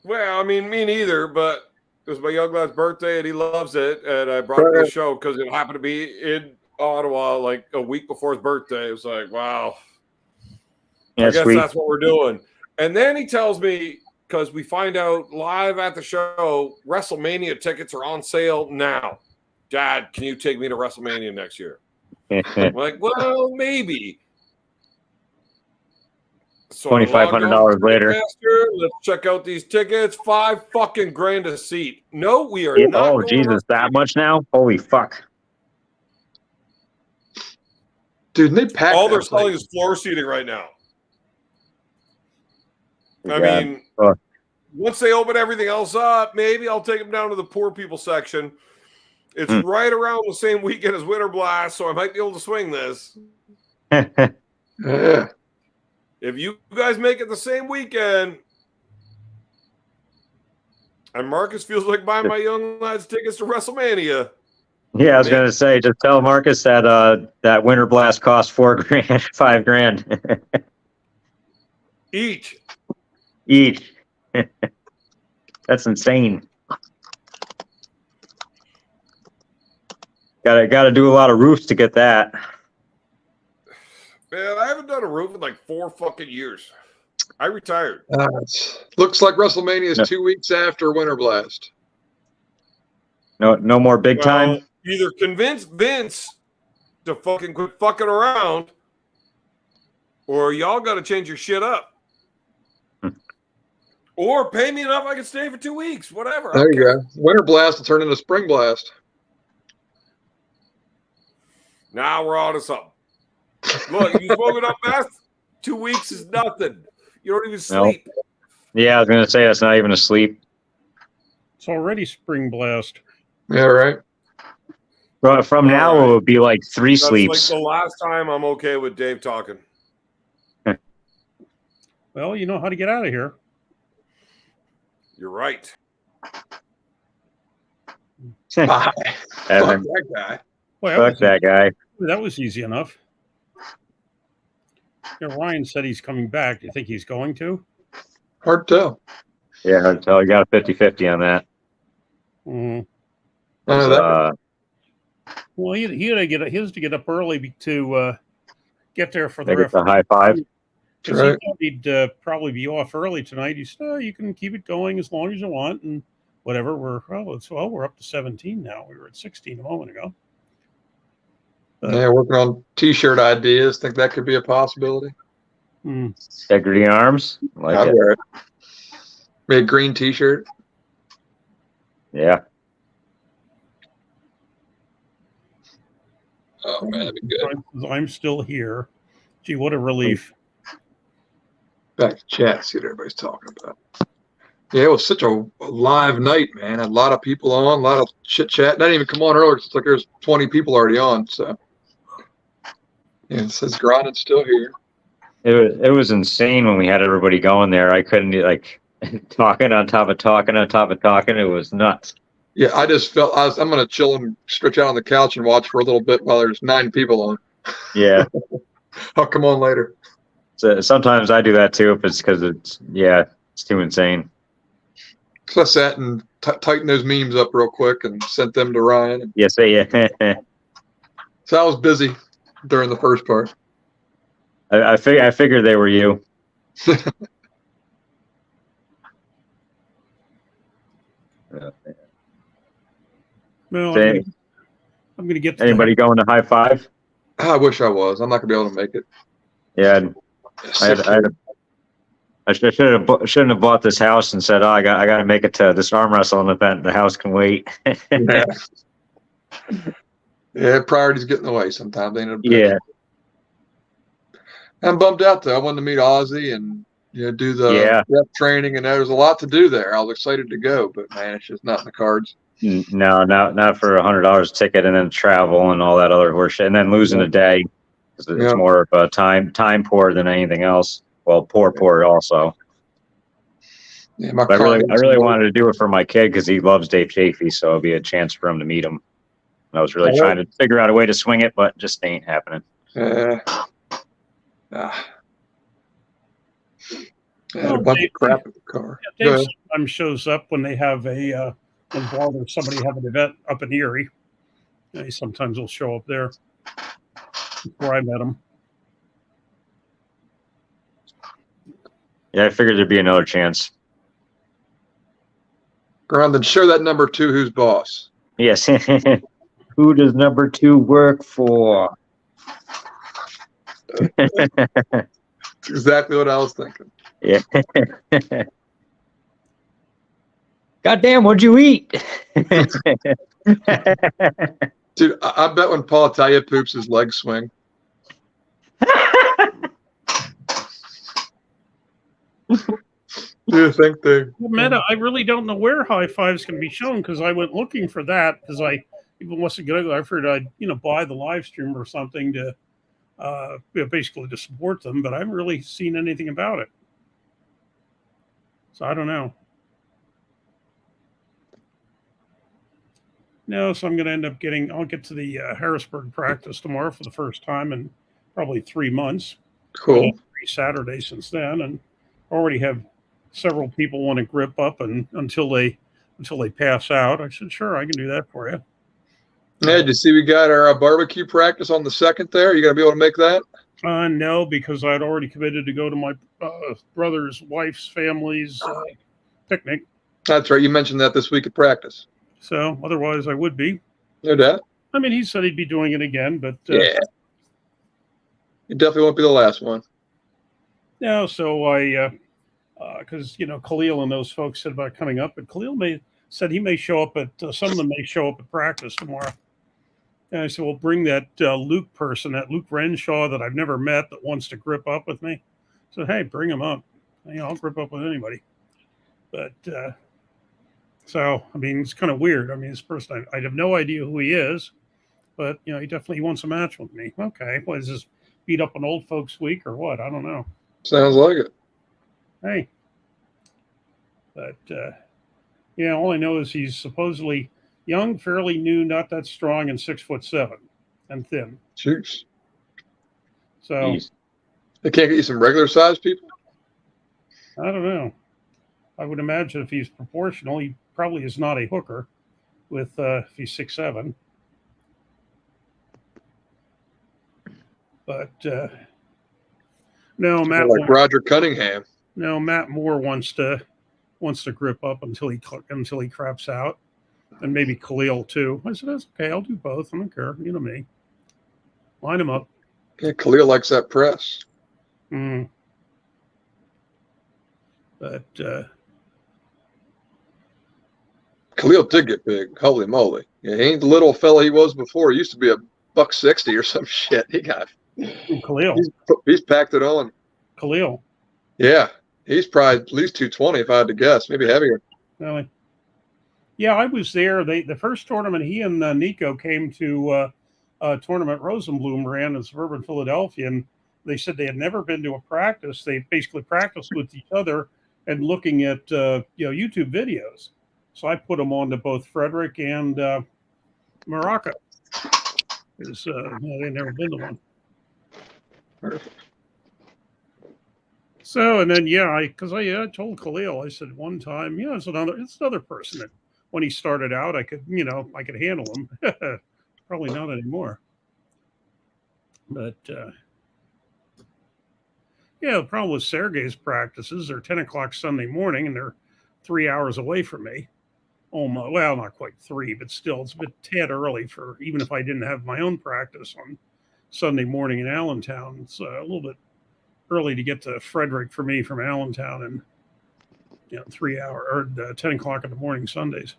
Well, I mean, me neither, but it was my young lad's birthday and he loves it. And I brought him to the show because it happened to be in Ottawa like a week before his birthday. It was like, wow. I guess that's what we're doing. And then he tells me, because we find out live at the show, WrestleMania tickets are on sale now. Dad, can you take me to WrestleMania next year? Like, well, maybe. So $2,500 later. Let's check out these tickets. $5 a seat. No, we are Yeah. not. Oh, Jesus, that much now? Holy fuck. Dude, they packed all they're that selling place. is floor seating right now. I Yeah. mean, once they open everything else up, maybe I'll take them down to the poor people section. It's right around the same weekend as Winter Blast, so I might be able to swing this. Yeah. If you guys make it the same weekend, and Marcus feels like buying my young lads tickets to WrestleMania. Yeah, I was gonna say, just tell Marcus that that Winter Blast cost $4,000, $5,000 each. That's insane. Gotta do a lot of roofs to get that. Man, I haven't done a roof in like 4 fucking years. I retired. Looks like WrestleMania is 2 weeks after Winter Blast. No more big time. Either convince Vince to fucking quit fucking around, or y'all got to change your shit up. Or pay me enough I can stay for 2 weeks. Whatever. There you go. Winter Blast will turn into Spring Blast. Now we're on to something. Look, you smoke enough meth, 2 weeks is nothing. You don't even sleep. No. Yeah, I was gonna say that's not even a sleep. It's already Spring Blast. Yeah, right. From now, it would be like 3 sleeps. That's like the last time I'm okay with Dave talking. Well, you know how to get out of here. You're right. Fuck Evan. that guy. Well, Fuck that guy. That was easy enough. Yeah, Ryan said he's coming back. Do you think he's going to? Hard to tell. Yeah, hard to tell. You got a 50-50 on that. Well, he had to get up early to get there for the Make it the high five. Because he thought he'd probably be off early tonight. He said, "You can keep it going as long as you want, and whatever." We're up to 17 now. We were at 16 a moment ago. Yeah, working on T-shirt ideas. Think that could be a possibility. Integrity Arms. I'd wear it. Maybe a green T-shirt. Yeah. Oh man, that'd be good. I'm still here. Gee, what a relief. Back to chat, see what everybody's talking about. Yeah, it was such a live night, man. A lot of people on, a lot of chit chat. Didn't even come on earlier. It's like there's 20 people already on. So, yeah, it says Gronen's still here. It was insane when we had everybody going there. I couldn't talking on top of talking on top of talking. It was nuts. Yeah, I just felt I'm gonna chill and stretch out on the couch and watch for a little bit while there's 9 people on. Yeah. I'll come on later. So sometimes I do that too if it's because it's too insane. So I sat and tightened those memes up real quick and sent them to Ryan. Yes, yeah. So I was busy during the first part. I figured they were you. Well, I'm going to get to anybody going to high five? I wish I was. I'm not going to be able to make it. Yeah, I shouldn't have bought this house and said, "Oh, I got to make it to this arm wrestling event. The house can wait." Yeah, priorities get in the way sometimes. They end up I'm bummed out though. I wanted to meet Ozzy and do the rep training, and there was a lot to do there. I was excited to go, but man, it's just not in the cards. No, not for $100 ticket and then travel and all that other horseshit, and then losing a day. It's more of a time poor than anything else. Well, poor also. Yeah, but I really wanted to do it for my kid because he loves Dave Chafee, so it'll be a chance for him to meet him. I was really trying to figure out a way to swing it, but just ain't happening. I had a bunch of crap in the car. Dave sometimes shows up when they have when Bald or somebody have an event up in Erie. He sometimes will show up there. Before I met him. Yeah, I figured there'd be another chance. Gron, then show that number 2 who's boss. Yes. Who does number 2 work for? That's exactly what I was thinking. Yeah. Goddamn, what'd you eat? Dude, I bet when Paul Talia poops, his legs swing. Do you think they? Meta, I really don't know where high fives can be shown because I went looking for that because people must have got. I figured I'd buy the live stream or something to basically to support them, but I haven't really seen anything about it. So I don't know. No, so I'm going to end up I'll get to the Harrisburg practice tomorrow for the first time in probably 3 months. Cool. 3 Saturdays since then, and already have several people want to grip up until they pass out. I said, sure, I can do that for you. Yeah, did you see we got our barbecue practice on the 2nd there? You going to be able to make that? No, because I'd already committed to go to my brother's wife's family's picnic. That's right. You mentioned that this week at practice. So otherwise I would be. No doubt. I mean, he said he'd be doing it again, but yeah, it definitely won't be the last one. No, so I, because Khalil and those folks said about coming up, but Khalil said he may show up at some of them may show up at practice tomorrow. And I said, well, bring that Luke person, that Luke Renshaw that I've never met that wants to grip up with me. So hey, bring him up. I'll grip up with anybody. But so I mean, it's kind of weird. I mean, this person I have no idea who he is, but he definitely wants a match with me. Okay, what is this? Beat up an old folks week or what? I don't know. Sounds like it. Hey, but all I know is he's supposedly young, fairly new, not that strong, and 6'7" and thin. Jeez. So Jeez. They can't get you some regular sized people? I don't know. I would imagine if he's proportional, he probably is not a hooker with if he's 6'7". But no, Matt like Roger Cunningham. No, Matt Moore wants to grip up until he craps out, and maybe Khalil too. I said that's okay. I'll do both. I don't care. You know me. Line him up. Yeah, Khalil likes that press. But Khalil did get big. Holy moly! Yeah, he ain't the little fella he was before. He used to be $160 or some shit. He got Khalil. He's packed it on. Khalil. Yeah, he's probably at least 220 if I had to guess, maybe heavier. Really? Yeah, I was there. The first tournament, he and Nico came to a tournament Rosenblum ran in suburban Philadelphia, and they said they had never been to a practice. They basically practiced with each other and looking at YouTube videos. So I put them on to both Frederick and Morocco. Because they'd never been to one. Perfect. So, and then, I told Khalil, I said one time, it's another person that when he started out, I could handle him. Probably not anymore. But, the problem with Sergey's practices, they're 10 o'clock Sunday morning and they're 3 hours away from me. Almost, well, not quite 3, but still, it's a tad early for, even if I didn't have my own practice on Sunday morning in Allentown. It's a little bit early to get to Frederick for me from Allentown and 3 hour or 10 o'clock in the morning Sundays.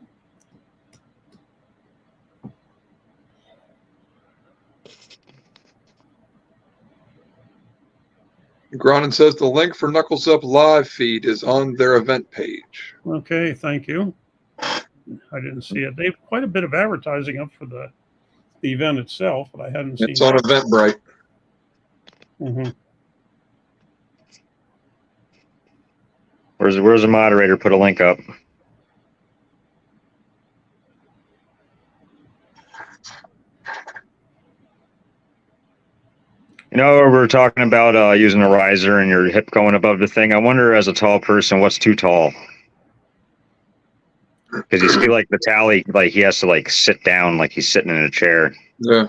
Gronin says the link for Knuckles Up live feed is on their event page. Okay, thank you. I didn't see it. They have quite a bit of advertising up for the event itself, but I hadn't seen it. It's on Eventbrite. Mm-hmm. Where's the moderator? Put a link up. We're talking about using a riser and your hip going above the thing. I wonder, as a tall person, what's too tall? Because you see, like the tally, like he has to sit down, like he's sitting in a chair. Yeah.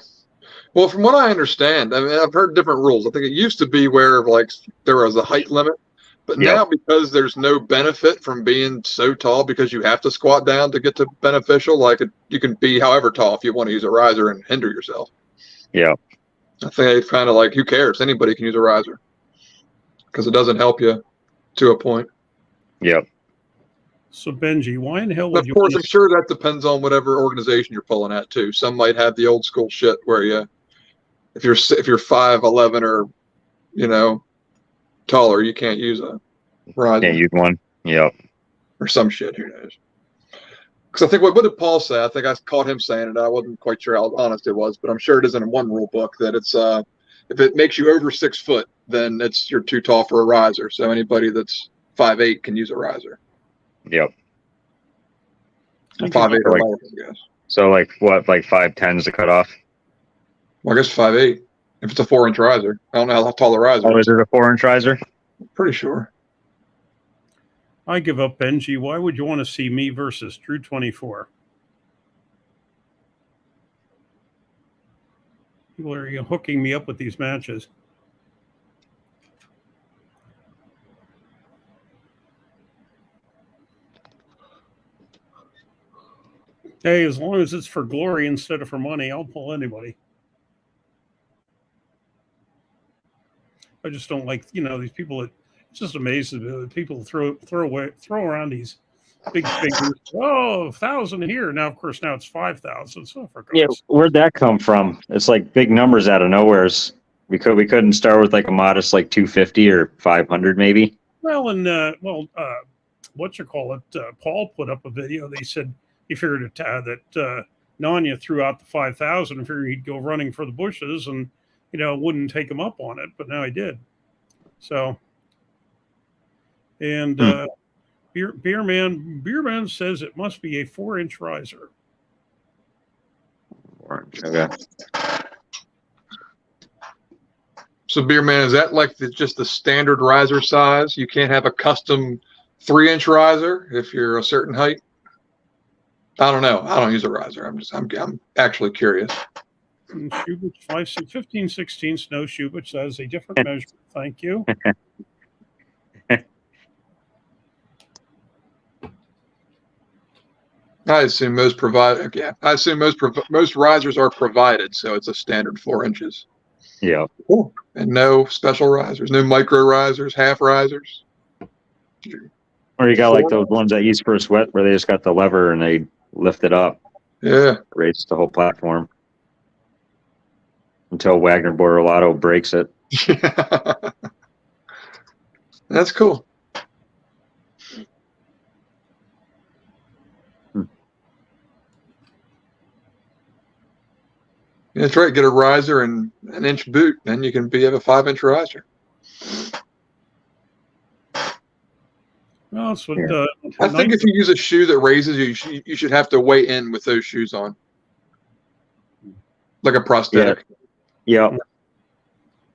Well, from what I understand, I mean, I've heard different rules. I think it used to be where there was a height limit, but now because there's no benefit from being so tall, because you have to squat down to get to beneficial. You can be however tall if you want to use a riser and hinder yourself. Yeah. I think they kind of like, who cares? Anybody can use a riser because it doesn't help you to a point. Yep. So Benji, why in the hell would you? Of course, I'm sure that depends on whatever organization you're pulling at too. Some might have the old school shit where if you're 5'11" or taller, you can't use a riser. Can't use one. Yep. Or some shit. Who knows? Because I think what did Paul say? I think I caught him saying it. I wasn't quite sure how honest it was, but I'm sure it is in one rule book that it's if it makes you over 6 foot, then you're too tall for a riser. So anybody that's 5'8" can use a riser. Yep. 5'8" or lower, I guess. So like what? Like 5'10" is the cutoff? Well, I guess 5'8". If it's a 4-inch riser, I don't know how tall the riser. Oh, is it a 4-inch riser? Pretty sure. I give up, Benji. Why would you want to see me versus Drew 24? People are hooking me up with these matches. Hey, as long as it's for glory instead of for money, I'll pull anybody. I just don't like, these people that it's just amazing. People throw around these big figures. Oh, 1,000 here. Now, of course, now it's 5,000. So for yeah, where'd that come from? It's like big numbers out of nowheres. We couldn't start with like a modest like 250 or 500 maybe. Well, what you call it? Paul put up a video. They said he figured that Nanya threw out the 5,000 and figured he'd go running for the bushes and wouldn't take him up on it, but now he did. So, and Beer Man says it must be a 4-inch riser. 4-inch, okay. So Beer Man, is that like just the standard riser size? You can't have a custom 3-inch riser if you're a certain height? I don't know. I don't use a riser. I'm actually curious. Shubich 15 16 no Shubich. That is a different measure. Thank you. I assume most provide. Yeah, I assume most risers are provided, so it's a standard 4 inches. Yeah. Cool. And no special risers, no micro risers, half risers. Or you got like those ones at East First Wet where they just got the lever and they lift it up. Yeah. Raise the whole platform. Until Wagner Borrolato breaks it. That's cool. Yeah, that's right. Get a riser and an inch boot, then you can have a 5-inch riser. Well, that's what, I think if you use a shoe that raises you should have to weigh in with those shoes on, like a prosthetic. Yeah.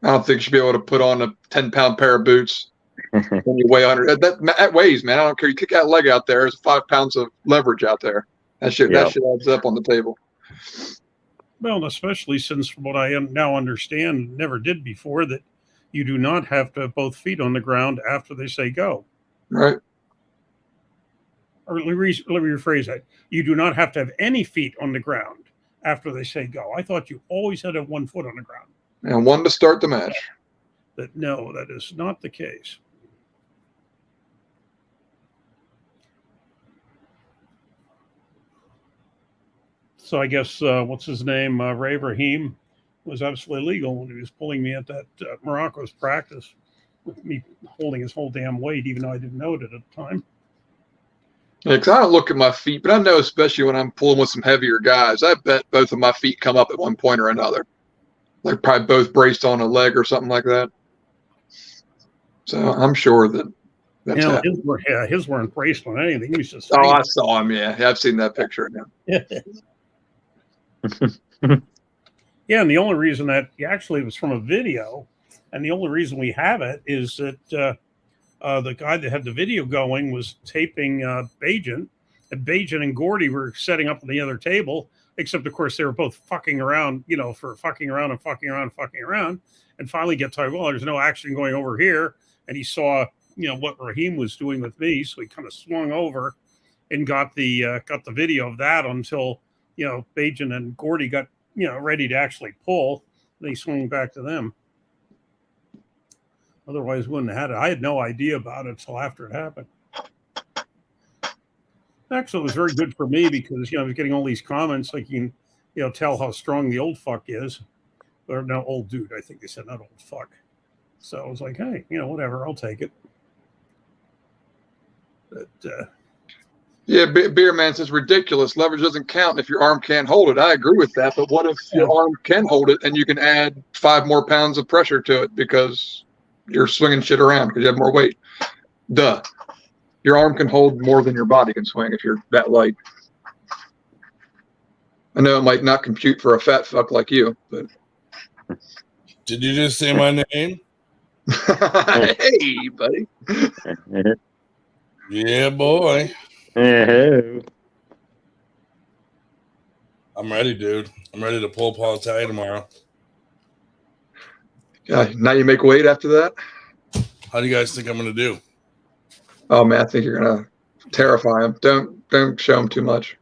I don't think you should be able to put on a 10-pound pair of boots when you weigh 100. That weighs, man. I don't care. You kick that leg out there, there's 5 pounds of leverage out there. That shit adds up on the table. Well, especially since from what I now understand, never did before, that you do not have to have both feet on the ground after they say go. Right. Or let me rephrase that. You do not have to have any feet on the ground after they say go. I thought you always had to have 1 foot on the ground. And one to start the match. No, that is not the case. So I guess, what's his name? Ray Rahim was absolutely legal when he was pulling me at that Morocco's practice with me holding his whole damn weight, even though I didn't know it at the time. Yeah, because I don't look at my feet, but I know especially when I'm pulling with some heavier guys, I bet both of my feet come up at one point or another. Like probably both braced on a leg or something like that. So I'm sure that's his weren't braced on anything. He was just. Oh, I saw him. Yeah, I've seen that picture of him. Yeah, and the only reason that actually it was from a video, and the only reason we have it is that the guy that had the video going was taping Bajan, and Bajan and Gordy were setting up on the other table, except of course they were both fucking around, for fucking around, and finally get tired. Well, there's no action going over here, and he saw what Raheem was doing with me, so he kind of swung over and got the video of that until Bajan and Gordy got ready to actually pull, they swing back to them. Otherwise, wouldn't have had it. I had no idea about it till after it happened. Actually, it was very good for me because I was getting all these comments like you can tell how strong the old fuck is, or no, old dude. I think they said not old fuck. So I was like, hey, whatever, I'll take it. But yeah, Beer Man says ridiculous. Leverage doesn't count if your arm can't hold it. I agree with that, but what if your arm can hold it and you can add 5 more pounds of pressure to it because you're swinging shit around because you have more weight? Duh. Your arm can hold more than your body can swing if you're that light. I know it might not compute for a fat fuck like you, but. Did you just say my name? Hey, buddy. Yeah, boy. Yeah. I'm ready, dude. I'm ready to pull Paul Tay tomorrow. Yeah, now you make weight after that? How do you guys think I'm going to do? Oh, man, I think you're going to terrify him. Don't show him too much.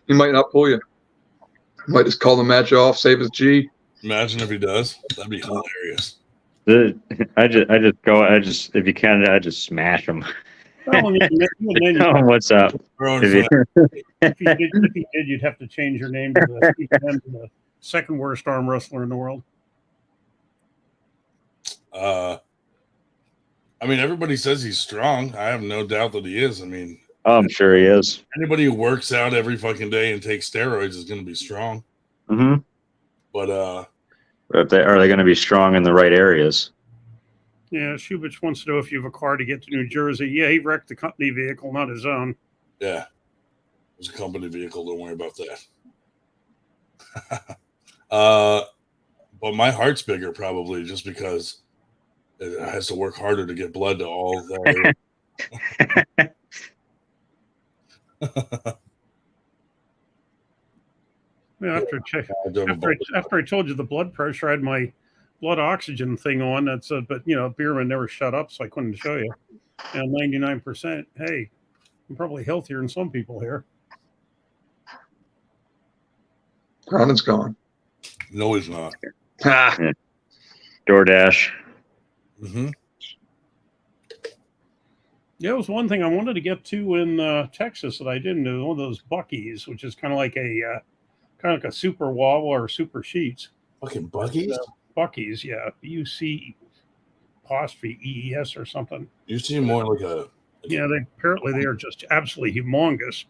He might not pull you. Might just call the match off, save his G. Imagine if he does. That'd be hilarious. If you can, I just smash him. well, What's up? If he did, you'd have to change your name to the second worst arm wrestler in the world. I mean, everybody says he's strong. I have no doubt that he is. I mean, I'm sure he is. Anybody who works out every fucking day and takes steroids is going to be strong. Mm-hmm. But are they going to be strong in the right areas? Yeah, Shubich wants to know if you have a car to get to New Jersey. Yeah, he wrecked the company vehicle, not his own. Yeah, it was a company vehicle. Don't worry about that. But my heart's bigger probably just because it has to work harder to get blood to all that. After I told you the blood pressure, I had my blood oxygen thing on. That's but Bierman never shut up, so I couldn't show you. And 99%. Hey, I'm probably healthier than some people here. Cronin's gone. No, he's not. DoorDash. Mm-hmm. Yeah, it was one thing I wanted to get to in Texas that I didn't do. One of those Buc-ee's, which is kind of like a Super Wawa or Super Sheets. Fucking Buc-ee's? Buc-ee's, yeah. UC''EES or something. You seem more like a. Yeah, they are just absolutely humongous.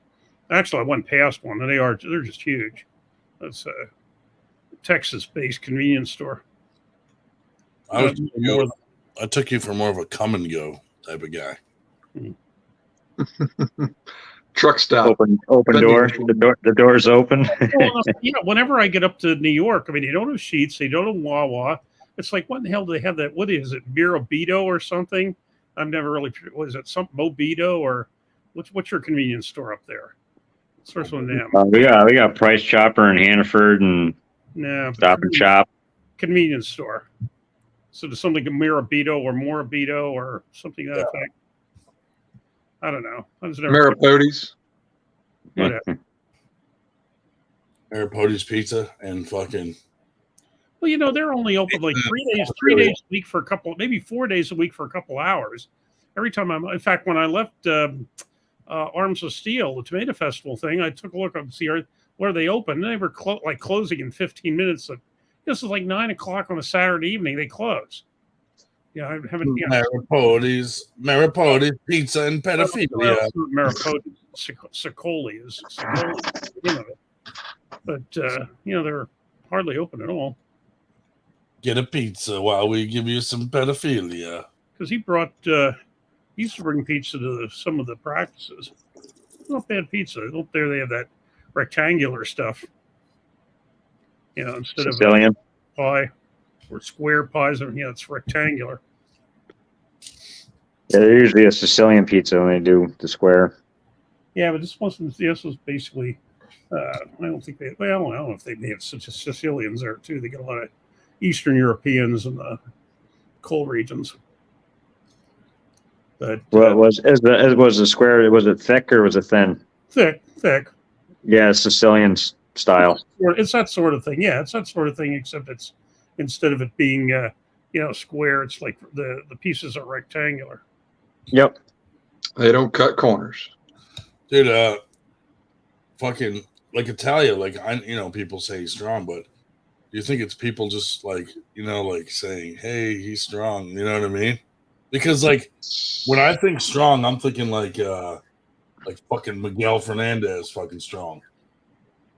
Actually, I went past one, and they're just huge. That's a Texas-based convenience store. I took you for more of a come and go type of guy. Truck stop. Open door. The door's open. Well, whenever I get up to New York, I mean, they don't have Sheets, they don't have Wawa. It's like, what in the hell do they have that? What is it, Mirabito or something? I've never really. Was it some Mobito or what's your convenience store up there? Source one them. We got Price Chopper in Hannaford and Stop and Shop. Convenience store. So there's something like Mirabito or Morabito or something to that effect. I don't know. Marapodes. Whatever. Marapodes Pizza and fucking. Well, they're only open like 3 days a week for maybe 4 days a week for a couple hours. Every time in fact, when I left Arms of Steel, the Tomato Festival thing, I took a look and see where they open. They were closing in 15 minutes. This is like 9 o'clock on a Saturday evening. They close. Yeah, I haven't. Marapodes Pizza and pedophilia. Marapodes, Sicoli is. But they're hardly open at all. Get a pizza while we give you some pedophilia. Because he used to bring pizza to some of the practices. Not bad pizza. Up there they have that rectangular stuff. Instead Sicilian. of a pie or square pies, it's rectangular. Yeah, they're usually a Sicilian pizza when they do the square. Yeah, but this was basically. I don't think they. Well, I don't know if they may have such Sicilians there too. They get a lot of Eastern Europeans in the coal regions. But was the square? Was it thick or was it thin? Thick. Yeah, Sicilians style. It's that sort of thing. Yeah, it's that sort of thing, except it's instead of it being square, it's like the pieces are rectangular. Yep. They don't cut corners. Dude, fucking like Italia, like people say he's strong, but do you think it's people just like saying, "Hey, he's strong"? You know what I mean? Because like when I think strong, I'm thinking like fucking Miguel Fernandez, fucking strong.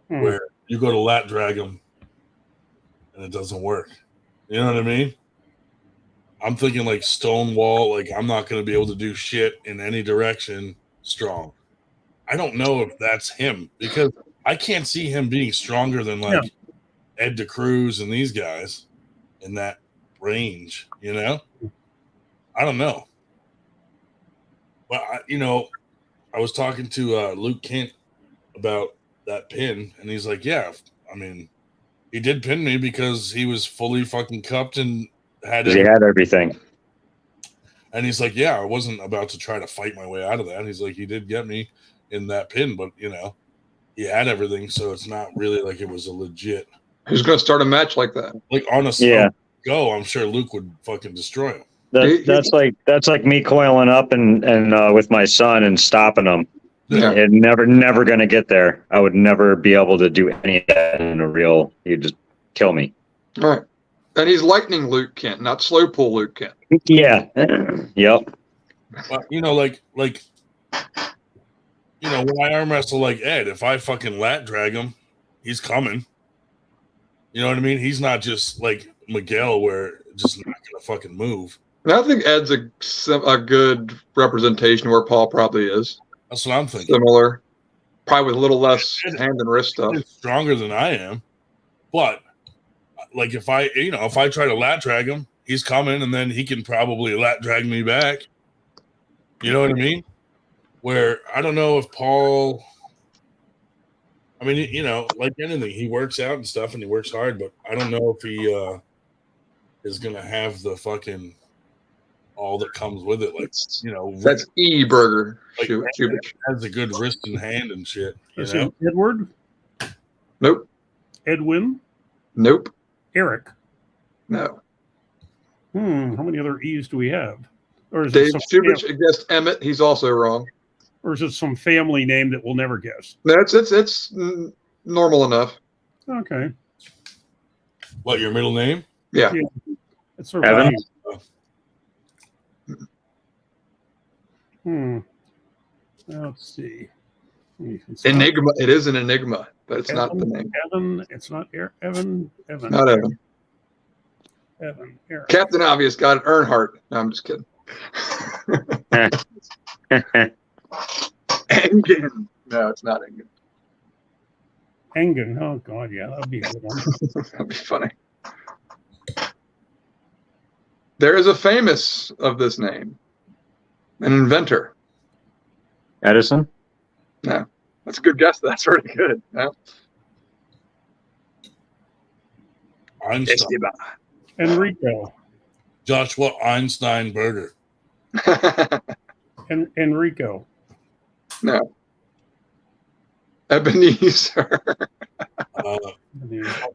Where you go to lat drag him and it doesn't work. You know what I mean? I'm thinking like Stonewall, like I'm not going to be able to do shit in any direction strong. I don't know if that's him because I can't see him being stronger than like Ed DeCruz and these guys in that range, I don't know. But, I was talking to Luke Kent about that pin, and he's like, yeah, I mean, he did pin me because he was fully fucking cupped and had everything. And he's like, yeah, I wasn't about to try to fight my way out of that. He's like, he did get me in that pin, but, he had everything, so it's not really like it was a legit. Who's going to start a match like that? Like, on a go, I'm sure Luke would fucking destroy him. That's like me coiling up and with my son and stopping him. Yeah. And never going to get there. I would never be able to do any of that in a real. You'd just kill me. All right. And he's lightning Luke Kent, not slow pull Luke Kent. Yeah. Yep. Well, when I arm wrestle like Ed, if I fucking lat drag him, he's coming. You know what I mean? He's not just like Miguel, where just not gonna fucking move. And I think Ed's a good representation where Paul probably is. That's what I'm thinking. Similar, probably with a little less hand and wrist stuff. He's stronger than I am, but like if I try to lat drag him, he's coming, and then he can probably lat drag me back. You know what I mean? Where I don't know if Paul. I mean, like anything, he works out and stuff, and he works hard, but I don't know if he is gonna have the fucking all that comes with it. Like, that's E-Burger. Like, has a good wrist and hand and shit. Is it Edward? Nope. Edwin? Nope. Eric? No. How many other E's do we have? Or is Dave it Subich against Emmett. He's also wrong. Or is it some family name that we'll never guess? It's normal enough. Okay. What, your middle name? Yeah. It's Evan. Let's see. Enigma. It is an enigma, but it's not the name. Evan. It's not Evan. Evan. Not Evan. Evan. Eric. Captain Obvious got it. Earnhardt. No, I'm just kidding. Engen. No, it's not Engen. Engen. Oh God, yeah, that'd be a good one. That'd be funny. There is a famous of this name, an inventor. Edison? No, that's a good guess. That's pretty good. No. Einstein. Enrico. Joshua Einstein Burger. Enrico. No. Ebenezer.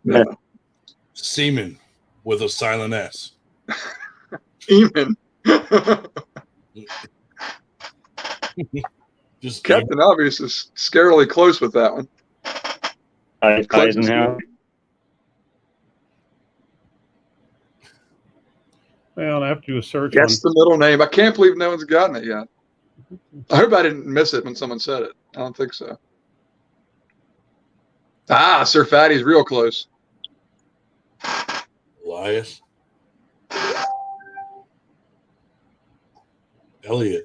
No. Seaman with a silent S. Seaman. Just Captain Obvious is scarily close with that one. Eisenhower. Well, I have to do a search. That's the middle name. I can't believe no one's gotten it yet. I hope I didn't miss it when someone said it. I don't think so. Sir Fatty's real close. Elias. Elliot.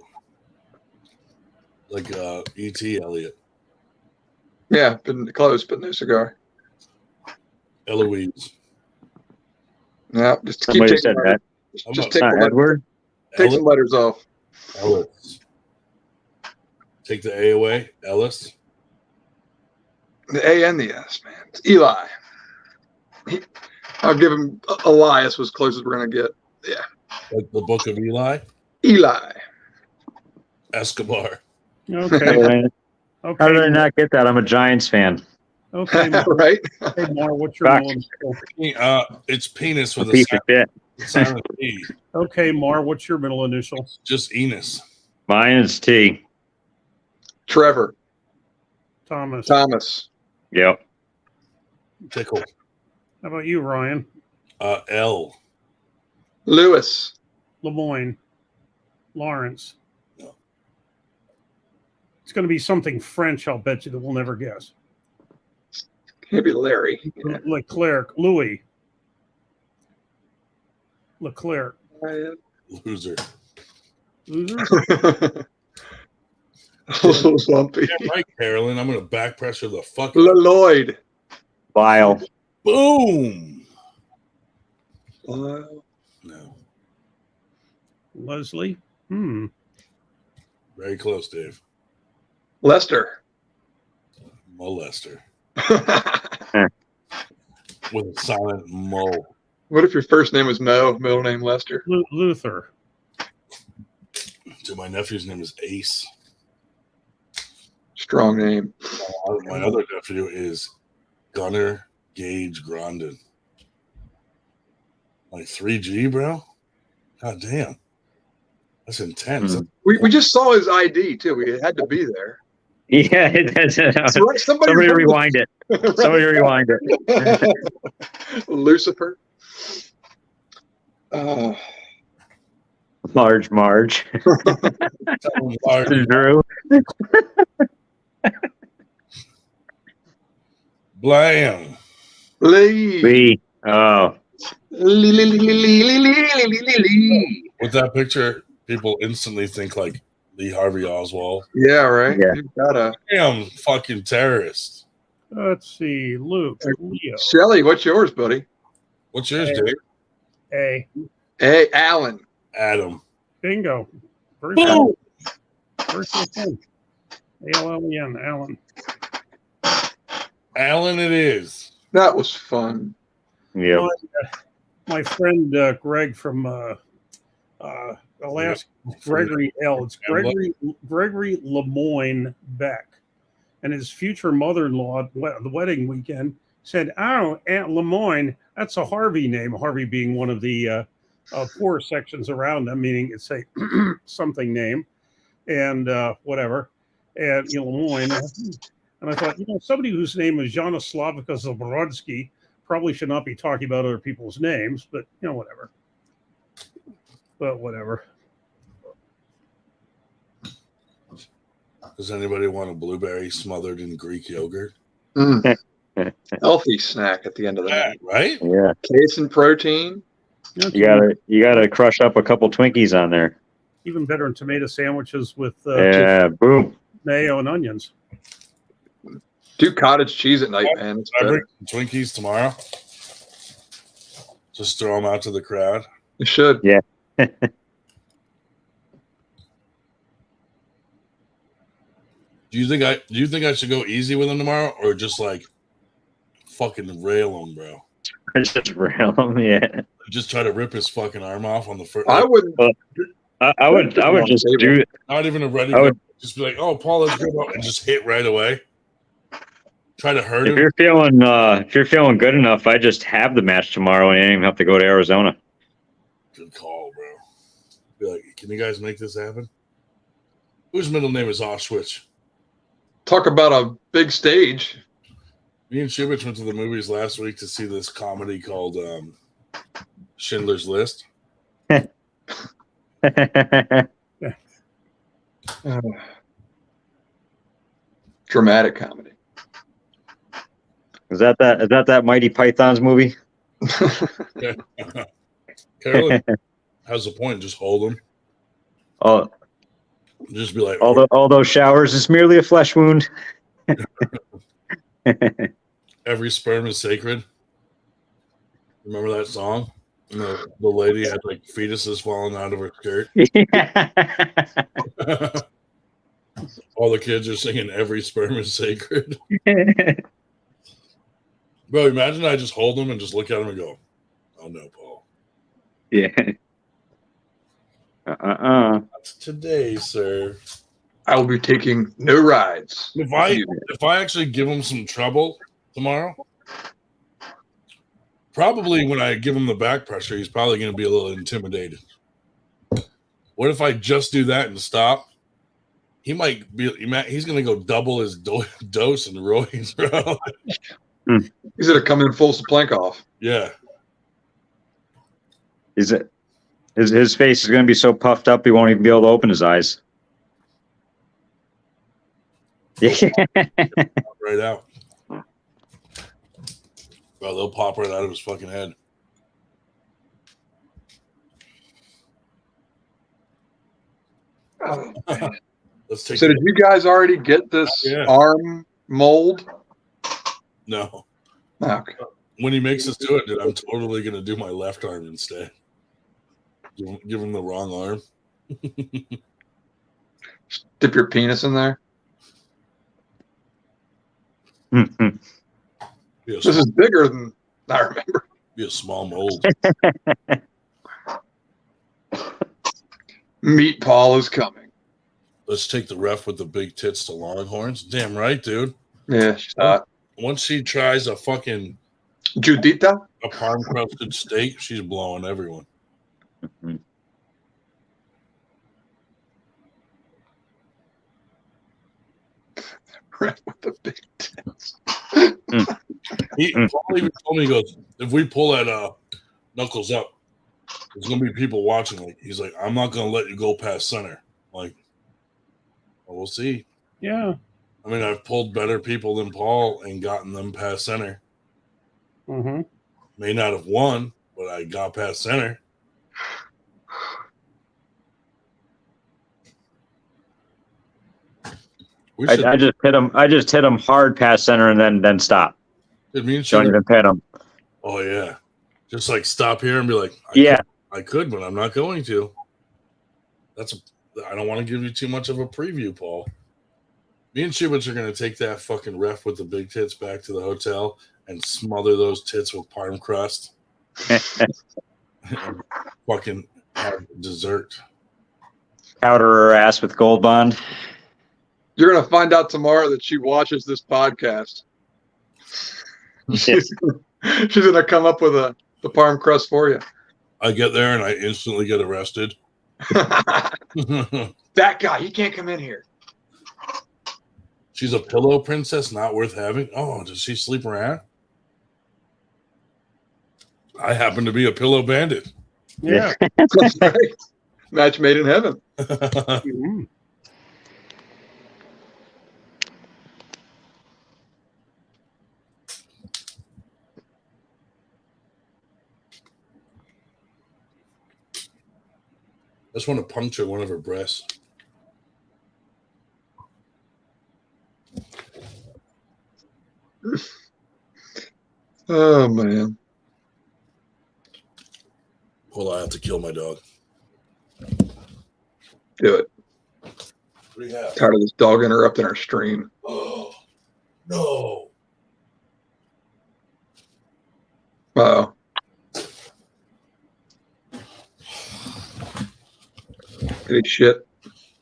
Like E.T. Elliot. Yeah, been close, but no cigar. Eloise. Yeah, just keep Somebody taking said that. Just take the Edward. Take some letters off. Ellis. Take the A away. Ellis. The A and the S, man. It's Eli. I'll give him Elias was close as we're gonna get. Yeah. Like the Book of Eli. Eli. Escobar. Okay. How did I not get that? I'm a Giants fan. Okay, right? Hey, Mar, what's your middle initial? It's penis with A piece of shit. silent P. Okay, Mar, what's your middle initial? Just Enos. Mine is T. Trevor. Thomas. Thomas. Yep. Tickle. How about you, Ryan? L. Lewis. Lemoyne. Lawrence. It's going to be something French, I'll bet you, that we'll never guess. Maybe Larry. Leclerc. Louis. Leclerc. Loser. Loser? Slumpy. Yeah, right, Carolyn. I'm going to back pressure the fuck Lloyd. Lyle. Boom. Lyle. No. Leslie. Very close, Dave. Lester. Molester. With a silent Mo. What if your first name was Mo, middle name Lester? Luther. So my nephew's name is Ace. Strong name. My other nephew is Gunnar Gage Grondin. Like 3G, bro? God damn. That's intense. We just saw his ID, too. We had to be there. Yeah, somebody rewind it. Somebody rewind it. Lucifer. Marge. Drew. Blam. Lee. Oh. With that picture, people instantly think like Lee Harvey Oswald. Yeah, right. Yeah. Damn fucking terrorist. Let's see. Luke. Leo. Shelly, what's yours, buddy? What's yours, Dave? A. Hey, Alan. Adam. Bingo. Boom. First thing. A-L-L-E-N. Alan. Alan it is. That was fun. Yeah. My friend Greg from Alaska, Gregory L. It's Gregory Lemoyne Beck. And his future mother-in-law, the wedding weekend, said, "Oh, Aunt Lemoyne, that's a Harvey name." Harvey being one of the poor sections around them, meaning it's a something name, and whatever. And Lemoyne. And I thought, somebody whose name is Janoslavika Zabrodsky probably should not be talking about other people's names, but whatever. But whatever. Does anybody want a blueberry smothered in Greek yogurt? Healthy snack at the end of the night, right? Yeah. Casein protein. You gotta crush up a couple Twinkies on there. Even better in tomato sandwiches with boom, mayo and onions. Do cottage cheese at night, man. It's I better. bring Twinkies tomorrow. Just throw them out to the crowd. You should. Yeah. Do you think I should go easy with him tomorrow, or just like fucking rail him, bro? Just rail him, yeah. Just try to rip his fucking arm off on the first. I wouldn't. I would just do it. Not even a ready. Just be like, "Oh, Paul, let's go," and just hit right away. Try to hurt him. If you're feeling good enough, I just have the match tomorrow and you don't even have to go to Arizona. Good call, bro. Be like, can you guys make this happen? Whose middle name is Auschwitz? Talk about a big stage. Me and Shubich went to the movies last week to see this comedy called Schindler's List. Dramatic comedy. Is that Mighty Python's movie? Yeah. Carolyn has a point. Just hold him. Oh, just be like, all those showers is merely a flesh wound. Every sperm is sacred. Remember that song? The lady had like fetuses falling out of her skirt. All the kids are singing "Every sperm is sacred." Bro, imagine I just hold him and just look at him and go, "Oh no, Paul." Yeah. Not today, sir. I will be taking no rides. If I actually give him some trouble, tomorrow? Probably when I give him the back pressure, he's probably going to be a little intimidated. What if I just do that and stop? He might be. He's going to go double his dose and roids, bro. He's going to come in full Saplenkov. Yeah. Is it? His face is going to be so puffed up he won't even be able to open his eyes. Right out. Bro, they'll pop right out of his fucking head. Oh, Let's take. So did you guys already get this arm mold? No. Okay. When he makes us do it, dude, I'm totally gonna do my left arm instead. Give him the wrong arm. Dip your penis in there. This is bigger than I remember. Be a small mold. Meat Paul is coming. Let's take the ref with the big tits to Longhorns. Damn right, dude. Yeah, she's hot. Once she tries a fucking Judita, a parm crusted steak, she's blowing everyone. Ref with the big tits. Paul even told me, he goes, if we pull that knuckles up, there's gonna be people watching. Like, he's like, I'm not gonna let you go past center. Like, well, we'll see. Yeah. I mean, I've pulled better people than Paul and gotten them past center. Mm-hmm. May not have won, but I got past center. I just hit him. I just hit him hard past center and then stop. It means don't even pet him. Oh yeah, just like stop here and be like, I could, but I'm not going to. I don't want to give you too much of a preview, Paul. Me and Shibitz are going to take that fucking ref with the big tits back to the hotel and smother those tits with parm crust. And fucking have dessert. Powder her ass with Gold Bond. You're going to find out tomorrow that she watches this podcast. She's going to come up with the parm crust for you. I get there and I instantly get arrested. That guy, he can't come in here. She's a pillow princess, not worth having. Oh, does she sleep around? I happen to be a pillow bandit. Yeah. That's right. Match made in heaven. Mm-hmm. I just want to puncture one of her breasts. Oh, man. Hold on, I have to kill my dog. Do it. What do you have? Tired of this dog interrupting our stream. Oh, no. Uh-oh. Good shit.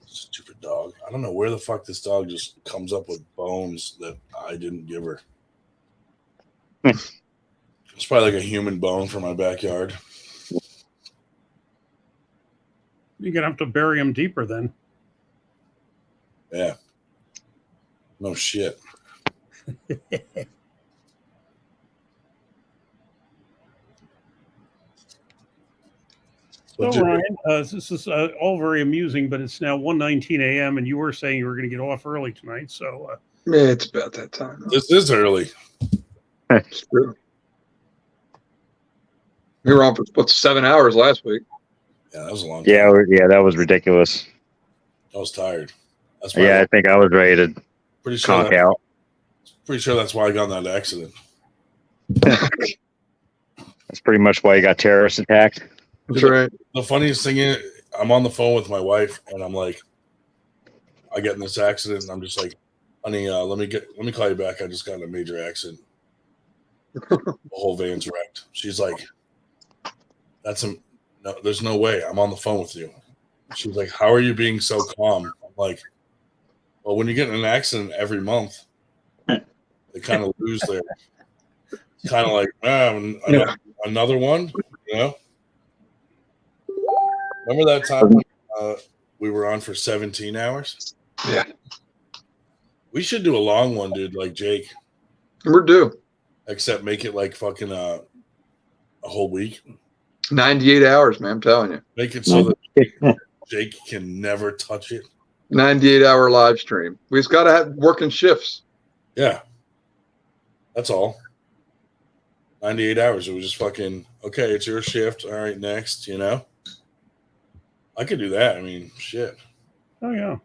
Stupid dog. I don't know where the fuck this dog just comes up with bones that I didn't give her. It's probably like a human bone from my backyard. You're going to have to bury him deeper then. Yeah. No shit. So, Ryan, this is all very amusing, but it's now 1:19 a.m., and you were saying you were going to get off early tonight. So, yeah, it's about that time. This is early. It's true. We were on for 7 hours last week. Yeah, that was a long time. Yeah, that was ridiculous. I was tired. That's why I think I was ready to pretty sure conk out. Pretty sure that's why I got in that accident. That's pretty much why you got terrorist attacked. That's right. The funniest thing is, I'm on the phone with my wife, and I'm like, I get in this accident, and I'm just like, honey, let me call you back. I just got in a major accident. The whole van's wrecked. She's like, no, there's no way. I'm on the phone with you. She's like, how are you being so calm? I'm like, well, when you get in an accident every month, They kind of lose their kind of like another one, you know. Remember that time when we were on for 17 hours? Yeah. We should do a long one, dude, like Jake. We're due. Except make it like fucking a whole week. 98 hours, man. I'm telling you. Make it so that Jake can never touch it. 98-hour live stream. We just got to have working shifts. Yeah. That's all. 98 hours. It was just fucking, okay, it's your shift. All right, next, you know? I could do that. I mean, shit. Oh, yeah.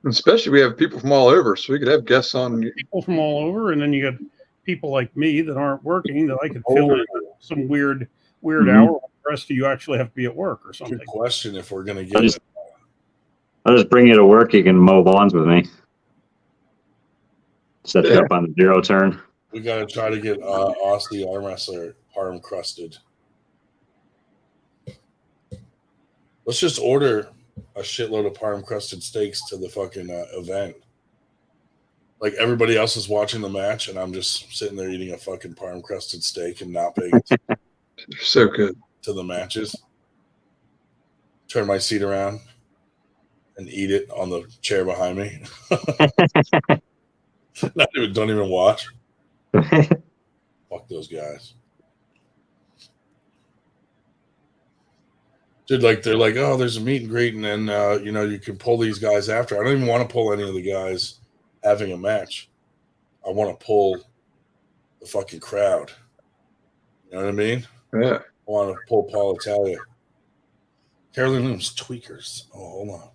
Especially we have people from all over, so we could have guests on. People from all over, and then you got people like me that aren't working that I could fill in some weird hour. The rest of you actually have to be at work or something. Good question if we're going to get I'll just bring you to work. You can mow lawns with me. Set you up on the 0 turn. We got to try to get Aussie arm wrestler parm crusted. Let's just order a shitload of parm crusted steaks to the fucking event. Like everybody else is watching the match, and I'm just sitting there eating a fucking parm crusted steak and not paying attention so good to the matches. Turn my seat around and eat it on the chair behind me. Don't even watch. Fuck those guys. Dude, like they're like, oh, there's a meet and greet, and then you know, you can pull these guys after. I don't even want to pull any of the guys having a match. I want to pull the fucking crowd. You know what I mean? Yeah. I want to pull Paul Italia. Carolyn Looms tweakers. Oh, hold on.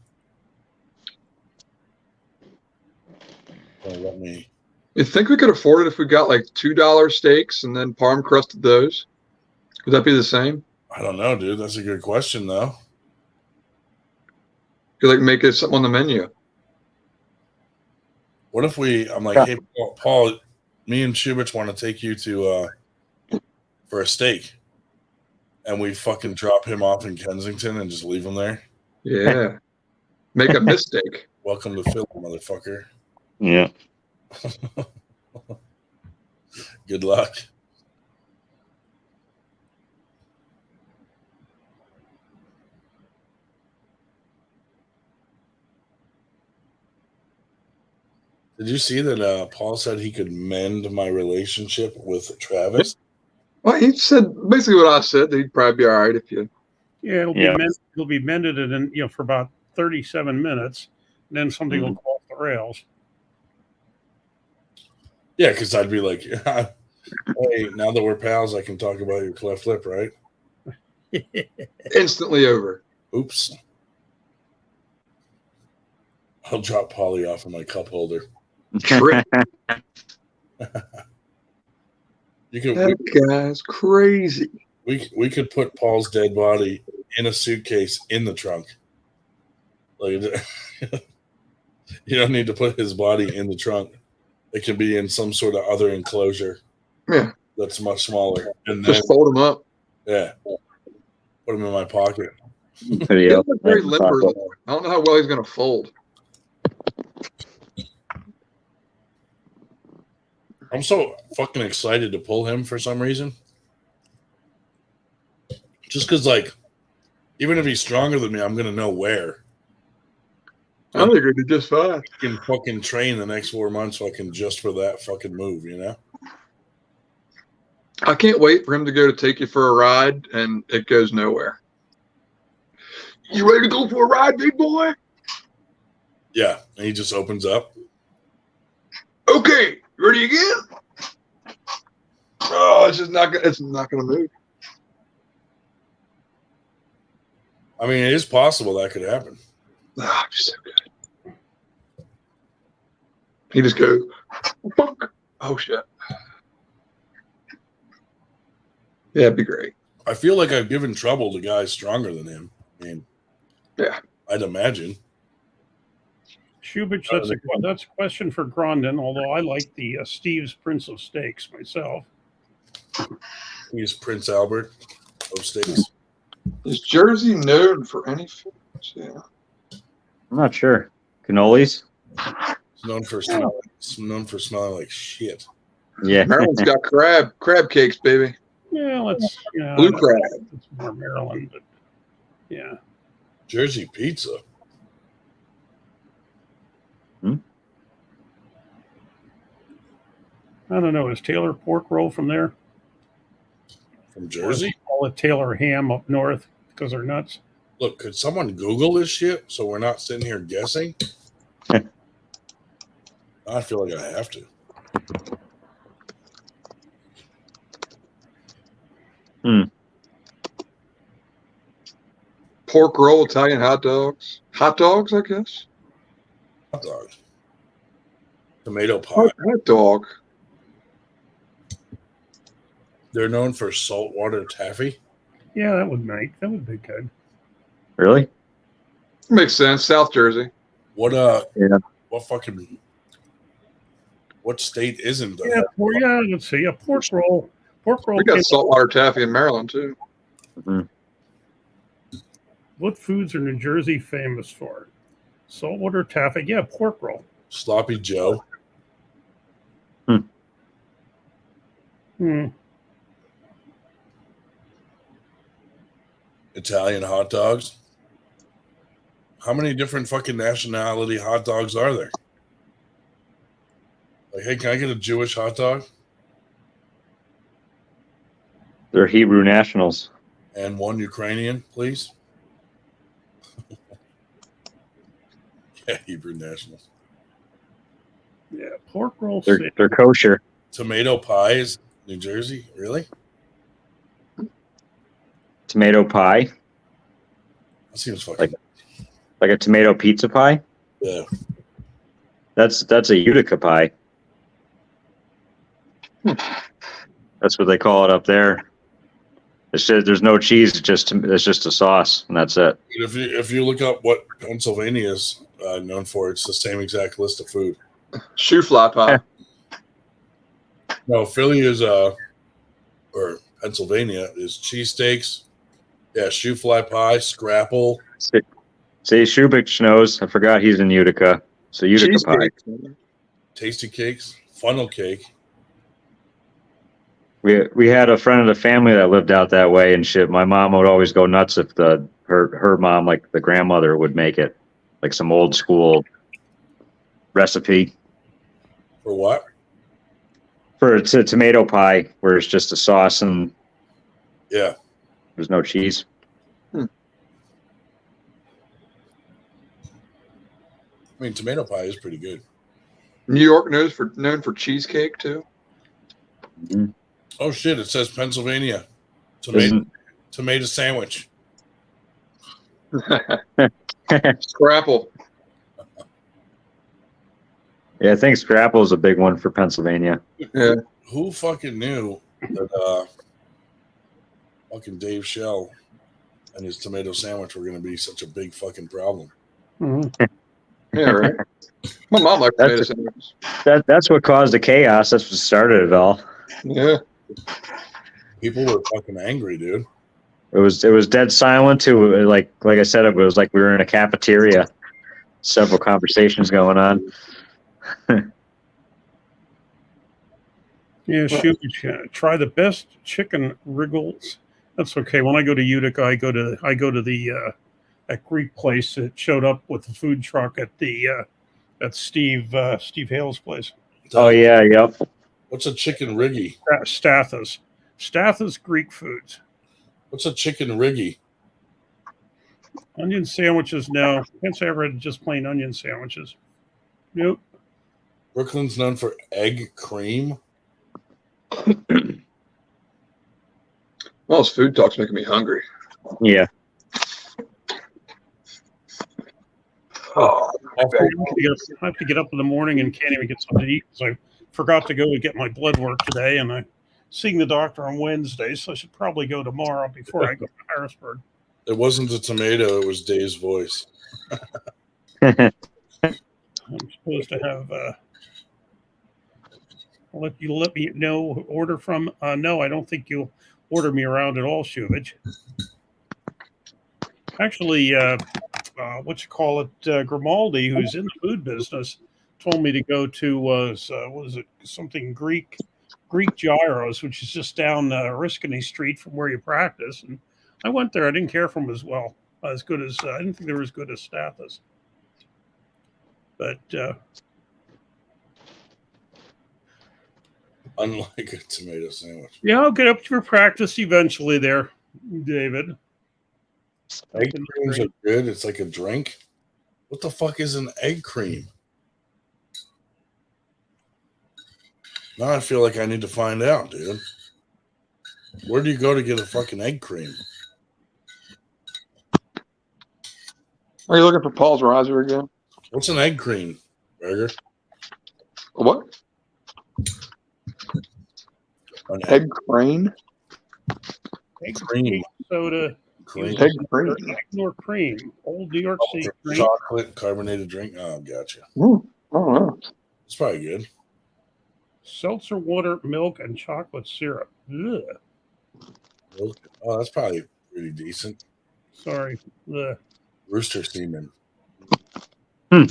Let me. You think we could afford it if we got like $2 steaks and then parm crusted those? Would that be the same? I don't know, dude. That's a good question, though. Could like make it something on the menu. What if I'm like, hey, Paul, me and Shubich want to take you to for a steak, and we fucking drop him off in Kensington and just leave him there? Yeah. Make a mistake. Welcome to Philly, motherfucker. Yeah. Good luck. Did you see that Paul said he could mend my relationship with Travis? Well, he said basically what I said. That he'd probably be all right if you. Yeah, it'll be mended in for about 37 minutes, and then something will go off the rails. Yeah, because I'd be like, hey, now that we're pals, I can talk about your cleft lip, right? Instantly over. Oops. I'll drop Polly off of my cup holder. That guy's crazy. We could put Paul's dead body in a suitcase in the trunk. Like, you don't need to put his body in the trunk. It can be in some sort of other enclosure. Yeah, that's much smaller. And just fold him up. Yeah, put him in my pocket. He's very limber though. I don't know how well he's going to fold. I'm so fucking excited to pull him for some reason. Just because, like, even if he's stronger than me, I'm going to know where. I think you're going to do just fine. I can fucking train the next 4 months fucking just for that fucking move, you know? I can't wait for him to go to take you for a ride, and it goes nowhere. You ready to go for a ride, big boy? Yeah, and he just opens up. Okay, ready again? Oh, it's just not. It's not going to move. I mean, it is possible that could happen. Ah, just so good. He just goes, fuck. Oh shit. Yeah, it'd be great. I feel like I've given trouble to guys stronger than him. I mean, yeah, I'd imagine. Shubich, that's a question for Grondin, although I like the Steve's Prince of Steaks myself. He's Prince Albert of Steaks. Is Jersey known for any foods? Yeah. I'm not sure. Cannolis? known for smelling like shit. Yeah. Maryland's got crab cakes, baby. Yeah, let's Blue crab. It's more Maryland, but yeah. Jersey pizza. I don't know. Is Taylor pork roll from there? From Jersey? Call it Taylor ham up north because they're nuts. Look, could someone Google this shit so we're not sitting here guessing? I feel like I have to. Pork roll, Italian hot dogs. Hot dogs, I guess. Hot dog. Tomato pie. Hot dog. They're known for saltwater taffy. Yeah, that would be good. Really? Makes sense. South Jersey. What Yeah. what state isn't that? Yeah, let's see. A pork roll. Pork roll. We got saltwater taffy in Maryland too. Mm-hmm. What foods are New Jersey famous for? Saltwater taffy. Yeah, pork roll. Sloppy Joe. Italian hot dogs. How many different fucking nationality hot dogs are there? Like, hey, can I get a Jewish hot dog? They're Hebrew nationals. And one Ukrainian, please. Yeah, Hebrew nationals. Yeah, pork roll. They're kosher. Tomato pies, New Jersey, really? Tomato pie. That seems fucking like a tomato pizza pie. Yeah. That's a Utica pie. That's what they call it up there. It's just, there's no cheese. It's just a sauce, and that's it. If you look up what Pennsylvania is known for, it's the same exact list of food. Shoe fly pie. No, Philly is or Pennsylvania is cheesesteaks. Yeah, shoe fly pie, scrapple. See, Shubik knows. I forgot he's in Utica. So Utica pie. Tasty cakes, funnel cake. We had a friend of the family that lived out that way and shit. My mom would always go nuts if her mom, like the grandmother, would make it, like some old school recipe. For what? For it's a tomato pie where it's just a sauce and there's no cheese. I mean, tomato pie is pretty good. New York known for cheesecake too. Mm-hmm. Oh shit! It says Pennsylvania tomato sandwich. Scrapple. Yeah, I think scrapple is a big one for Pennsylvania. Yeah. Who fucking knew that fucking Dave Shell and his tomato sandwich were going to be such a big fucking problem? Mm-hmm. Yeah, right. My mom liked tomato sandwiches. That's what caused the chaos. That's what started it all. Yeah. People were fucking angry, dude. It was dead silent too. Like I said, it was like we were in a cafeteria. Several conversations going on. Yeah, shoot. Try the best chicken wriggles. That's okay. When I go to Utica, I go to the that Greek place that showed up with the food truck at the at Steve Hale's place. Oh yeah, yep. What's a chicken riggy? Statha's Greek foods. What's a chicken riggy? Onion sandwiches? No, can't say I ever had just plain onion sandwiches. Nope. Brooklyn's known for egg cream. Well, this food talk's making me hungry. Yeah. Oh, I have to get up in the morning and can't even get something to eat because I forgot to go and get my blood work today, and I'm seeing the doctor on Wednesday, so I should probably go tomorrow before I go to Harrisburg. It wasn't a tomato; it was Dave's voice. I'm supposed to have. Let me know. Order from. No, I don't think you'll order me around at all, Shuvich. Actually, Grimaldi, who's in the food business, told me to go to was it something Greek gyros, which is just down Oriskany Street from where you practice. And I went there. I didn't care for them as good as I didn't think they were as good as Stathis. But unlike a tomato sandwich. Yeah, I'll get up to your practice eventually there, David. Egg creams are good. It's like a drink. What the fuck is an egg cream? Now I feel like I need to find out, dude. Where do you go to get a fucking egg cream? Are you looking for Paul's riser again? What's an egg cream, Burger? What? An egg cream? Egg cream soda. Cream. Egg cream. Egg cream. Old New York State cream. Chocolate carbonated drink. Oh, gotcha. Oh, no. It's probably good. Seltzer water, milk, and chocolate syrup. Ugh. Oh, that's probably pretty decent. Sorry. Ugh. Rooster semen. Hmm.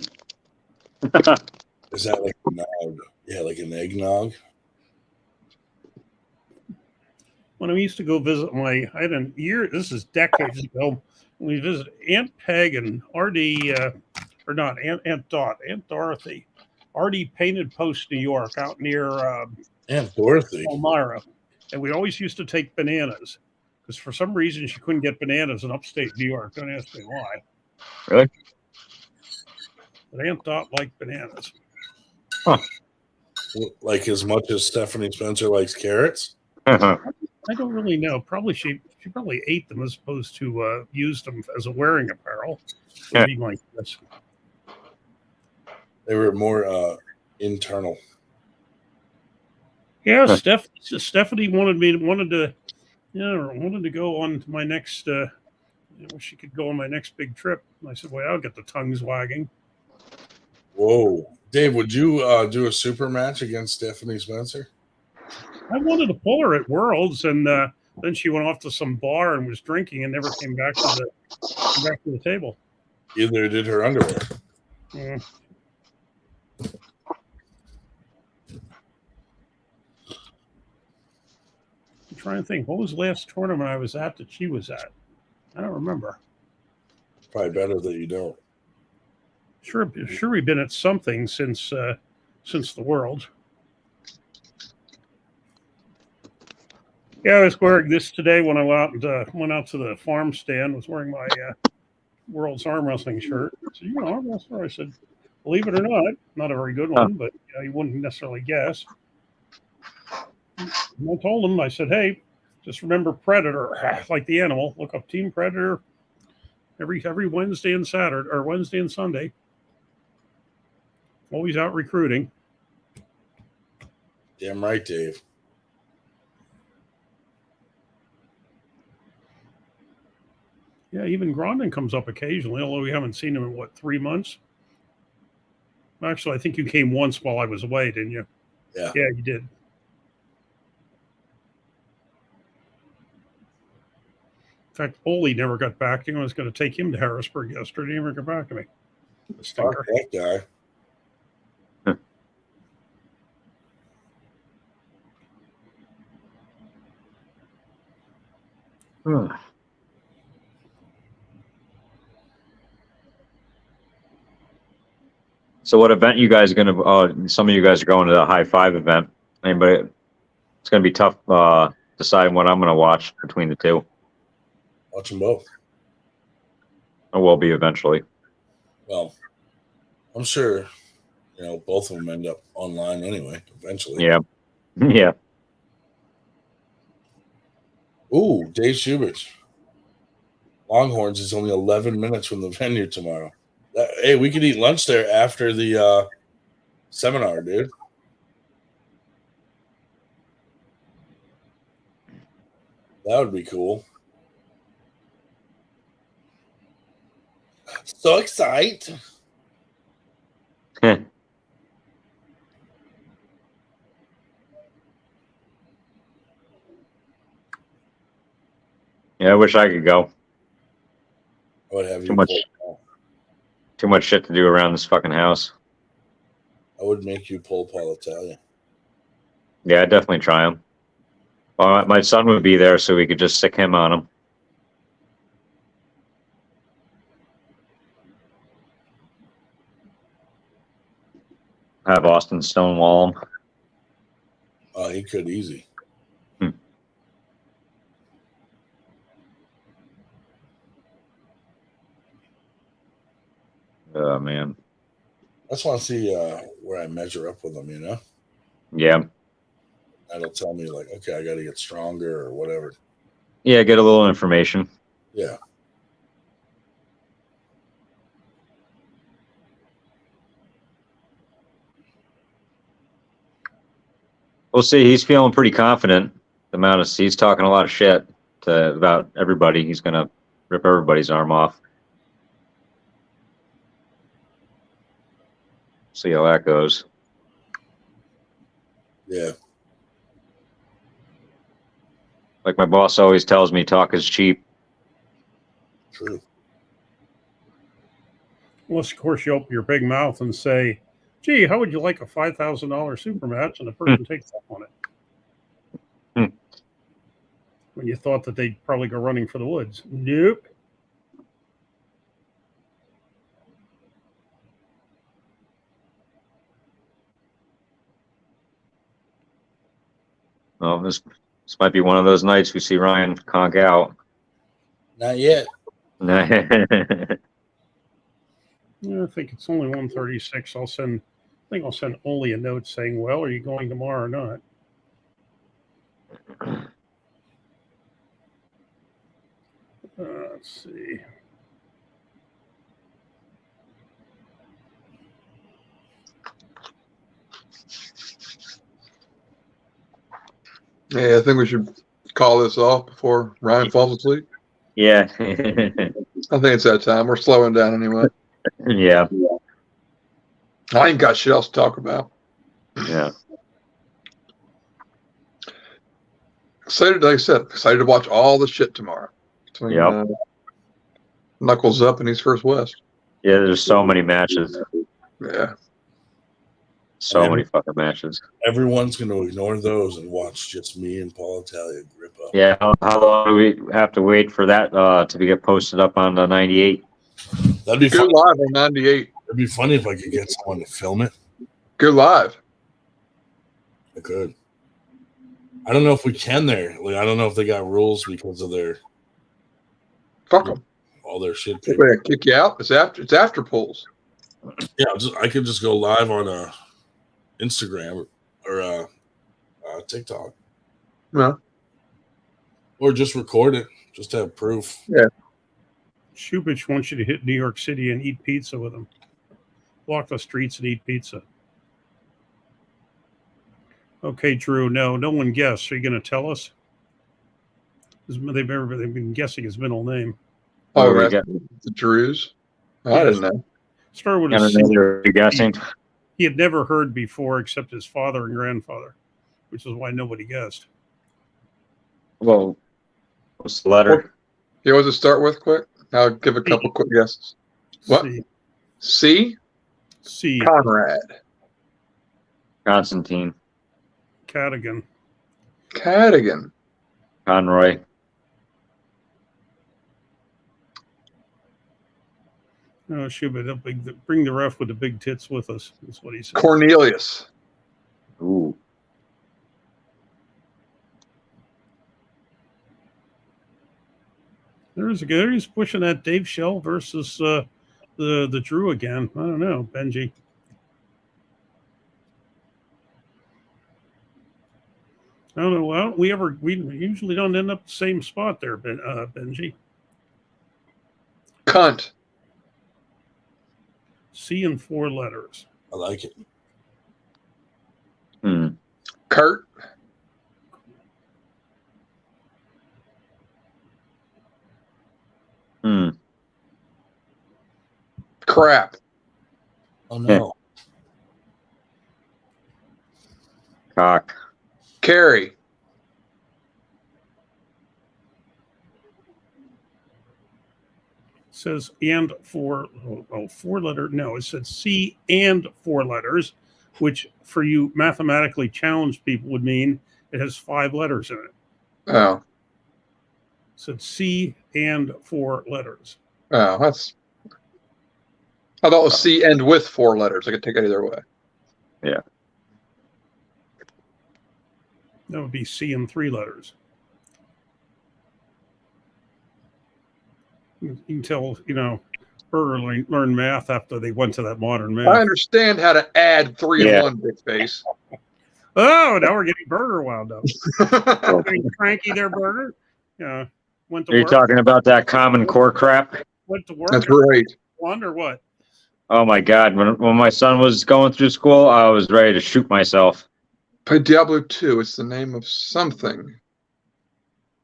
Is that like a nog? Yeah, like an eggnog. When I used to go visit this is decades ago, we visited Aunt Peg and Artie, or not, Aunt Dot, Aunt Dorothy. Artie Painted Post, New York, out near Aunt Dorothy. Elmira. And we always used to take bananas because for some reason she couldn't get bananas in upstate New York. Don't ask me why. Really? But Aunt Dot liked bananas. Huh. Like as much as Stephanie Spencer likes carrots? Uh-huh. I don't really know. Probably she probably ate them as opposed to used them as a wearing apparel. Would be my guess. They were more internal. Yeah, Stephanie wanted to go on to my next. She could go on my next big trip. And I said, "Well, I'll get the tongues wagging." Whoa, Dave, would you do a super match against Stephanie Spencer? I wanted to pull her at Worlds, and then she went off to some bar and was drinking and never came back to the table. Either did her underwear. Yeah. I'm trying to think. What was the last tournament I was at that she was at? I don't remember. Probably better that you don't. Sure, we've been at something since the World. Yeah, I was wearing this today when I went out to the farm stand. Was wearing my World's arm wrestling shirt. So, arm wrestler. I said, believe it or not a very good one, but you wouldn't necessarily guess. And I told him, I said, hey, just remember Predator, like the animal. Look up Team Predator every Wednesday and Saturday, or Wednesday and Sunday. Always out recruiting. Damn right, Dave. Yeah, even Grondin comes up occasionally, although we haven't seen him in, 3 months? Actually, I think you came once while I was away, didn't you? Yeah. Yeah, you did. In fact, Ole never got back to me. I was going to take him to Harrisburg yesterday. He never got back to me. Fuck that guy. So what event you guys are going to, some of you guys are going to the High Five event. Anybody, it's going to be tough deciding what I'm going to watch between the two. Watch them both. I will be eventually. Well, I'm sure, both of them end up online anyway, eventually. Yeah. Yeah. Ooh, Dave Schubert. Longhorns is only 11 minutes from the venue tomorrow. Hey, we could eat lunch there after the seminar, dude. That would be cool. So excited. Yeah, I wish I could go. I would have Too much shit to do around this fucking house. I would make you pull Paul Italia. Yeah, I'd definitely try him. Well, my son would be there, so we could just stick him on him. Have Austin stonewall him. Oh, he could easy. Oh, man. I just want to see where I measure up with him, you know? Yeah. That'll tell me, like, okay, I got to get stronger or whatever. Yeah, get a little information. Yeah. We'll see. He's feeling pretty confident. He's talking a lot of shit about everybody. He's going to rip everybody's arm off. See how that goes. Yeah. Like my boss always tells me, talk is cheap. True. Unless, of course, you open your big mouth and say, gee, how would you like a $5,000 super match? And the person takes up on it. When you thought that they'd probably go running for the woods. Nope. Well, this might be one of those nights we see Ryan conk out. Not yet. Yeah, I think it's only 1:36. I'll send Oli a note saying, well, are you going tomorrow or not? Let's see. Yeah, I think we should call this off before Ryan falls asleep. Yeah. I think it's that time. We're slowing down anyway. Yeah. I ain't got shit else to talk about. Yeah. Excited, like I said, excited to watch all the shit tomorrow. Between Knuckles Up and East First West. Yeah, there's so many matches. Yeah. So many fucking matches. Everyone's going to ignore those and watch just me and Paul Italia grip up. Yeah, how long do we have to wait for that to get posted up on the 98? That'd be Go fun. live on 98. It'd be funny if I could get someone to film it. Go live. I could. I don't know if we can there. Like, I don't know if they got rules because of their fuck them. All their shit. They're gonna kick you out. It's after polls. Yeah, I could just go live on Instagram or TikTok. Yeah. Or just record it, just to have proof. Yeah. Shubich wants you to hit New York City and eat pizza with him. Walk the streets and eat pizza. Okay, Drew. No one guessed. Are you going to tell us? They've been guessing his middle name. Oh, right. The Drews. I didn't know. Started with a guessing. He had never heard before except his father and grandfather, which is why nobody guessed. Well, what's the letter? Yeah, what does it start with? Quick. I'll give a couple quick guesses. What? C. Conrad. Constantine. Cadigan. Conroy. Oh, Schubert, bring the ref with the big tits with us. That's what he said. Cornelius. Ooh. There's a guy who's pushing that Dave Shell versus the Drew again. I don't know, Benji. I don't know. Well, we usually don't end up the same spot there, Benji. Cunt. C in 4 letters. I like it. Kurt. Crap. Oh no. Cock. Carrie. Says and 4 letter. No, it said C and 4 letters. which for you mathematically challenged people would mean it has 5 letters in it. Oh. So it's C and 4 letters. Oh, that's. I thought it was C and with 4 letters. I could take it either way. Yeah. That would be C and 3 letters. You can tell, Burger learned math after they went to that modern math. I understand how to add 3 and 1, big face. Oh, now we're getting Burger wound up. Getting cranky there, Burger. Yeah. Went to Are you work. talking about that Common Core crap? Went to work. That's right. One or what? Oh my God! When my son was going through school, I was ready to shoot myself. Play Diablo 2. It's the name of something.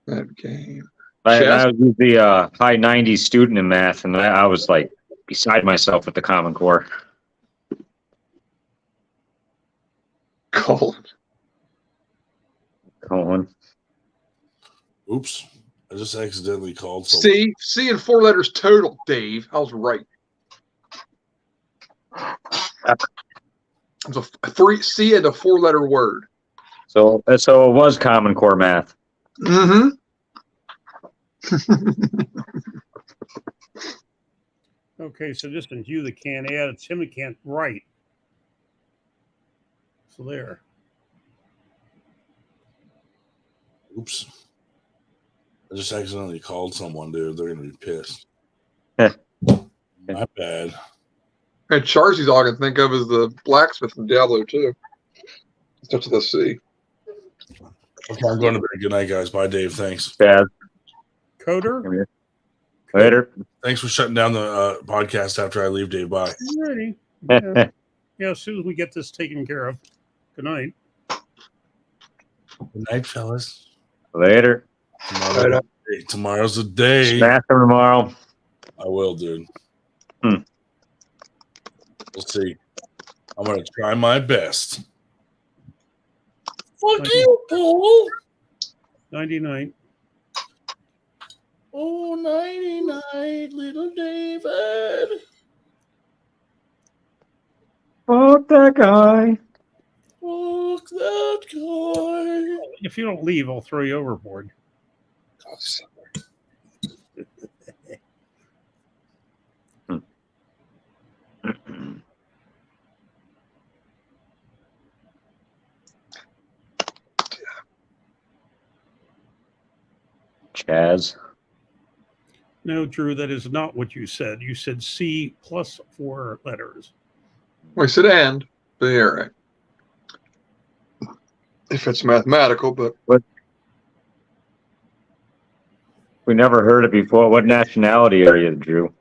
That game. I was the high 90s student in math, and I was like beside myself with the Common Core. Colon. Oops. I just accidentally called someone. C and 4 letters total, Dave. I was right. It's a 3 C and a 4-letter word. So it was Common Core math. Mm-hmm. Okay, so just in you that can't add, it's him that can't write. So there. Oops. I just accidentally called someone, dude. They're going to be pissed. My bad. And Charsy's all I can think of is the blacksmith from Diablo 2. Starts with a C. Okay, I'm going to bed. Good night, guys. Bye, Dave. Thanks. Bad. Coder? Later. Thanks for shutting down the podcast after I leave, Dave. Bye. Ready. Yeah. As soon as we get this taken care of. Good night. Good night, fellas. Later. Tomorrow's the day. Smash them tomorrow. I will, dude. We'll see. I'm going to try my best. Fuck you, Paul. 99. Oh, 99, little David. Fuck that guy. Fuck that guy. If you don't leave, I'll throw you overboard. Chaz. No, Drew, that is not what you said. You said C plus 4 letters. Well, I said and, but yeah, right. If it's mathematical, but we never heard it before. What nationality are you, Drew?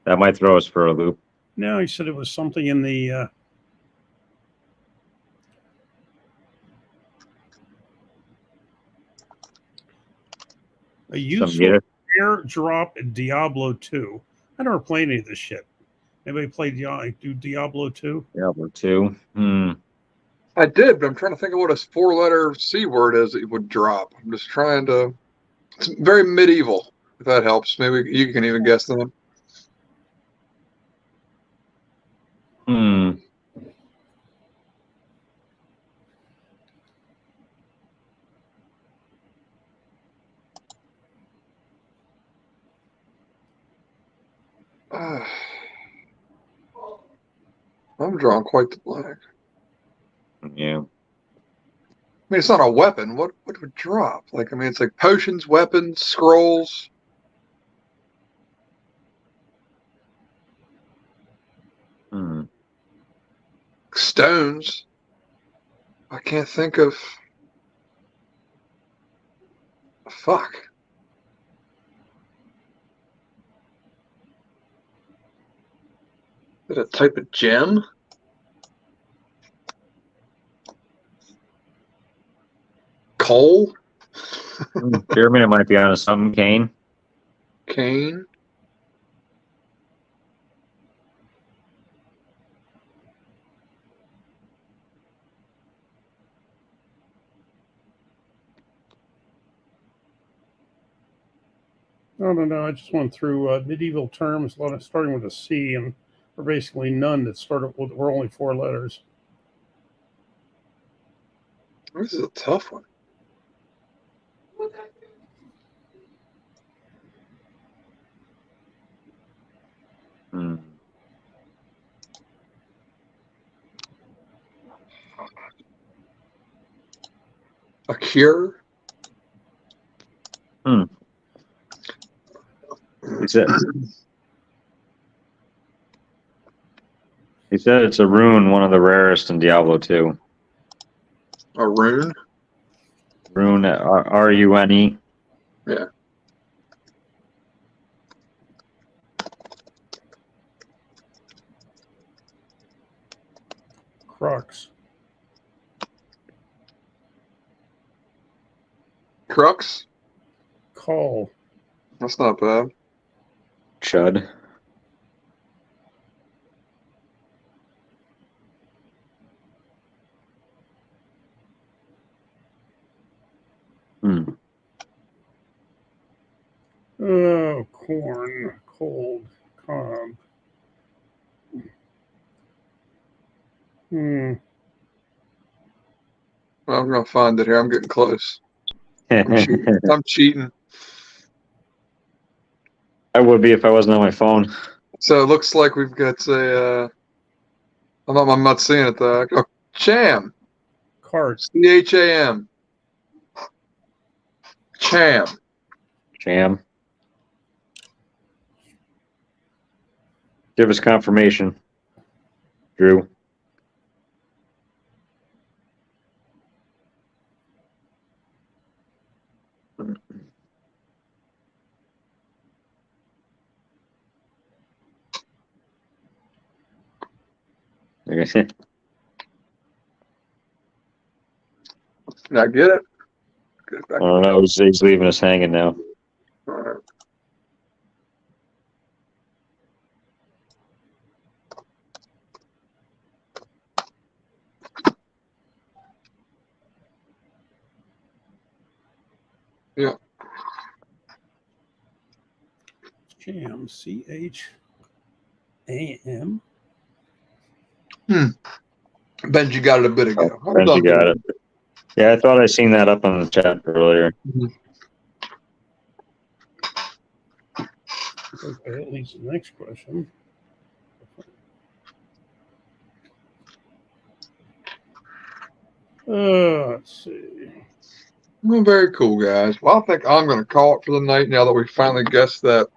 That might throw us for a loop. No, he said it was something in the a useful airdrop in Diablo 2. I never played any of this shit. Anybody play Diablo 2? Diablo 2. I did, but I'm trying to think of what a 4-letter C word is that would drop. I'm just trying to. It's very medieval, if that helps. Maybe you can even guess them. I'm drawing quite the blank. Yeah. I mean, it's not a weapon. What would drop? Like, I mean, it's like potions, weapons, scrolls. Stones. I can't think of. Fuck. Is it a type of gem? Coal? Jeremy might be on something. Cane. Cane? No. I just went through medieval terms, a lot of starting with a C and or basically none that started with were only 4 letters. This is a tough one. A cure? He said it's a rune, one of the rarest in Diablo 2. A rune? Rune, R-U-N-E. Yeah. Crux. Crux? Call. That's not bad. Chud. Oh, corn, cold, cob. Well, I'm gonna find it here. I'm getting close. I'm cheating. I would be if I wasn't on my phone. So it looks like we've got a. I'm not seeing it though. Oh, Cham. Cart. C-H-A-M. Cham. Cham. Give us confirmation, Drew. Did I get it? I don't know. He's leaving us hanging now. All right. Yeah. Cham. C-H-A-M. Benji got it a bit ago. Benji got it. Yeah, I thought I seen that up on the chat earlier. Okay, at least the next question. Let's see. Well, very cool, guys. Well, I think I'm going to call it for the night now that we finally guessed that.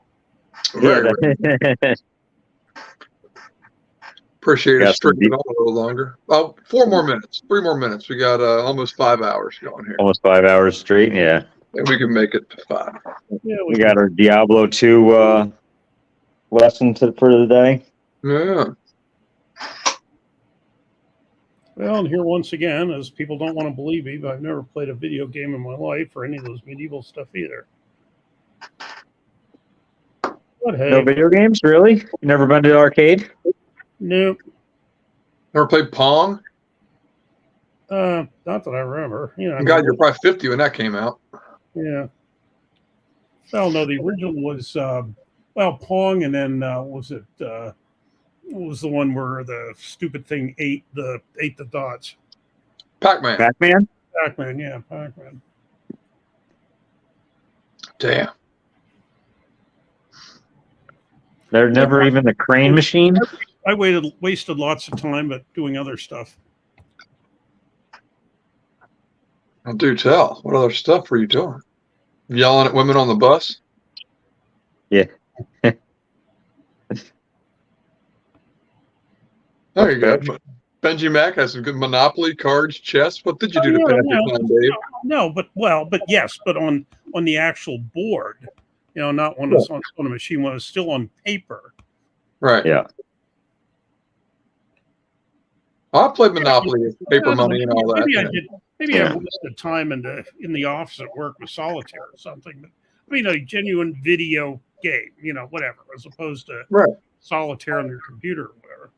Appreciate it. Stricken on a little longer. Oh, 4 more minutes. 3 more minutes. We got almost 5 hours going here. Almost 5 hours straight, yeah. And we can make it to 5. Yeah, we got our Diablo 2 lesson for the day. Yeah. Well, and here once again, as people don't want to believe me, but I've never played a video game in my life or any of those medieval stuff either. But hey. No video games, really? You never been to the arcade? Nope. Never played Pong? Not that I remember. You know, God, you're probably 50 when that came out. Yeah. Well, no, the original was Pong, and then was it what was the one where the stupid thing ate the dots? Pac-Man. Pac-Man? Pac-Man, yeah, Pac-Man. Damn. There's never even the crane machine? I wasted lots of time, but doing other stuff. Well, do tell. What other stuff were you doing? Yelling at women on the bus? Yeah. There you go. Benji Mac has some good Monopoly, cards, chess. What did you do to pass your time, Dave? No, but yes, but on the actual board, not when it's on a machine, when it's still on paper. Right. Yeah. I played Monopoly with paper money and all that. Maybe I did. Maybe I wasted time in the office at work with solitaire or something. But I mean, a genuine video game, whatever, as opposed to solitaire on your computer or whatever.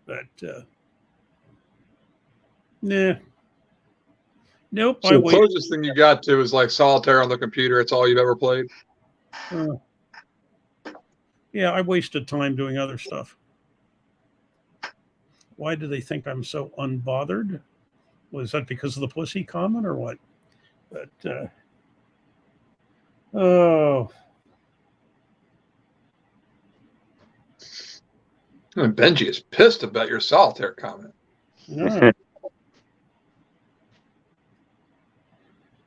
But nah. Nope. So the closest thing you got to is like solitaire on the computer. It's all you've ever played. Yeah, I wasted time doing other stuff. Why do they think I'm so unbothered? Was that because of the pussy comment or what? But oh, And Benji is pissed about your solitaire comment. yeah.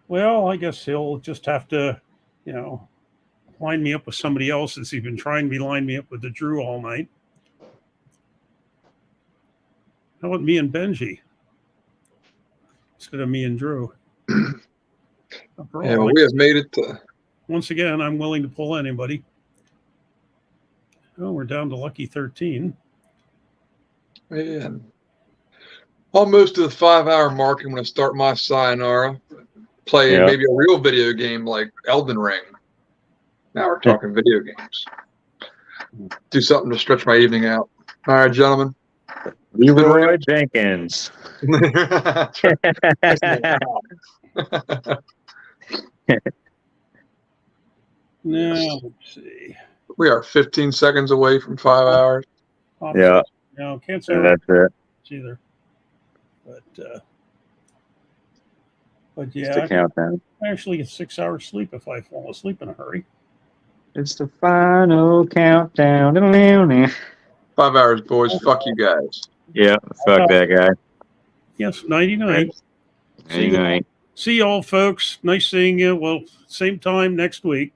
Well, I guess he'll just have to, line me up with somebody else, since he's been trying to line me up with the Drew all night. How about me and Benji instead of me and Drew? Yeah, well, we have made it to. Once again, I'm willing to pull anybody. Oh, we're down to lucky 13. Man, almost to the 5-hour mark. I'm going to start my sayonara. Play maybe a real video game like Elden Ring. Now we're talking video games. Do something to stretch my evening out. All right, gentlemen. Leroy Jenkins. Now, let's see. We are 15 seconds away from 5 hours. Yeah. No, can't say that's it. Either. But Just yeah, a countdown. I actually get 6 hours sleep if I fall asleep in a hurry. It's the final countdown. 5 hours, boys. Fuck you guys. Yeah, fuck that guy. Yes, 99. 99. See y'all, folks. Nice seeing you. Well, same time next week.